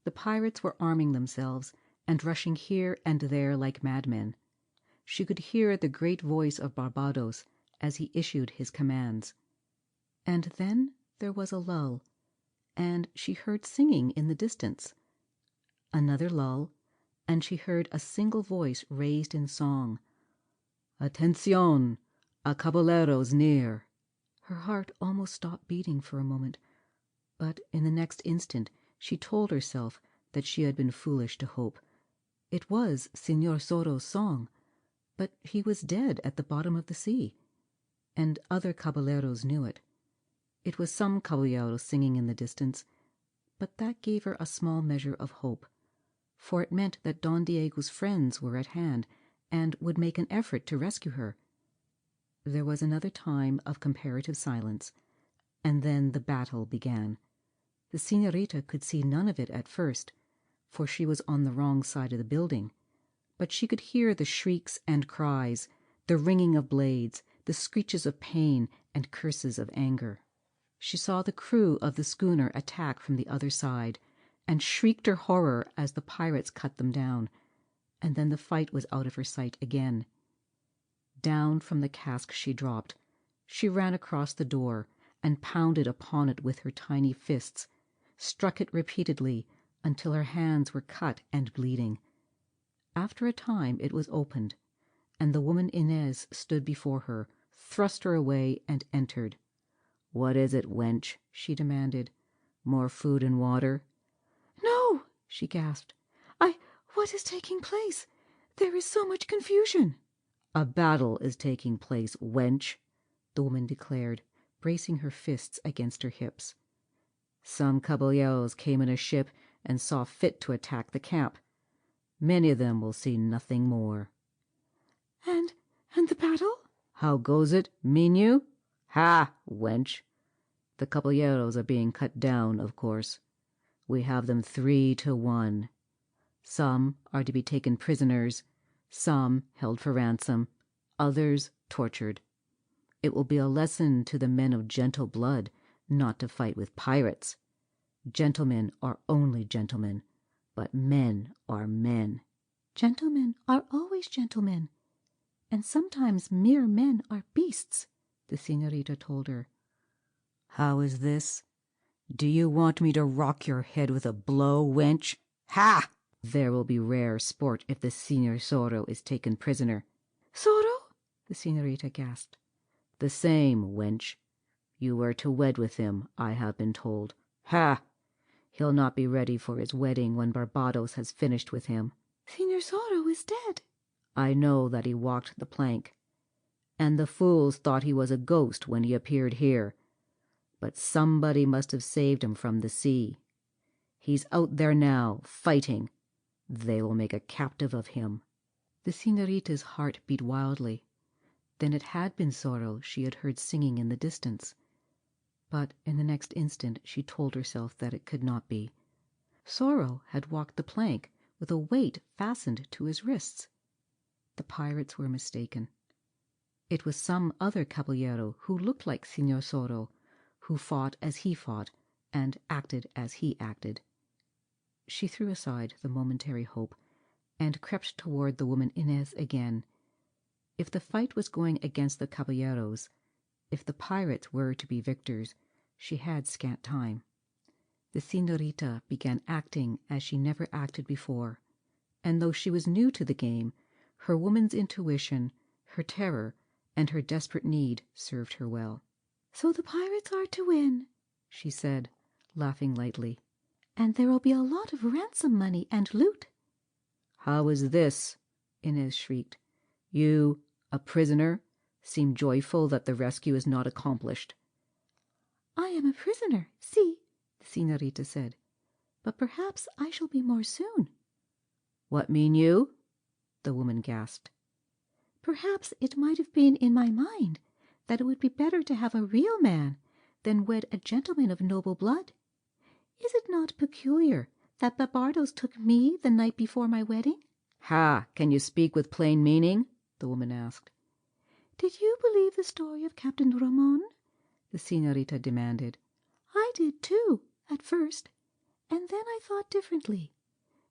The pirates were arming themselves and rushing here and there like madmen. She could hear the great voice of Barbados as he issued his commands. And then there was a lull, and she heard singing in the distance. Another lull, and she heard a single voice raised in song. "Atención! A caballero's near!" Her heart almost stopped beating for a moment, but in the next instant she told herself that she had been foolish to hope. It was Señor Zorro's song, but he was dead at the bottom of the sea, and other caballeros knew it. It was some caballero singing in the distance, but that gave her a small measure of hope, for it meant that Don Diego's friends were at hand and would make an effort to rescue her. There was another time of comparative silence, and then the battle began. The señorita could see none of it at first, for she was on the wrong side of the building, but she could hear the shrieks and cries, the ringing of blades, the screeches of pain and curses of anger. She saw the crew of the schooner attack from the other side, and shrieked her horror as the pirates cut them down, and then the fight was out of her sight again. Down from the cask she dropped. She ran across the door and pounded upon it with her tiny fists, struck it repeatedly until her hands were cut and bleeding. After a time it was opened, and the woman Inez stood before her, thrust her away, and entered. "What is it, wench?" she demanded. "More food and water?" "No," she gasped. What is taking place? There is so much confusion." "A battle is taking place, wench," the woman declared, bracing her fists against her hips. "Some caballeros came in a ship and saw fit to attack the camp. Many of them will see nothing more." And the battle?" "How goes it, mean you? Ha, wench! The caballeros are being cut down, of course. We have them 3-1. Some are to be taken prisoners, some held for ransom, others tortured. It will be a lesson to the men of gentle blood not to fight with pirates. Gentlemen are only gentlemen, but men are men." "Gentlemen are always gentlemen, and sometimes mere men are beasts," the señorita told her. "How is this? Do you want me to rock your head with a blow, wench? Ha! There will be rare sport if the Señor Zorro is taken prisoner." "Zorro?" the señorita gasped. "The same, wench. You were to wed with him, I have been told. Ha! He'll not be ready for his wedding when Barbados has finished with him." "Señor Zorro is dead." "I know that he walked the plank, and the fools thought he was a ghost when he appeared here. But somebody must have saved him from the sea. He's out there now, fighting. They will make a captive of him." The señorita's heart beat wildly. Then it had been Zorro she had heard singing in the distance. But in the next instant she told herself that it could not be. Zorro had walked the plank with a weight fastened to his wrists. The pirates were mistaken. It was some other caballero who looked like Señor Zorro, who fought as he fought and acted as he acted. She threw aside the momentary hope and crept toward the woman Inez again. If the fight was going against the caballeros, if the pirates were to be victors, she had scant time. The señorita began acting as she never acted before, and though she was new to the game, her woman's intuition, her terror, and her desperate need served her well. "So the pirates are to win," she said, laughing lightly, "and there will be a lot of ransom money and loot." "How is this?" Inez shrieked. "You, a prisoner, seem joyful that the rescue is not accomplished." "I am a prisoner, see," the señorita said, "but perhaps I shall be more soon." "What mean you?" the woman gasped. "Perhaps it might have been in my mind that it would be better to have a real man than wed a gentleman of noble blood. Is it not peculiar that Barbados took me the night before my wedding?" "Ha! Can you speak with plain meaning?" the woman asked. "Did you believe the story of Captain Ramon?" the señorita demanded. "I did too, at first, and then I thought differently.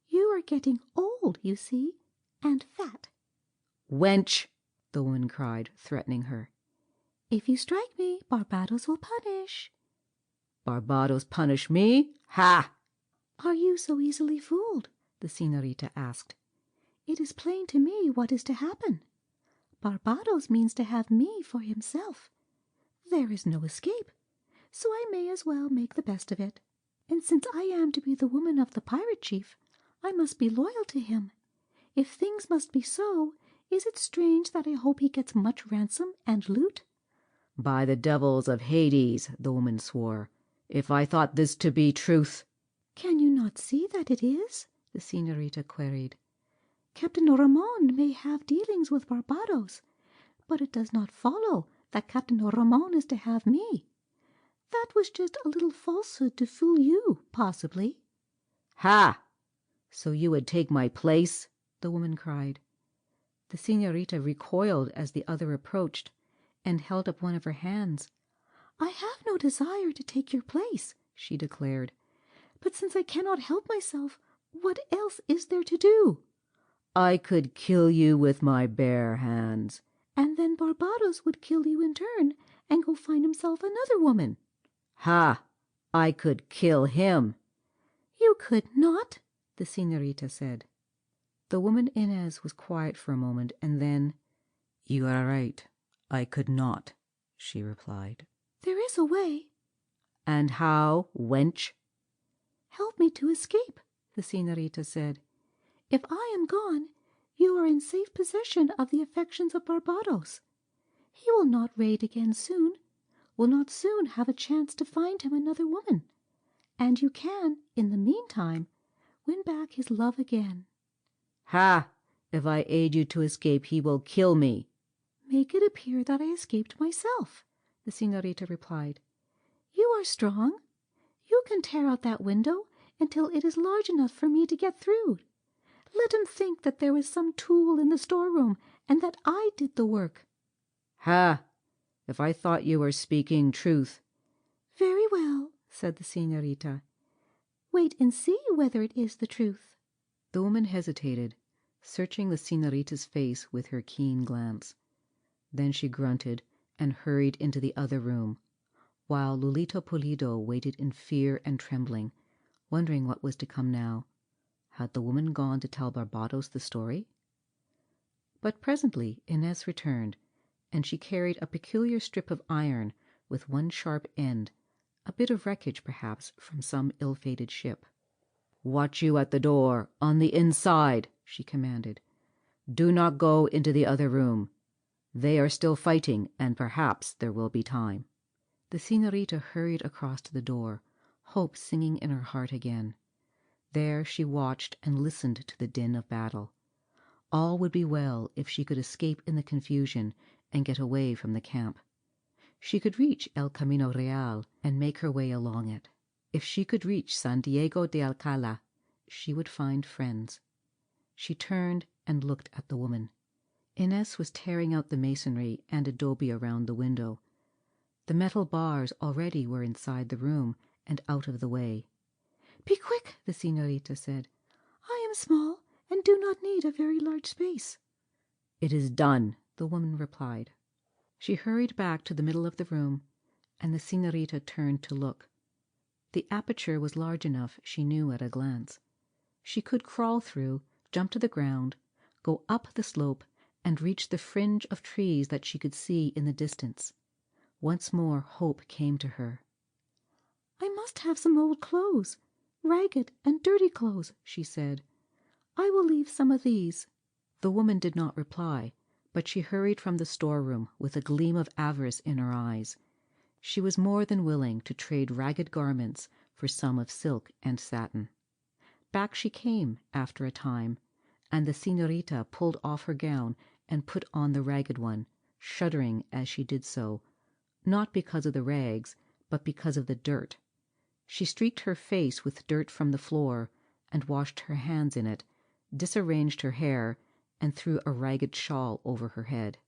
You are getting old, you see, and fat." "Wench!" the woman cried, threatening her. "If you strike me, Barbados will punish." "Barbados punish me? Ha!" "Are you so easily fooled?" the señorita asked. "It is plain to me what is to happen. Barbados means to have me for himself. There is no escape, so I may as well make the best of it. And since I am to be the woman of the pirate chief, I must be loyal to him. If things must be so, is it strange that I hope he gets much ransom and loot?" "By the devils of Hades," the woman swore, "if I thought this to be truth—" "Can you not see that it is?" the señorita queried. "Captain Ramon may have dealings with Barbados, but it does not follow that Captain Ramon is to have me. That was just a little falsehood to fool you, possibly." "Ha! So you would take my place?" the woman cried. The señorita recoiled as the other approached, and held up one of her hands. "I have no desire to take your place," she declared. "But since I cannot help myself, what else is there to do?" "I could kill you with my bare hands." "And then Barbados would kill you in turn, and go find himself another woman." "Ha! I could kill him." "You could not," the señorita said. The woman Inez was quiet for a moment, and then, "You are right, I could not," she replied. "There is a way." "And how, wench?" "Help me to escape," the señorita said. "If I am gone, you are in safe possession of the affections of Barbados. He will not raid again soon, will not soon have a chance to find him another woman, and you can, in the meantime, win back his love again." "Ha! If I aid you to escape, he will kill me." "Make it appear that I escaped myself," the señorita replied. "You are strong. You can tear out that window until it is large enough for me to get through. Let him think that there was some tool in the storeroom and that I did the work." "Ha! If I thought you were speaking truth." "Very well," said the señorita. "Wait and see whether it is the truth." The woman hesitated, searching the señorita's face with her keen glance. Then she grunted and hurried into the other room, while Lolita Pulido waited in fear and trembling, wondering what was to come now. Had the woman gone to tell Barbados the story? But presently Inez returned, and she carried a peculiar strip of iron with one sharp end, a bit of wreckage perhaps from some ill-fated ship. "Watch you at the door, on the inside," she commanded. "Do not go into the other room. They are still fighting, and perhaps there will be time." The señorita hurried across to the door, hope singing in her heart again. There she watched and listened to the din of battle. All would be well if she could escape in the confusion and get away from the camp. She could reach El Camino Real and make her way along it. If she could reach San Diego de Alcala, she would find friends. She turned and looked at the woman. Inez was tearing out the masonry and adobe around the window. The metal bars already were inside the room and out of the way. "Be quick," the señorita said. "I am small and do not need a very large space." "It is done," the woman replied. She hurried back to the middle of the room, and the señorita turned to look. The aperture was large enough, she knew at a glance. She could crawl through, jump to the ground, go up the slope, and reach the fringe of trees that she could see in the distance. Once more hope came to her. "I must have some old clothes, ragged and dirty clothes," she said. "I will leave some of these." The woman did not reply, but she hurried from the storeroom with a gleam of avarice in her eyes. She was more than willing to trade ragged garments for some of silk and satin. Back she came after a time, and the señorita pulled off her gown and put on the ragged one, shuddering as she did so, not because of the rags, but because of the dirt. She streaked her face with dirt from the floor, and washed her hands in it, disarranged her hair, and threw a ragged shawl over her head.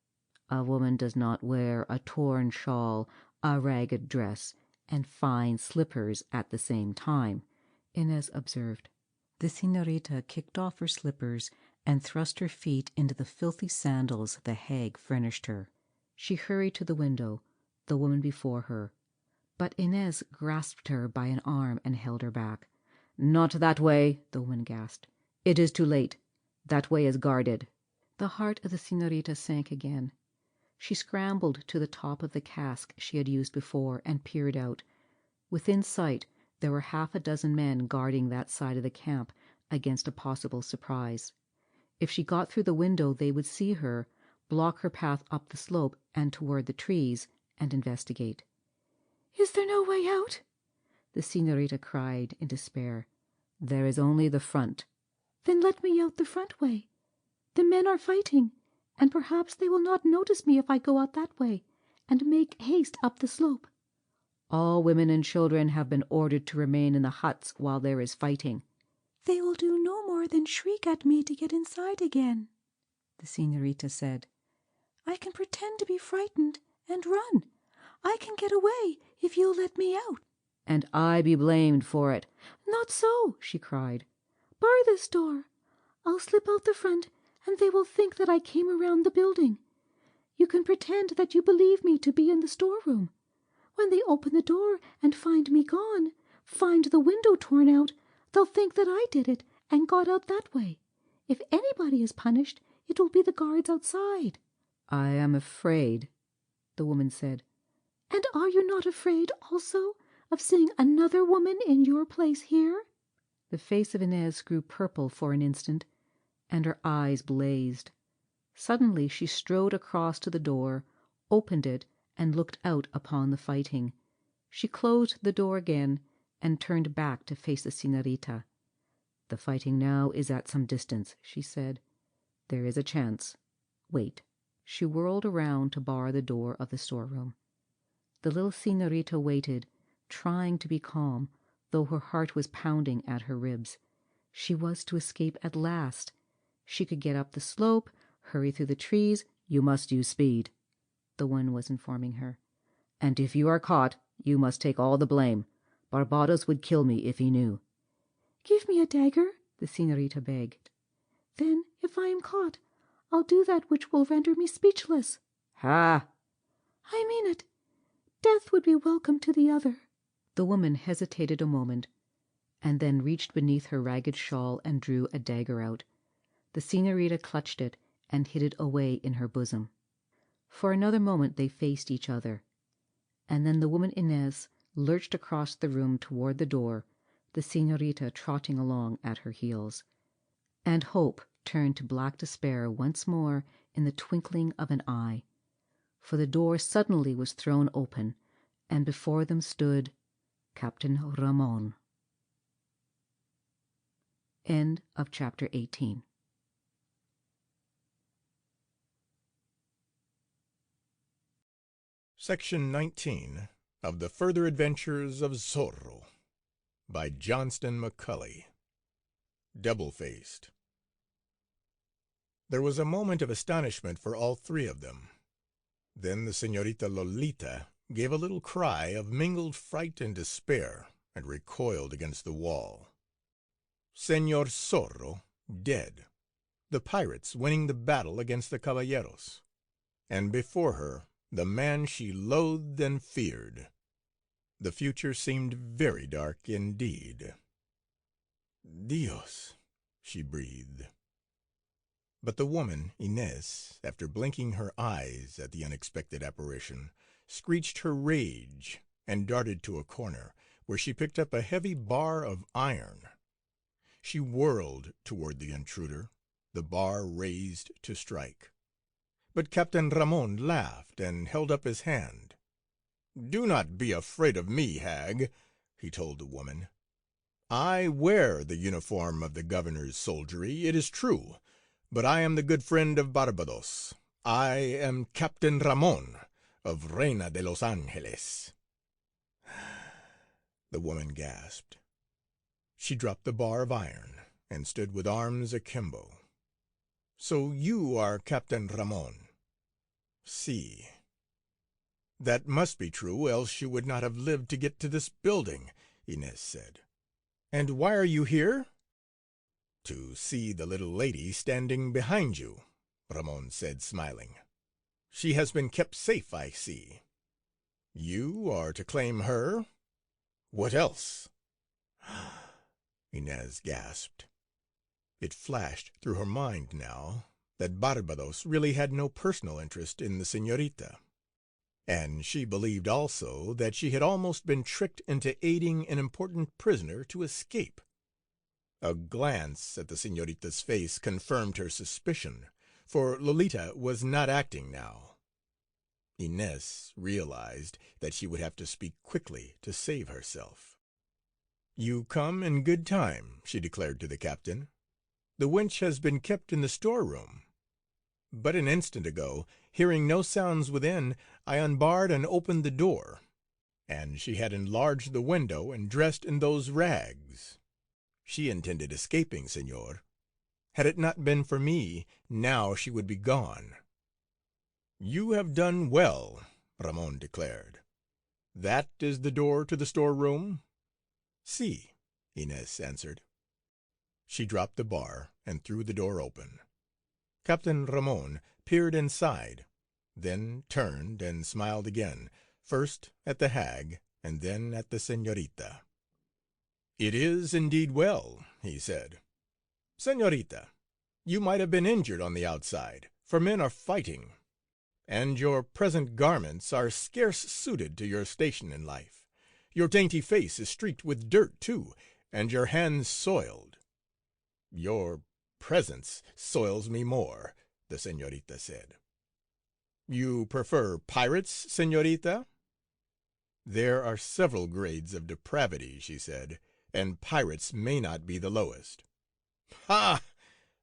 A woman does not wear a torn shawl, a ragged dress, and fine slippers at the same time, Inez observed. The señorita kicked off her slippers and thrust her feet into the filthy sandals the hag furnished her. She hurried to the window, the woman before her, but Inez grasped her by an arm and held her back. "Not that way," the woman gasped. "It is too late. That way is guarded." The heart of the señorita sank again. She scrambled to the top of the cask she had used before and peered out. Within sight there were half a dozen men guarding that side of the camp against a possible surprise. If she got through the window they would see her, block her path up the slope and toward the trees, and investigate. "Is there no way out?" the señorita cried in despair. "There is only the front." "Then let me out the front way. The men are fighting, and perhaps they will not notice me if I go out that way, and make haste up the slope." "All women and children have been ordered to remain in the huts while there is fighting." "They will do no more than shriek at me to get inside again," the señorita said. "I can pretend to be frightened and run. I can get away if you'll let me out." "And I be blamed for it." "Not so," she cried. "Bar this door. I'll slip out the front, and they will think that I came around the building. You can pretend that you believe me to be in the storeroom. When they open the door and find me gone, find the window torn out, they'll think that I did it and got out that way. If anybody is punished, it will be the guards outside." "I am afraid," the woman said. "And are you not afraid, also, of seeing another woman in your place here?" The face of Inez grew purple for an instant, and her eyes blazed. Suddenly she strode across to the door, opened it, and looked out upon the fighting. She closed the door again and turned back to face the señorita. "The fighting now is at some distance," she said. "There is a chance. Wait." She whirled around to bar the door of the storeroom. The little señorita waited, trying to be calm, though her heart was pounding at her ribs. She was to escape at last. She could get up the slope, hurry through the trees. "You must use speed," the one was informing her. "And if you are caught, you must take all the blame. Barbados would kill me if he knew." "Give me a dagger," the señorita begged. "Then, if I am caught, I'll do that which will render me speechless." "Ha!" "I mean it. Death would be welcome to the other." The woman hesitated a moment, and then reached beneath her ragged shawl and drew a dagger out. The señorita clutched it and hid it away in her bosom. For another moment they faced each other, and then the woman Inez lurched across the room toward the door, the señorita trotting along at her heels. And hope turned to black despair once more in the twinkling of an eye, for the door suddenly was thrown open, and before them stood Captain Ramon. End of chapter 18. Section 19 of The Further Adventures of Zorro by Johnston McCulley. Double-faced. There was a moment of astonishment for all three of them. Then the Señorita Lolita gave a little cry of mingled fright and despair, and recoiled against the wall. Señor Zorro dead, the pirates winning the battle against the caballeros, and before her the man she loathed and feared. The future seemed very dark indeed. "Dios," she breathed. But the woman, Inez, after blinking her eyes at the unexpected apparition, screeched her rage and darted to a corner, where she picked up a heavy bar of iron. She whirled toward the intruder, the bar raised to strike. But Captain Ramon laughed and held up his hand. "Do not be afraid of me, hag," he told the woman. "I wear the uniform of the governor's soldiery, it is true, but I am the good friend of Barbados. I am Captain Ramon, of Reina de los Angeles." The woman gasped. She dropped the bar of iron and stood with arms akimbo. "So you are Captain Ramon?" "Si." "That must be true, else you would not have lived to get to this building," Inez said. "And why are you here?" "To see the little lady standing behind you," Ramon said, smiling. "She has been kept safe, I see. You are to claim her? What else?" Inez gasped. It flashed through her mind now that Barbados really had no personal interest in the señorita, and she believed also that she had almost been tricked into aiding an important prisoner to escape. A glance at the señorita's face confirmed her suspicion, for Lolita was not acting now. Inez realized that she would have to speak quickly to save herself. "You come in good time," she declared to the captain. "The wench has been kept in the storeroom. But an instant ago, hearing no sounds within, I unbarred and opened the door, and she had enlarged the window and dressed in those rags. She intended escaping, señor. Had it not been for me, now she would be gone." "You have done well," Ramon declared. "That is the door to the storeroom?" "Si," Inez answered. She dropped the bar and threw the door open. Captain Ramon peered inside, then turned and smiled again, first at the hag and then at the señorita. "It is indeed well," he said. "Señorita, you might have been injured on the outside, for men are fighting, and your present garments are scarce suited to your station in life. Your dainty face is streaked with dirt, too, and your hands soiled." "Your presence soils me more," the señorita said. "You prefer pirates, señorita?" "There are several grades of depravity," she said, "and pirates may not be the lowest." "Ha!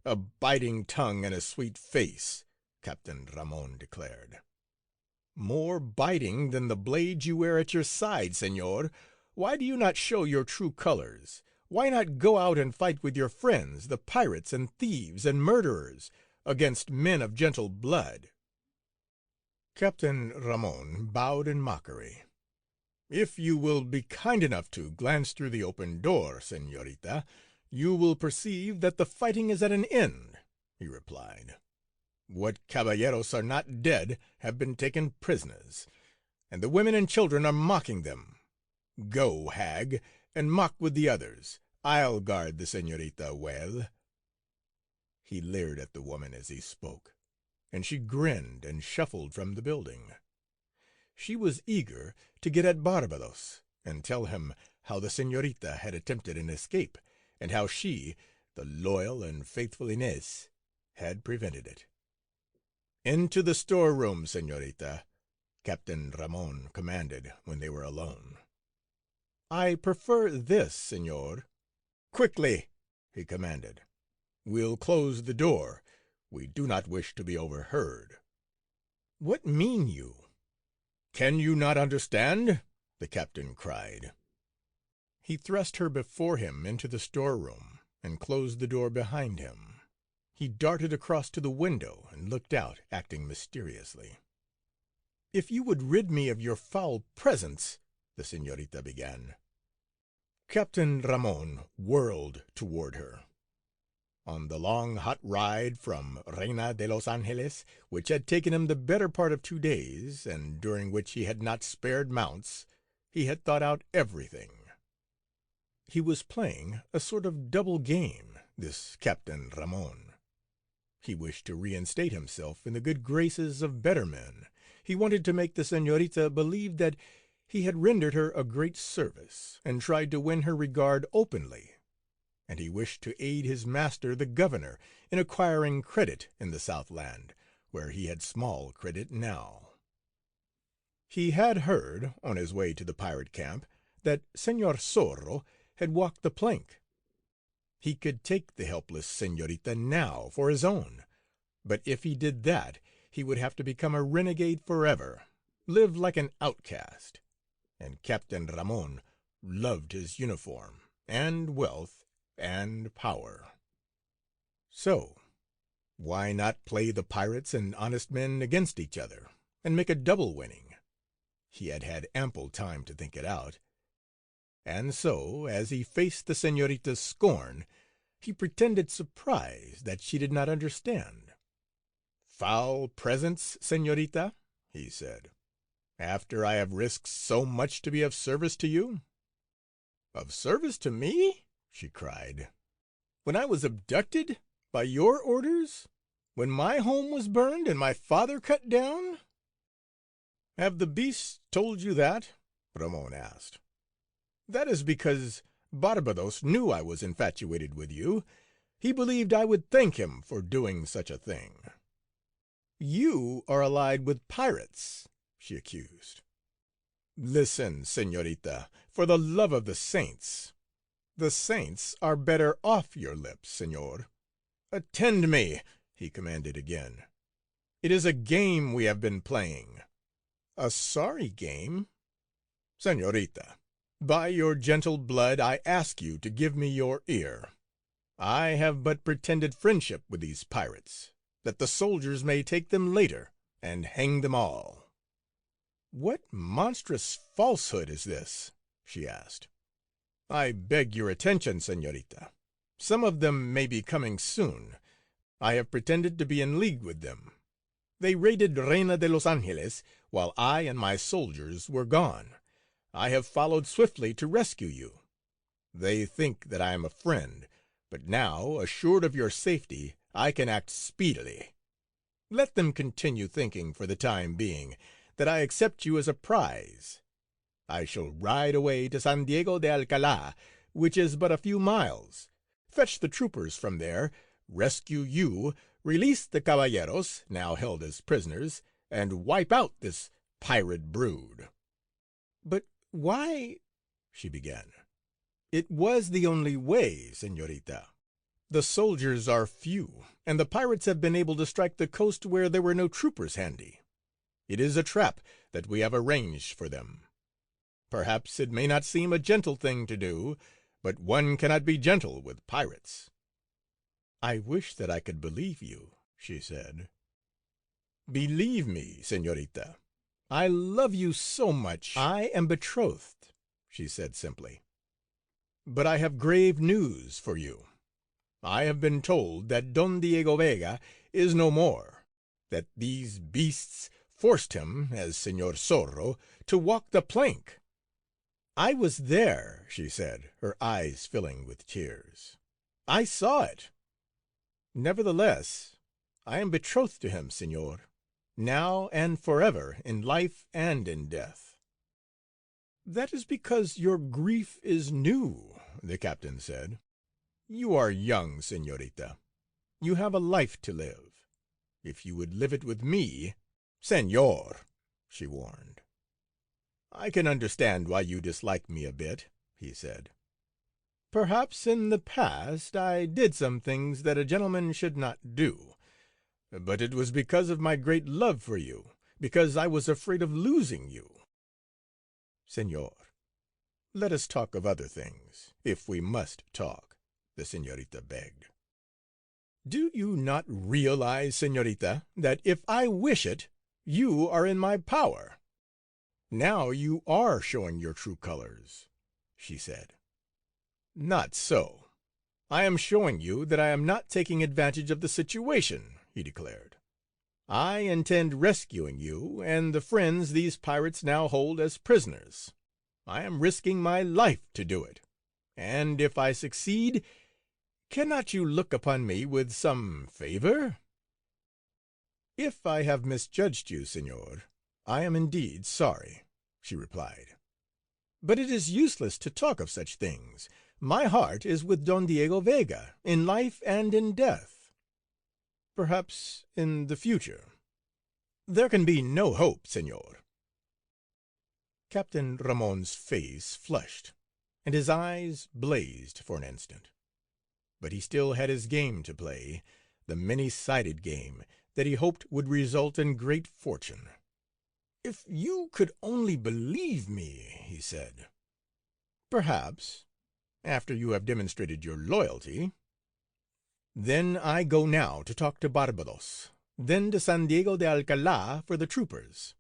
A biting tongue and a sweet face," Captain Ramon declared. "More biting than the blade you wear at your side, señor. Why do you not show your true colors? Why not go out and fight with your friends, the pirates and thieves and murderers, against men of gentle blood?" Captain Ramon bowed in mockery. "If you will be kind enough to glance through the open door, señorita, you will perceive that the fighting is at an end," he replied. "What caballeros are not dead have been taken prisoners, and the women and children are mocking them. Go, hag, and mock with the others. I'll guard the señorita well." He leered at the woman as he spoke, and she grinned and shuffled from the building. She was eager to get at Barbados and tell him how the señorita had attempted an escape, and how she, the loyal and faithful Inez, had prevented it. "Into the storeroom, señorita," Captain Ramon commanded when they were alone. "I prefer this, señor." "Quickly," he commanded. "We'll close the door. We do not wish to be overheard." "What mean you?" "Can you not understand?" the captain cried. He thrust her before him into the storeroom and closed the door behind him. He darted across to the window and looked out, acting mysteriously. "If you would rid me of your foul presence," the señorita began. Captain Ramon whirled toward her. On the long, hot ride from Reina de los Angeles, which had taken him the better part of 2 days, and during which he had not spared mounts, he had thought out everything. He was playing a sort of double game, this Captain Ramon. He wished to reinstate himself in the good graces of better men. He wanted to make the señorita believe that he had rendered her a great service, and tried to win her regard openly. And he wished to aid his master, the governor, in acquiring credit in the Southland, where he had small credit now. He had heard, on his way to the pirate camp, that Señor Zorro had walked the plank. He could take the helpless señorita now for his own, but if he did that, he would have to become a renegade forever, live like an outcast. And Captain Ramon loved his uniform, and wealth, and power. So, why not play the pirates and honest men against each other, and make a double winning? He had had ample time to think it out. And so, as he faced the señorita's scorn, he pretended surprise that she did not understand. "Foul presence, señorita," he said, "after I have risked so much to be of service to you?" "Of service to me?" she cried. "When I was abducted? By your orders? When my home was burned and my father cut down?" "Have the beasts told you that?" Ramon asked. "That is because Barbados knew I was infatuated with you. He believed I would thank him for doing such a thing." "You are allied with pirates," she accused. "Listen, señorita, for the love of the saints. The saints are better off your lips, señor. Attend me," he commanded again. "It is a game we have been playing." "A sorry game?" "Señorita, by your gentle blood I ask you to give me your ear. I have but pretended friendship with these pirates, that the soldiers may take them later and hang them all." "What monstrous falsehood is this?" she asked. "I beg your attention, señorita. Some of them may be coming soon. I have pretended to be in league with them. They raided Reina de los Angeles while I and my soldiers were gone. I have followed swiftly to rescue you. They think that I am a friend, but now, assured of your safety, I can act speedily. Let them continue thinking for the time being that I accept you as a prize. I shall ride away to San Diego de Alcalá, which is but a few miles, fetch the troopers from there, rescue you, release the caballeros, now held as prisoners, and wipe out this pirate brood." "But why—" she began. "It was the only way, señorita. The soldiers are few, and the pirates have been able to strike the coast where there were no troopers handy. It is a trap that we have arranged for them. Perhaps it may not seem a gentle thing to do, but one cannot be gentle with pirates." "I wish that I could believe you," she said. "Believe me, señorita. I love you so much." "I am betrothed," she said simply. "But I have grave news for you. I have been told that Don Diego Vega is no more, that these beasts forced him, as Señor Zorro, to walk the plank." "I was there," she said, her eyes filling with tears. "I saw it. Nevertheless, I am betrothed to him, señor, now and forever, in life and in death." "That is because your grief is new," the captain said. "You are young, señorita. You have a life to live. If you would live it with me—" "Señor," she warned. "I can understand why you dislike me a bit," he said. "Perhaps in the past I did some things that a gentleman should not do, but it was because of my great love for you, because I was afraid of losing you. Señor, let us talk of other things, if we must talk, the señorita begged. Do you not realize, señorita, that if I wish it, you are in my power? Now you are showing your true colors, she said. Not so. I am showing you that I am not taking advantage of the situation, he declared. I intend rescuing you and the friends these pirates now hold as prisoners. I am risking my life to do it, and if I succeed, cannot you look upon me with some favor? If I have misjudged you, señor, I am indeed sorry, she replied. But it is useless to talk of such things. My heart is with Don Diego Vega, in life and in death. Perhaps in the future. There can be no hope, señor. Captain Ramon's face flushed, and his eyes blazed for an instant. But he still had his game to play, the many-sided game that he hoped would result in great fortune. If you could only believe me, he said. Perhaps, after you have demonstrated your loyalty. Then I go now to talk to Barbados, then to San Diego de Alcalá for the troopers.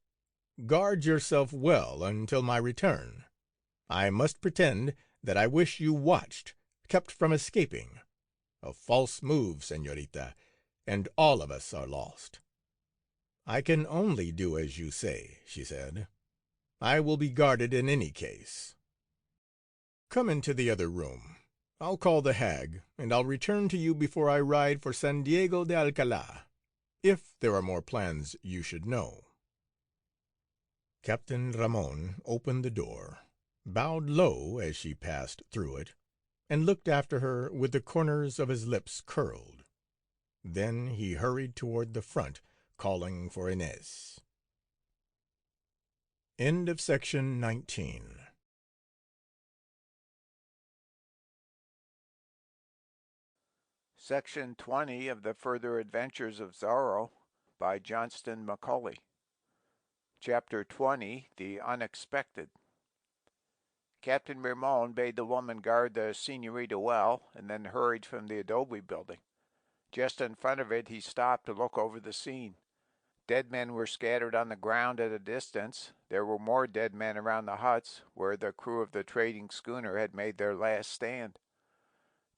Guard yourself well until my return. I must pretend that I wish you watched, kept from escaping. A false move, señorita, and all of us are lost. I can only do as you say, she said. I will be guarded in any case. Come into the other room. I'll call the hag, and I'll return to you before I ride for San Diego de Alcalá, if there are more plans you should know. Captain Ramon opened the door, bowed low as she passed through it, and looked after her with the corners of his lips curled. Then he hurried toward the front, calling for Inez. End of section 19. Section 20 of the Further Adventures of Zorro by Johnston McCulley. Chapter 20, The Unexpected. Captain Ramon bade the woman guard the señorita well, and then hurried from the adobe building. Just in front of it, he stopped to look over the scene. Dead men were scattered on the ground at a distance. There were more dead men around the huts, where the crew of the trading schooner had made their last stand.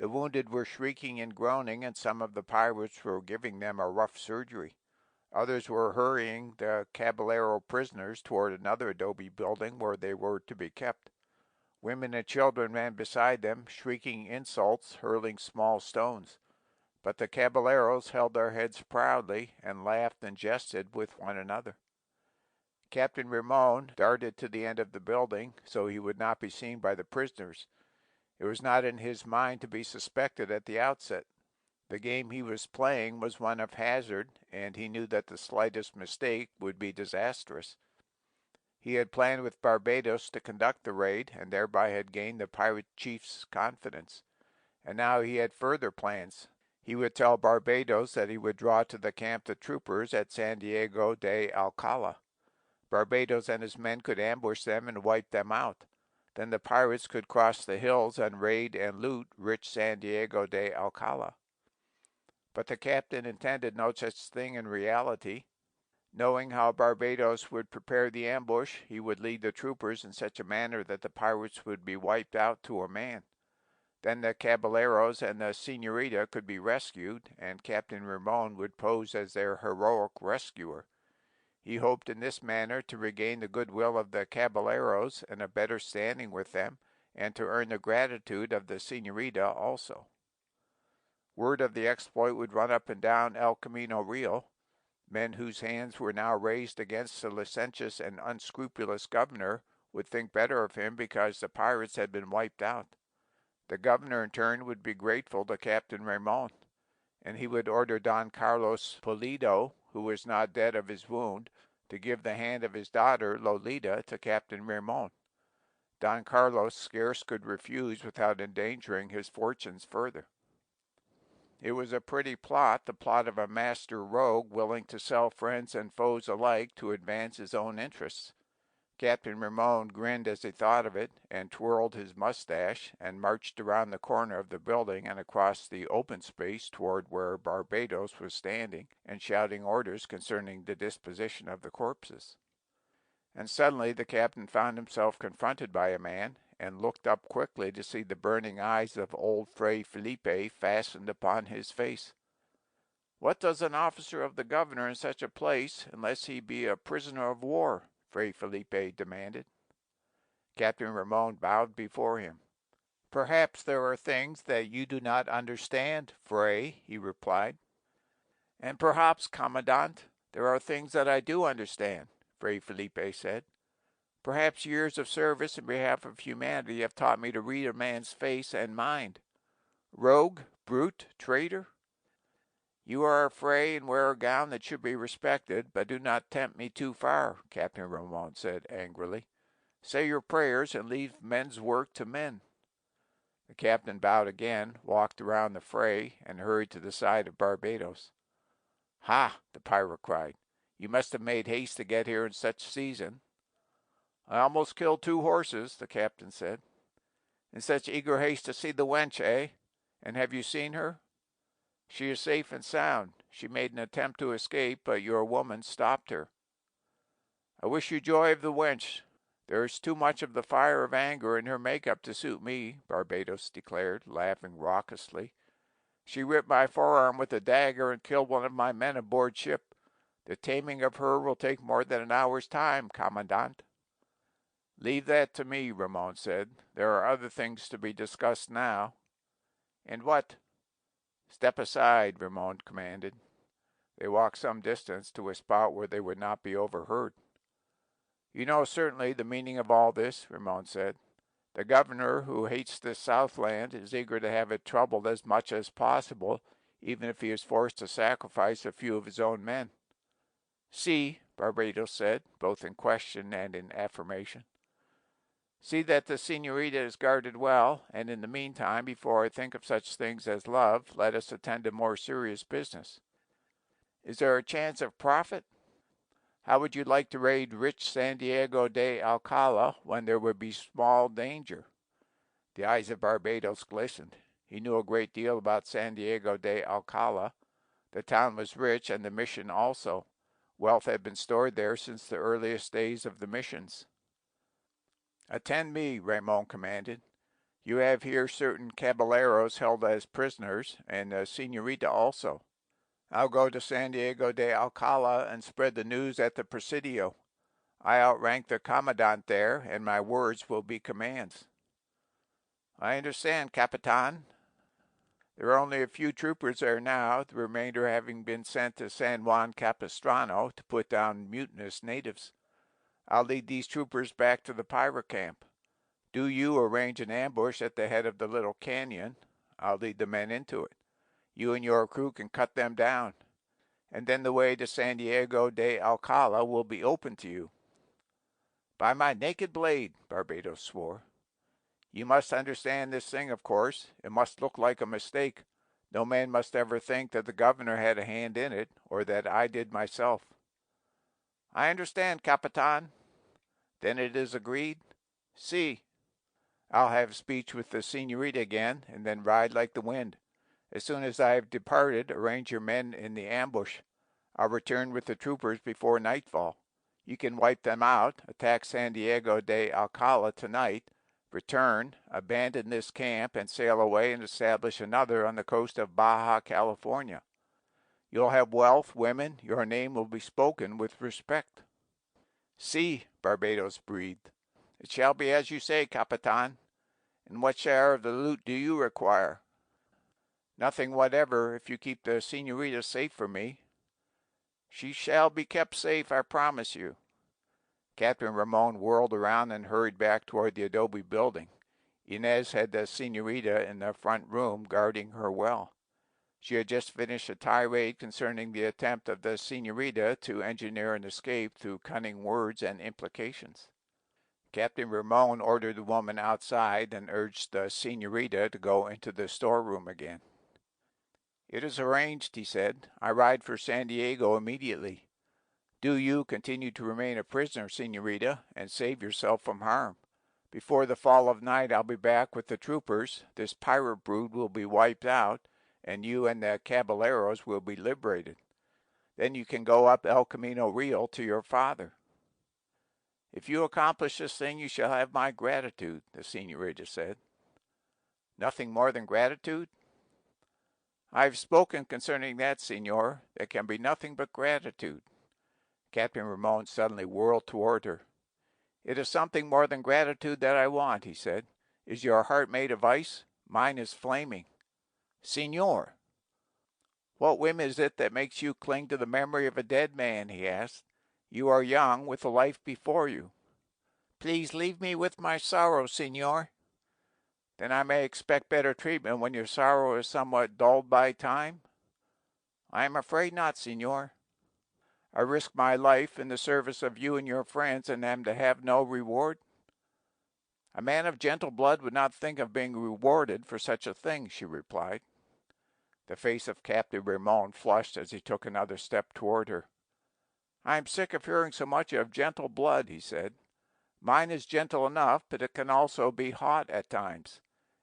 The wounded were shrieking and groaning, and some of the pirates were giving them a rough surgery. Others were hurrying the Caballero prisoners toward another adobe building where they were to be kept. Women and children ran beside them, shrieking insults, hurling small stones. But the Caballeros held their heads proudly and laughed and jested with one another. Captain Ramon darted to the end of the building so he would not be seen by the prisoners. It was not in his mind to be suspected at the outset. The game he was playing was one of hazard, and he knew that the slightest mistake would be disastrous. He had planned with Barbados to conduct the raid, and thereby had gained the pirate chief's confidence. And now he had further plans. He would tell Barbados that he would draw to the camp the troopers at San Diego de Alcalá. Barbados and his men could ambush them and wipe them out. Then the pirates could cross the hills and raid and loot rich San Diego de Alcalá. But the captain intended no such thing in reality. Knowing how Barbados would prepare the ambush, he would lead the troopers in such a manner that the pirates would be wiped out to a man. Then the Caballeros and the señorita could be rescued, and Captain Ramon would pose as their heroic rescuer. He hoped in this manner to regain the goodwill of the Caballeros and a better standing with them, and to earn the gratitude of the señorita also. Word of the exploit would run up and down El Camino Real. Men whose hands were now raised against the licentious and unscrupulous governor would think better of him because the pirates had been wiped out. The governor in turn would be grateful to Captain Ramon, and he would order Don Carlos Pulido, who was not dead of his wound, to give the hand of his daughter Lolita to Captain Ramon. Don Carlos scarce could refuse without endangering his fortunes further. It was a pretty plot, the plot of a master rogue willing to sell friends and foes alike to advance his own interests. Captain Ramon grinned as he thought of it, and twirled his mustache, and marched around the corner of the building and across the open space toward where Barbados was standing and shouting orders concerning the disposition of the corpses. And suddenly the captain found himself confronted by a man, and looked up quickly to see the burning eyes of old Fray Felipe fastened upon his face. "What does an officer of the governor in such a place, unless he be a prisoner of war?" Fray Felipe demanded. Captain Ramon bowed before him. "Perhaps there are things that you do not understand, Fray," he replied. "And perhaps, Commandant, there are things that I do understand," Fray Felipe said. "Perhaps years of service in behalf of humanity have taught me to read a man's face and mind. Rogue, brute, traitor? You are a Fray and wear a gown that should be respected, but do not tempt me too far," Captain Ramon said angrily. "Say your prayers and leave men's work to men." The captain bowed again, walked around the Fray, and hurried to the side of Barbados. "Ha!" the pirate cried. "You must have made haste to get here in such season." "I almost killed 2 horses," the captain said. "In such eager haste to see the wench, eh? And have you seen her?" "She is safe and sound. She made an attempt to escape, but your woman stopped her." "I wish you joy of the wench. There is too much of the fire of anger in her make-up to suit me," Barbados declared, laughing raucously. "She ripped my forearm with a dagger and killed one of my men aboard ship. The taming of her will take more than an hour's time, Commandant." "Leave that to me," Ramon said. "There are other things to be discussed now." "And what?" "Step aside," Ramon commanded. They walked some distance to a spot where they would not be overheard. "You know certainly the meaning of all this," Ramon said. "The governor, who hates this Southland, is eager to have it troubled as much as possible, even if he is forced to sacrifice a few of his own men." "See," Barbados said, both in question and in affirmation. "See that the senorita is guarded well, and in the meantime, before I think of such things as love, let us attend to more serious business. Is there a chance of profit? How would you like to raid rich San Diego de Alcala when there would be small danger?" The eyes of Barbados glistened. He knew a great deal about San Diego de Alcala. The town was rich, and the mission also. Wealth had been stored there since the earliest days of the missions. "Attend me," Ramon commanded. "You have here certain caballeros held as prisoners, and the senorita also. I'll go to San Diego de Alcala and spread the news at the Presidio. I outrank the commandant there, and my words will be commands." "I understand, Capitan. There are only a few troopers there now, the remainder having been sent to San Juan Capistrano to put down mutinous natives. I'll lead these troopers back to the pirate camp. Do you arrange an ambush at the head of the little canyon. I'll lead the men into it. You and your crew can cut them down, and then the way to San Diego de Alcala will be open to you." "By my naked blade," Barbados swore. "You must understand this thing, of course. It must look like a mistake. No man must ever think that the governor had a hand in it, or that I did myself." "I understand, Capitan." "Then it is agreed?" "Si." "I'll have speech with the senorita again, and then ride like the wind. As soon as I have departed, arrange your men in the ambush. I'll return with the troopers before nightfall. You can wipe them out, attack San Diego de Alcala tonight, return, abandon this camp, and sail away and establish another on the coast of Baja California. You'll have wealth, women, your name will be spoken with respect." "Si," Barbados breathed. "It shall be as you say, Capitan. And what share of the loot do you require?" "Nothing whatever, if you keep the senorita safe for me." "She shall be kept safe, I promise you." Captain Ramon whirled around and hurried back toward the adobe building. Inez had the senorita in the front room, guarding her well. She had just finished a tirade concerning the attempt of the senorita to engineer an escape through cunning words and implications. Captain Ramon ordered the woman outside and urged the senorita to go into the storeroom again. It is arranged, he said. I ride for San Diego immediately. Do you continue to remain a prisoner, senorita, and save yourself from harm. Before the fall of night I'll be back with the troopers. This pirate brood will be wiped out, and you and the caballeros will be liberated. Then you can go up El Camino Real to your father. If you accomplish this thing, you shall have my gratitude, the senorita said. Nothing more than gratitude? I have spoken concerning that, senor. There can be nothing but gratitude. Captain Ramon suddenly whirled toward her. It is something more than gratitude that I want, he said. Is your heart made of ice? Mine is flaming. Senor! What whim is it that makes you cling to the memory of a dead man, he asked. You are young, with a life before you. Please leave me with my sorrow, senor. Then I may expect better treatment when your sorrow is somewhat dulled by time? I am afraid not, senor. I risk my life in the service of you and your friends, and am to have no reward? A man of gentle blood would not think of being rewarded for such a thing, she replied. The face of Captain Ramon flushed as he took another step toward her. I am sick of hearing so much of gentle blood, he said. Mine is gentle enough, but it can also be hot at times.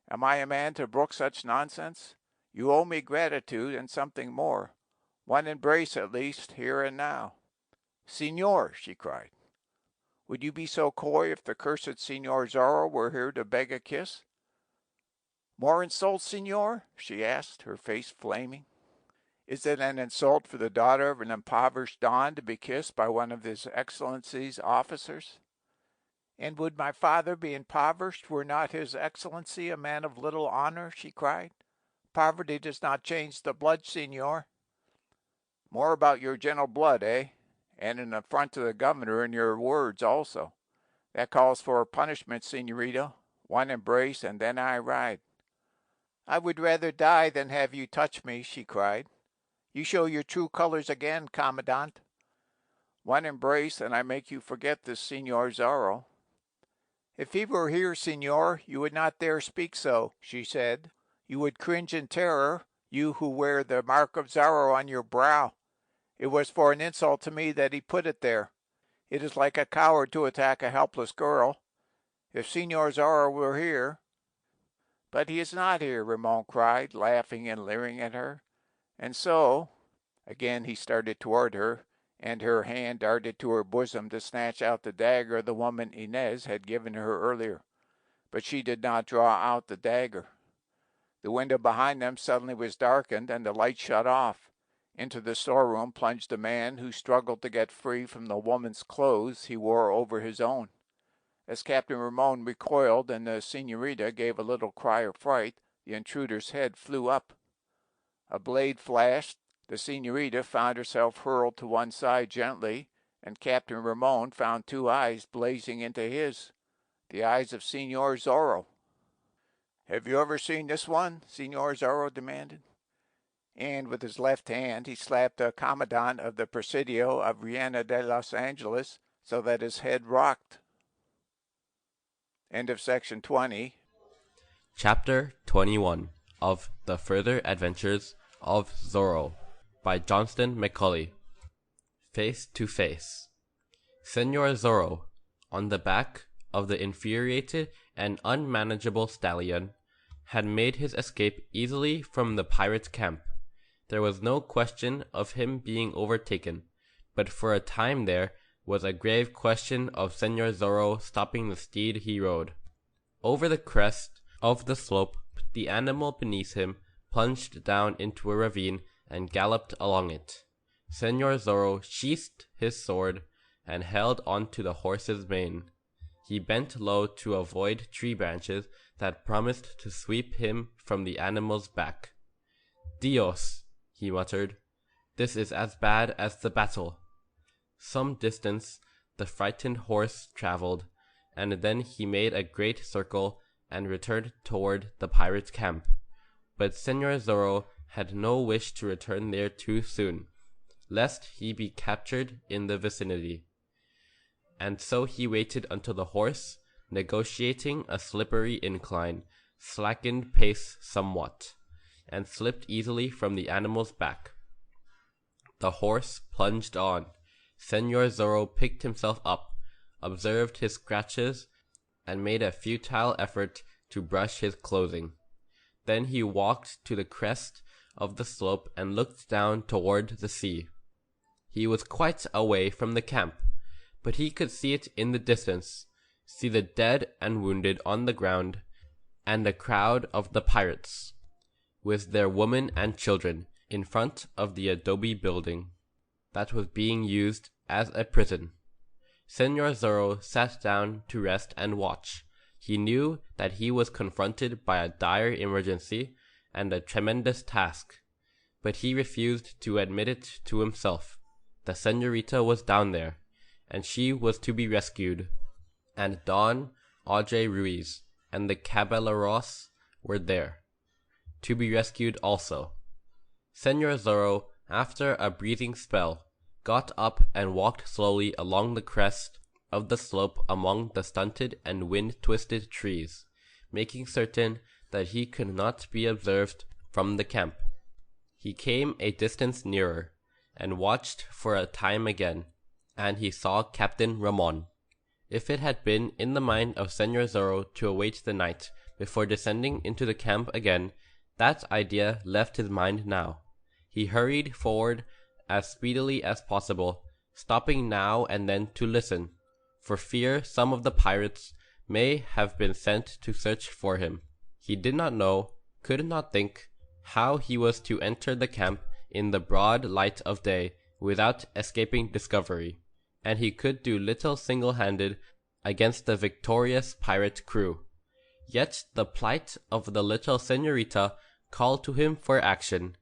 Am I a man to brook such nonsense? You owe me gratitude and something more. One embrace, at least, here and now. Senor, she cried. Would you be so coy if the cursed Senor Zorro were here to beg a kiss? More insult, senor? She asked, her face flaming. Is it an insult for the daughter of an impoverished Don to be kissed by one of His Excellency's officers? And would my father be impoverished were not His Excellency a man of little honor? She cried. Poverty does not change the blood, senor. More about your gentle blood, eh? And an affront to the governor in your words also. That calls for a punishment, senorita. One embrace, and then I ride. I would rather die than have you touch me, she cried. You show your true colors again, Commandant. One embrace, and I make you forget this Senor Zorro. If he were here, senor, you would not dare speak so, she said. You would cringe in terror, you who wear the mark of Zorro on your brow. It was for an insult to me that he put it there. It is like a coward to attack a helpless girl. If Senor Zorro were here... But he is not here, Ramon cried, laughing and leering at her. And so... Again he started toward her, and her hand darted to her bosom to snatch out the dagger the woman Inez had given her earlier. But she did not draw out the dagger. The window behind them suddenly was darkened, and the light shut off. Into the storeroom plunged a man who struggled to get free from the woman's clothes he wore over his own. As Captain Ramon recoiled and the senorita gave a little cry of fright, the intruder's head flew up. A blade flashed. The senorita found herself hurled to one side gently, and Captain Ramon found two eyes blazing into his, the eyes of Senor Zorro. Have you ever seen this one? Senor Zorro demanded. And with his left hand he slapped the commandant of the Presidio of Reina de Los Angeles so that his head rocked. End of section 20. Chapter 21 of The Further Adventures of Zorro by Johnston McCulley. Face to Face. Senor Zorro, on the back of the infuriated and unmanageable stallion, had made his escape easily from the pirates' camp. There was no question of him being overtaken, but for a time there was a grave question of Senor Zorro stopping the steed he rode. Over the crest of the slope, the animal beneath him plunged down into a ravine and galloped along it. Senor Zorro sheathed his sword and held on to the horse's mane. He bent low to avoid tree branches that promised to sweep him from the animal's back. Dios, he muttered, this is as bad as the battle. Some distance the frightened horse traveled, and then he made a great circle and returned toward the pirates' camp. But Senor Zorro had no wish to return there too soon, lest he be captured in the vicinity. And so he waited until the horse, negotiating a slippery incline, slackened pace somewhat. and slipped easily from the animal's back. The horse plunged on. Senor Zorro picked himself up, observed his scratches, and made a futile effort to brush his clothing. Then he walked to the crest of the slope and looked down toward the sea. He was quite away from the camp, but he could see it in the distance, see the dead and wounded on the ground, and a crowd of the pirates, with their women and children, in front of the adobe building that was being used as a prison. Senor Zorro sat down to rest and watch. He knew that he was confronted by a dire emergency and a tremendous task, but he refused to admit it to himself. The señorita was down there, and she was to be rescued, and Don Audrey Ruiz and the caballeros were there, to be rescued also. Senor Zorro, after a breathing spell, got up and walked slowly along the crest of the slope among the stunted and wind-twisted trees, making certain that he could not be observed from the camp. He came a distance nearer, and watched for a time again, and he saw Captain Ramon. If it had been in the mind of Senor Zorro to await the night before descending into the camp again, that idea left his mind now. He hurried forward as speedily as possible, stopping now and then to listen, for fear some of the pirates may have been sent to search for him. He did not know, could not think, how he was to enter the camp in the broad light of day without escaping discovery, and he could do little single-handed against the victorious pirate crew. Yet the plight of the little señorita called to him for action,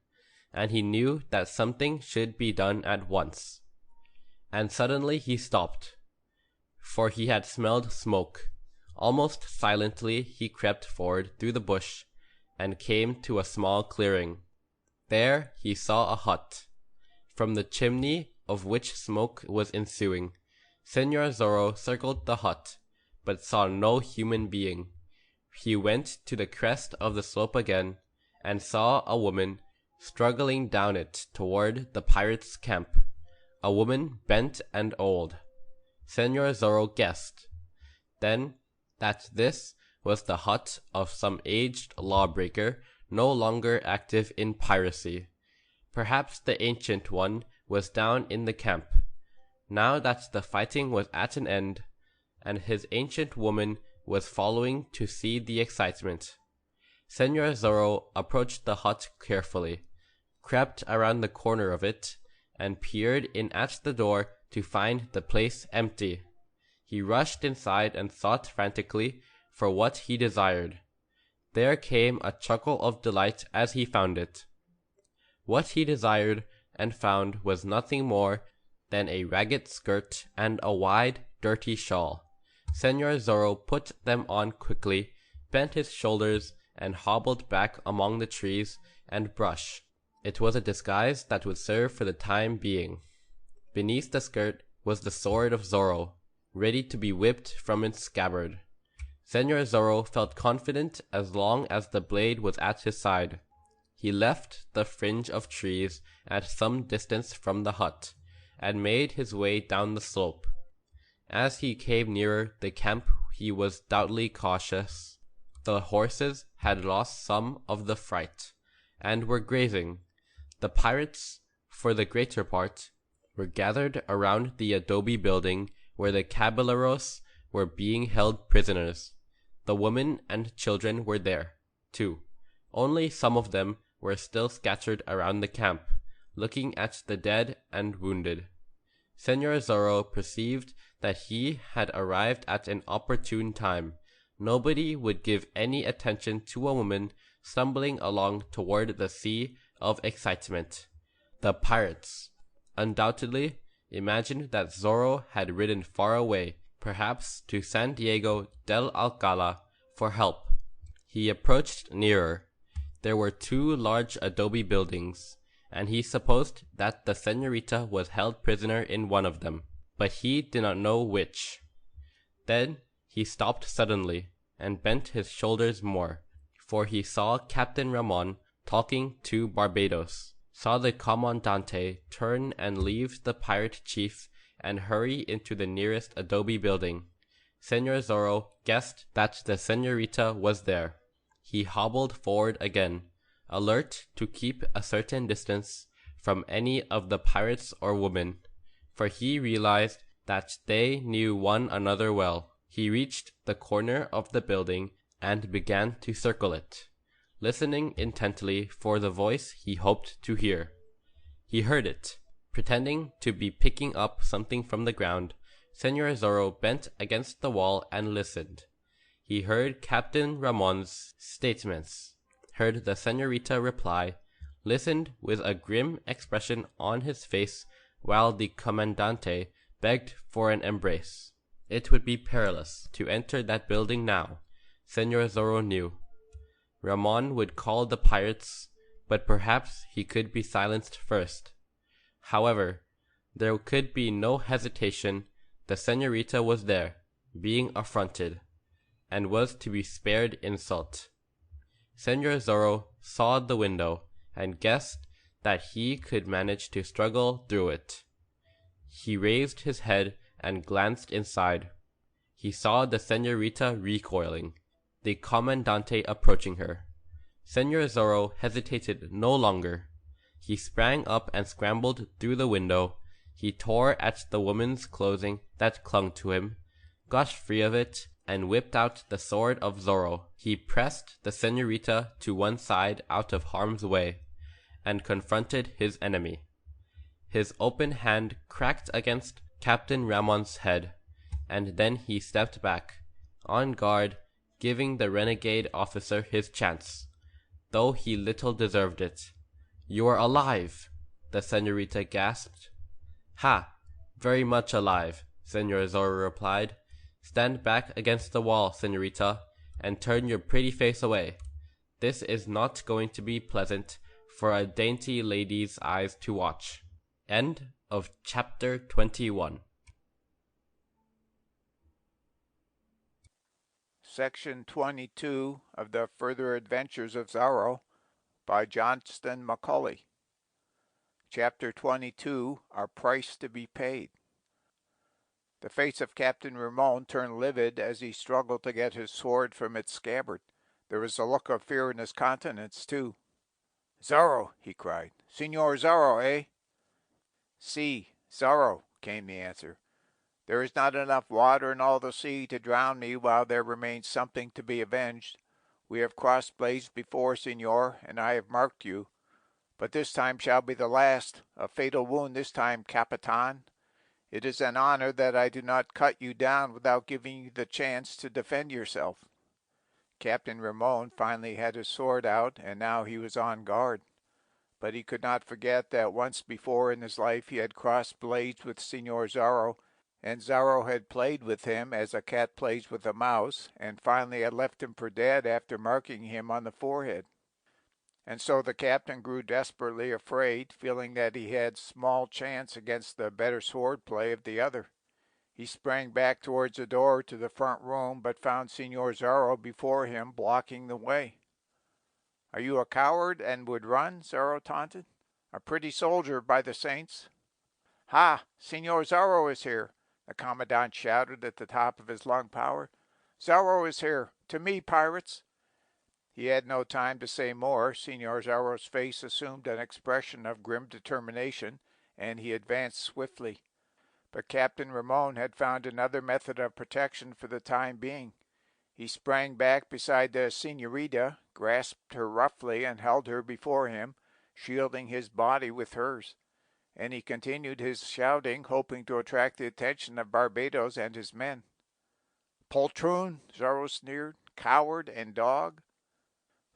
and he knew that something should be done at once. And suddenly he stopped, for he had smelled smoke. Almost silently he crept forward through the bush, and came to a small clearing. There he saw a hut, from the chimney of which smoke was ensuing. Senor Zorro circled the hut, but saw no human being. He went to the crest of the slope again, and saw a woman struggling down it toward the pirates' camp, a woman bent and old. Senor Zorro guessed then that this was the hut of some aged lawbreaker no longer active in piracy. Perhaps the ancient one was down in the camp, now that the fighting was at an end, and his ancient woman was following to see the excitement. Senor Zorro approached the hut carefully, crept around the corner of it, and peered in at the door to find the place empty. He rushed inside and sought frantically for what he desired. There came a chuckle of delight as he found it. What he desired and found was nothing more than a ragged skirt and a wide, dirty shawl. Senor Zorro put them on quickly, bent his shoulders, and hobbled back among the trees and brush. It was a disguise that would serve for the time being. Beneath the skirt was the sword of Zorro, ready to be whipped from its scabbard. Senor Zorro felt confident as long as the blade was at his side. He left the fringe of trees at some distance from the hut, and made his way down the slope. As he came nearer the camp he was doubly cautious. The horses had lost some of the fright, and were grazing. The pirates, for the greater part, were gathered around the adobe building where the caballeros were being held prisoners. The women and children were there, too. Only some of them were still scattered around the camp, looking at the dead and wounded. Senor Zorro perceived that he had arrived at an opportune time. Nobody would give any attention to a woman stumbling along toward the sea of excitement. The pirates, undoubtedly, imagined that Zorro had ridden far away, perhaps to San Diego del Alcala, for help. He approached nearer. There were two large adobe buildings, and he supposed that the señorita was held prisoner in one of them, but he did not know which. Then he stopped suddenly, and bent his shoulders more, for he saw Captain Ramon talking to Barbados, saw the Commandante turn and leave the pirate chief and hurry into the nearest adobe building. Senor Zorro guessed that the senorita was there. He hobbled forward again, alert to keep a certain distance from any of the pirates or women, for he realized that they knew one another well. He reached the corner of the building and began to circle it, listening intently for the voice he hoped to hear. He heard it. Pretending to be picking up something from the ground, Senor Zorro bent against the wall and listened. He heard Captain Ramon's statements, heard the senorita reply, listened with a grim expression on his face while the Commandante begged for an embrace. It would be perilous to enter that building now, Senor Zorro knew. Ramon would call the pirates, but perhaps he could be silenced first. However, there could be no hesitation. The senorita was there, being affronted, and was to be spared insult. Senor Zorro saw the window, and guessed that he could manage to struggle through it. He raised his head and glanced inside. He saw the senorita recoiling, the Commandante approaching her. Senor Zorro hesitated no longer. He sprang up and scrambled through the window. He tore at the woman's clothing that clung to him, got free of it, and whipped out the sword of Zorro. He pressed the senorita to one side out of harm's way, and confronted his enemy. His open hand cracked against Captain Ramon's head, and then he stepped back, on guard, giving the renegade officer his chance, though he little deserved it. "You are alive!" the senorita gasped. "Ha! Very much alive," Senor Zorro replied. "Stand back against the wall, senorita, and turn your pretty face away. This is not going to be pleasant for a dainty lady's eyes to watch." End of chapter 21. Section 22 of the Further Adventures of Zorro by Johnston McCulley. Chapter 22, Our Price to be Paid. The face of Captain Ramon turned livid as he struggled to get his sword from its scabbard. There was a look of fear in his countenance, too. "Zorro!" he cried. "Senor Zorro, eh?" "Si, Zorro," came the answer. "There is not enough water in all the sea to drown me while there remains something to be avenged. We have crossed blades before, senor, and I have marked you. But this time shall be the last. A fatal wound this time, Capitan. It is an honor that I do not cut you down without giving you the chance to defend yourself." Captain Ramon finally had his sword out, and now he was on guard. But he could not forget that once before in his life he had crossed blades with Senor Zorro, and Zorro had played with him as a cat plays with a mouse, and finally had left him for dead after marking him on the forehead. And so the captain grew desperately afraid, feeling that he had small chance against the better swordplay of the other. He sprang back towards the door to the front room, but found Senor Zorro before him, blocking the way. "Are you a coward and would run?" Zorro taunted. "A pretty soldier, by the saints!" "Ha! Senor Zorro is here!" the commandant shouted at the top of his lung power. "Zorro is here! To me, pirates!" He had no time to say more. Senor Zorro's face assumed an expression of grim determination, and he advanced swiftly. But Captain Ramon had found another method of protection for the time being. He sprang back beside the senorita, grasped her roughly, and held her before him, shielding his body with hers. And he continued his shouting, hoping to attract the attention of Barbados and his men. "Poltroon!" Zorro sneered. "Coward and dog!"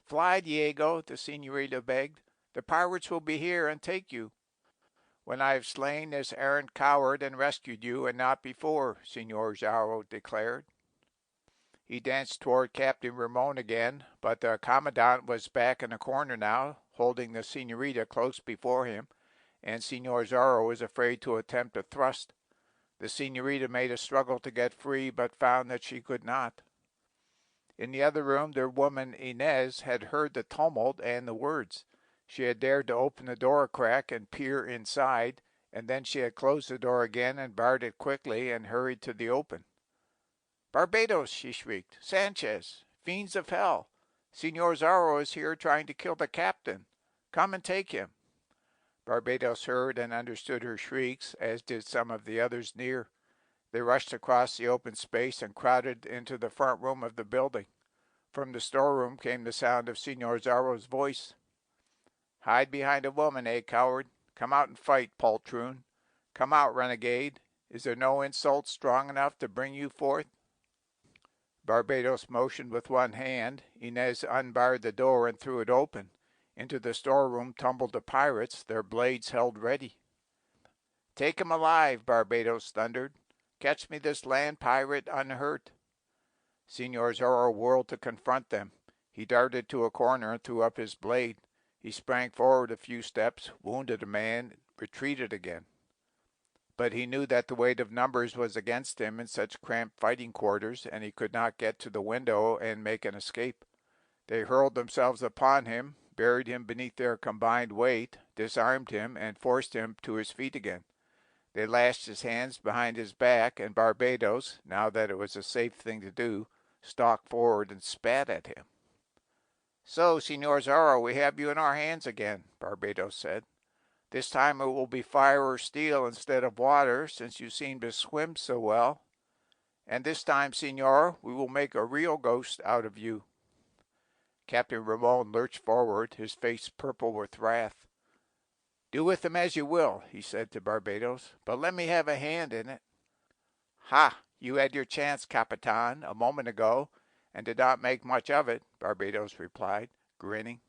"Fly, Diego," the senorita begged. "The pirates will be here and take you." "When I have slain this errant coward and rescued you, and not before," Senor Zorro declared. He danced toward Captain Ramon again, but the commandant was back in a corner now, holding the senorita close before him, and Senor Zorro was afraid to attempt a thrust. The senorita made a struggle to get free, but found that she could not. In the other room, their woman Inez had heard the tumult and the words. She had dared to open the door a crack and peer inside, and then she had closed the door again and barred it quickly and hurried to the open. "Barbados!" she shrieked. "Sanchez! Fiends of hell! Senor Zorro is here trying to kill the captain. Come and take him." Barbados heard and understood her shrieks, as did some of the others near. They rushed across the open space and crowded into the front room of the building. From the storeroom came the sound of Senor Zorro's voice. "Hide behind a woman, eh, coward? Come out and fight, poltroon. Come out, renegade. Is there no insult strong enough to bring you forth?" Barbados motioned with one hand. Inez unbarred the door and threw it open. Into the storeroom tumbled the pirates, their blades held ready. "Take him alive," Barbados thundered. "Catch me this land pirate unhurt." Senor Zorro whirled to confront them. He darted to a corner and threw up his blade. He sprang forward a few steps, wounded a man, retreated again. But he knew that the weight of numbers was against him in such cramped fighting quarters, and he could not get to the window and make an escape. They hurled themselves upon him, buried him beneath their combined weight, disarmed him, and forced him to his feet again. They lashed his hands behind his back, and Barbados, now that it was a safe thing to do, stalked forward and spat at him. "So, Senor Zorro, we have you in our hands again," Barbados said. "This time it will be fire or steel instead of water, since you seem to swim so well. And this time, Senor, we will make a real ghost out of you." Captain Ramon lurched forward, his face purple with wrath. "Do with him as you will," he said to Barbados, "but let me have a hand in it." "Ha! You had your chance, Capitan, a moment ago, and did not make much of it," Barbados replied, grinning.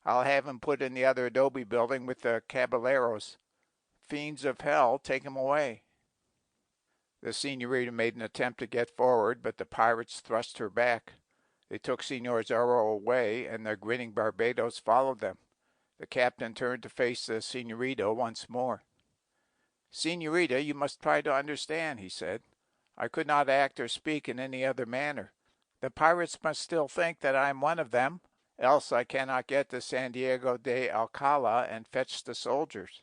"I'll have him put in the other adobe building with the caballeros. Fiends of hell, take him away." The senorita made an attempt to get forward, but the pirates thrust her back. They took Senor Zorro away, and the grinning Barbados followed them. The captain turned to face the senorita once more. "Senorita, you must try to understand," he said. "I could not act or speak in any other manner. The pirates must still think that I am one of them, else I cannot get to San Diego de Alcala and fetch the soldiers."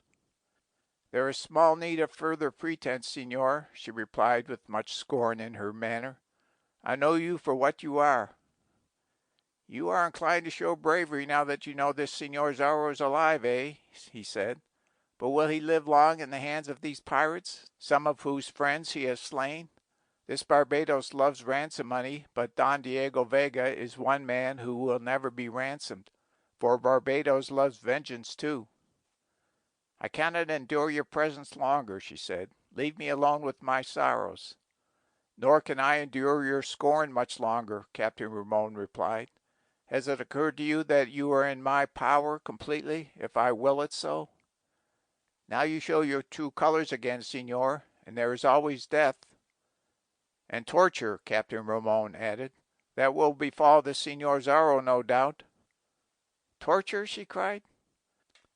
"There is small need of further pretense, senor," she replied with much scorn in her manner. "I know you for what you are." "You are inclined to show bravery now that you know this Senor Zorro is alive, eh?" he said. "But will he live long in the hands of these pirates, some of whose friends he has slain? This Barbados loves ransom money, but Don Diego Vega is one man who will never be ransomed, for Barbados loves vengeance too." "I cannot endure your presence longer," she said. "Leave me alone with my sorrows." "Nor can I endure your scorn much longer," Captain Ramon replied. "Has it occurred to you that you are in my power completely, if I will it so? Now you show your true colors again, senor, and there is always death." "And torture," Captain Ramon added. "That will befall the Senor Zorro, no doubt." "Torture?" she cried.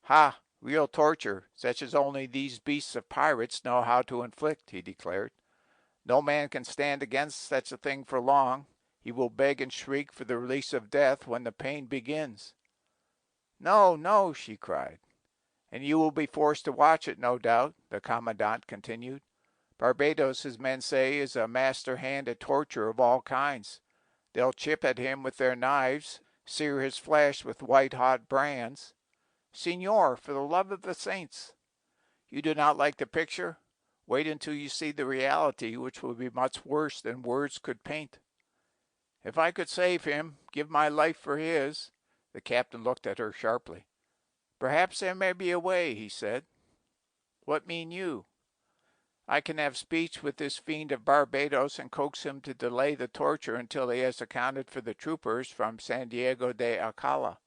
"Ha! Real torture, such as only these beasts of pirates know how to inflict," he declared. "No man can stand against such a thing for long. He will beg and shriek for the release of death when the pain begins." "No, no!" she cried. "And you will be forced to watch it, no doubt," the commandant continued. "Barbados, his men say, is a master hand at torture of all kinds. They'll chip at him with their knives, sear his flesh with white-hot brands. Senor, for the love of the saints! You do not like the picture? Wait until you see the reality, which will be much worse than words could paint. If I could save him, give my life for his." The captain looked at her sharply. "Perhaps there may be a way," he said. "What mean you?" "I can have speech with this fiend of Barbados and coax him to delay the torture until he has accounted for the troopers from San Diego de Alcala.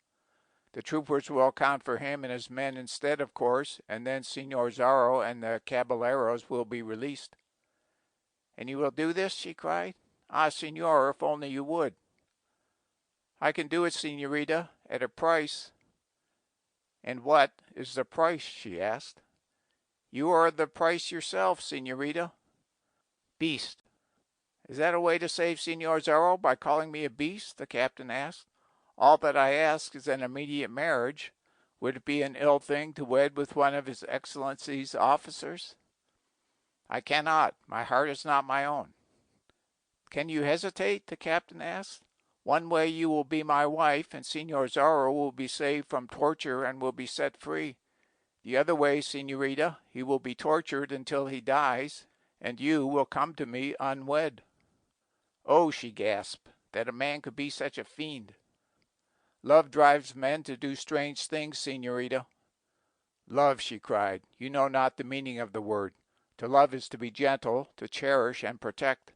The troopers will account for him and his men instead, of course, and then Senor Zorro and the caballeros will be released." "And you will do this?" she cried. "Ah, senor, if only you would." "I can do it, senorita, at a price." "And what is the price?" she asked. "You are the price yourself, senorita." "Beast!" Is that a way to save Senor Zorro by calling me a beast? The captain asked. All that I ask is an immediate marriage. Would it be an ill thing to wed with one of His Excellency's officers? I cannot. My heart is not my own. Can you hesitate? The captain asked. One way you will be my wife, and Senor Zorro will be saved from torture and will be set free. The other way, senorita, he will be tortured until he dies, and you will come to me unwed. Oh, she gasped, that a man could be such a fiend. Love drives men to do strange things, senorita. Love, she cried, you know not the meaning of the word. To love is to be gentle, to cherish and protect.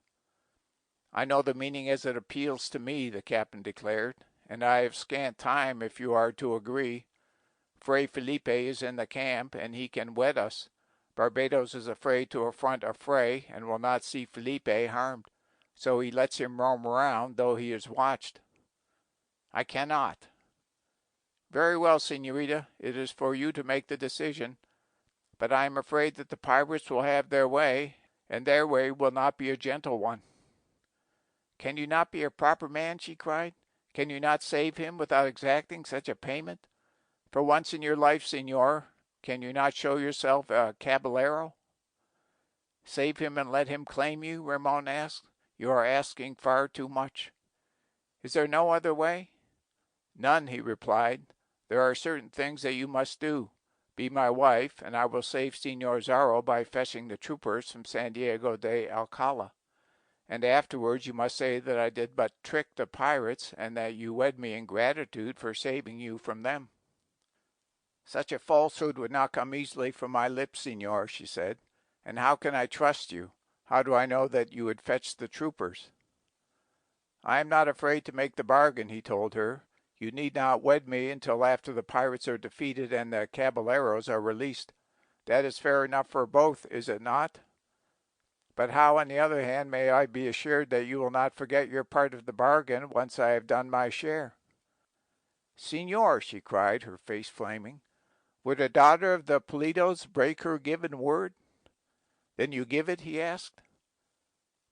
I know the meaning as it appeals to me, the captain declared, and I have scant time if you are to agree. Fray Felipe is in the camp, and he can wed us. Barbados is afraid to affront a Fray, and will not see Felipe harmed, so he lets him roam around, though he is watched. I cannot. Very well, senorita, it is for you to make the decision, but I am afraid that the pirates will have their way, and their way will not be a gentle one. Can you not be a proper man? She cried. Can you not save him without exacting such a payment? For once in your life, senor, can you not show yourself a caballero? Save him and let him claim you? Ramon asked. You are asking far too much. Is there no other way? None, he replied. There are certain things that you must do. Be my wife, and I will save Senor Zorro by fetching the troopers from San Diego de Alcala. And afterwards you must say that I did but trick the pirates, and that you wed me in gratitude for saving you from them. Such a falsehood would not come easily from my lips, senor, she said. And how can I trust you? How do I know that you would fetch the troopers? I am not afraid to make the bargain, he told her. You need not wed me until after the pirates are defeated and the caballeros are released. That is fair enough for both, is it not? But how, on the other hand, may I be assured that you will not forget your part of the bargain once I have done my share? Senor, she cried, her face flaming, would a daughter of the Pulidos break her given word? Then you give it? He asked.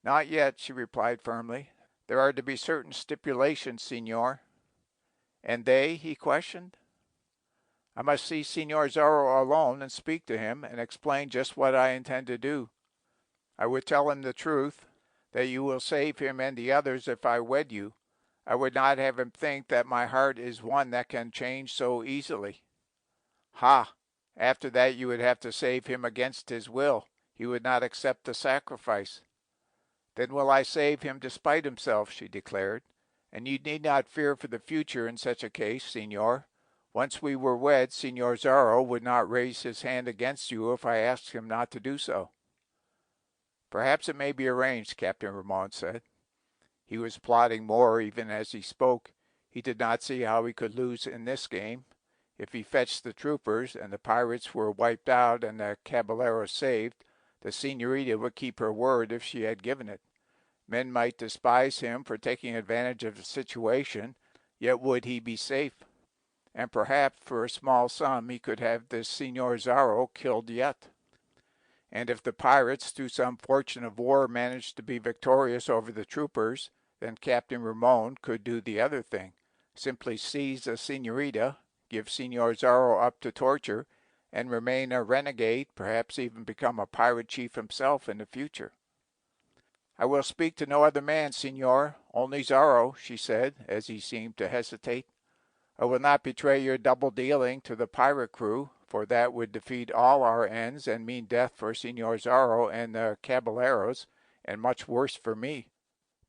Not yet, she replied firmly. There are to be certain stipulations, senor. And they? He questioned. I must see Senor Zorro alone and speak to him and explain just what I intend to do. I would tell him the truth, that you will save him and the others if I wed you. I would not have him think that my heart is one that can change so easily. Ha! After that you would have to save him against his will. He would not accept the sacrifice. Then will I save him despite himself, she declared. And you need not fear for the future in such a case, senor. Once we were wed, Senor Zorro would not raise his hand against you if I asked him not to do so. Perhaps it may be arranged, Captain Ramon said. He was plotting more even as he spoke. He did not see how he could lose in this game. If he fetched the troopers and the pirates were wiped out and the caballeros saved, the senorita would keep her word if she had given it. Men might despise him for taking advantage of the situation, yet would he be safe. And perhaps for a small sum he could have this Senor Zorro killed yet. And if the pirates, through some fortune of war, managed to be victorious over the troopers, then Captain Ramon could do the other thing. Simply seize the senorita, give Senor Zorro up to torture, and remain a renegade, perhaps even become a pirate chief himself in the future. I will speak to no other man, senor, only Zorro, she said, as he seemed to hesitate. I will not betray your double-dealing to the pirate crew, for that would defeat all our ends and mean death for Senor Zorro and the caballeros, and much worse for me.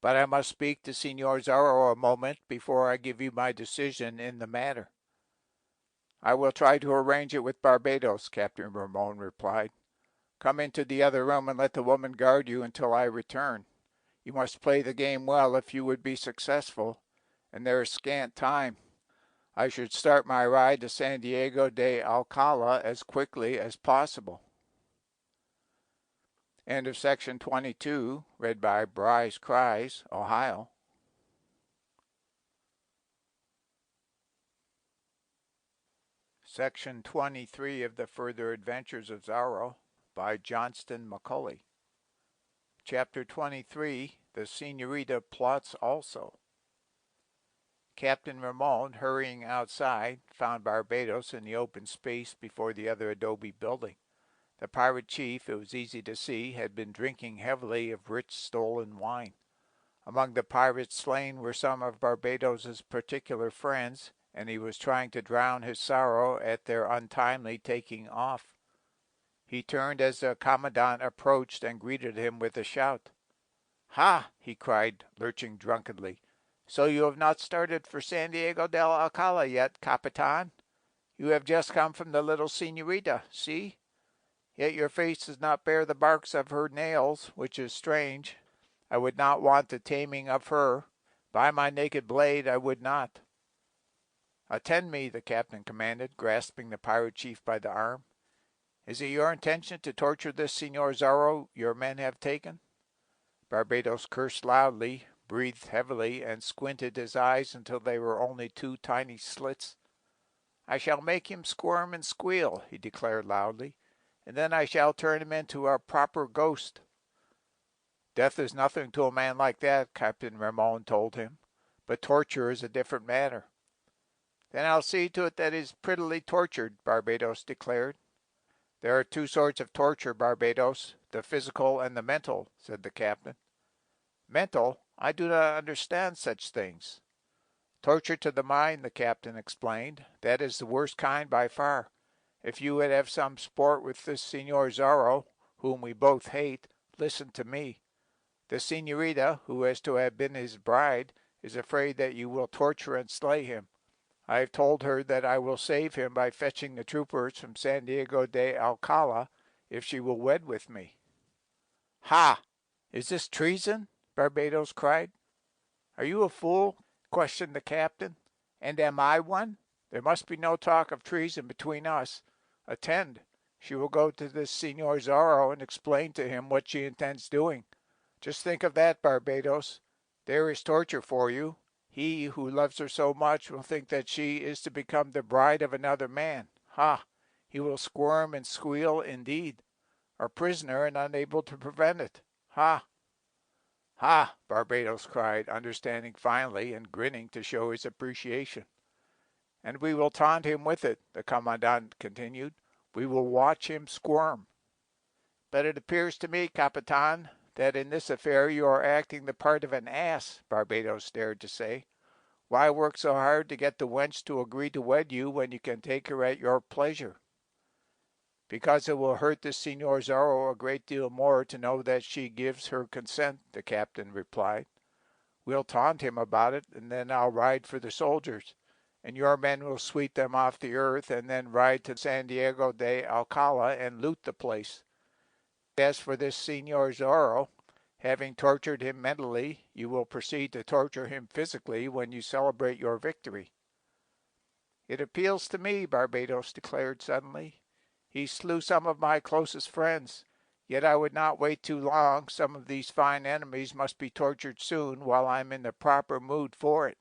But I must speak to Senor Zorro a moment before I give you my decision in the matter. I will try to arrange it with Barbados, Captain Ramon replied. Come into the other room and let the woman guard you until I return. You must play the game well if you would be successful, and there is scant time. I should start my ride to San Diego de Alcala as quickly as possible. End of section 22, read by Bryce Cries, Ohio. Section 23 of The Further Adventures of Zorro by Johnston McCulley. Chapter 23, The senorita plots also. Captain Ramon, hurrying outside, found Barbados in the open space before the other adobe building. The pirate chief, it was easy to see, had been drinking heavily of rich stolen wine. Among the pirates slain were some of Barbados's particular friends, and he was trying to drown his sorrow at their untimely taking off. He turned as the commandant approached and greeted him with a shout. "Ha!" he cried, lurching drunkenly. "So you have not started for San Diego del Alcala yet, Capitan? You have just come from the little senorita, see? Yet your face does not bear the marks of her nails, which is strange. I would not want the taming of her. By my naked blade, I would not." "Attend me," the captain commanded, grasping the pirate chief by the arm. "Is it your intention to torture this Senor Zorro your men have taken?" Barbados cursed loudly, breathed heavily, and squinted his eyes until they were only two tiny slits. "I shall make him squirm and squeal," he declared loudly, "and then I shall turn him into a proper ghost." "Death is nothing to a man like that," Captain Ramon told him, "but torture is a different matter." "Then I'll see to it that he is prettily tortured," Barbados declared. "There are two sorts of torture, Barbados, the physical and the mental," said the captain. "Mental? I do not understand such things." "Torture to the mind," the captain explained. "That is the worst kind by far. If you would have some sport with this Senor Zorro, whom we both hate, listen to me. The senorita, who is to have been his bride, is afraid that you will torture and slay him. I have told her that I will save him by fetching the troopers from San Diego de Alcala if she will wed with me." "Ha! Is this treason?" Barbados cried. "Are you a fool?" questioned the captain. "And am I one? There must be no talk of treason between us. Attend. She will go to this Senor Zorro and explain to him what she intends doing. Just think of that, Barbados. There is torture for you. He who loves her so much will think that she is to become the bride of another man. Ha! He will squirm and squeal indeed. A prisoner and unable to prevent it. Ha!" "Ha!" Barbados cried, understanding finally and grinning to show his appreciation. "And we will taunt him with it," the commandant continued. "We will watch him squirm." "But it appears to me, Capitan, that in this affair you are acting the part of an ass," Barbados dared to say. "Why work so hard to get the wench to agree to wed you when you can take her at your pleasure?" "Because it will hurt this Senor Zorro a great deal more to know that she gives her consent," the captain replied. "We'll taunt him about it, and then I'll ride for the soldiers, and your men will sweep them off the earth and then ride to San Diego de Alcala and loot the place. As for this Senor Zorro, having tortured him mentally, you will proceed to torture him physically when you celebrate your victory." "It appeals to me," Barbados declared suddenly. "He slew some of my closest friends. Yet I would not wait too long. Some of these fine enemies must be tortured soon while I am in the proper mood for it."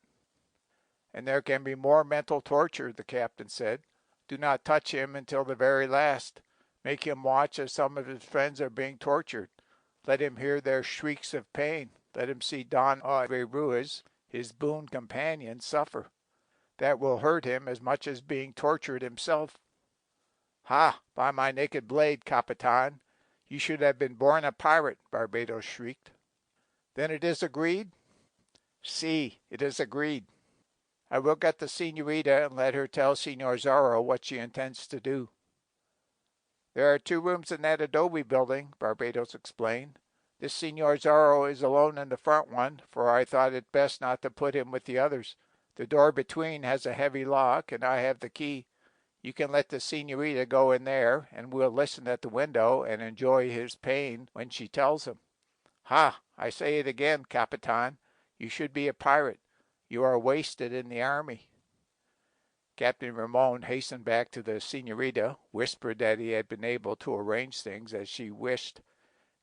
"And there can be more mental torture," the captain said. "Do not touch him until the very last. Make him watch as some of his friends are being tortured. Let him hear their shrieks of pain. Let him see Don Ruiz, his boon companion, suffer. That will hurt him as much as being tortured himself." "Ha! By my naked blade, Capitan! You should have been born a pirate," Barbados shrieked. "Then it is agreed?" "Si, it is agreed. I will get the senorita and let her tell Senor Zorro what she intends to do." "There are 2 rooms in that adobe building," Barbados explained. "This Senor Zorro is alone in the front one, for I thought it best not to put him with the others. The door between has a heavy lock, and I have the key. You can let the senorita go in there, and we'll listen at the window and enjoy his pain when she tells him. Ha! I say it again, Capitan. You should be a pirate. You are wasted in the army." Captain Ramon hastened back to the senorita, whispered that he had been able to arrange things as she wished,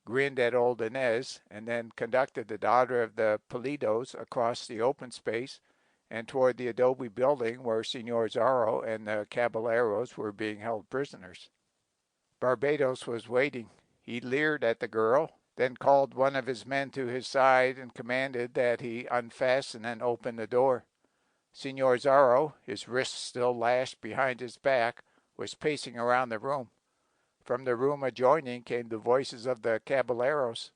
grinned at old Inez, and then conducted the daughter of the Pulidos across the open space and toward the adobe building where Senor Zorro and the caballeros were being held prisoners. Barbados was waiting. He leered at the girl, then called one of his men to his side and commanded that he unfasten and open the door. Signor Zorro, his wrists still lashed behind his back, was pacing around the room. From the room adjoining came the voices of the caballeros.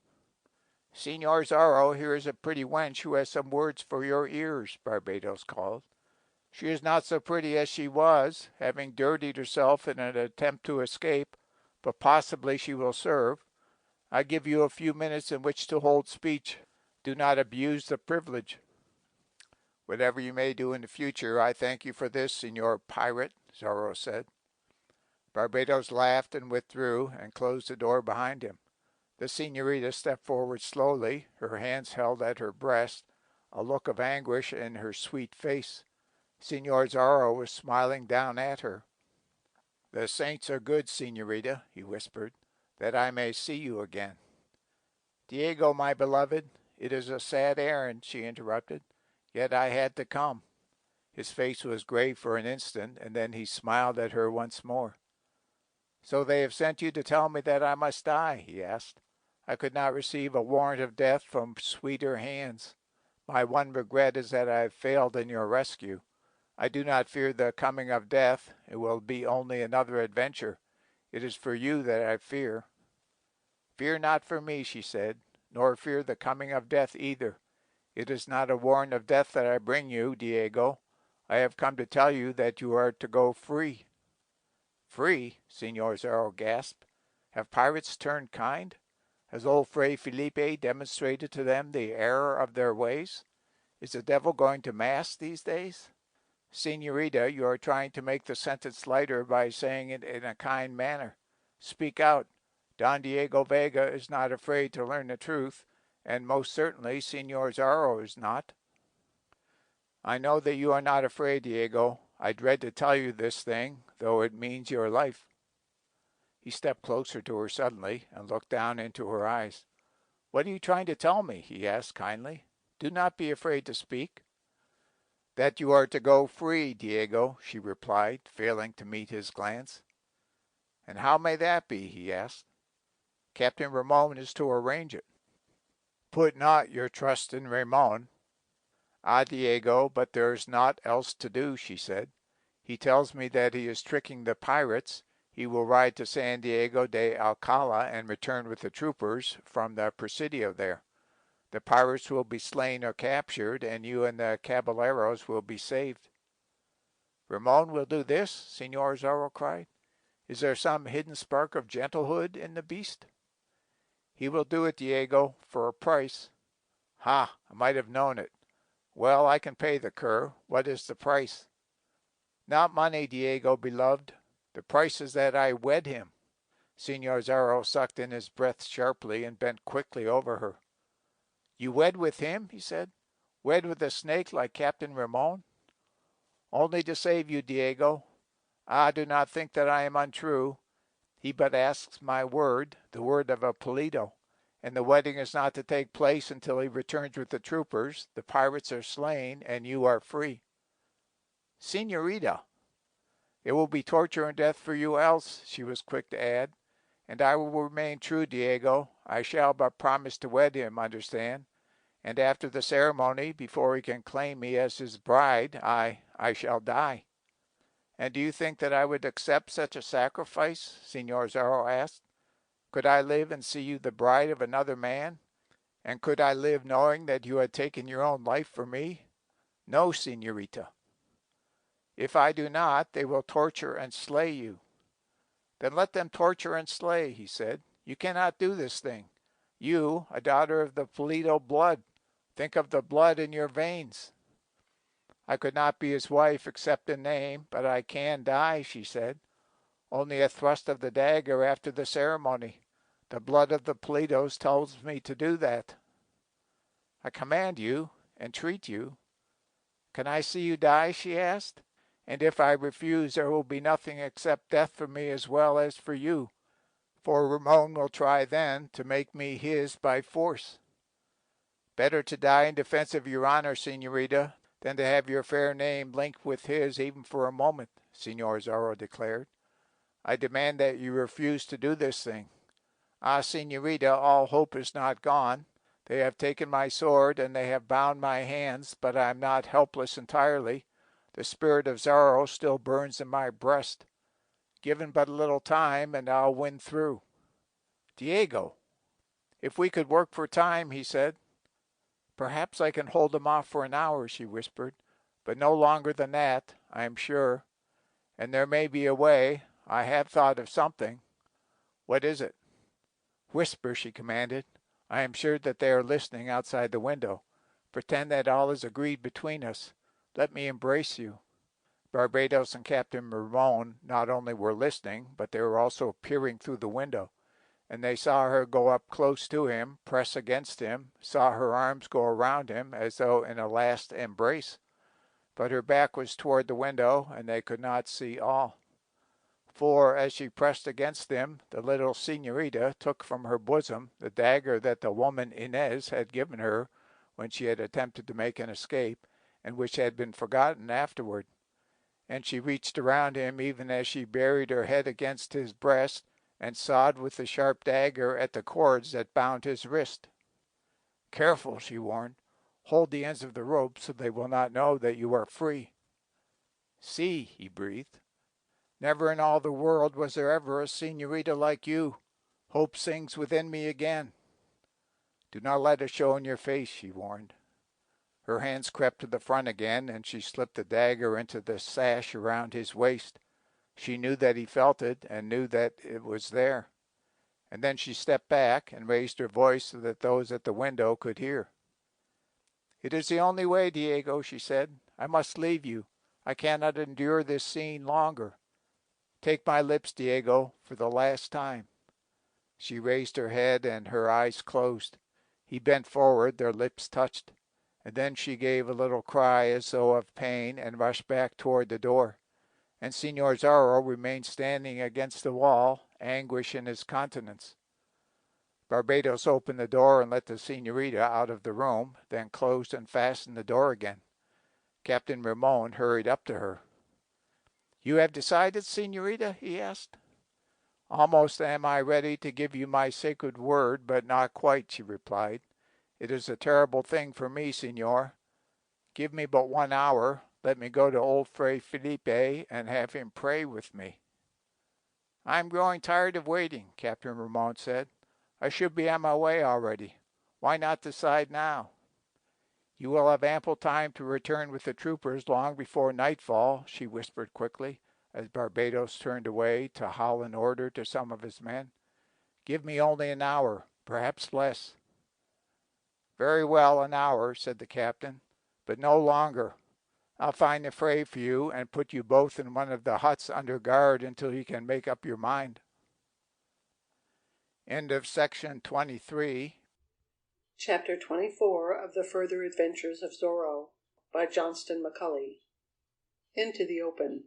"Signor Zorro, here is a pretty wench who has some words for your ears," Barbados called. "She is not so pretty as she was, having dirtied herself in an attempt to escape, but possibly she will serve. I give you a few minutes in which to hold speech. Do not abuse the privilege." "Whatever you may do in the future, I thank you for this, Signor Pirate," Zorro said. Barbados laughed and withdrew and closed the door behind him. The senorita stepped forward slowly, her hands held at her breast, a look of anguish in her sweet face. Signor Zorro was smiling down at her. "The saints are good, senorita," he whispered, "that I may see you again." "Diego, my beloved, it is a sad errand," she interrupted, "yet I had to come." His face was grave for an instant, and then he smiled at her once more. "So they have sent you to tell me that I must die?" he asked. "I could not receive a warrant of death from sweeter hands. My one regret is that I have failed in your rescue. I do not fear the coming of death. It will be only another adventure. It is for you that I fear." "Fear not for me," she said, "nor fear the coming of death either. It is not a warrant of death that I bring you, Diego. I have come to tell you that you are to go free." "Free?" Signor Zorro gasped. "Have pirates turned kind? Has old Fray Felipe demonstrated to them the error of their ways? Is the devil going to mass these days?" "Senorita, you are trying to make the sentence lighter by saying it in a kind manner. Speak out. Don Diego Vega is not afraid to learn the truth, and most certainly Signor Zorro is not." "I know that you are not afraid, Diego. I dread to tell you this thing, though it means your life." He stepped closer to her suddenly and looked down into her eyes. "What are you trying to tell me?" he asked kindly. "Do not be afraid to speak." "That you are to go free, Diego," she replied, failing to meet his glance. "And how may that be?" he asked. "Captain Ramon is to arrange it." "Put not your trust in Ramon." "Ah, Diego, but there is naught else to do," she said. "He tells me that he is tricking the pirates. He will ride to San Diego de Alcala and return with the troopers from the Presidio there. The pirates will be slain or captured, and you and the caballeros will be saved." "Ramon will do this?" Signor Zorro cried. "Is there some hidden spark of gentlehood in the beast?" "He will do it, Diego, for a price." "Ha! I might have known it. Well, I can pay the cur. What is the price?" "Not money, Diego, beloved. The price is that I wed him." Signor Zorro sucked in his breath sharply and bent quickly over her. "You wed with him?" he said. "Wed with a snake like Captain Ramon?" "Only to save you, Diego. Ah, do not think that I am untrue. He but asks my word, the word of a Pulido, and the wedding is not to take place until he returns with the troopers, the pirates are slain, and you are free." "Senorita!" "It will be torture and death for you else," she was quick to add. "And I will remain true, Diego. I shall but promise to wed him, understand. And after the ceremony, before he can claim me as his bride, I shall die." "And do you think that I would accept such a sacrifice?" Signor Zorro asked. "Could I live and see you the bride of another man? And could I live knowing that you had taken your own life for me? No, senorita." "If I do not, they will torture and slay you." "Then let them torture and slay," he said. "You cannot do this thing. You, a daughter of the Pulido blood. Think of the blood in your veins." "I could not be his wife except in name, but I can die," she said. "Only a thrust of the dagger after the ceremony. The blood of the Pulidos tells me to do that." "I command you, entreat you." "Can I see you die?" she asked. "And if I refuse, there will be nothing except death for me as well as for you, for Ramon will try then to make me his by force." "Better to die in defense of your honor, senorita, than to have your fair name linked with his even for a moment," Signor Zorro declared. "I demand that you refuse to do this thing. Ah, señorita, all hope is not gone. They have taken my sword, and they have bound my hands, but I am not helpless entirely. The spirit of Zorro still burns in my breast. Given but a little time, and I'll win through. Diego, if we could work for time, he said. Perhaps I can hold them off for an hour, she whispered, but no longer than that, I am sure. And there may be a way. I have thought of something. What is it? Whisper, she commanded. I am sure that they are listening outside the window. Pretend that all is agreed between us. Let me embrace you. Barbados and Captain Ramon not only were listening, but they were also peering through the window, and they saw her go up close to him, press against him, saw her arms go around him as though in a last embrace. But her back was toward the window, and they could not see all. For, as she pressed against them, the little señorita took from her bosom the dagger that the woman Inez had given her when she had attempted to make an escape, and which had been forgotten afterward. And she reached around him even as she buried her head against his breast and sawed with the sharp dagger at the cords that bound his wrist. Careful, she warned. Hold the ends of the rope so they will not know that you are free. See, he breathed. Never in all the world was there ever a señorita like you. Hope sings within me again. Do not let it show in your face, she warned. Her hands crept to the front again, and she slipped the dagger into the sash around his waist. She knew that he felt it, and knew that it was there. And then she stepped back and raised her voice so that those at the window could hear. It is the only way, Diego, she said. I must leave you. I cannot endure this scene longer. Take my lips, Diego, for the last time. She raised her head, and her eyes closed. He bent forward, their lips touched. And then she gave a little cry as though of pain and rushed back toward the door. And Señor Zorro remained standing against the wall, anguish in his countenance. Barbados opened the door and let the señorita out of the room, then closed and fastened the door again. Captain Ramon hurried up to her. You have decided, señorita? He asked. Almost am I ready to give you my sacred word, but not quite, she replied. It is a terrible thing for me, señor. Give me but 1 hour. Let me go to old Fray Felipe and have him pray with me. I am growing tired of waiting, Captain Ramon said. I should be on my way already. Why not decide now? You will have ample time to return with the troopers long before nightfall, she whispered quickly, as Barbados turned away to howl an order to some of his men. Give me only an hour, perhaps less. Very well, an hour, said the captain, but no longer. I'll find the fray for you and put you both in one of the huts under guard until you can make up your mind. End of section 23. Chapter 24 of The Further Adventures of Zorro by Johnston McCulley. Into the Open.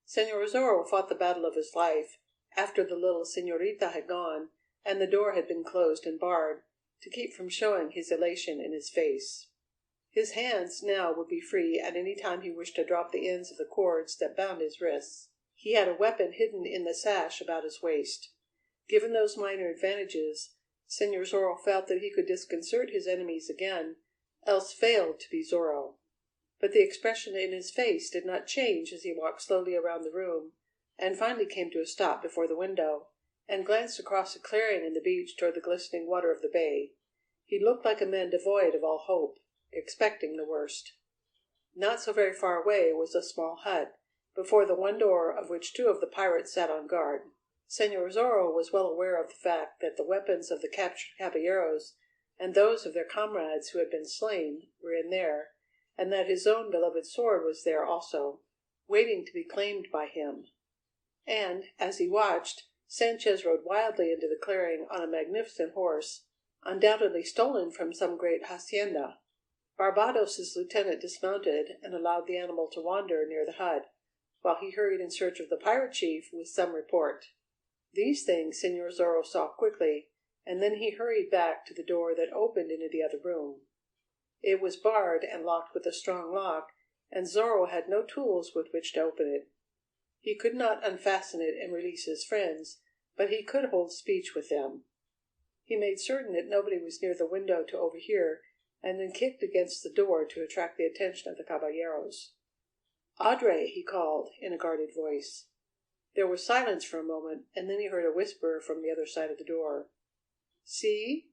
Señor Zorro fought the battle of his life after the little señorita had gone and the door had been closed and barred to keep from showing his elation in his face. His hands now would be free at any time he wished to drop the ends of the cords that bound his wrists. He had a weapon hidden in the sash about his waist. Given those minor advantages, Señor Zorro felt that he could disconcert his enemies again, else failed to be Zorro. But the expression in his face did not change as he walked slowly around the room, and finally came to a stop before the window, and glanced across the clearing in the beach toward the glistening water of the bay. He looked like a man devoid of all hope, expecting the worst. Not so very far away was a small hut, before the one door of which 2 of the pirates sat on guard. Señor Zorro was well aware of the fact that the weapons of the captured caballeros and those of their comrades who had been slain were in there, and that his own beloved sword was there also, waiting to be claimed by him. And, as he watched, Sanchez rode wildly into the clearing on a magnificent horse, undoubtedly stolen from some great hacienda. Barbados's lieutenant dismounted and allowed the animal to wander near the hut, while he hurried in search of the pirate chief with some report. These things Señor Zorro saw quickly, and then he hurried back to the door that opened into the other room. It was barred and locked with a strong lock, and Zorro had no tools with which to open it. He could not unfasten it and release his friends, but he could hold speech with them. He made certain that nobody was near the window to overhear, and then kicked against the door to attract the attention of the caballeros. "Audrey," he called, in a guarded voice. There was silence for a moment, and then he heard a whisper from the other side of the door. "See?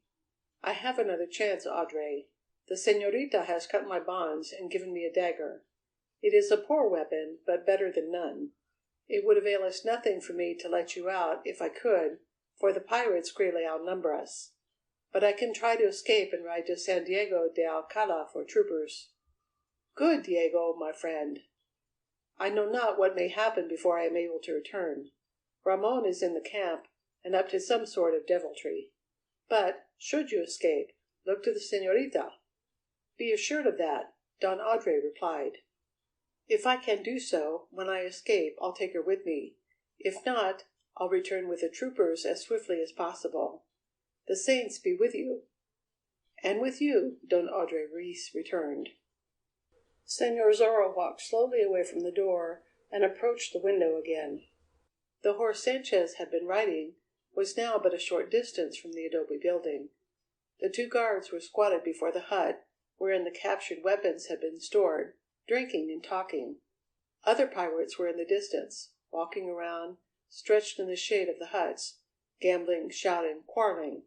I have another chance, Audrey. The señorita has cut my bonds and given me a dagger. It is a poor weapon, but better than none. It would avail us nothing for me to let you out, if I could, for the pirates greatly outnumber us. But I can try to escape and ride to San Diego de Alcala for troopers." "Good, Diego, my friend. I know not what may happen before I am able to return. Ramon is in the camp, and up to some sort of deviltry. But, should you escape, look to the señorita." "Be assured of that," Don Audrey replied. "If I can do so, when I escape I'll take her with me. If not, I'll return with the troopers as swiftly as possible. The saints be with you." "And with you," Don Audrey Ruiz returned. Señor Zorro walked slowly away from the door and approached the window again. The horse Sanchez had been riding was now but a short distance from the adobe building. The two guards were squatted before the hut, wherein the captured weapons had been stored, drinking and talking. Other pirates were in the distance, walking around, stretched in the shade of the huts, gambling, shouting, quarreling.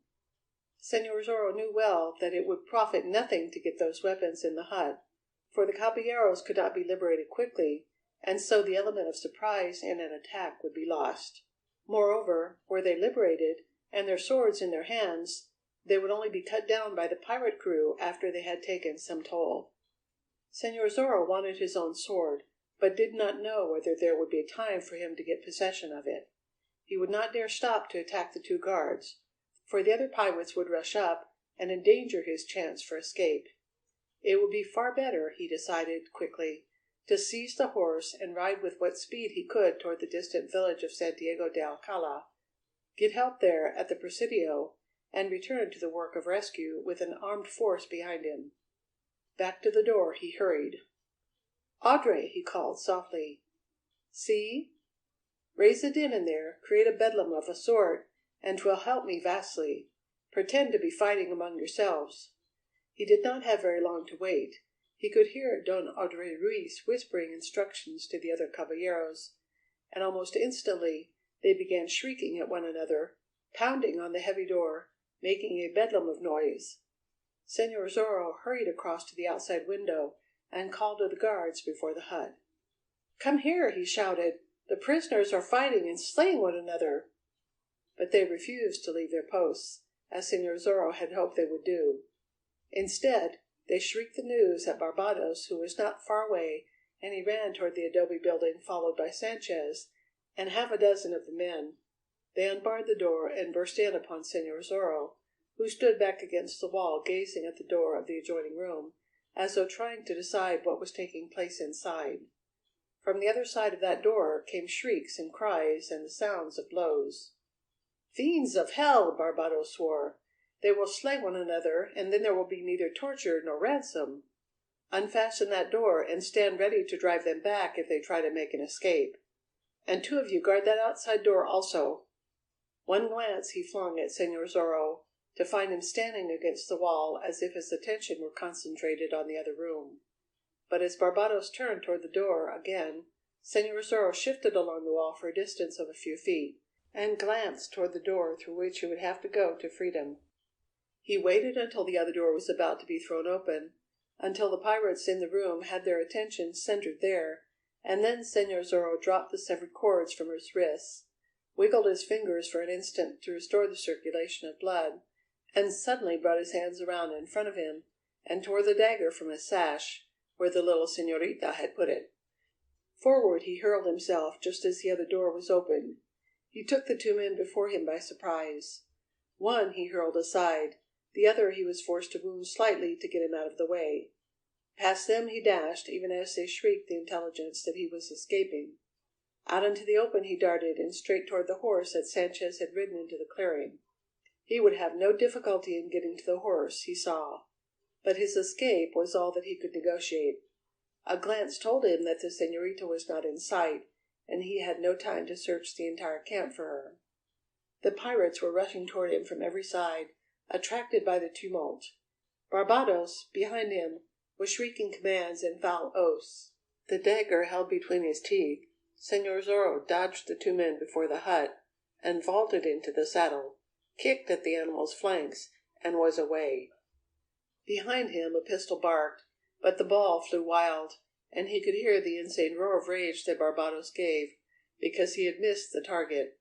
Señor Zorro knew well that it would profit nothing to get those weapons in the hut, for the caballeros could not be liberated quickly, and so the element of surprise in an attack would be lost. Moreover, were they liberated, and their swords in their hands, they would only be cut down by the pirate crew after they had taken some toll. Señor Zorro wanted his own sword, but did not know whether there would be time for him to get possession of it. He would not dare stop to attack the two guards, for the other pirates would rush up and endanger his chance for escape. It would be far better, he decided quickly, to seize the horse and ride with what speed he could toward the distant village of San Diego de Alcala, get help there at the Presidio, and return to the work of rescue with an armed force behind him. Back to the door he hurried. "Audrey," he called softly. "See? Raise a din in there, create a bedlam of a sort, and 'twill help me vastly. Pretend to be fighting among yourselves." He did not have very long to wait. He could hear Don Audrey Ruiz whispering instructions to the other caballeros, and almost instantly they began shrieking at one another, pounding on the heavy door, making a bedlam of noise. Señor Zorro hurried across to the outside window and called to the guards before the hut. "Come here," he shouted. "The prisoners are fighting and slaying one another." But they refused to leave their posts, as Señor Zorro had hoped they would do. Instead, they shrieked the news at Barbados, who was not far away, and he ran toward the adobe building followed by Sanchez and half a dozen of the men. They unbarred the door and burst in upon Señor Zorro, who stood back against the wall gazing at the door of the adjoining room, as though trying to decide what was taking place inside. From the other side of that door came shrieks and cries and the sounds of blows. "Fiends of hell!" Barbados swore. "They will slay one another, and then there will be neither torture nor ransom. Unfasten that door and stand ready to drive them back if they try to make an escape. And two of you guard that outside door also." One glance he flung at Señor Zorro, to find him standing against the wall as if his attention were concentrated on the other room. But as Barbados turned toward the door again, Señor Zorro shifted along the wall for a distance of a few feet, and glanced toward the door through which he would have to go to freedom. He waited until the other door was about to be thrown open, until the pirates in the room had their attention centered there, and then Señor Zorro dropped the severed cords from his wrists, wiggled his fingers for an instant to restore the circulation of blood, and suddenly brought his hands around in front of him and tore the dagger from his sash, where the little señorita had put it. Forward he hurled himself just as the other door was opened. He took the two men before him by surprise. One he hurled aside, the other he was forced to wound slightly to get him out of the way. Past them he dashed, even as they shrieked the intelligence that he was escaping. Out into the open he darted, and straight toward the horse that Sanchez had ridden into the clearing. He would have no difficulty in getting to the horse, he saw, but his escape was all that he could negotiate. A glance told him that the señorita was not in sight, and he had no time to search the entire camp for her. The pirates were rushing toward him from every side, attracted by the tumult. Barbados, behind him, was shrieking commands and foul oaths. The dagger held between his teeth, Señor Zorro dodged the two men before the hut, and vaulted into the saddle, kicked at the animal's flanks, and was away. Behind him a pistol barked, but the ball flew wild, and he could hear the insane roar of rage that Barbados gave, because he had missed the target.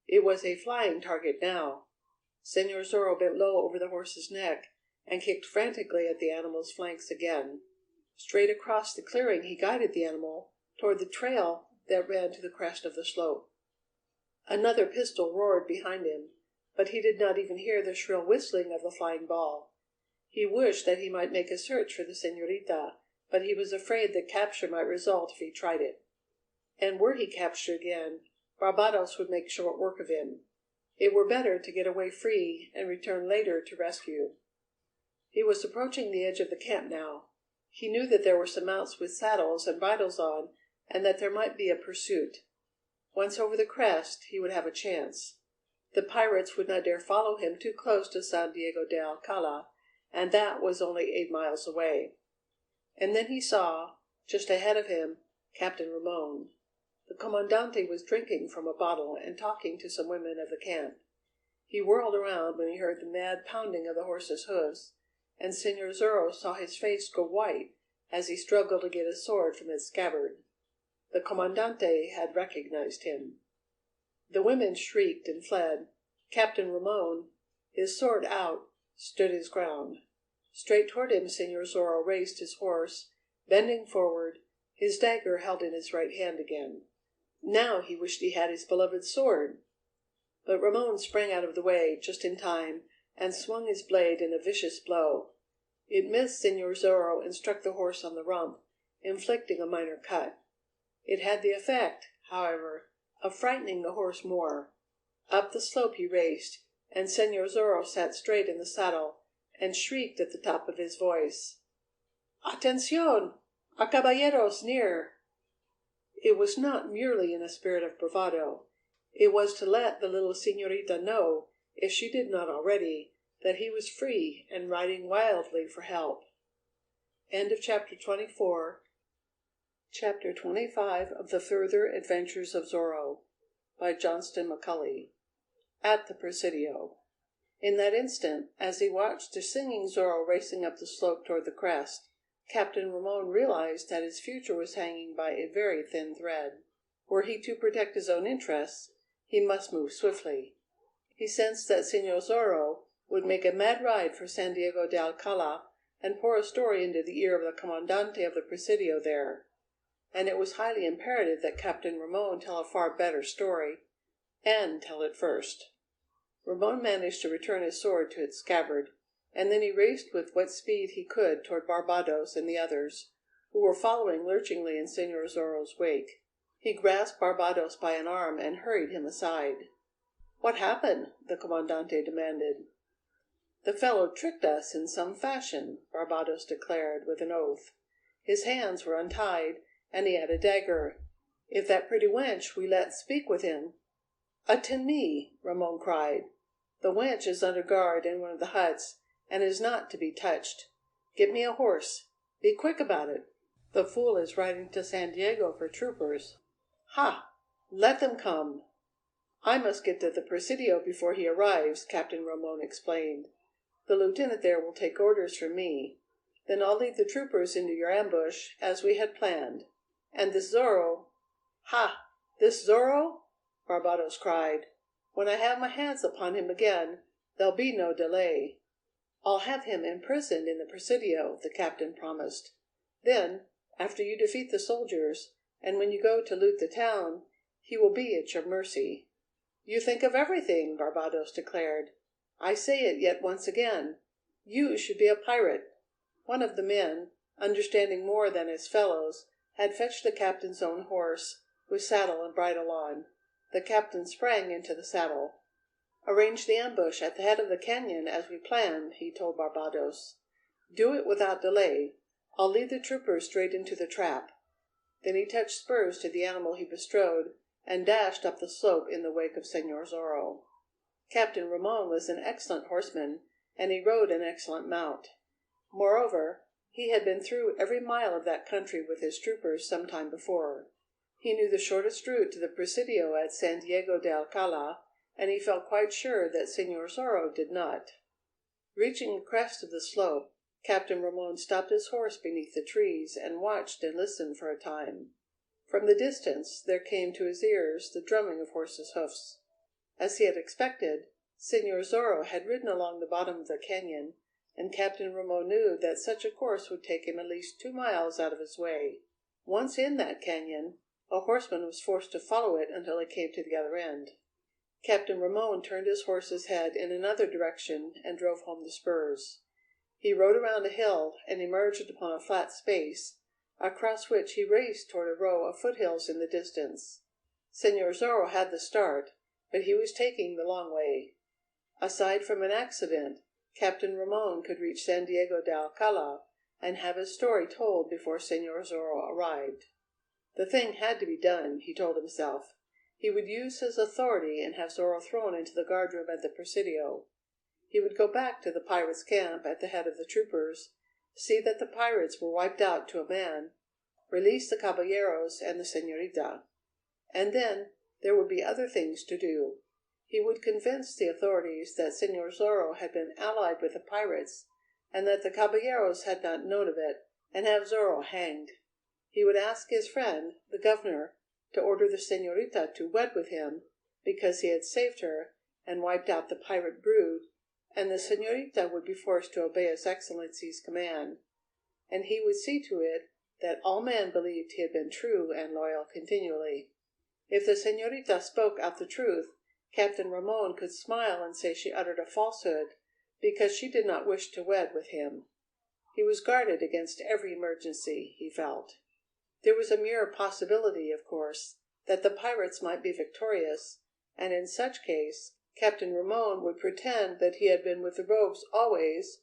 It was a flying target now. Señor Zorro bent low over the horse's neck, and kicked frantically at the animal's flanks again. Straight across the clearing he guided the animal toward the trail that ran to the crest of the slope. Another pistol roared behind him, but he did not even hear the shrill whistling of the flying ball. He wished that he might make a search for the señorita, but he was afraid that capture might result if he tried it. And were he captured again, Barbados would make short work of him. It were better to get away free and return later to rescue. He was approaching the edge of the camp now. He knew that there were some mounts with saddles and bridles on, and that there might be a pursuit. Once over the crest, he would have a chance. The pirates would not dare follow him too close to San Diego de Alcala, and that was only 8 miles away. And then he saw, just ahead of him, Captain Ramon. The comandante was drinking from a bottle and talking to some women of the camp. He whirled around when he heard the mad pounding of the horse's hoofs, and Señor Zorro saw his face go white as he struggled to get his sword from its scabbard. The comandante had recognized him. The women shrieked and fled. Captain Ramon, his sword out, stood his ground. Straight toward him Señor Zorro raised his horse, bending forward, his dagger held in his right hand again. Now he wished he had his beloved sword. But Ramon sprang out of the way just in time and swung his blade in a vicious blow. It missed Señor Zorro and struck the horse on the rump, inflicting a minor cut. It had the effect, however, of frightening the horse more. Up the slope he raced, and Señor Zorro sat straight in the saddle and shrieked at the top of his voice. "Atención! A caballeros near!" It was not merely in a spirit of bravado. It was to let the little señorita know, if she did not already, that he was free and riding wildly for help. End of chapter 24. Chapter 25 of The Further Adventures of Zorro by Johnston McCulley. At the Presidio. In that instant, as he watched the singing Zorro racing up the slope toward the crest, Captain Ramon realized that his future was hanging by a very thin thread. Were he to protect his own interests, he must move swiftly. He sensed that Señor Zorro would make a mad ride for San Diego de Alcala and pour a story into the ear of the commandante of the Presidio there. And it was highly imperative that Captain Ramon tell a far better story, and tell it first. Ramon managed to return his sword to its scabbard, and then he raced with what speed he could toward Barbados and the others, who were following lurchingly in Señor Zorro's wake. He grasped Barbados by an arm and hurried him aside. "What happened?" the commandante demanded. "The fellow tricked us in some fashion," Barbados declared with an oath. His hands were untied, and he had a dagger. "If that pretty wench we let speak with him—" "Attend me!" Ramon cried. "The wench is under guard in one of the huts, and is not to be touched. Get me a horse. Be quick about it. The fool is riding to San Diego for troopers." "Ha! Let them come." "I must get to the Presidio before he arrives," Captain Ramon explained. "The lieutenant there will take orders from me. Then I'll lead the troopers into your ambush, as we had planned. And this Zorro—" "Ha! This Zorro?" Barbados cried. "When I have my hands upon him again, there'll be no delay." "I'll have him imprisoned in the Presidio," the captain promised. "Then, after you defeat the soldiers, and when you go to loot the town, he will be at your mercy." "You think of everything," Barbados declared. "I say it yet once again. You should be a pirate." One of the men, understanding more than his fellows, had fetched the captain's own horse, with saddle and bridle on. The captain sprang into the saddle. "Arrange the ambush at the head of the canyon as we planned," he told Barbados. "Do it without delay. I'll lead the troopers straight into the trap." Then he touched spurs to the animal he bestrode, and dashed up the slope in the wake of Señor Zorro. Captain Ramon was an excellent horseman, and he rode an excellent mount. Moreover, he had been through every mile of that country with his troopers some time before. He knew the shortest route to the Presidio at San Diego de Alcala, and he felt quite sure that Señor Zorro did not. Reaching the crest of the slope, Captain Ramon stopped his horse beneath the trees and watched and listened for a time. From the distance there came to his ears the drumming of horses' hoofs. As he had expected, Señor Zorro had ridden along the bottom of the canyon, and Captain Ramon knew that such a course would take him at least 2 miles out of his way. Once in that canyon, a horseman was forced to follow it until he came to the other end. Captain Ramon turned his horse's head in another direction and drove home the spurs. He rode around a hill and emerged upon a flat space, across which he raced toward a row of foothills in the distance. Señor Zorro had the start, but he was taking the long way. Aside from an accident, Captain Ramon could reach San Diego de Alcala and have his story told before Señor Zorro arrived. The thing had to be done, he told himself. He would use his authority and have Zorro thrown into the guardroom at the Presidio. He would go back to the pirates' camp at the head of the troopers, see that the pirates were wiped out to a man, release the caballeros and the señorita. And then there would be other things to do. He would convince the authorities that Señor Zorro had been allied with the pirates, and that the caballeros had not known of it, and have Zorro hanged. He would ask his friend, the governor, to order the señorita to wed with him, because he had saved her and wiped out the pirate brood, and the señorita would be forced to obey His Excellency's command. And he would see to it that all men believed he had been true and loyal continually. If the señorita spoke out the truth, Captain Ramon could smile and say she uttered a falsehood, because she did not wish to wed with him. He was guarded against every emergency, he felt. There was a mere possibility, of course, that the pirates might be victorious, and in such case Captain Ramon would pretend that he had been with the rogues always,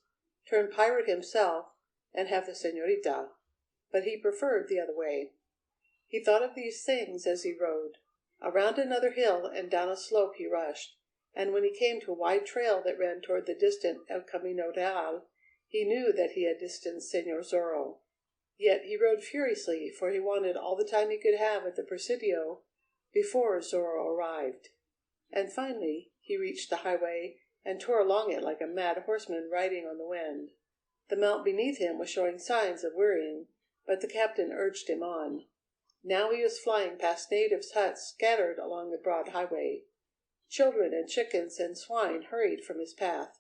turn pirate himself, and have the señorita. But he preferred the other way. He thought of these things as he rode. Around another hill and down a slope he rushed, and when he came to a wide trail that ran toward the distant El Camino Real, he knew that he had distanced Señor Zorro. Yet he rode furiously, for he wanted all the time he could have at the Presidio before Zorro arrived. And finally he reached the highway and tore along it like a mad horseman riding on the wind. The mount beneath him was showing signs of wearying, but the captain urged him on. Now he was flying past natives' huts scattered along the broad highway. Children and chickens and swine hurried from his path.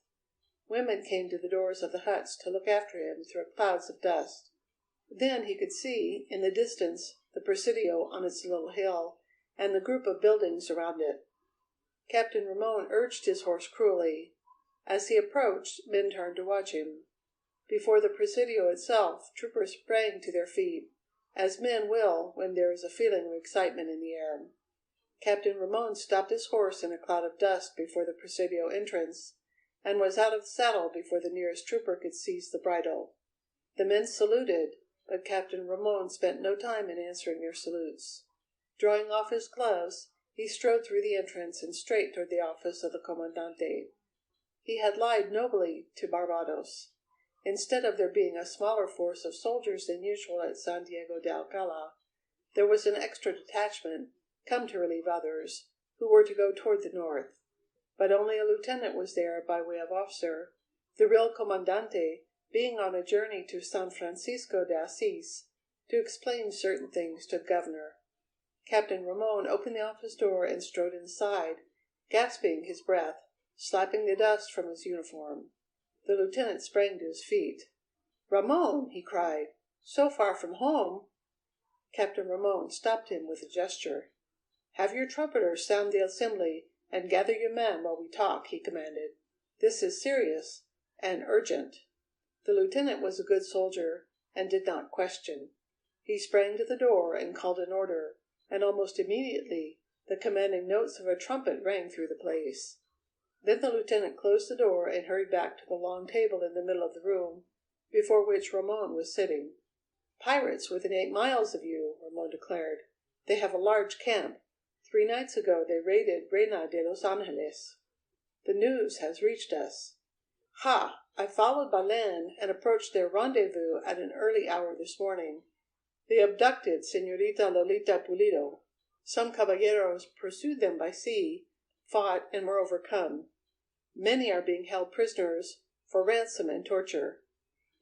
Women came to the doors of the huts to look after him through clouds of dust. Then he could see, in the distance, the Presidio on its little hill, and the group of buildings around it. Captain Ramon urged his horse cruelly. As he approached, men turned to watch him. Before the Presidio itself, troopers sprang to their feet, as men will when there is a feeling of excitement in the air. Captain Ramon stopped his horse in a cloud of dust before the Presidio entrance, and was out of the saddle before the nearest trooper could seize the bridle. The men saluted, but Captain Ramon spent no time in answering their salutes. Drawing off his gloves, he strode through the entrance and straight toward the office of the Comandante. He had lied nobly to Barbados. Instead of there being a smaller force of soldiers than usual at San Diego de Alcala, there was an extra detachment, come to relieve others, who were to go toward the north. But only a lieutenant was there by way of officer, the real Comandante being on a journey to San Francisco de Asís to explain certain things to the governor. Captain Ramon opened the office door and strode inside, gasping his breath, slapping the dust from his uniform. The lieutenant sprang to his feet. "Ramon!" he cried. "So far from home!" Captain Ramon stopped him with a gesture. "Have your trumpeters sound the assembly and gather your men while we talk," he commanded. "This is serious and urgent." The lieutenant was a good soldier and did not question. He sprang to the door and called an order, and almost immediately the commanding notes of a trumpet rang through the place. Then the lieutenant closed the door and hurried back to the long table in the middle of the room, before which Ramon was sitting. "Pirates within 8 miles of you," Ramon declared. "They have a large camp. 3 nights ago they raided Reina de los Angeles." The news has reached us. Ha! I followed Balen and approached their rendezvous at an early hour this morning. They abducted Señorita Lolita Pulido. Some caballeros pursued them by sea, fought, and were overcome. Many are being held prisoners for ransom and torture.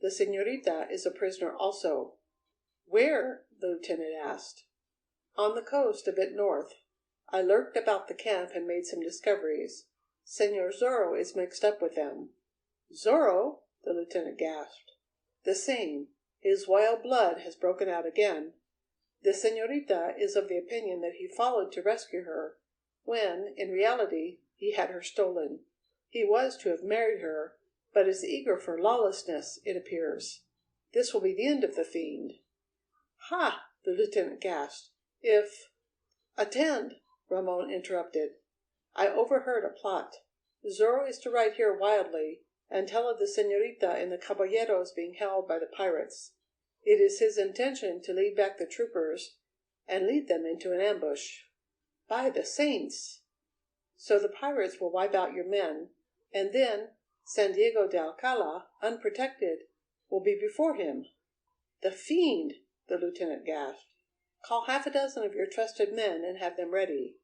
The señorita is a prisoner also. Where? The lieutenant asked. On the coast, a bit north. I lurked about the camp and made some discoveries. Señor Zorro is mixed up with them. Zorro? The lieutenant gasped. The same. His wild blood has broken out again. The señorita is of the opinion that he followed to rescue her, when, in reality, he had her stolen. He was to have married her, but is eager for lawlessness, it appears. This will be the end of the fiend. Ha! The lieutenant gasped. If— Attend, Ramon interrupted. I overheard a plot. Zorro is to ride here wildly and tell of the señorita and the caballeros being held by the pirates. It is his intention to lead back the troopers and lead them into an ambush. By the saints! So the pirates will wipe out your men, and then San Diego de Alcala, unprotected, will be before him. The fiend! The lieutenant gasped. Call half a dozen of your trusted men and have them ready.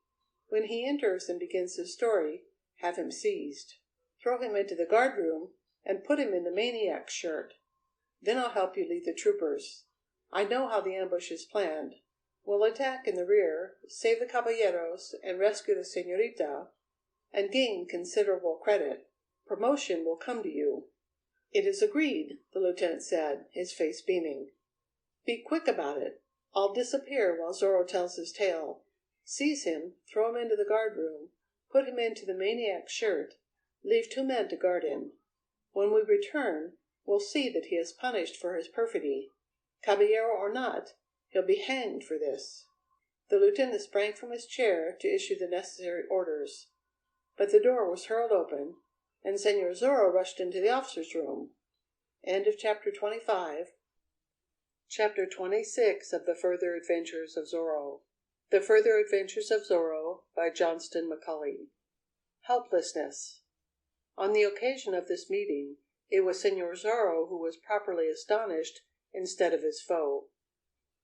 When he enters and begins his story, have him seized. Throw him into the guardroom and put him in the maniac's shirt. Then I'll help you lead the troopers. I know how the ambush is planned. We'll attack in the rear, save the caballeros, and rescue the señorita, and gain considerable credit. Promotion will come to you. It is agreed, the lieutenant said, his face beaming. Be quick about it. I'll disappear while Zorro tells his tale. Seize him, throw him into the guardroom, put him into the maniac's shirt, leave 2 men to guard him. When we return, we'll see that he is punished for his perfidy. Caballero or not, he'll be hanged for this. The lieutenant sprang from his chair to issue the necessary orders. But the door was hurled open, and Señor Zorro rushed into the officers' room. End of chapter 25. Chapter 26 of The Further Adventures of Zorro. The Further Adventures of Zorro by Johnston McCulley. Helplessness. On the occasion of this meeting, it was Señor Zorro who was properly astonished instead of his foe.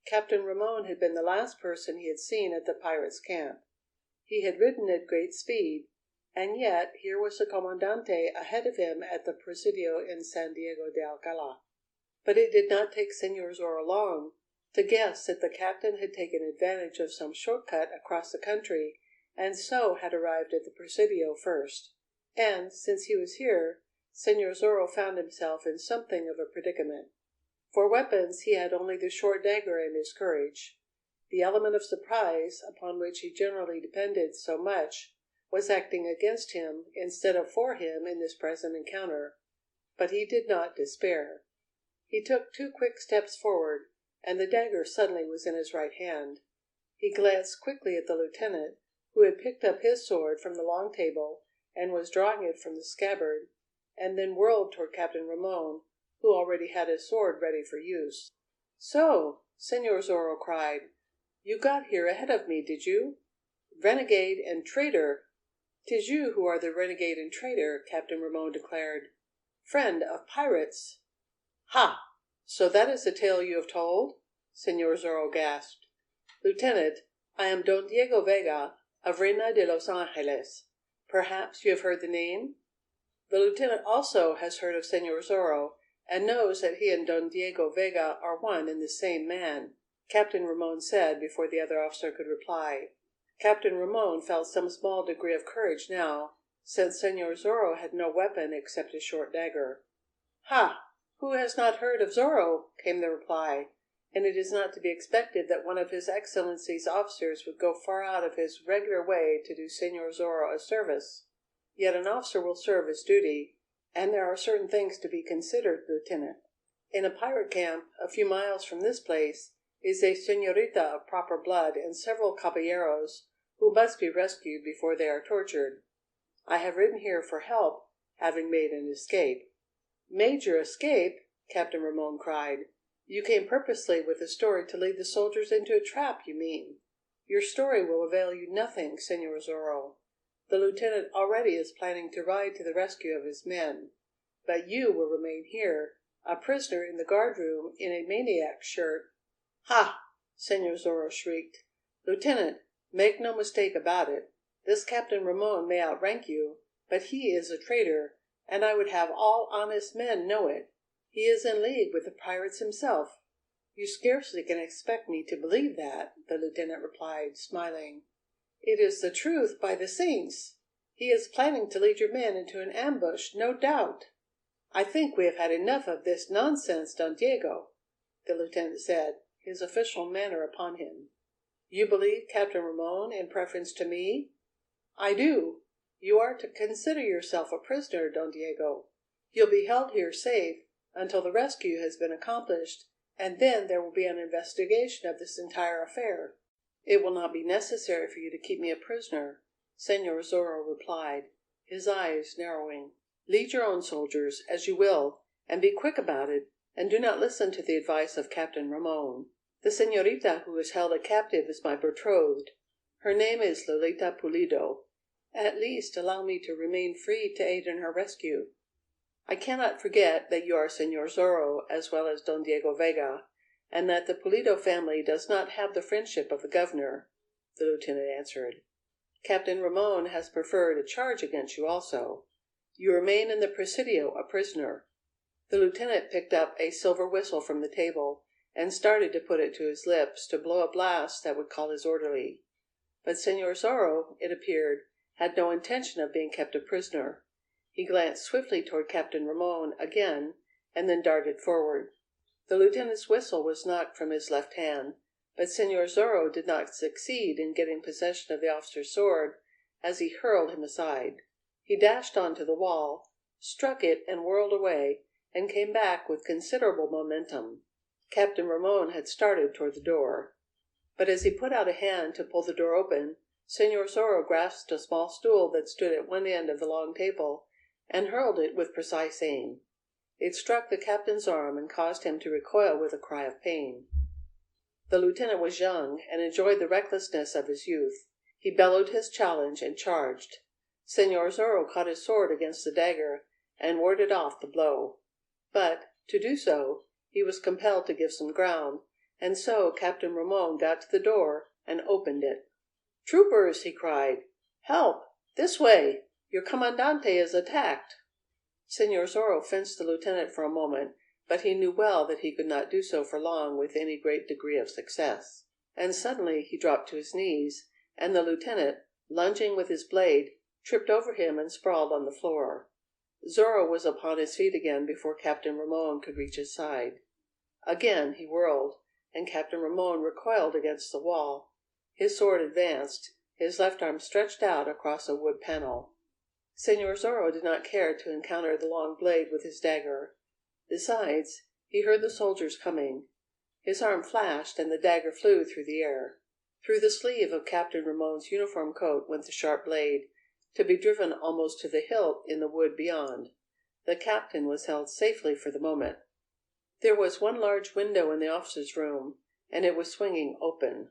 Captain Ramon had been the last person he had seen at the pirates' camp. He had ridden at great speed, and yet here was the comandante ahead of him at the Presidio in San Diego de Alcala. But it did not take Señor Zorro long to guess that the captain had taken advantage of some shortcut across the country, and so had arrived at the Presidio first. And, since he was here, Señor Zorro found himself in something of a predicament. For weapons he had only the short dagger and his courage. The element of surprise, upon which he generally depended so much, was acting against him instead of for him in this present encounter. But he did not despair. He took 2 quick steps forward, and the dagger suddenly was in his right hand. He glanced quickly at the lieutenant, who had picked up his sword from the long table and was drawing it from the scabbard, and then whirled toward Captain Ramon, who already had his sword ready for use. "So," Señor Zorro cried, "you got here ahead of me, did you? Renegade and traitor!" "'Tis you who are the renegade and traitor," Captain Ramon declared. "Friend of pirates!" "Ha! So that is the tale you have told?" Señor Zorro gasped. "Lieutenant, I am Don Diego Vega, of Reina de los Angeles. Perhaps you have heard the name?" The lieutenant also has heard of Señor Zorro, and knows that he and Don Diego Vega are one and the same man, Captain Ramon said before the other officer could reply. Captain Ramon felt some small degree of courage now, since Señor Zorro had no weapon except his short dagger. "Ha! Who has not heard of Zorro?" came the reply, and it is not to be expected that one of His Excellency's officers would go far out of his regular way to do Señor Zorro a service. Yet an officer will serve his duty, and there are certain things to be considered, Lieutenant. In a pirate camp, a few miles from this place, is a señorita of proper blood and several caballeros who must be rescued before they are tortured. I have ridden here for help, having made an escape." "Made your escape?" Captain Ramon cried. "You came purposely with a story to lead the soldiers into a trap, you mean. Your story will avail you nothing, Señor Zorro. The lieutenant already is planning to ride to the rescue of his men. But you will remain here, a prisoner in the guardroom in a maniac's shirt." "Ha!" Senor Zorro shrieked. "Lieutenant, make no mistake about it. This Captain Ramon may outrank you, but he is a traitor, and I would have all honest men know it. He is in league with the pirates himself." "You scarcely can expect me to believe that," the lieutenant replied, smiling. "It is the truth, by the saints! He is planning to lead your men into an ambush, no doubt." "I think we have had enough of this nonsense, Don Diego," the lieutenant said, his official manner upon him. "You believe Captain Ramon in preference to me?" "I do. You are to consider yourself a prisoner, Don Diego. You'll be held here safe until the rescue has been accomplished, and then there will be an investigation of this entire affair." "It will not be necessary for you to keep me a prisoner," Senor Zorro replied, his eyes narrowing. "Lead your own soldiers, as you will, and be quick about it, and do not listen to the advice of Captain Ramon. The señorita who is held a captive is my betrothed. Her name is Lolita Pulido. At least allow me to remain free to aid in her rescue. I cannot forget that you are Senor Zorro as well as Don Diego Vega, and that the Pulido family does not have the friendship of the governor," the lieutenant answered. "Captain Ramon has preferred a charge against you also. You remain in the Presidio a prisoner." The lieutenant picked up a silver whistle from the table and started to put it to his lips to blow a blast that would call his orderly. But Senor Zorro, it appeared, had no intention of being kept a prisoner. He glanced swiftly toward Captain Ramon again and then darted forward. The lieutenant's whistle was knocked from his left hand, but Senor Zorro did not succeed in getting possession of the officer's sword as he hurled him aside. He dashed on to the wall, struck it and whirled away, and came back with considerable momentum. Captain Ramon had started toward the door. But as he put out a hand to pull the door open, Senor Zorro grasped a small stool that stood at one end of the long table and hurled it with precise aim. It struck the captain's arm and caused him to recoil with a cry of pain. The lieutenant was young and enjoyed the recklessness of his youth. He bellowed his challenge and charged. Senor Zorro caught his sword against the dagger and warded off the blow. But, to do so, he was compelled to give some ground, and so Captain Ramon got to the door and opened it. "Troopers!" he cried. "Help! This way! Your comandante is attacked!" Senor Zorro fenced the lieutenant for a moment, but he knew well that he could not do so for long with any great degree of success. And suddenly he dropped to his knees, and the lieutenant, lunging with his blade, tripped over him and sprawled on the floor. Zorro was upon his feet again before Captain Ramon could reach his side. Again he whirled, and Captain Ramon recoiled against the wall. His sword advanced, his left arm stretched out across a wood panel. Senor Zorro did not care to encounter the long blade with his dagger. Besides, he heard the soldiers coming. His arm flashed, and the dagger flew through the air. Through the sleeve of Captain Ramon's uniform coat went the sharp blade, to be driven almost to the hilt in the wood beyond. The captain was held safely for the moment. There was one large window in the officer's room, and it was swinging open.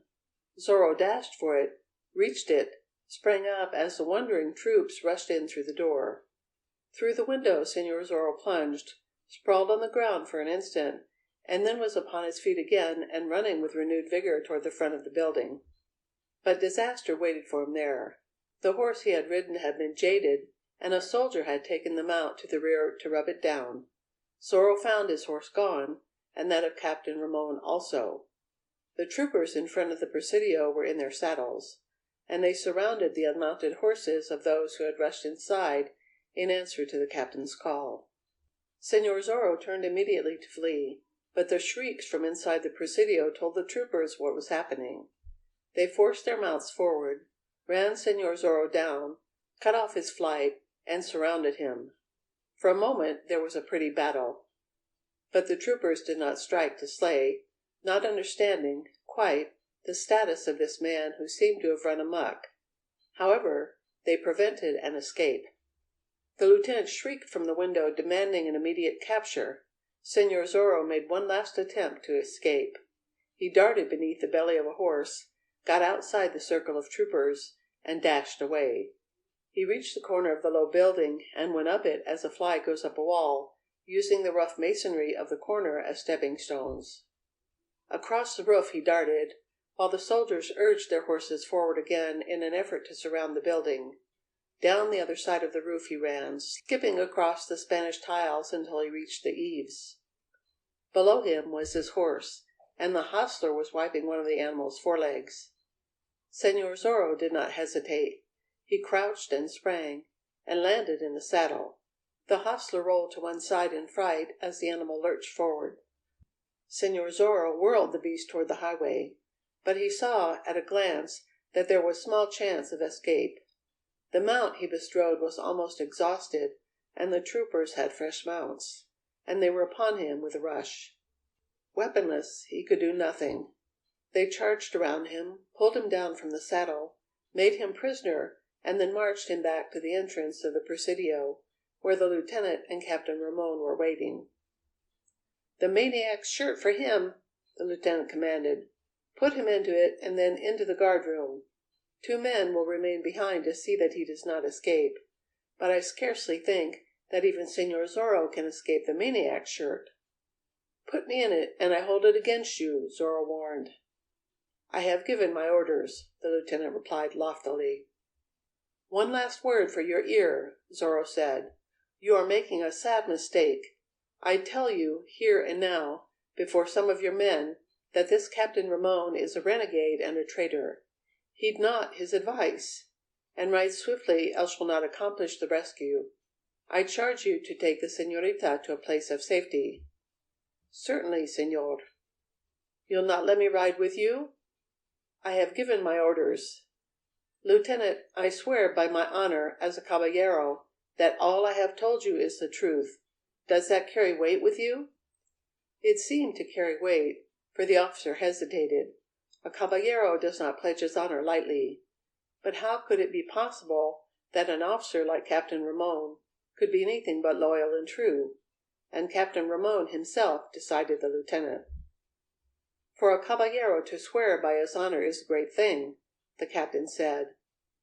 Zorro dashed for it, reached it, sprang up as the wondering troops rushed in through the door. Through the window Senor Zorro plunged, sprawled on the ground for an instant, and then was upon his feet again and running with renewed vigor toward the front of the building. But disaster waited for him there. The horse he had ridden had been jaded, and a soldier had taken the mount to the rear to rub it down. Zorro found his horse gone, and that of Captain Ramon also. The troopers in front of the Presidio were in their saddles, and they surrounded the unmounted horses of those who had rushed inside in answer to the captain's call. Senor Zorro turned immediately to flee, but the shrieks from inside the Presidio told the troopers what was happening. They forced their mounts forward, ran Senor Zorro down, cut off his flight, and surrounded him. For a moment there was a pretty battle. But the troopers did not strike to slay, not understanding, quite, the status of this man who seemed to have run amok. However, they prevented an escape. The lieutenant shrieked from the window demanding an immediate capture. Senor Zorro made one last attempt to escape. He darted beneath the belly of a horse, got outside the circle of troopers, and dashed away. He reached the corner of the low building and went up it as a fly goes up a wall, using the rough masonry of the corner as stepping stones. Across the roof he darted, while the soldiers urged their horses forward again in an effort to surround the building. Down the other side of the roof he ran, skipping across the Spanish tiles until he reached the eaves. Below him was his horse, and the hostler was wiping one of the animal's forelegs. Señor Zorro did not hesitate. He crouched and sprang, and landed in the saddle. The hostler rolled to one side in fright as the animal lurched forward. Señor Zorro whirled the beast toward the highway, but he saw at a glance that there was small chance of escape. The mount he bestrode was almost exhausted, and the troopers had fresh mounts, and they were upon him with a rush. Weaponless, he could do nothing. They charged around him, pulled him down from the saddle, made him prisoner, and then marched him back to the entrance of the Presidio, where the lieutenant and Captain Ramon were waiting. "The maniac's shirt for him," the lieutenant commanded. "Put him into it and then into the guard-room. 2 men will remain behind to see that he does not escape, but I scarcely think that even Señor Zorro can escape the maniac's shirt." "Put me in it, and I hold it against you," Zorro warned. "I have given my orders," the lieutenant replied loftily. "One last word for your ear," Zorro said. "You are making a sad mistake. I tell you, here and now, before some of your men, that this Captain Ramon is a renegade and a traitor. Heed not his advice, and ride swiftly, else will not accomplish the rescue. I charge you to take the señorita to a place of safety." "Certainly, señor." "You'll not let me ride with you?" "I have given my orders." "Lieutenant, I swear by my honor as a caballero that all I have told you is the truth. Does that carry weight with you?" It seemed to carry weight, for the officer hesitated. A caballero does not pledge his honor lightly. But how could it be possible that an officer like Captain Ramon could be anything but loyal and true? And Captain Ramon himself, decided the lieutenant. "For a caballero to swear by his honor is a great thing," the captain said.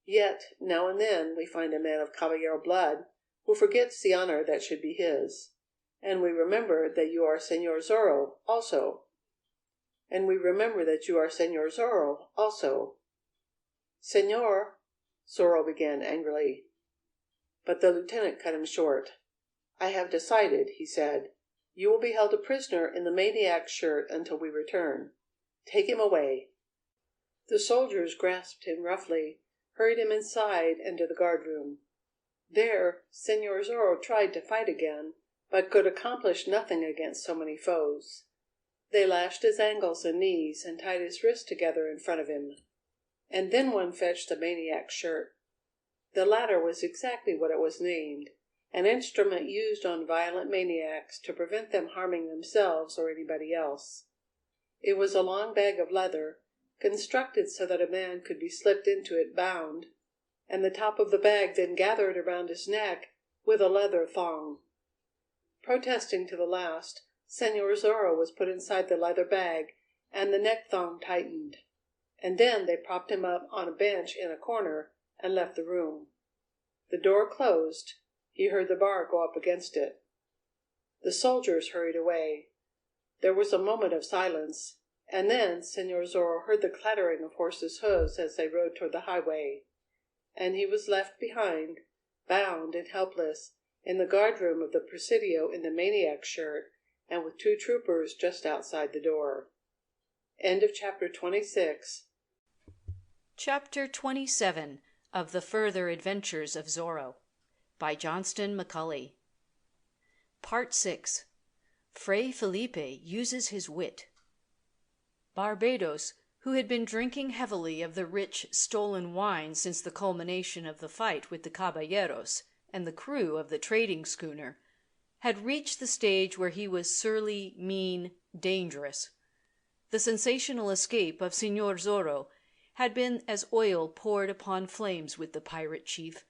"Yet, now and then, we find a man of caballero blood who forgets the honor that should be his. And we remember that you are Señor Zorro, also." "Señor," Zorro began angrily. But the lieutenant cut him short. "I have decided," he said. "You will be held a prisoner in the maniac's shirt until we return. Take him away." The soldiers grasped him roughly, hurried him inside and to the guard-room. There, Señor Zorro tried to fight again, but could accomplish nothing against so many foes. They lashed his ankles and knees and tied his wrists together in front of him. And then one fetched the maniac's shirt. The latter was exactly what it was named, an instrument used on violent maniacs to prevent them harming themselves or anybody else. It was a long bag of leather, constructed so that a man could be slipped into it bound, and the top of the bag then gathered around his neck with a leather thong. Protesting to the last, Señor Zorro was put inside the leather bag, and the neck thong tightened. And then they propped him up on a bench in a corner and left the room. The door closed. He heard the bar go up against it. The soldiers hurried away. There was a moment of silence, and then Señor Zorro heard the clattering of horses' hoofs as they rode toward the highway. And he was left behind, bound and helpless, in the guard-room of the Presidio in the maniac's shirt, and with 2 troopers just outside the door. End of chapter 26. Chapter 27 of The Further Adventures of Zorro by Johnston McCulley. Part 6. Fray Felipe uses his wit. Barbados, who had been drinking heavily of the rich stolen wine since the culmination of the fight with the caballeros and the crew of the trading schooner, had reached the stage where he was surly, mean, dangerous. The sensational escape of Señor Zorro had been as oil poured upon flames with the pirate chief.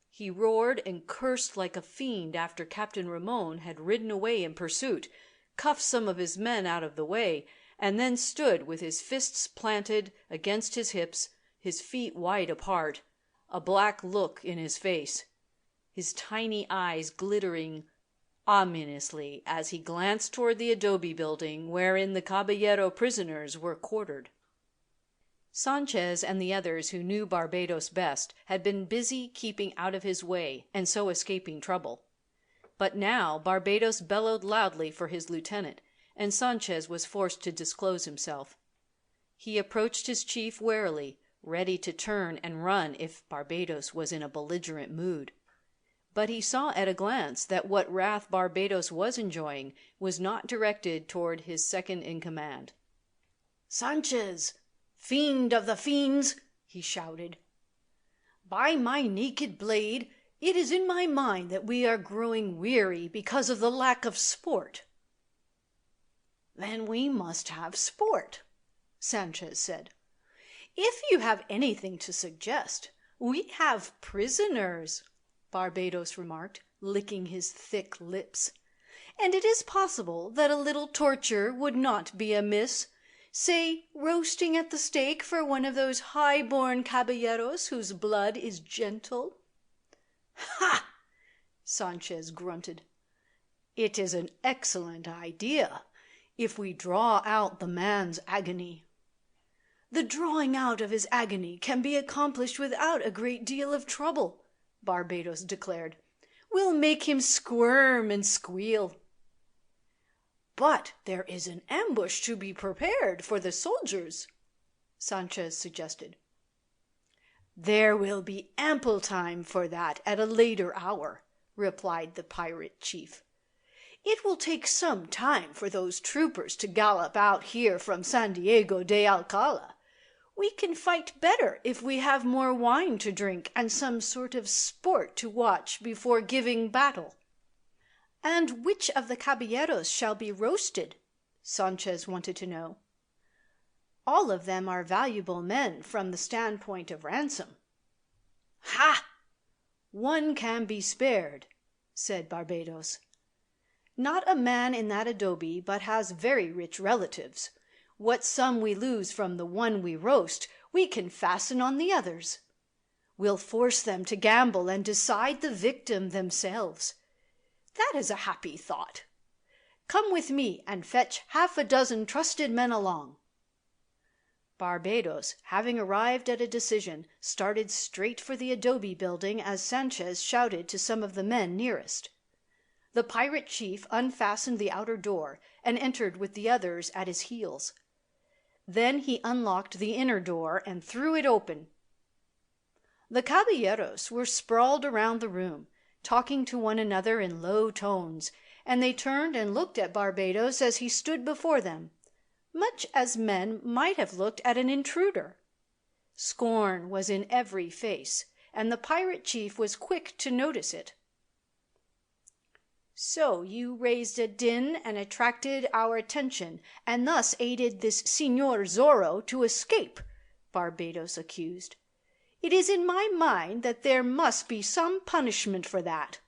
He roared and cursed like a fiend after Captain Ramon had ridden away in pursuit, cuffed some of his men out of the way, and then stood with his fists planted against his hips, his feet wide apart, a black look in his face, his tiny eyes glittering ominously as he glanced toward the adobe building wherein the caballero prisoners were quartered. Sanchez and the others who knew Barbados best had been busy keeping out of his way and so escaping trouble. But now Barbados bellowed loudly for his lieutenant, and Sanchez was forced to disclose himself. He approached his chief warily, ready to turn and run if Barbados was in a belligerent mood. But he saw at a glance that what wrath Barbados was enjoying was not directed toward his second in command. "Sanchez, fiend of the fiends!" he shouted. "By my naked blade, it is in my mind that we are growing weary because of the lack of sport." "Then we must have sport," Sanchez said. "If you have anything to suggest, we have prisoners," Barbados remarked, licking his thick lips. "And it is possible that a little torture would not be amiss. Say, roasting at the stake for one of those high-born caballeros whose blood is gentle." "Ha!" Sanchez grunted. "It is an excellent idea, if we draw out the man's agony." "The drawing out of his agony can be accomplished without a great deal of trouble," Barbados declared. "We'll make him squirm and squeal." "But there is an ambush to be prepared for the soldiers," Sanchez suggested. "There will be ample time for that at a later hour," replied the pirate chief. "It will take some time for those troopers to gallop out here from San Diego de Alcala. We can fight better if we have more wine to drink and some sort of sport to watch before giving battle." "And which of the caballeros shall be roasted?" Sanchez wanted to know. "All of them are valuable men from the standpoint of ransom." "Ha! One can be spared," said Barbados. "Not a man in that adobe but has very rich relatives. What sum we lose from the one we roast, we can fasten on the others. We'll force them to gamble and decide the victim themselves. That is a happy thought. Come with me and fetch half a dozen trusted men along." Barbados, having arrived at a decision, started straight for the adobe building as Sanchez shouted to some of the men nearest. The pirate chief unfastened the outer door and entered with the others at his heels. Then he unlocked the inner door and threw it open. The caballeros were sprawled around the room, talking to one another in low tones, and they turned and looked at Barbados as he stood before them, much as men might have looked at an intruder. Scorn was in every face, and the pirate chief was quick to notice it. "So you raised a din and attracted our attention, and thus aided this Señor Zorro to escape," Barbados accused. "It is in my mind that there must be some punishment for that."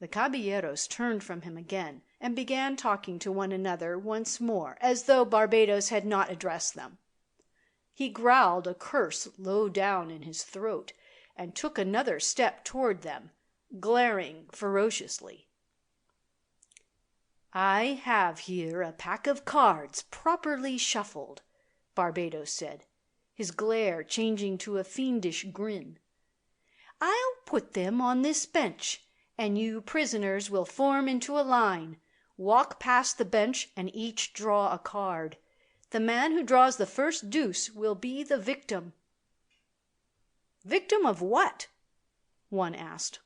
The caballeros turned from him again and began talking to one another once more, as though Barbados had not addressed them. He growled a curse low down in his throat and took another step toward them, glaring ferociously. "I have here a pack of cards properly shuffled," Barbados said, his glare changing to a fiendish grin. "I'll put them on this bench, and you prisoners will form into a line, walk past the bench, and each draw a card. The man who draws the first deuce will be the victim." "Victim of what?" one asked.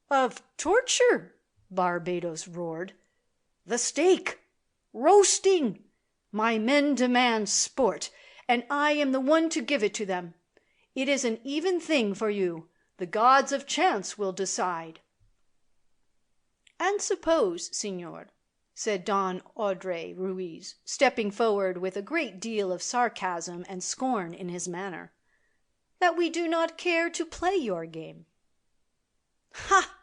"Of torture," Barbados roared. "The stake! Roasting! My men demand sport, and I am the one to give it to them. It is an even thing for you. The gods of chance will decide." "And suppose, Señor," said Don Audrey Ruiz, stepping forward with a great deal of sarcasm and scorn in his manner, "that we do not care to play your game." "Ha!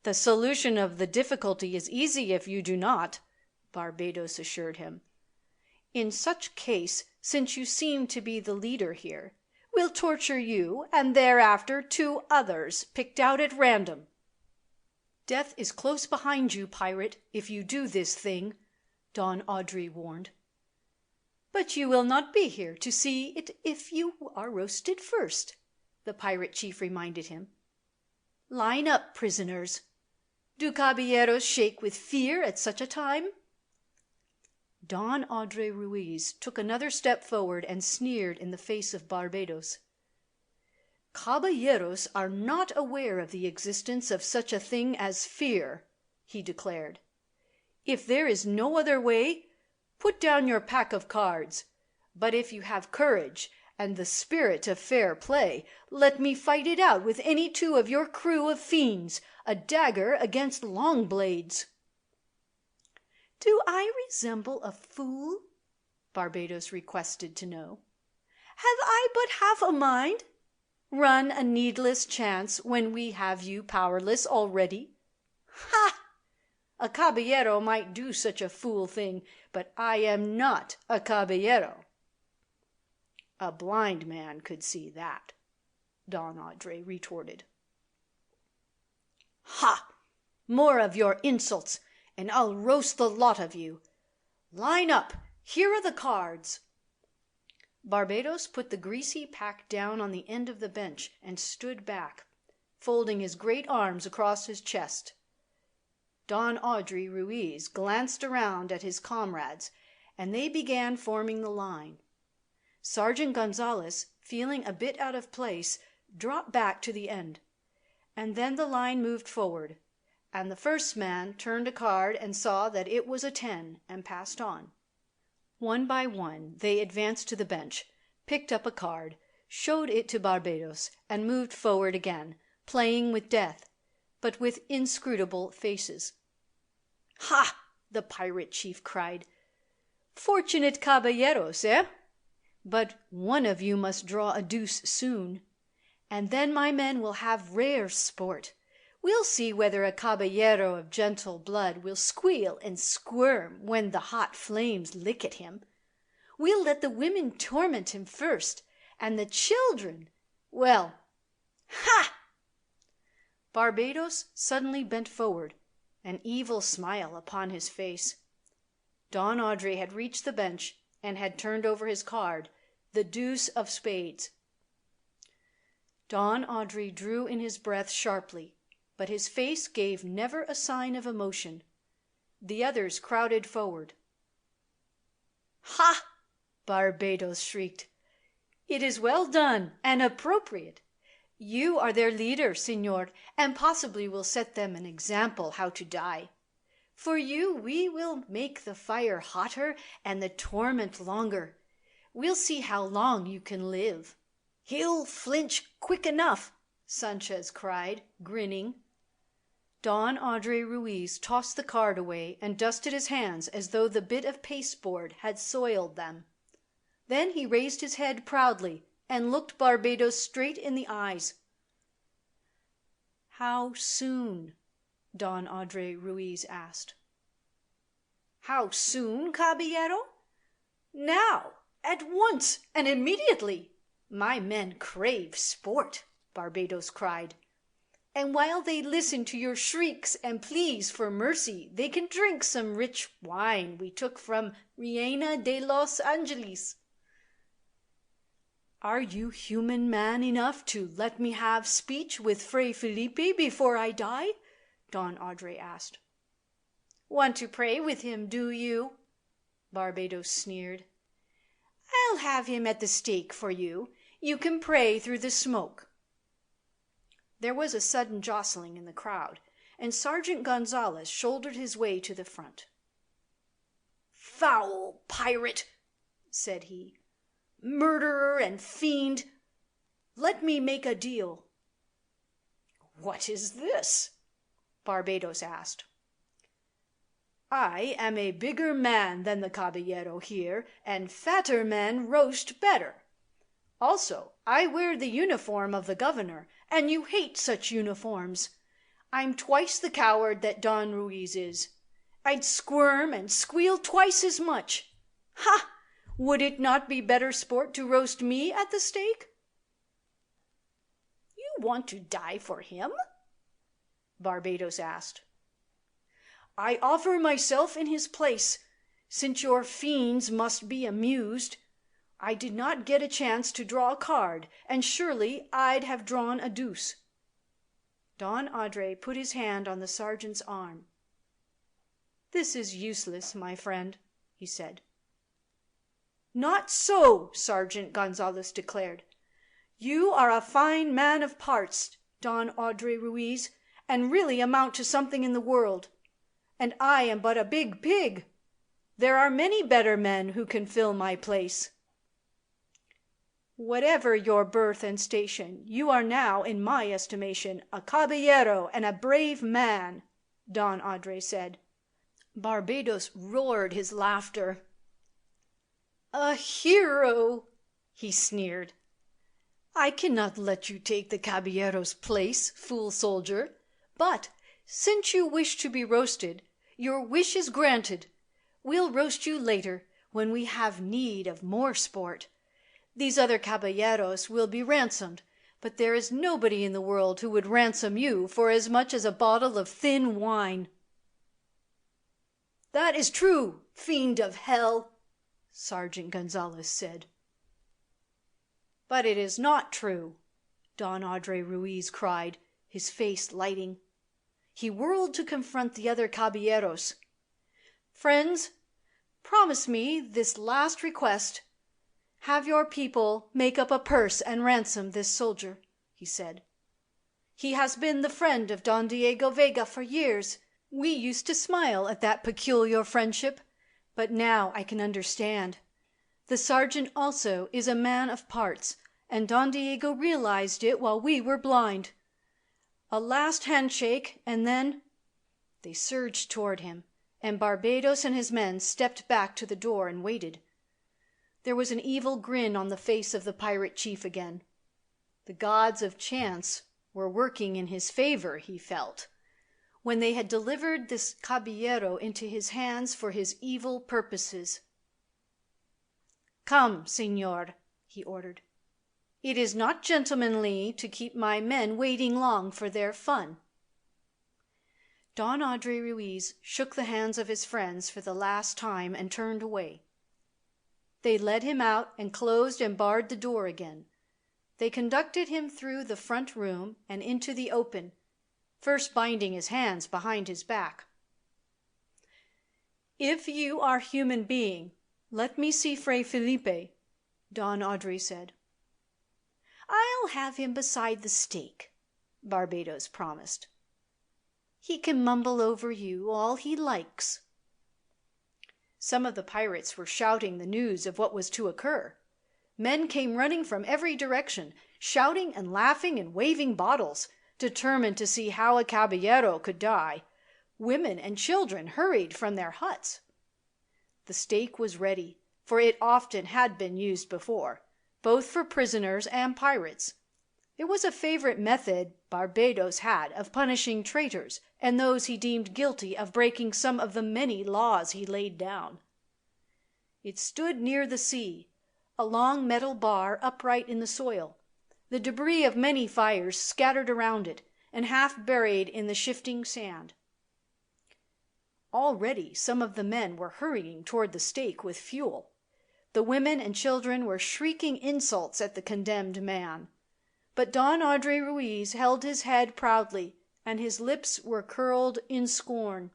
The solution of the difficulty is easy if you do not," Barbados assured him. "In such case, since you seem to be the leader here, We'll torture you, and thereafter 2 others, picked out at random. Death is close behind you, pirate, if you do this thing, Don Audrey warned. But you will not be here to see it if you are roasted first, the pirate chief reminded him. Line up, prisoners. Do caballeros shake with fear at such a time? Don Audrey Ruiz took another step forward and sneered in the face of Barbados. Caballeros are not aware of the existence of such a thing as fear, he declared. If there is no other way, put down your pack of cards. But if you have courage and the spirit of fair play, let me fight it out with any 2 of your crew of fiends, a dagger against long blades. Do I resemble a fool? Barbados requested to know. Have I but half a mind? Run a needless chance when we have you powerless already? Ha! A caballero might do such a fool thing, but I am not a caballero. A blind man could see that, Don Audrey retorted. Ha! More of your insults, and I'll roast the lot of you. Line up. Here are the cards. Barbados put the greasy pack down on the end of the bench and stood back, folding his great arms across his chest. Don Audrey Ruiz glanced around at his comrades, and they began forming the line. Sergeant Gonzalez, feeling a bit out of place, dropped back to the end, and then the line moved forward, and the first man turned a card and saw that it was a 10 and passed on. One by one they advanced to the bench, picked up a card, showed it to Barbados, and moved forward again, playing with death, but with inscrutable faces. Ha! The pirate chief cried. Fortunate caballeros, eh? But one of you must draw a deuce soon, and then my men will have rare sport. We'll see whether a caballero of gentle blood will squeal and squirm when the hot flames lick at him. We'll let the women torment him first, and the children, well, ha! Barbados suddenly bent forward, an evil smile upon his face. Don Audrey had reached the bench and had turned over his card, the deuce of spades. Don Audrey drew in his breath sharply, but his face gave never a sign of emotion. The others crowded forward. Ha! Barbados shrieked. It is well done and appropriate. You are their leader, Señor, and possibly will set them an example how to die. For you we will make the fire hotter and the torment longer. We'll see how long you can live. He'll flinch quick enough, Sanchez cried, grinning. Don Audrey Ruiz tossed the card away and dusted his hands as though the bit of pasteboard had soiled them. Then he raised his head proudly and looked Barbados straight in the eyes. How soon? Don Audrey Ruiz asked. How soon, caballero? Now, at once and immediately. My men crave sport, Barbados cried. And while they listen to your shrieks and pleas for mercy, they can drink some rich wine we took from Reina de los Angeles. Are you human man enough to let me have speech with Fray Felipe before I die? Don Audrey asked. Want to pray with him, do you? Barbados sneered. I'll have him at the stake for you. You can pray through the smoke. There was a sudden jostling in the crowd, and Sergeant Gonzalez shouldered his way to the front. Foul pirate, said he. Murderer and fiend. Let me make a deal. What is this? Barbados asked. I am a bigger man than the caballero here, and fatter men roast better. Also, I wear the uniform of the governor, and you hate such uniforms. I'm twice the coward that Don Ruiz is. I'd squirm and squeal twice as much. Ha! Would it not be better sport to roast me at the stake? want to die for him?" Barbados asked. "I offer myself in his place, since your fiends must be amused. I did not get a chance to draw a card, and surely I'd have drawn a deuce." Don Adre put his hand on the sergeant's arm. "This is useless, my friend," he said. "Not so," Sergeant Gonzalez declared. "You are a fine man of parts, Don Adre Ruiz, and really amount to something in the world. And I am but a big pig. There are many better men who can fill my place." "Whatever your birth and station, you are now, in my estimation, a caballero and a brave man," Don Adre said. Barbados roared his laughter. "A hero!" he sneered. "I cannot let you take the caballero's place, fool soldier. But, since you wish to be roasted, your wish is granted. We'll roast you later, when we have need of more sport. These other caballeros will be ransomed, but there is nobody in the world who would ransom you for as much as a bottle of thin wine." "That is true, fiend of hell," Sergeant Gonzalez said. "But it is not true," Don Adre Ruiz cried, his face lighting. He whirled to confront the other caballeros. "Friends, promise me this last request. Have your people make up a purse and ransom this soldier," he said. "He has been the friend of Don Diego Vega for years. We used to smile at that peculiar friendship, but now I can understand. The sergeant also is a man of parts, and Don Diego realized it while we were blind. A last handshake, and then—" They surged toward him, and Barbados and his men stepped back to the door and waited. There was an evil grin on the face of the pirate chief again. The gods of chance were working in his favor, he felt, when they had delivered this caballero into his hands for his evil purposes. "Come, señor," he ordered. "It is not gentlemanly to keep my men waiting long for their fun." Don Adre Ruiz shook the hands of his friends for the last time and turned away. They led him out and closed and barred the door again. They conducted him through the front room and into the open, first binding his hands behind his back. "If you are human being, let me see Fray Felipe," Don Adre said. "I'll have him beside the stake," Barbados promised. "He can mumble over you all he likes." Some of the pirates were shouting the news of what was to occur. Men came running from every direction, shouting and laughing and waving bottles, determined to see how a caballero could die. Women and children hurried from their huts. The stake was ready, for it often had been used before, both for prisoners and pirates. It was a favorite method Barbados had of punishing traitors and those he deemed guilty of breaking some of the many laws he laid down. It stood near the sea, a long metal bar upright in the soil, the debris of many fires scattered around it and half buried in the shifting sand. Already some of the men were hurrying toward the stake with fuel. The women and children were shrieking insults at the condemned man. But Don Adre Ruiz held his head proudly, and his lips were curled in scorn.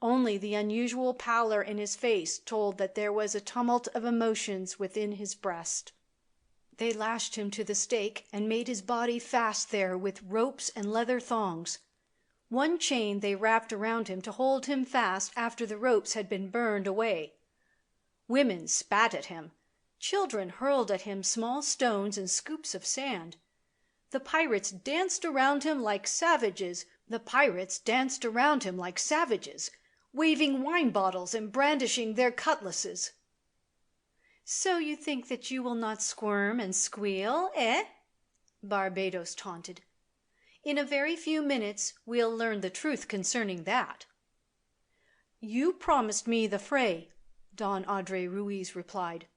Only the unusual pallor in his face told that there was a tumult of emotions within his breast. They lashed him to the stake and made his body fast there with ropes and leather thongs. One chain they wrapped around him to hold him fast after the ropes had been burned away. Women spat at him. Children hurled at him small stones and scoops of sand. The pirates danced around him like savages, waving wine bottles and brandishing their cutlasses. "So you think that you will not squirm and squeal, eh?" Barbados taunted. "In a very few minutes we'll learn the truth concerning that." "You promised me the fray," Don Adre Ruiz replied.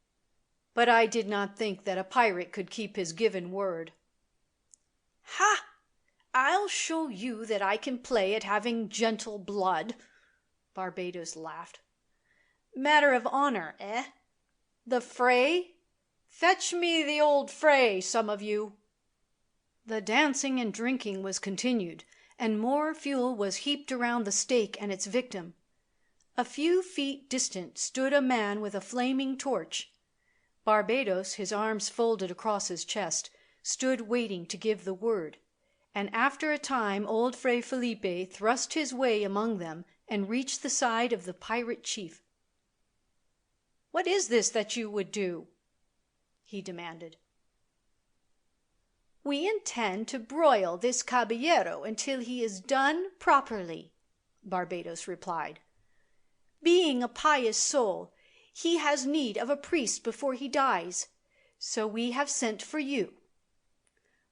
"But I did not think that a pirate could keep his given word." Ha! I'll show you that I can play at having gentle blood. Barbados laughed. Matter of honor, eh? The fray? Fetch me the old fray, some of you. The dancing and drinking was continued, and more fuel was heaped around the stake and its victim. A few feet distant stood a man with a flaming torch. Barbados, his arms folded across his chest, stood waiting to give the word, and after a time old Fray Felipe thrust his way among them and reached the side of the pirate chief. "What is this that you would do?" he demanded. "We intend to broil this caballero until he is done properly," Barbados replied. "Being a pious soul, he has need of a priest before he dies, so we have sent for you."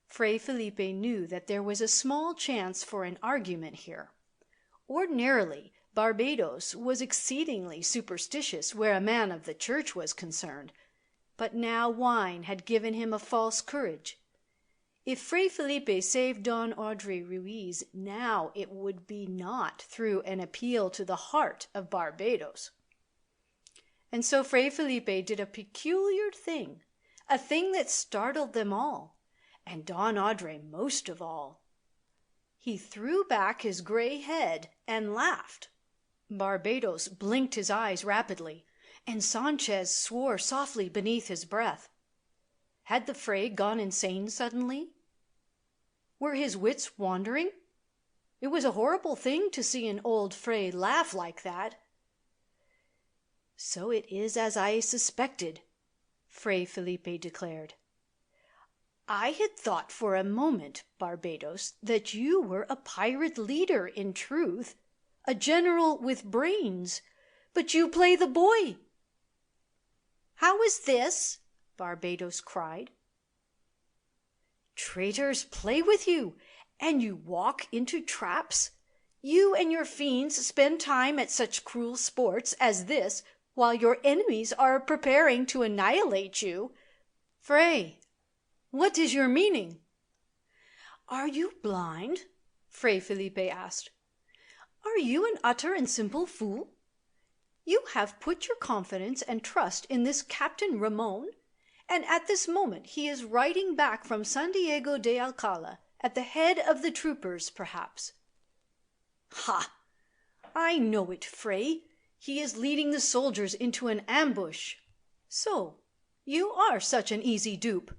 Fray Felipe knew that there was a small chance for an argument here. Ordinarily, Barbados was exceedingly superstitious where a man of the church was concerned, but now wine had given him a false courage. If Fray Felipe saved Don Audrey Ruiz now, it would be not through an appeal to the heart of Barbados. And so Fray Felipe did a peculiar thing, a thing that startled them all, and Don Audrey most of all. He threw back his gray head and laughed. Barbados blinked his eyes rapidly, and Sanchez swore softly beneath his breath. Had the Fray gone insane suddenly? Were his wits wandering? It was a horrible thing to see an old Fray laugh like that. "So it is as I suspected," Fray Felipe declared. "I had thought for a moment, Barbados, that you were a pirate leader in truth, a general with brains, but you play the boy." "How is this?" Barbados cried. "Traitors play with you, and you walk into traps. You and your fiends spend time at such cruel sports as this while your enemies are preparing to annihilate you. Fray, what is your meaning?" "Are you blind?" Fray Felipe asked. "Are you an utter and simple fool? You have put your confidence and trust in this Captain Ramon, and at this moment he is riding back from San Diego de Alcala at the head of the troopers, perhaps." "Ha! I know it, Fray. He is leading the soldiers into an ambush." "So you are such an easy dupe,"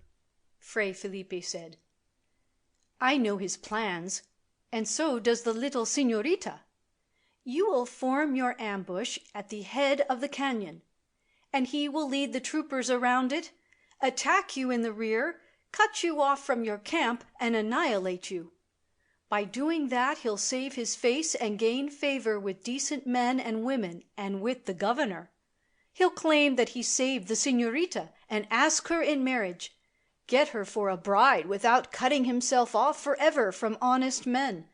Fray Felipe said. "I know his plans, and so does the little señorita. You will form your ambush at the head of the canyon, and he will lead the troopers around it, attack you in the rear, cut you off from your camp, and annihilate you. By doing that he'll save his face and gain favor with decent men and women and with the governor. He'll claim that he saved the señorita and ask her in marriage, get her for a bride without cutting himself off forever from honest men.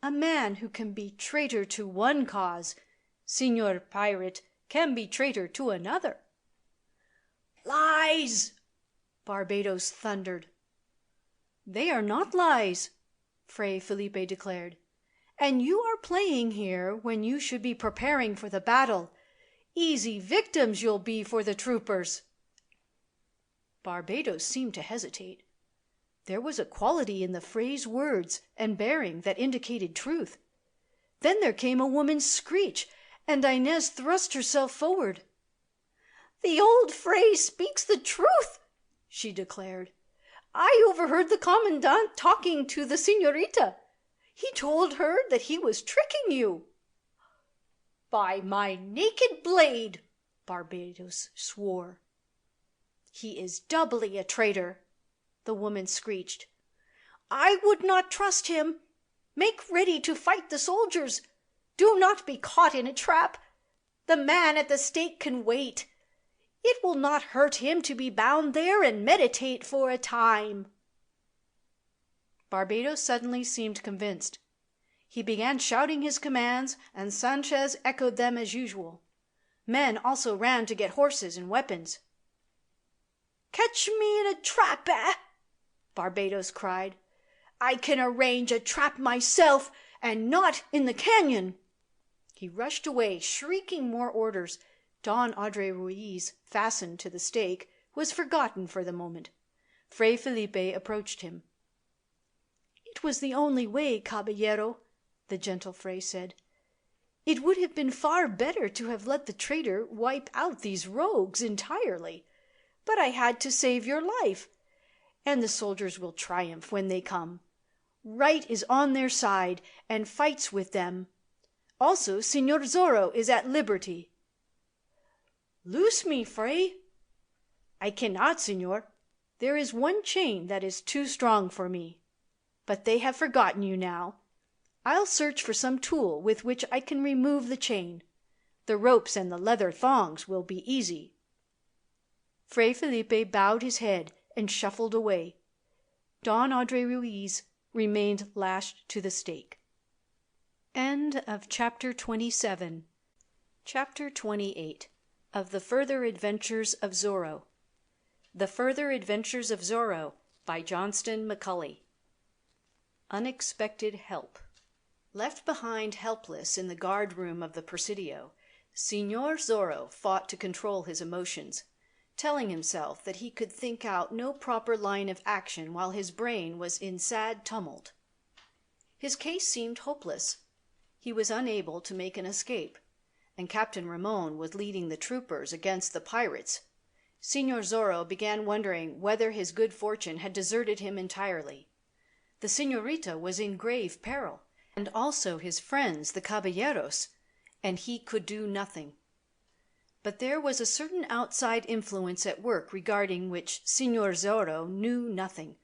A man who can be traitor to one cause, Señor Pirate, can be traitor to another." "Lies!" Barbados thundered. "They are not lies," Fray Felipe declared. "And you are playing here when you should be preparing for the battle. Easy victims you'll be for the troopers." Barbados seemed to hesitate. There was a quality in the Fray's words and bearing that indicated truth. Then there came a woman's screech, and Inez thrust herself forward. "The old Fray speaks the truth," she declared. "I overheard the commandant talking to the señorita. He told her that he was tricking you." "By my naked blade!" Barbados swore. "He is doubly a traitor," the woman screeched. "I would not trust him. Make ready to fight the soldiers. Do not be caught in a trap. The man at the stake can wait. It will not hurt him to be bound there and meditate for a time." Barbados suddenly seemed convinced. He began shouting his commands, and Sanchez echoed them as usual. Men also ran to get horses and weapons. "Catch me in a trap, eh?" Barbados cried. I can arrange a trap myself, and not in the canyon." He rushed away, shrieking more orders. Don Andre Ruiz, fastened to the stake, was forgotten for the moment. Fray Felipe approached him. "It was the only way, caballero," the gentle Fray said. "It would have been far better to have let the traitor wipe out these rogues entirely. But I had to save your life, and the soldiers will triumph when they come. Right is on their side, and fights with them. Also, Señor Zorro is at liberty." "Loose me, Fray." "I cannot, señor. There is one chain that is too strong for me. But they have forgotten you now. I'll search for some tool with which I can remove the chain. The ropes and the leather thongs will be easy." Fray Felipe bowed his head and shuffled away. Don Andre Ruiz remained lashed to the stake. End of chapter 27. Chapter 28 of The Further Adventures of Zorro. The Further Adventures of Zorro by Johnston McCulley. Unexpected help. Left behind helpless in the guard room of the Presidio, Señor Zorro fought to control his emotions, telling himself that he could think out no proper line of action while his brain was in sad tumult. His case seemed hopeless. He was unable to make an escape, and Captain Ramon was leading the troopers against the pirates. Señor Zorro began wondering whether his good fortune had deserted him entirely. The señorita was in grave peril, and also his friends, the caballeros, and he could do nothing. But there was a certain outside influence at work regarding which Señor Zorro knew nothing,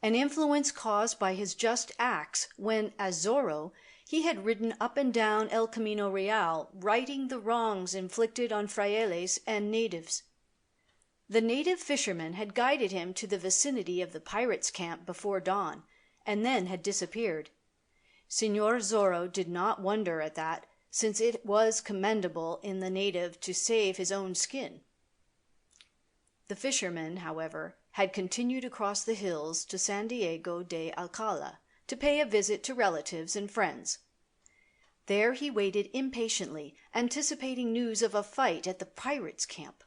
an influence caused by his just acts when, as Zorro, he had ridden up and down El Camino Real, righting the wrongs inflicted on frailes and natives. The native fisherman had guided him to the vicinity of the pirates' camp before dawn, and then had disappeared. Señor Zorro did not wonder at that, since it was commendable in the native to save his own skin. The fisherman, however, had continued across the hills to San Diego de Alcala to pay a visit to relatives and friends. There he waited impatiently, anticipating news of a fight at the pirates' camp.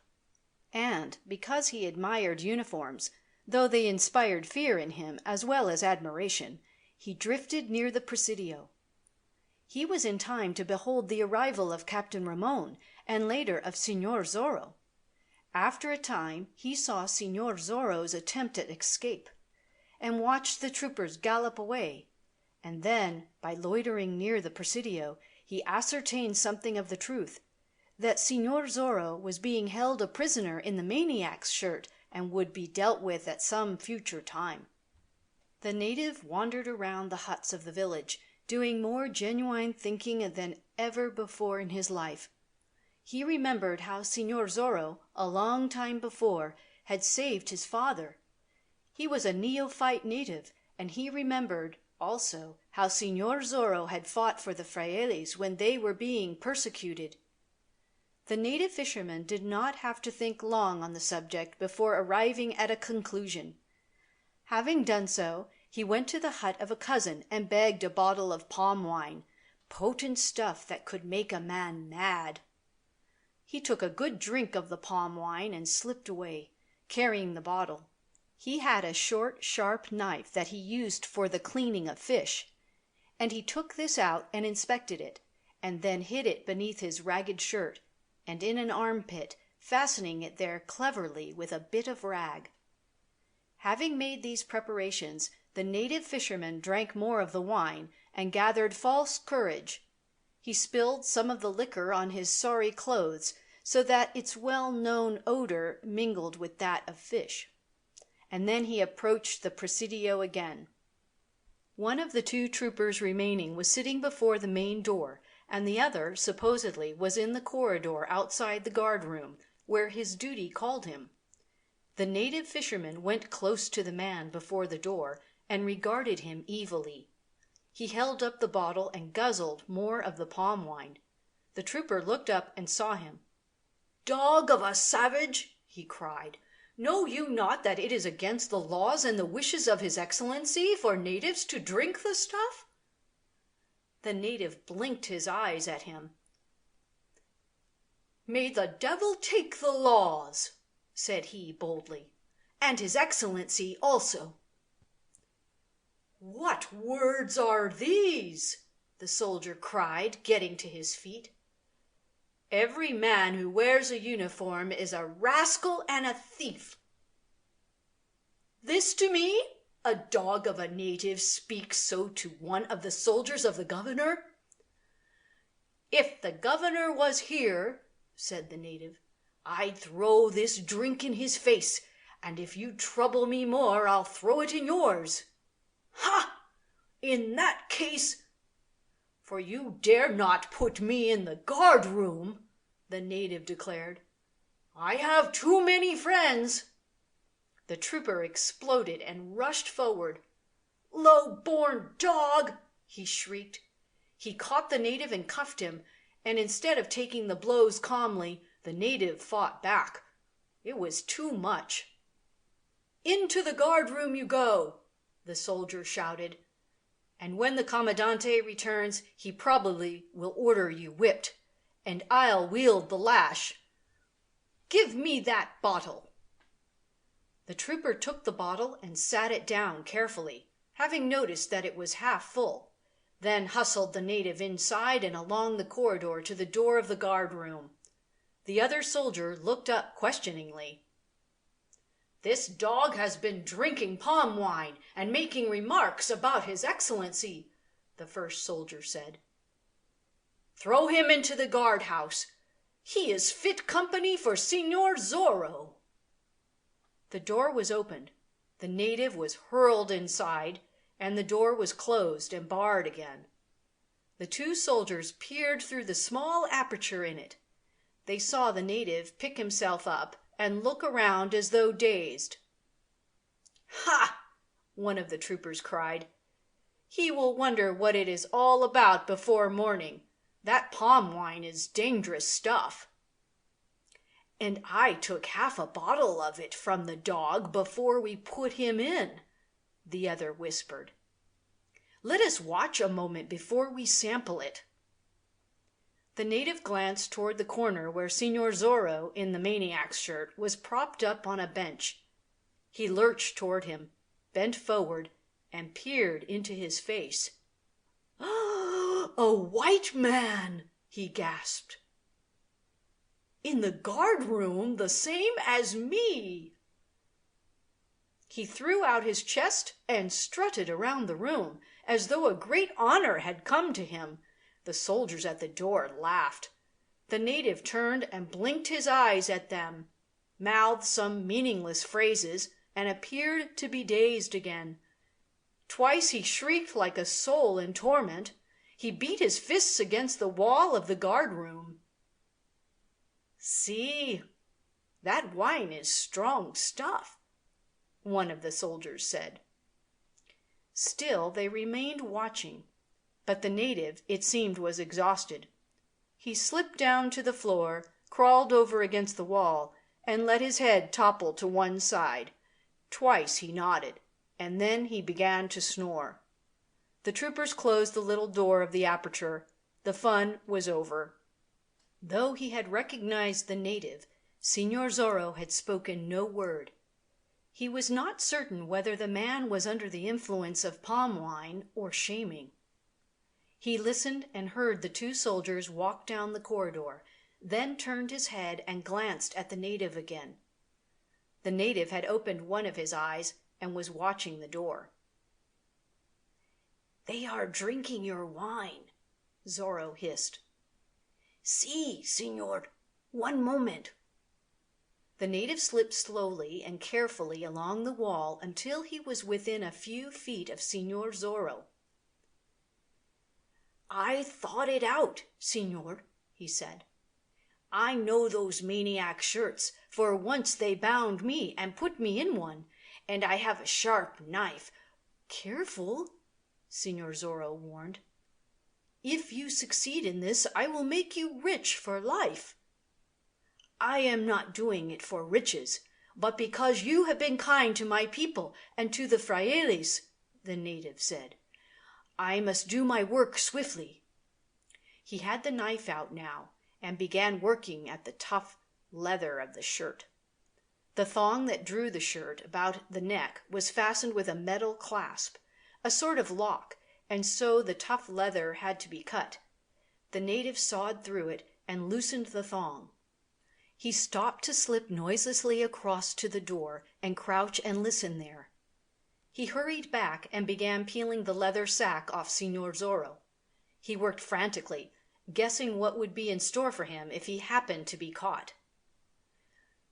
And, because he admired uniforms, though they inspired fear in him as well as admiration, he drifted near the Presidio. He was in time to behold the arrival of Captain Ramon, and later of Señor Zorro. After a time he saw Señor Zorro's attempt at escape, and watched the troopers gallop away, and then, by loitering near the Presidio, he ascertained something of the truth, that Señor Zorro was being held a prisoner in the maniac's shirt, and would be dealt with at some future time. The native wandered around the huts of the village, doing more genuine thinking than ever before in his life. He remembered how Señor Zorro, a long time before, had saved his father. He was a neophyte native, and he remembered, also, how Señor Zorro had fought for the frailes when they were being persecuted. The native fisherman did not have to think long on the subject before arriving at a conclusion. Having done so, he went to the hut of a cousin and begged a bottle of palm wine, potent stuff that could make a man mad. He took a good drink of the palm wine and slipped away, carrying the bottle. He had a short, sharp knife that he used for the cleaning of fish, and he took this out and inspected it, and then hid it beneath his ragged shirt, and in an armpit, fastening it there cleverly with a bit of rag. Having made these preparations, the native fisherman drank more of the wine, and gathered false courage. He spilled some of the liquor on his sorry clothes, so that its well-known odor mingled with that of fish. And then he approached the Presidio again. One of the two troopers remaining was sitting before the main door, and the other, supposedly, was in the corridor outside the guard-room, where his duty called him. The native fisherman went close to the man before the door, and regarded him evilly. He held up the bottle and guzzled more of the palm wine. The trooper looked up and saw him. "Dog of a savage!" he cried. Know you not that it is against the laws and the wishes of His Excellency for natives to drink the stuff?" The native blinked his eyes at him. "May the devil take the laws," said he boldly, "and His Excellency also." "What words are these?" the soldier cried, getting to his feet. "Every man who wears a uniform is a rascal and a thief." "This to me? A dog of a native speaks so to one of the soldiers of the governor?" "If the governor was here," said the native, "I'd throw this drink in his face, and if you trouble me more, I'll throw it in yours." "Ha! In that case—" "For you dare not put me in the guard room," the native declared. "I have too many friends." The trooper exploded and rushed forward. "Low-born dog!" he shrieked. He caught the native and cuffed him, and instead of taking the blows calmly, the native fought back. It was too much. "Into the guard room you go," the soldier shouted. "And when the commandante returns, he probably will order you whipped, and I'll wield the lash. Give me that bottle." The trooper took the bottle and sat it down carefully, having noticed that it was half full, then hustled the native inside and along the corridor to the door of the guard room. The other soldier looked up questioningly. "This dog has been drinking palm wine and making remarks about His Excellency," the first soldier said. "Throw him into the guardhouse. He is fit company for Señor Zorro." The door was opened. The native was hurled inside, and the door was closed and barred again. The two soldiers peered through the small aperture in it. They saw the native pick himself up and look around as though dazed. "Ha!" one of the troopers cried. "He will wonder what it is all about before morning. That palm wine is dangerous stuff." "And I took half a bottle of it from the dog before we put him in," the other whispered. "Let us watch a moment before we sample it." The native glanced toward the corner where Señor Zorro, in the maniac's shirt, was propped up on a bench. He lurched toward him, bent forward, and peered into his face. "A white man!" he gasped. "In the guard room, the same as me!" He threw out his chest and strutted around the room, as though a great honor had come to him. The soldiers at the door laughed. The native turned and blinked his eyes at them, mouthed some meaningless phrases, and appeared to be dazed again. Twice he shrieked like a soul in torment. He beat his fists against the wall of the guard room. "See, that wine is strong stuff," one of the soldiers said. Still they remained watching, but the native, it seemed, was exhausted. He slipped down to the floor, crawled over against the wall, and let his head topple to one side. Twice he nodded, and then he began to snore. The troopers closed the little door of the aperture. The fun was over. Though he had recognized the native, Señor Zorro had spoken no word. He was not certain whether the man was under the influence of palm wine or shaming. He listened and heard the two soldiers walk down the corridor, then turned his head and glanced at the native again. The native had opened one of his eyes and was watching the door. "They are drinking your wine," Zorro hissed. "See, señor, one moment." The native slipped slowly and carefully along the wall until he was within a few feet of Señor Zorro. "I thought it out, señor," he said. "I know those maniac shirts, for once they bound me and put me in one, and I have a sharp knife." "Careful," Señor Zorro warned. "If you succeed in this, I will make you rich for life." "I am not doing it for riches. but because you have been kind to my people and to the frailes," the native said. "I must do my work swiftly." He had the knife out now and began working at the tough leather of the shirt. The thong that drew the shirt about the neck was fastened with a metal clasp, a sort of lock, and so the tough leather had to be cut. The native sawed through it and loosened the thong. He stopped to slip noiselessly across to the door and crouch and listen there. He hurried back and began peeling the leather sack off Señor Zorro. He worked frantically, guessing what would be in store for him if he happened to be caught.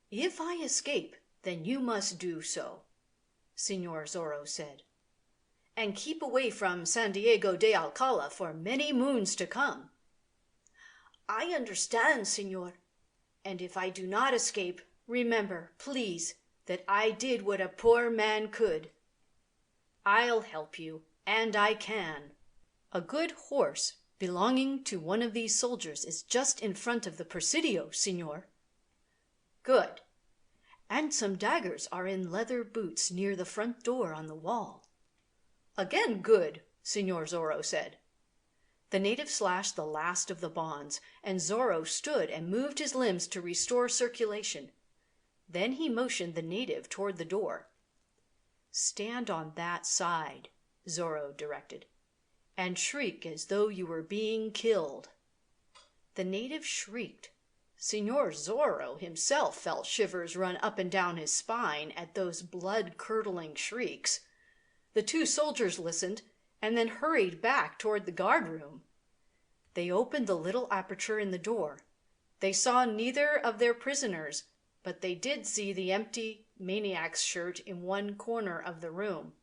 "If I escape, then you must do so," Señor Zorro said. "And keep away from San Diego de Alcala for many moons to come." "I understand, señor. And if I do not escape, remember, please, that I did what a poor man could." "I'll help you, and I can. A good horse belonging to one of these soldiers is just in front of the presidio, señor." "Good. And some daggers are in leather boots near the front door on the wall." "Again good," Señor Zorro said. The native slashed the last of the bonds, and Zorro stood and moved his limbs to restore circulation. Then he motioned the native toward the door. "Stand on that side," Zorro directed, "and shriek as though you were being killed." The native shrieked. Señor Zorro himself felt shivers run up and down his spine at those blood-curdling shrieks. The two soldiers listened, and then hurried back toward the guard-room. They opened the little aperture in the door. They saw neither of their prisoners, but they did see the empty maniac's shirt in one corner of the room.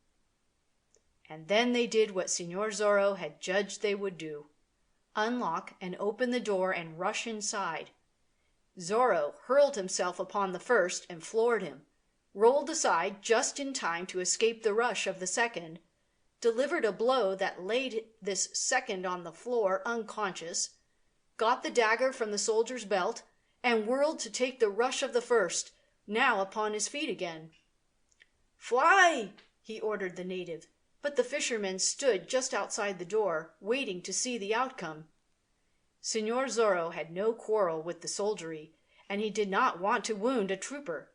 And then they did what Señor Zorro had judged they would do: unlock and open the door and rush inside. Zorro hurled himself upon the first and floored him, rolled aside just in time to escape the rush of the second, delivered a blow that laid this second on the floor unconscious, got the dagger from the soldier's belt, and whirled to take the rush of the first, now upon his feet again. "Fly!" he ordered the native, but the fisherman stood just outside the door, waiting to see the outcome. Señor Zorro had no quarrel with the soldiery, and he did not want to wound a trooper,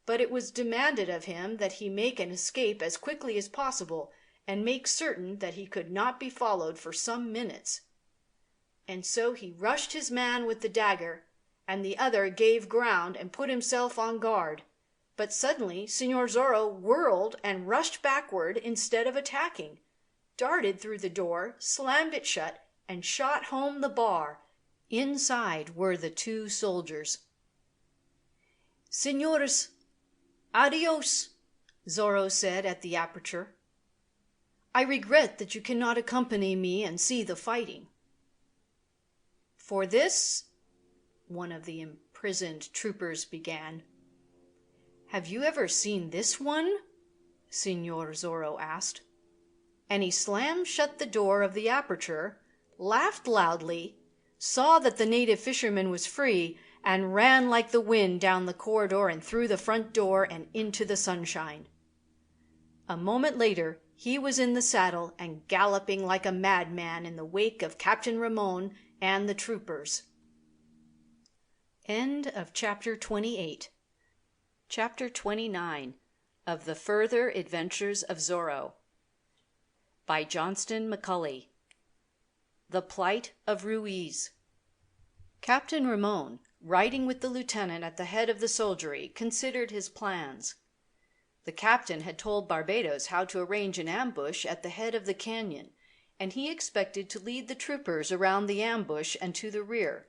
but it was demanded of him that he make an escape as quickly as possible, and make certain that he could not be followed for some minutes. And so he rushed his man with the dagger, and the other gave ground and put himself on guard. But suddenly Señor Zorro whirled and rushed backward instead of attacking, darted through the door, slammed it shut, and shot home the bar. Inside were the two soldiers. "Señores, adios," Zorro said at the aperture. "I regret that you cannot accompany me and see the fighting." "For this," one of the imprisoned troopers began. "Have you ever seen this one?" Señor Zorro asked. And he slammed shut the door of the aperture, laughed loudly, saw that the native fisherman was free, and ran like the wind down the corridor and through the front door and into the sunshine. A moment later he was in the saddle and galloping like a madman in the wake of Captain Ramon and the troopers. End of Chapter 28. Chapter 29 of The Further Adventures of Zorro by Johnston McCulley. The Plight of Ruiz. Captain Ramon, riding with the lieutenant at the head of the soldiery, considered his plans. The captain had told Barbados how to arrange an ambush at the head of the canyon, and he expected to lead the troopers around the ambush and to the rear,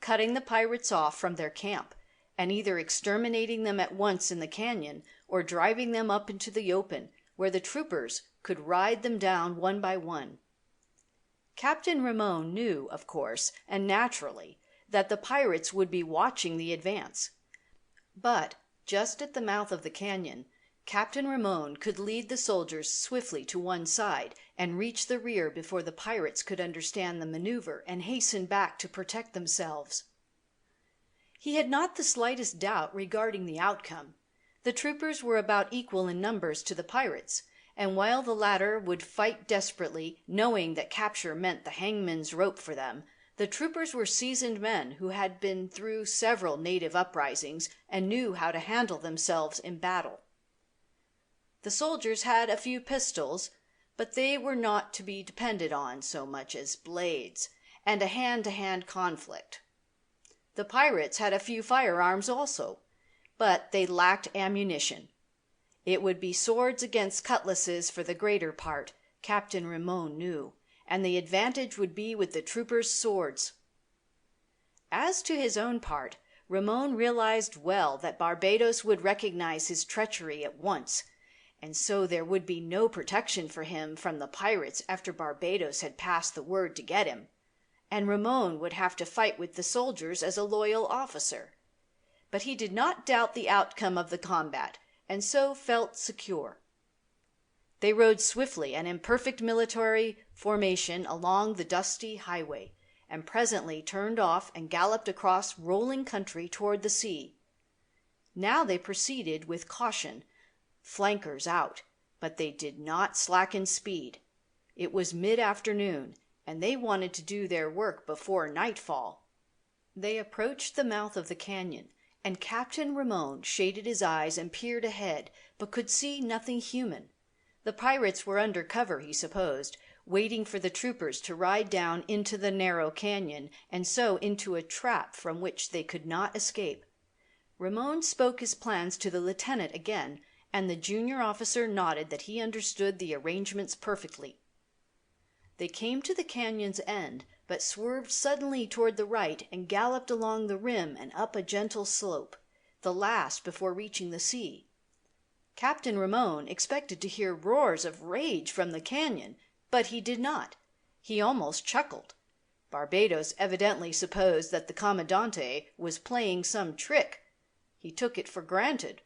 cutting the pirates off from their camp, and either exterminating them at once in the canyon or driving them up into the open, where the troopers could ride them down one by one. Captain Ramon knew, of course, and naturally, that the pirates would be watching the advance. But just at the mouth of the canyon, Captain Ramon could lead the soldiers swiftly to one side and reach the rear before the pirates could understand the maneuver and hasten back to protect themselves. He had not the slightest doubt regarding the outcome. The troopers were about equal in numbers to the pirates, and while the latter would fight desperately, knowing that capture meant the hangman's rope for them, the troopers were seasoned men who had been through several native uprisings and knew how to handle themselves in battle. The soldiers had a few pistols, but they were not to be depended on so much as blades, and a hand-to-hand conflict. The pirates had a few firearms also, but they lacked ammunition. It would be swords against cutlasses for the greater part, Captain Ramon knew, and the advantage would be with the troopers' swords. As to his own part, Ramon realized well that Barbados would recognize his treachery at once, and so there would be no protection for him from the pirates after Barbados had passed the word to get him, and Ramon would have to fight with the soldiers as a loyal officer. But he did not doubt the outcome of the combat, and so felt secure. They rode swiftly and in perfect military formation along the dusty highway, and presently turned off and galloped across rolling country toward the sea. Now they proceeded with caution, flankers out, but they did not slacken speed. It was mid-afternoon, and they wanted to do their work before nightfall. They approached the mouth of the canyon, and Captain Ramon shaded his eyes and peered ahead, but could see nothing human. The pirates were under cover, he supposed, waiting for the troopers to ride down into the narrow canyon, and so into a trap from which they could not escape. Ramon spoke his plans to the lieutenant again, and the junior officer nodded that he understood the arrangements perfectly. They came to the canyon's end, but swerved suddenly toward the right and galloped along the rim and up a gentle slope, the last before reaching the sea. Captain Ramon expected to hear roars of rage from the canyon, but he did not. He almost chuckled. Barbados evidently supposed that the Commandante was playing some trick. He took it for granted.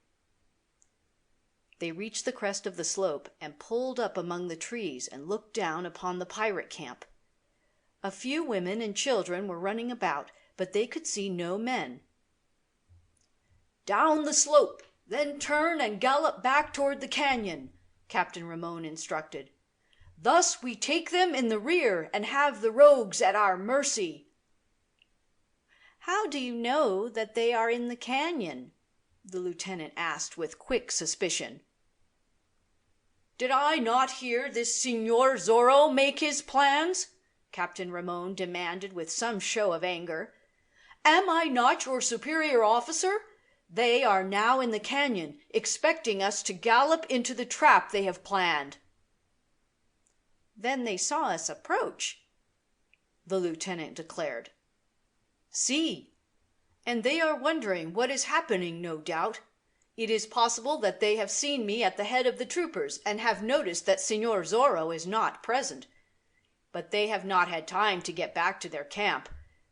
They reached the crest of the slope and pulled up among the trees and looked down upon the pirate camp. A few women and children were running about, but they could see no men. "Down the slope, then turn and gallop back toward the canyon," Captain Ramon instructed. "Thus we take them in the rear and have the rogues at our mercy." "How do you know that they are in the canyon?" the lieutenant asked with quick suspicion. "Did I not hear this Señor Zorro make his plans?" Captain Ramon demanded with some show of anger. "Am I not your superior officer? They are now in the canyon, expecting us to gallop into the trap they have planned." "Then they saw us approach," the lieutenant declared. "See, and they are wondering what is happening, no doubt. It is possible that they have seen me at the head of the troopers and have noticed that Señor Zorro is not present. But they have not had time to get back to their camp.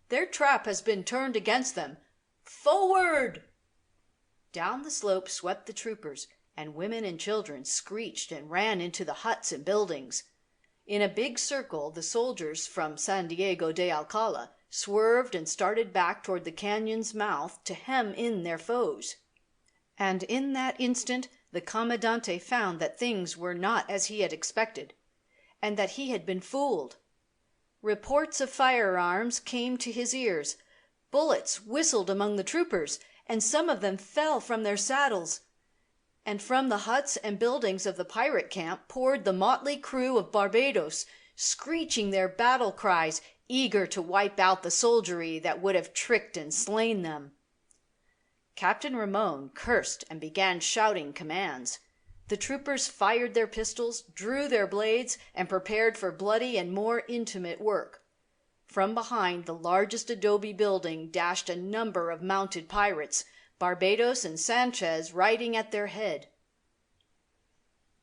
Their trap has been turned against them. Forward!" Down the slope swept the troopers, and women and children screeched and ran into the huts and buildings. In a big circle the soldiers from San Diego de Alcala swerved and started back toward the canyon's mouth to hem in their foes. And in that instant the Commandante found that things were not as he had expected, and that he had been fooled. Reports of firearms came to his ears. Bullets whistled among the troopers, and some of them fell from their saddles. And from the huts and buildings of the pirate camp poured the motley crew of Barbados, screeching their battle cries, eager to wipe out the soldiery that would have tricked and slain them. Captain Ramon cursed and began shouting commands. The troopers fired their pistols, drew their blades, and prepared for bloody and more intimate work. From behind the largest adobe building dashed a number of mounted pirates, Barbados and Sanchez riding at their head.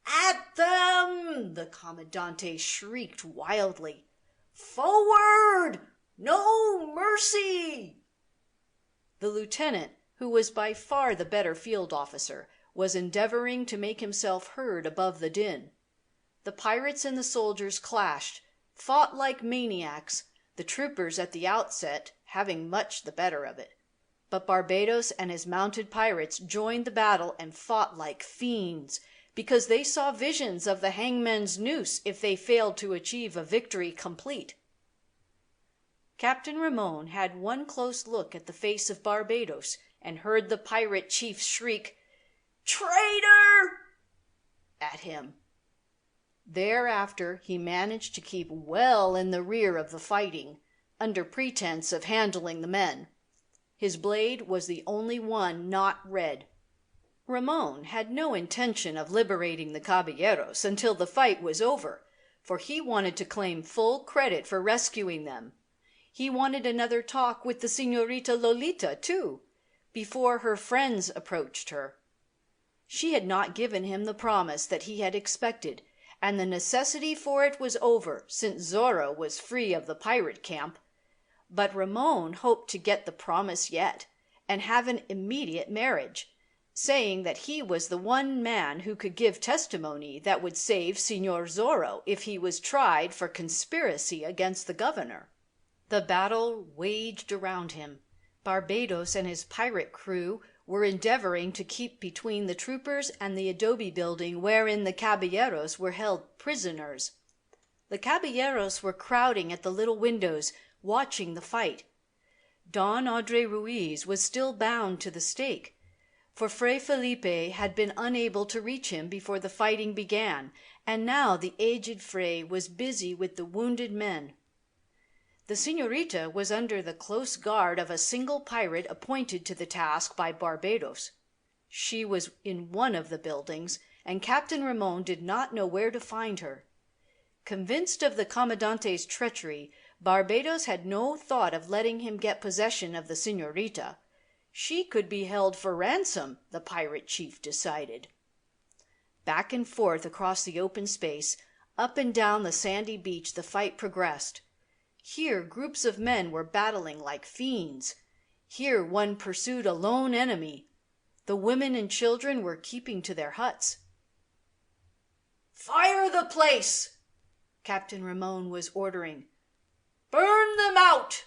"At them!" the Commandante shrieked wildly. "Forward! No mercy!" The lieutenant, who was by far the better field officer, was endeavoring to make himself heard above the din. The pirates and the soldiers clashed, fought like maniacs, the troopers at the outset having much the better of it. but Barbados and his mounted pirates joined the battle and fought like fiends, because they saw visions of the hangman's noose if they failed to achieve a victory complete. Captain Ramon had one close look at the face of Barbados and heard the pirate chief shriek, "Traitor!" at him. Thereafter he managed to keep well in the rear of the fighting, under pretense of handling the men. His blade was the only one not red. Ramon had no intention of liberating the caballeros until the fight was over, for he wanted to claim full credit for rescuing them. He wanted another talk with the Señorita Lolita, too, before her friends approached her. She had not given him the promise that he had expected, and the necessity for it was over, since Zorro was free of the pirate camp. But Ramon hoped to get the promise yet, and have an immediate marriage, saying that he was the one man who could give testimony that would save Señor Zorro if he was tried for conspiracy against the governor. The battle waged around him. Barbados and his pirate crew were endeavoring to keep between the troopers and the adobe building wherein the caballeros were held prisoners. The caballeros were crowding at the little windows, watching the fight. Don Andre Ruiz was still bound to the stake, for Fray Felipe had been unable to reach him before the fighting began, and now the aged Fray was busy with the wounded men. The señorita was under the close guard of a single pirate appointed to the task by Barbados. She was in one of the buildings, and Captain Ramon did not know where to find her. Convinced of the commandante's treachery, Barbados had no thought of letting him get possession of the señorita. She could be held for ransom, the pirate chief decided. Back and forth across the open space, up and down the sandy beach the fight progressed. Here groups of men were battling like fiends. Here one pursued a lone enemy. The women and children were keeping to their huts. "Fire the place!" Captain Ramon was ordering. "Burn them out!"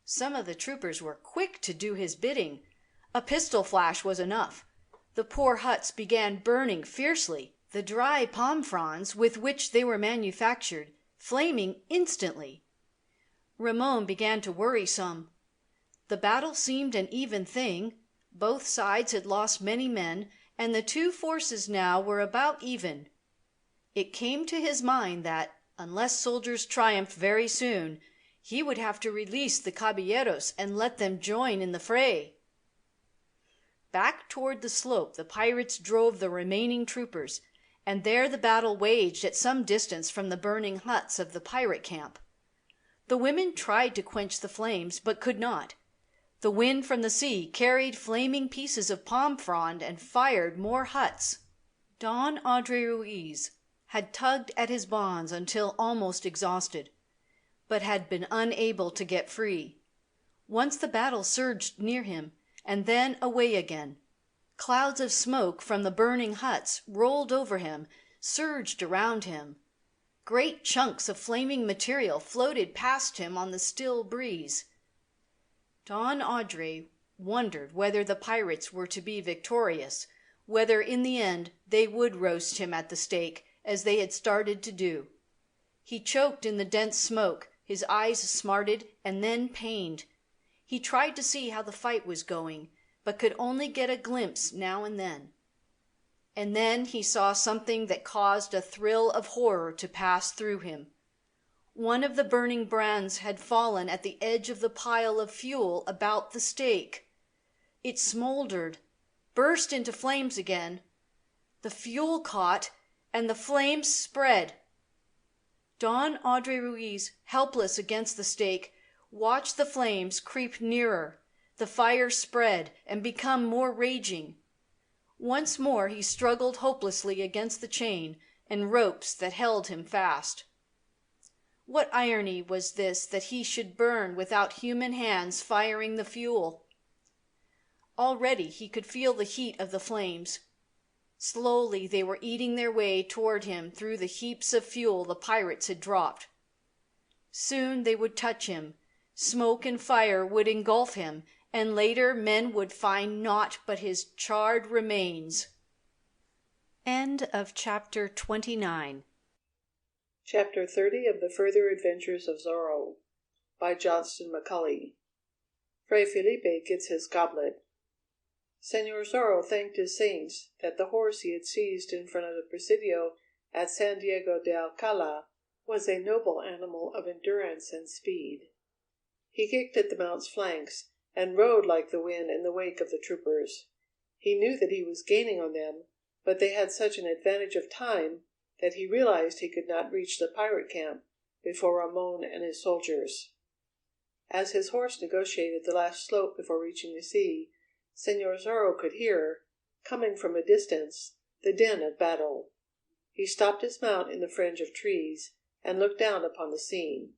Some of the troopers were quick to do his bidding. A pistol flash was enough. The poor huts began burning fiercely, the dry palm fronds with which they were manufactured flaming instantly. Ramon began to worry some. The battle seemed an even thing. Both sides had lost many men, and the two forces now were about even. It came to his mind that, unless soldiers triumphed very soon, he would have to release the caballeros and let them join in the fray. Back toward the slope the pirates drove the remaining troopers, and there the battle waged at some distance from the burning huts of the pirate camp. The women tried to quench the flames, but could not. The wind from the sea carried flaming pieces of palm frond and fired more huts. Don Andre Ruiz had tugged at his bonds until almost exhausted, but had been unable to get free. Once the battle surged near him, and then away again. Clouds of smoke from the burning huts rolled over him, surged around him. Great chunks of flaming material floated past him on the still breeze. Don Andre wondered whether the pirates were to be victorious, whether in the end they would roast him at the stake, as they had started to do. He choked in the dense smoke, his eyes smarted and then pained. He tried to see how the fight was going, but could only get a glimpse now and then. And then he saw something that caused a thrill of horror to pass through him. One of the burning brands had fallen at the edge of the pile of fuel about the stake. It smoldered, burst into flames again. The fuel caught, and the flames spread. Don Andre Ruiz, helpless against the stake, watched the flames creep nearer, the fire spread and become more raging. Once more he struggled hopelessly against the chain and ropes that held him fast. What irony was this that he should burn without human hands firing the fuel? Already he could feel the heat of the flames. Slowly they were eating their way toward him through the heaps of fuel the pirates had dropped. Soon they would touch him. Smoke and fire would engulf him, and later men would find naught but his charred remains. End of chapter 29. Chapter 30 of The Further Adventures of Zorro by Johnston McCulley. Fray Felipe gets his goblet. Señor Zorro thanked his saints that the horse he had seized in front of the Presidio at San Diego de Alcala was a noble animal of endurance and speed. He kicked at the mount's flanks and rode like the wind in the wake of the troopers. He knew that he was gaining on them, but they had such an advantage of time that he realized he could not reach the pirate camp before Ramon and his soldiers. As his horse negotiated the last slope before reaching the sea, Señor Zorro could hear, coming from a distance, the din of battle. He stopped his mount in the fringe of trees and looked down upon the scene.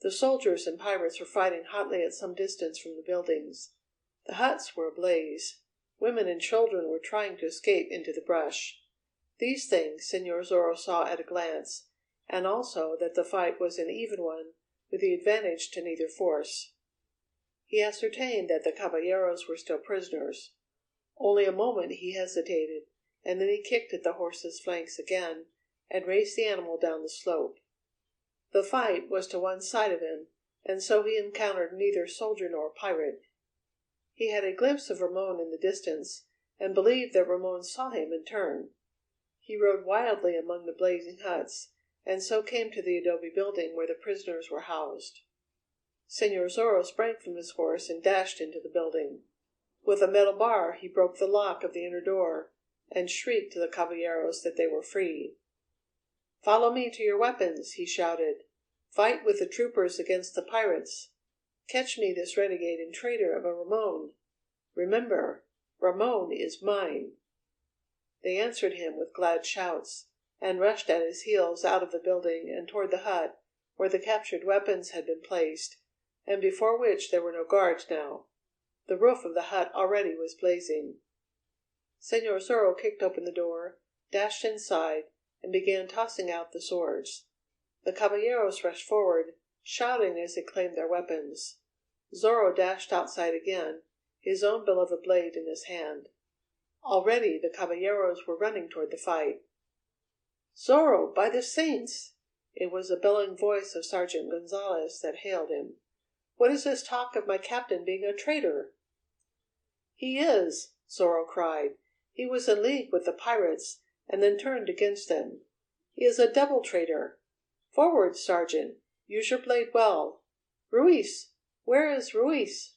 The soldiers and pirates were fighting hotly at some distance from the buildings. The huts were ablaze. Women and children were trying to escape into the brush. These things Señor Zorro saw at a glance, and also that the fight was an even one, with the advantage to neither force. He ascertained that the caballeros were still prisoners. Only a moment he hesitated, and then he kicked at the horse's flanks again, and raced the animal down the slope. The fight was to one side of him, and so he encountered neither soldier nor pirate. He had a glimpse of Ramon in the distance, and believed that Ramon saw him and turned. He rode wildly among the blazing huts, and so came to the adobe building where the prisoners were housed. Señor Zorro sprang from his horse and dashed into the building. With a metal bar he broke the lock of the inner door, and shrieked to the caballeros that they were free. "Follow me to your weapons," he shouted. "Fight with the troopers against the pirates. Catch me this renegade and traitor of a Ramon. Remember, Ramon is mine." They answered him with glad shouts, and rushed at his heels out of the building and toward the hut where the captured weapons had been placed, and before which there were no guards now. The roof of the hut already was blazing. Señor Zorro kicked open the door, dashed inside, and began tossing out the swords. The caballeros rushed forward, shouting as they claimed their weapons. Zorro dashed outside again, his own beloved blade in his hand. Already the caballeros were running toward the fight. "Zorro, by the saints!" It was the bellowing voice of Sergeant Gonzalez that hailed him. "What is this talk of my captain being a traitor?" "He is," Zorro cried. "He was in league with the pirates, and then turned against them. He is a double traitor. Forward, Sergeant! Use your blade well. Ruiz! Where is Ruiz?"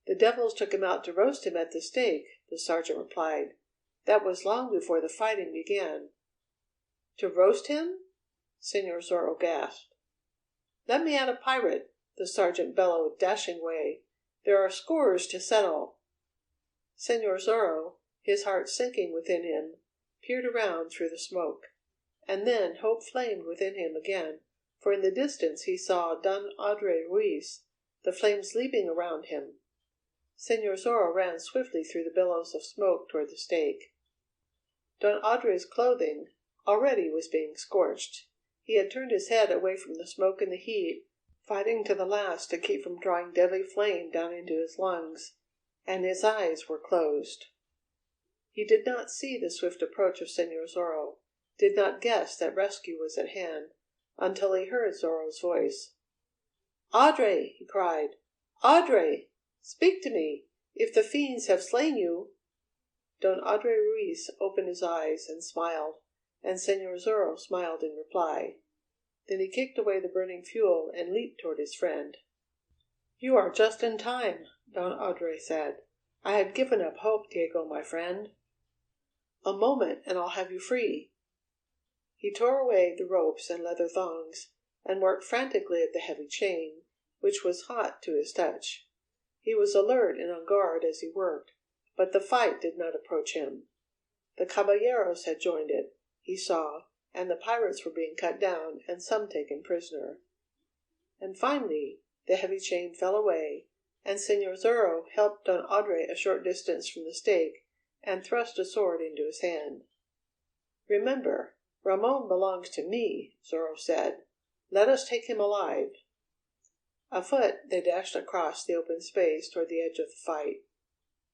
"The devils took him out to roast him at the stake," the sergeant replied. "That was long before the fighting began." "To roast him?" Señor Zorro gasped. "Let me at a pirate," the sergeant bellowed, dashing away. "There are scores to settle." Señor Zorro, his heart sinking within him, peered around through the smoke. And then hope flamed within him again, for in the distance he saw Don Adre Ruiz, the flames leaping around him. Señor Zorro ran swiftly through the billows of smoke toward the stake. Don Adre's clothing already was being scorched. He had turned his head away from the smoke and the heat, fighting to the last to keep from drawing deadly flame down into his lungs, and his eyes were closed. He did not see the swift approach of Señor Zorro, did not guess that rescue was at hand, until he heard Zorro's voice. "Adre!" he cried. "Adre! Speak to me, if the fiends have slain you." Don Adre Ruiz opened his eyes and smiled, and Señor Zorro smiled in reply. Then he kicked away the burning fuel and leaped toward his friend. "You are just in time," Don Adre said. "I had given up hope, Diego, my friend." "A moment, and I'll have you free." He tore away the ropes and leather thongs, and worked frantically at the heavy chain, which was hot to his touch. He was alert and on guard as he worked, but the fight did not approach him. The caballeros had joined it, he saw, and the pirates were being cut down and some taken prisoner. And finally the heavy chain fell away, and Señor Zorro helped Don Adre a short distance from the stake and thrust a sword into his hand. "Remember, Ramon belongs to me," Zorro said. "Let us take him alive." Afoot, they dashed across the open space toward the edge of the fight.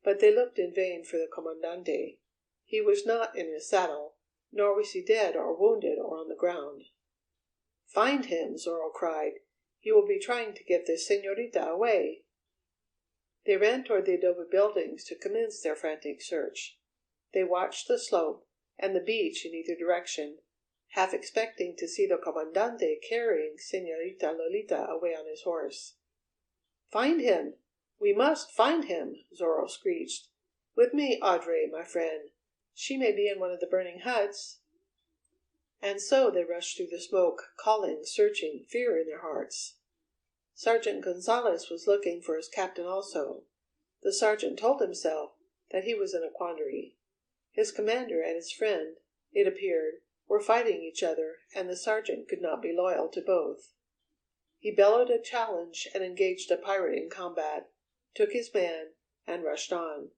But they looked in vain for the Commandante. He was not in his saddle, nor was he dead or wounded or on the ground. "Find him!" Zorro cried. "He will be trying to get this señorita away." They ran toward the adobe buildings to commence their frantic search. They watched the slope and the beach in either direction, half expecting to see the Commandante carrying Señorita Lolita away on his horse. "Find him! We must find him!" Zorro screeched. "With me, Audrey, my friend. She may be in one of the burning huts." And so they rushed through the smoke, calling, searching, fear in their hearts. Sergeant Gonzalez was looking for his captain also. The sergeant told himself that he was in a quandary. His commander and his friend, it appeared, were fighting each other, and the sergeant could not be loyal to both. He bellowed a challenge and engaged a pirate in combat, took his man, and rushed on.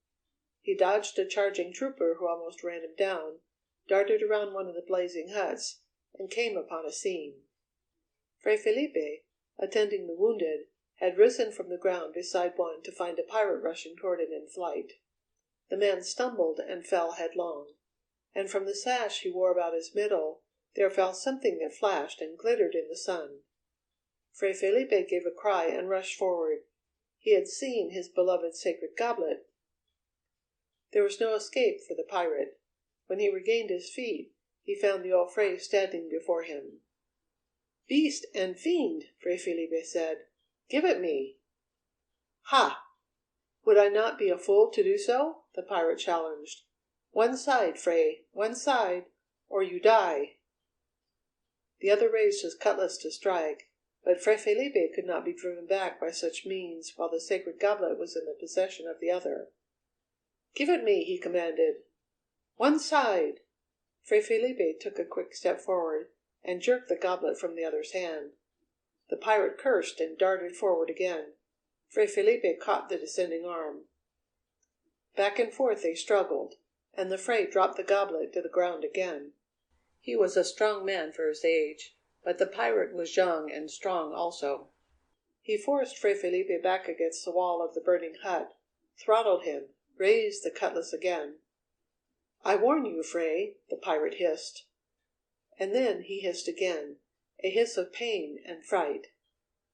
He dodged a charging trooper who almost ran him down, darted around one of the blazing huts, and came upon a scene. Fray Felipe, attending the wounded, had risen from the ground beside one to find a pirate rushing toward him in flight. The man stumbled and fell headlong, and from the sash he wore about his middle there fell something that flashed and glittered in the sun. Fray Felipe gave a cry and rushed forward. He had seen his beloved sacred goblet. There was no escape for the pirate. When he regained his feet, he found the old Fray standing before him. "Beast and fiend!" Fray Felipe said. "Give it me." "Ha! Would I not be a fool to do so?" the pirate challenged. "One side, Fray, one side, or you die." The other raised his cutlass to strike, but Fray Felipe could not be driven back by such means while the sacred goblet was in the possession of the other. "Give it me," he commanded. "One side!" Fray Felipe took a quick step forward and jerked the goblet from the other's hand. The pirate cursed and darted forward again. Fray Felipe caught the descending arm. Back and forth they struggled, and the Fray dropped the goblet to the ground again. He was a strong man for his age, but the pirate was young and strong also. He forced Fray Felipe back against the wall of the burning hut, throttled him, raised the cutlass again. "I warn you, Fray," the pirate hissed. And then he hissed again, a hiss of pain and fright.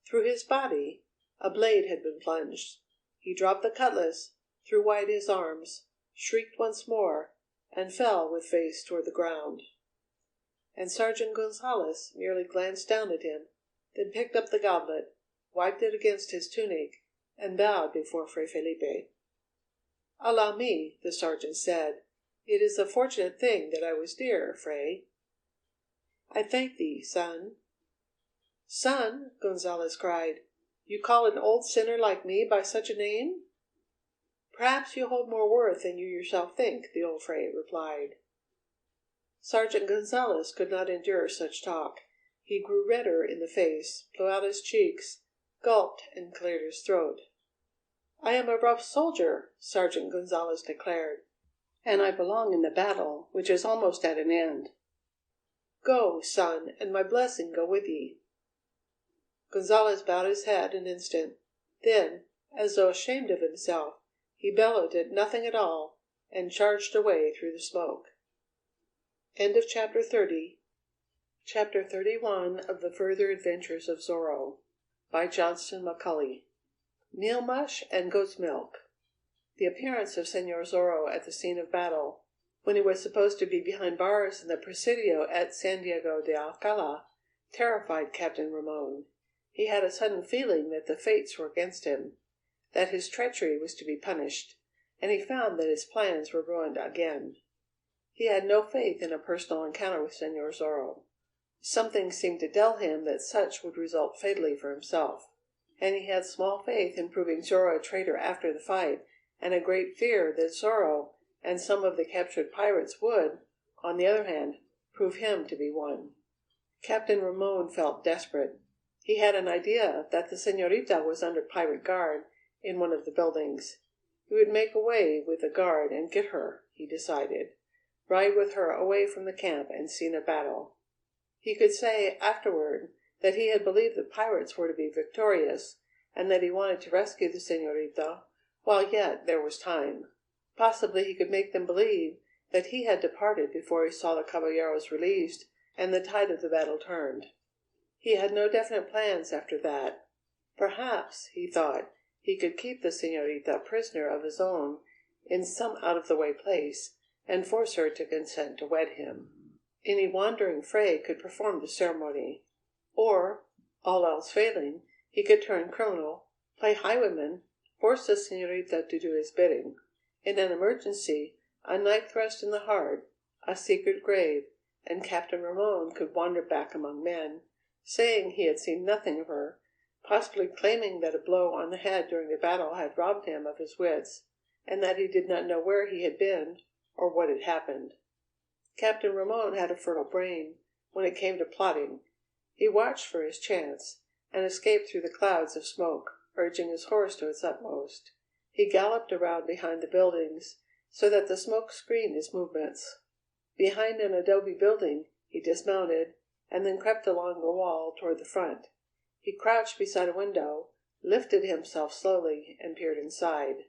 Through his body a blade had been plunged. He dropped the cutlass, threw wide his arms, shrieked once more, and fell with face toward the ground. And Sergeant Gonzalez merely glanced down at him, then picked up the goblet, wiped it against his tunic, and bowed before Fray Felipe. "Allow me," the sergeant said. "It is a fortunate thing that I was dear, Fray." "I thank thee, son." "Son!" Gonzalez cried. "You call an old sinner like me by such a name?" "Perhaps you hold more worth than you yourself think," the old Fray replied. Sergeant Gonzalez could not endure such talk. He grew redder in the face, blew out his cheeks, gulped, and cleared his throat. "I am a rough soldier," Sergeant Gonzalez declared, "and I belong in the battle, which is almost at an end. Go, son, and my blessing go with ye." Gonzalez bowed his head an instant. Then, as though ashamed of himself, he bellowed at nothing at all, and charged away through the smoke. End of Chapter 30. Chapter 31 of The Further Adventures of Zorro by Johnston McCulley. Meal mush and goat's milk. The appearance of Señor Zorro at the scene of battle, when he was supposed to be behind bars in the Presidio at San Diego de Alcala, terrified Captain Ramon. He had a sudden feeling that the fates were against him, that his treachery was to be punished, and he found that his plans were ruined again. He had no faith in a personal encounter with Señor Zorro. Something seemed to tell him that such would result fatally for himself, and he had small faith in proving Zorro a traitor after the fight, and a great fear that Zorro and some of the captured pirates would, on the other hand, prove him to be one. Captain Ramon felt desperate. He had an idea that the señorita was under pirate guard in one of the buildings. He would make away with the guard and get her, he decided. Ride with her away from the camp and scene of battle. He could say, afterward, that he had believed the pirates were to be victorious, and that he wanted to rescue the señorita while yet there was time. Possibly he could make them believe that he had departed before he saw the caballeros released and the tide of the battle turned. He had no definite plans after that. Perhaps, he thought, he could keep the señorita prisoner of his own in some out-of-the-way place and force her to consent to wed him. Any wandering Fray could perform the ceremony. Or, all else failing, he could turn criminal, play highwayman, force the señorita to do his bidding. In an emergency, a knife thrust in the heart, a secret grave, and Captain Ramon could wander back among men, saying he had seen nothing of her, possibly claiming that a blow on the head during the battle had robbed him of his wits, and that he did not know where he had been or what had happened. Captain Ramon had a fertile brain when it came to plotting. He watched for his chance, and escaped through the clouds of smoke, urging his horse to its utmost. He galloped around behind the buildings, so that the smoke screened his movements. Behind an adobe building he dismounted, and then crept along the wall toward the front. He crouched beside a window, lifted himself slowly, and peered inside.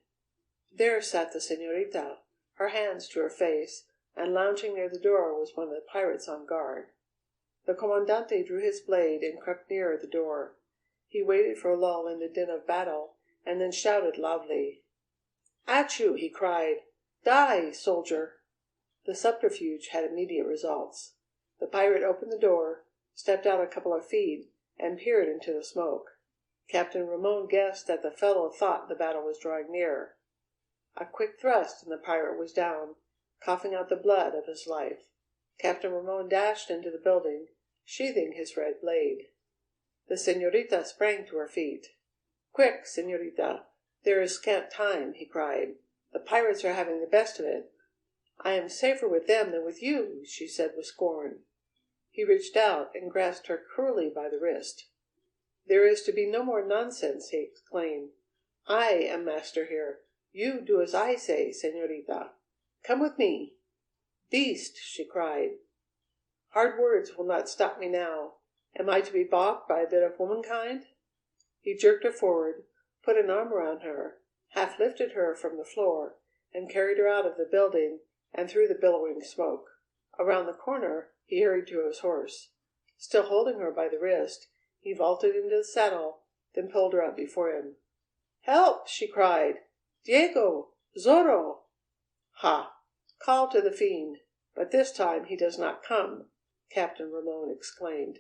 There sat the señorita, her hands to her face, and lounging near the door was one of the pirates on guard. The comandante drew his blade and crept nearer the door. He waited for a lull in the din of battle, and then shouted loudly. "At you!" he cried. "Die, soldier!" The subterfuge had immediate results. The pirate opened the door, stepped out a couple of feet, and peered into the smoke. Captain Ramon guessed that the fellow thought the battle was drawing near. A quick thrust and the pirate was down, coughing out the blood of his life. Captain Ramon dashed into the building, sheathing his red blade. The señorita sprang to her feet. "Quick, señorita! There is scant time," he cried. "The pirates are having the best of it." "I am safer with them than with you," she said with scorn. He reached out and grasped her cruelly by the wrist. "There is to be no more nonsense," he exclaimed. "I am master here. You do as I say, señorita. Come with me." "Beast!" she cried. "Hard words will not stop me now. Am I to be balked by a bit of womankind?" He jerked her forward, put an arm around her, half lifted her from the floor, and carried her out of the building and through the billowing smoke. Around the corner he hurried to his horse. Still holding her by the wrist, he vaulted into the saddle, then pulled her up before him. "Help!" she cried. "Diego! Zorro!" "Ha! Call to the fiend, but this time he does not come," Captain Ramon exclaimed.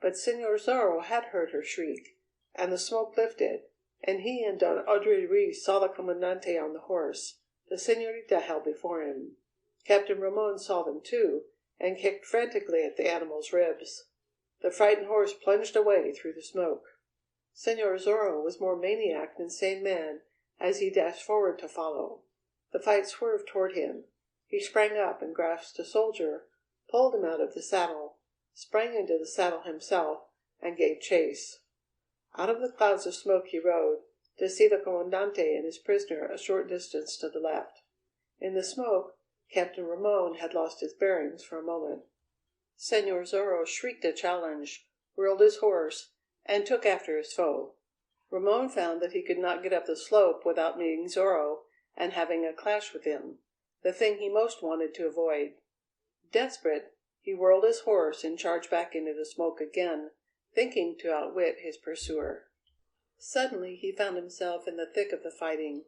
But Señor Zorro had heard her shriek, and the smoke lifted, and he and Don Audrey Ruiz saw the comandante on the horse, the señorita held before him. Captain Ramon saw them too, and kicked frantically at the animal's ribs. The frightened horse plunged away through the smoke. Señor Zorro was more maniac than sane man as he dashed forward to follow. The fight swerved toward him. He sprang up and grasped a soldier, pulled him out of the saddle, sprang into the saddle himself, and gave chase. Out of the clouds of smoke he rode, to see the comandante and his prisoner a short distance to the left. In the smoke, Captain Ramon had lost his bearings for a moment. Señor Zorro shrieked a challenge, whirled his horse, and took after his foe. Ramon found that he could not get up the slope without meeting Zorro and having a clash with him, the thing he most wanted to avoid. Desperate, he whirled his horse and charged back into the smoke again, thinking to outwit his pursuer. Suddenly he found himself in the thick of the fighting.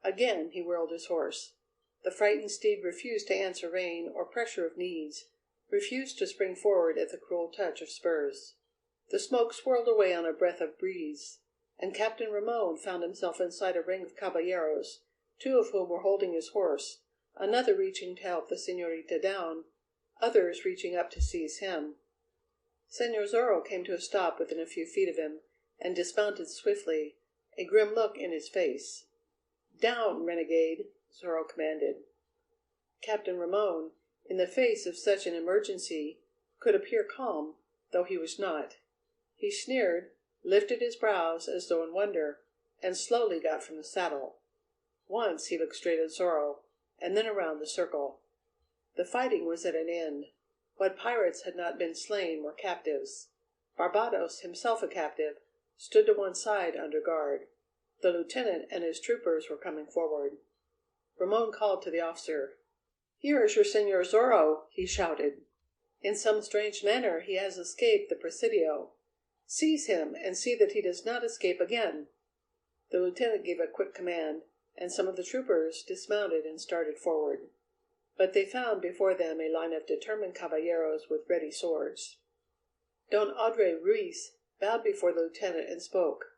Again he whirled his horse. The frightened steed refused to answer rein or pressure of knees, refused to spring forward at the cruel touch of spurs. The smoke swirled away on a breath of breeze, and Captain Ramon found himself inside a ring of caballeros, two of whom were holding his horse, another reaching to help the señorita down, others reaching up to seize him. Señor Zorro came to a stop within a few feet of him, and dismounted swiftly, a grim look in his face. "Down, renegade!" Zorro commanded. Captain Ramon, in the face of such an emergency, could appear calm, though he was not. He sneered, lifted his brows as though in wonder, and slowly got from the saddle. Once he looked straight at Zorro, and then around the circle. The fighting was at an end. What pirates had not been slain were captives. Barbados, himself a captive, stood to one side under guard. The lieutenant and his troopers were coming forward. Ramon called to the officer. "Here is your Senor Zorro," he shouted. "In some strange manner he has escaped the Presidio. Seize him, and see that he does not escape again." The lieutenant gave a quick command, and some of the troopers dismounted and started forward. But they found before them a line of determined caballeros with ready swords. Don Andre Ruiz bowed before the lieutenant and spoke.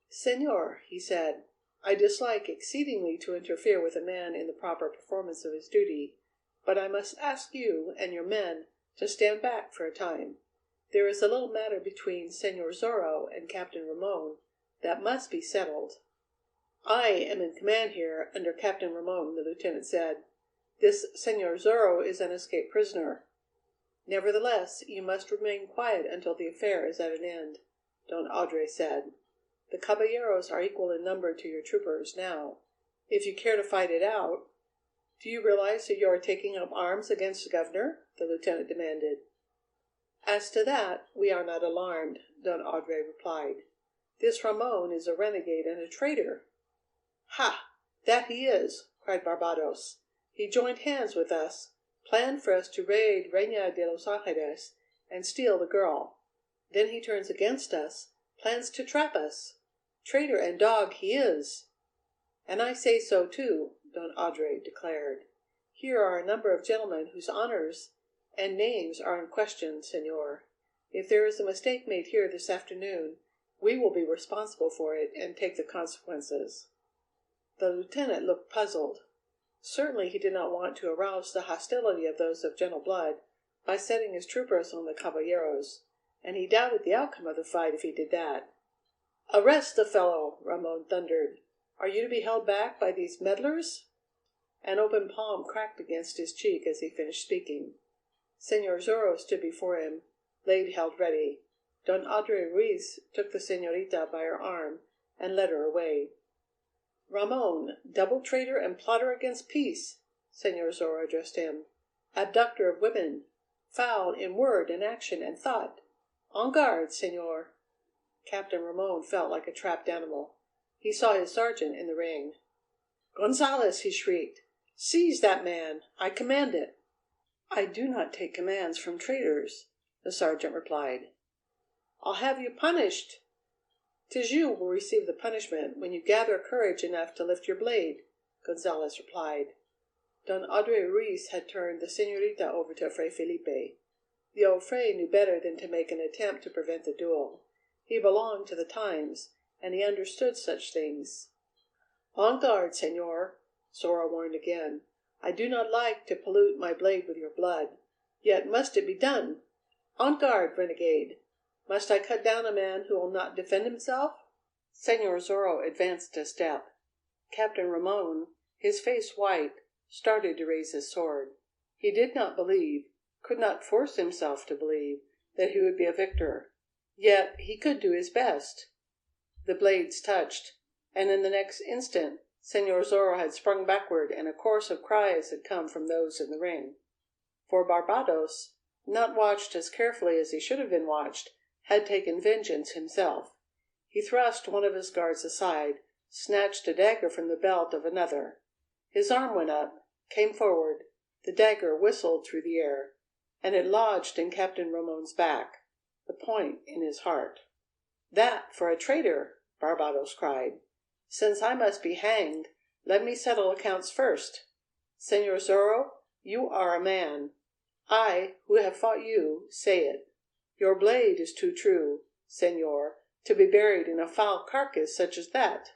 "Senor," he said, "I dislike exceedingly to interfere with a man in the proper performance of his duty, but I must ask you and your men to stand back for a time. There is a little matter between Senor Zorro and Captain Ramon that must be settled." "I am in command here, under Captain Ramon," the lieutenant said. "This Senor Zorro is an escaped prisoner." "Nevertheless, you must remain quiet until the affair is at an end," Don Andre said. "The caballeros are equal in number to your troopers now. If you care to fight it out—" "Do you realize that you are taking up arms against the governor?" the lieutenant demanded. "As to that, we are not alarmed," Don Andre replied. "This Ramon is a renegade and a traitor." "Ha! That he is!" cried Barbados. "He joined hands with us, planned for us to raid Reina de los Angeles and steal the girl. Then he turns against us, plans to trap us. Traitor and dog he is!" "And I say so too," Don Andre declared. "Here are a number of gentlemen whose honours and names are in question, Senor. If there is a mistake made here this afternoon, we will be responsible for it and take the consequences." The lieutenant looked puzzled. Certainly he did not want to arouse the hostility of those of gentle blood by setting his troopers on the caballeros, and he doubted the outcome of the fight if he did that. "Arrest the fellow!" Ramon thundered. "Are you to be held back by these meddlers?" An open palm cracked against his cheek as he finished speaking. Senor Zorro stood before him, blade held ready. Don Andre Ruiz took the señorita by her arm and led her away. "Ramon, double traitor and plotter against peace," Senor Zorro addressed him. "Abductor of women, foul in word and action and thought. En garde, Senor!" Captain Ramon felt like a trapped animal. He saw his sergeant in the ring. "Gonzales!" he shrieked. "Seize that man! I command it!" "I do not take commands from traitors," the sergeant replied. "I'll have you punished!" "'Tis you will receive the punishment when you gather courage enough to lift your blade," Gonzales replied. Don Andre Ruiz had turned the señorita over to Fray Felipe. The old Fray knew better than to make an attempt to prevent the duel. He belonged to the times, and he understood such things. "En garde, Señor!" Zorro warned again. "I do not like to pollute my blade with your blood. Yet must it be done? En garde, renegade! Must I cut down a man who will not defend himself?" Señor Zorro advanced a step. Captain Ramon, his face white, started to raise his sword. He did not believe, could not force himself to believe, that he would be a victor. Yet he could do his best. The blades touched, and in the next instant Señor Zorro had sprung backward and a chorus of cries had come from those in the ring. For Barbados, not watched as carefully as he should have been watched, had taken vengeance himself. He thrust one of his guards aside, snatched a dagger from the belt of another. His arm went up, came forward, the dagger whistled through the air, and it lodged in Captain Ramon's back, the point in his heart. "That for a traitor!" Barbados cried. "Since I must be hanged, let me settle accounts first. Señor Zorro, you are a man. I, who have fought you, say it. Your blade is too true, Señor, to be buried in a foul carcass such as that."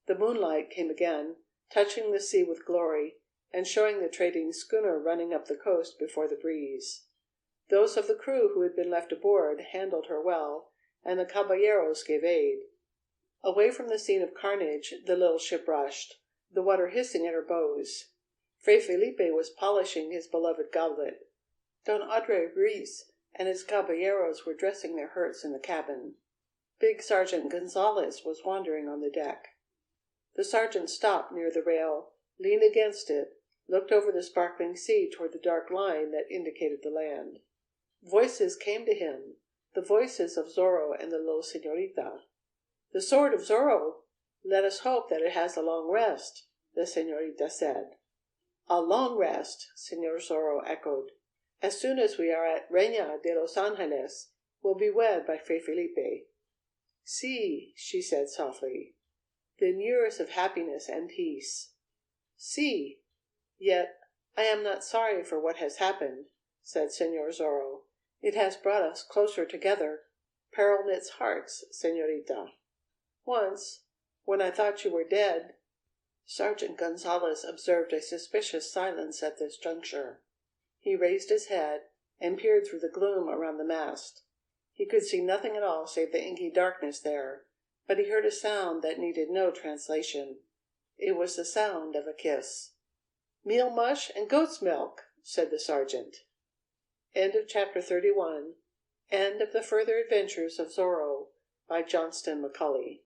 The moonlight came again, touching the sea with glory, and showing the trading schooner running up the coast before the breeze. Those of the crew who had been left aboard handled her well, and the caballeros gave aid. Away from the scene of carnage the little ship rushed, the water hissing at her bows. Fray Felipe was polishing his beloved goblet. Don Andre Ruiz and his caballeros were dressing their hurts in the cabin. Big Sergeant Gonzales was wandering on the deck. The sergeant stopped near the rail, leaned against it, looked over the sparkling sea toward the dark line that indicated the land. Voices came to him, the voices of Zorro and the little señorita. "The sword of Zorro! Let us hope that it has a long rest," the señorita said. "A long rest," Señor Zorro echoed. "As soon as we are at Reina de los Angeles, we'll be wed by Fray Felipe." "Sí," she said softly. "Then years of happiness and peace." "Sí. Yet I am not sorry for what has happened," said Señor Zorro. "It has brought us closer together. Peril knits hearts, señorita. Once, when I thought you were dead—" Sergeant Gonzalez observed a suspicious silence at this juncture. He raised his head and peered through the gloom around the mast. He could see nothing at all save the inky darkness there, but he heard a sound that needed no translation. It was the sound of a kiss. "Meal mush and goat's milk," said the sergeant. End of chapter 31. End of the Further Adventures of Zorro by Johnston McCulley.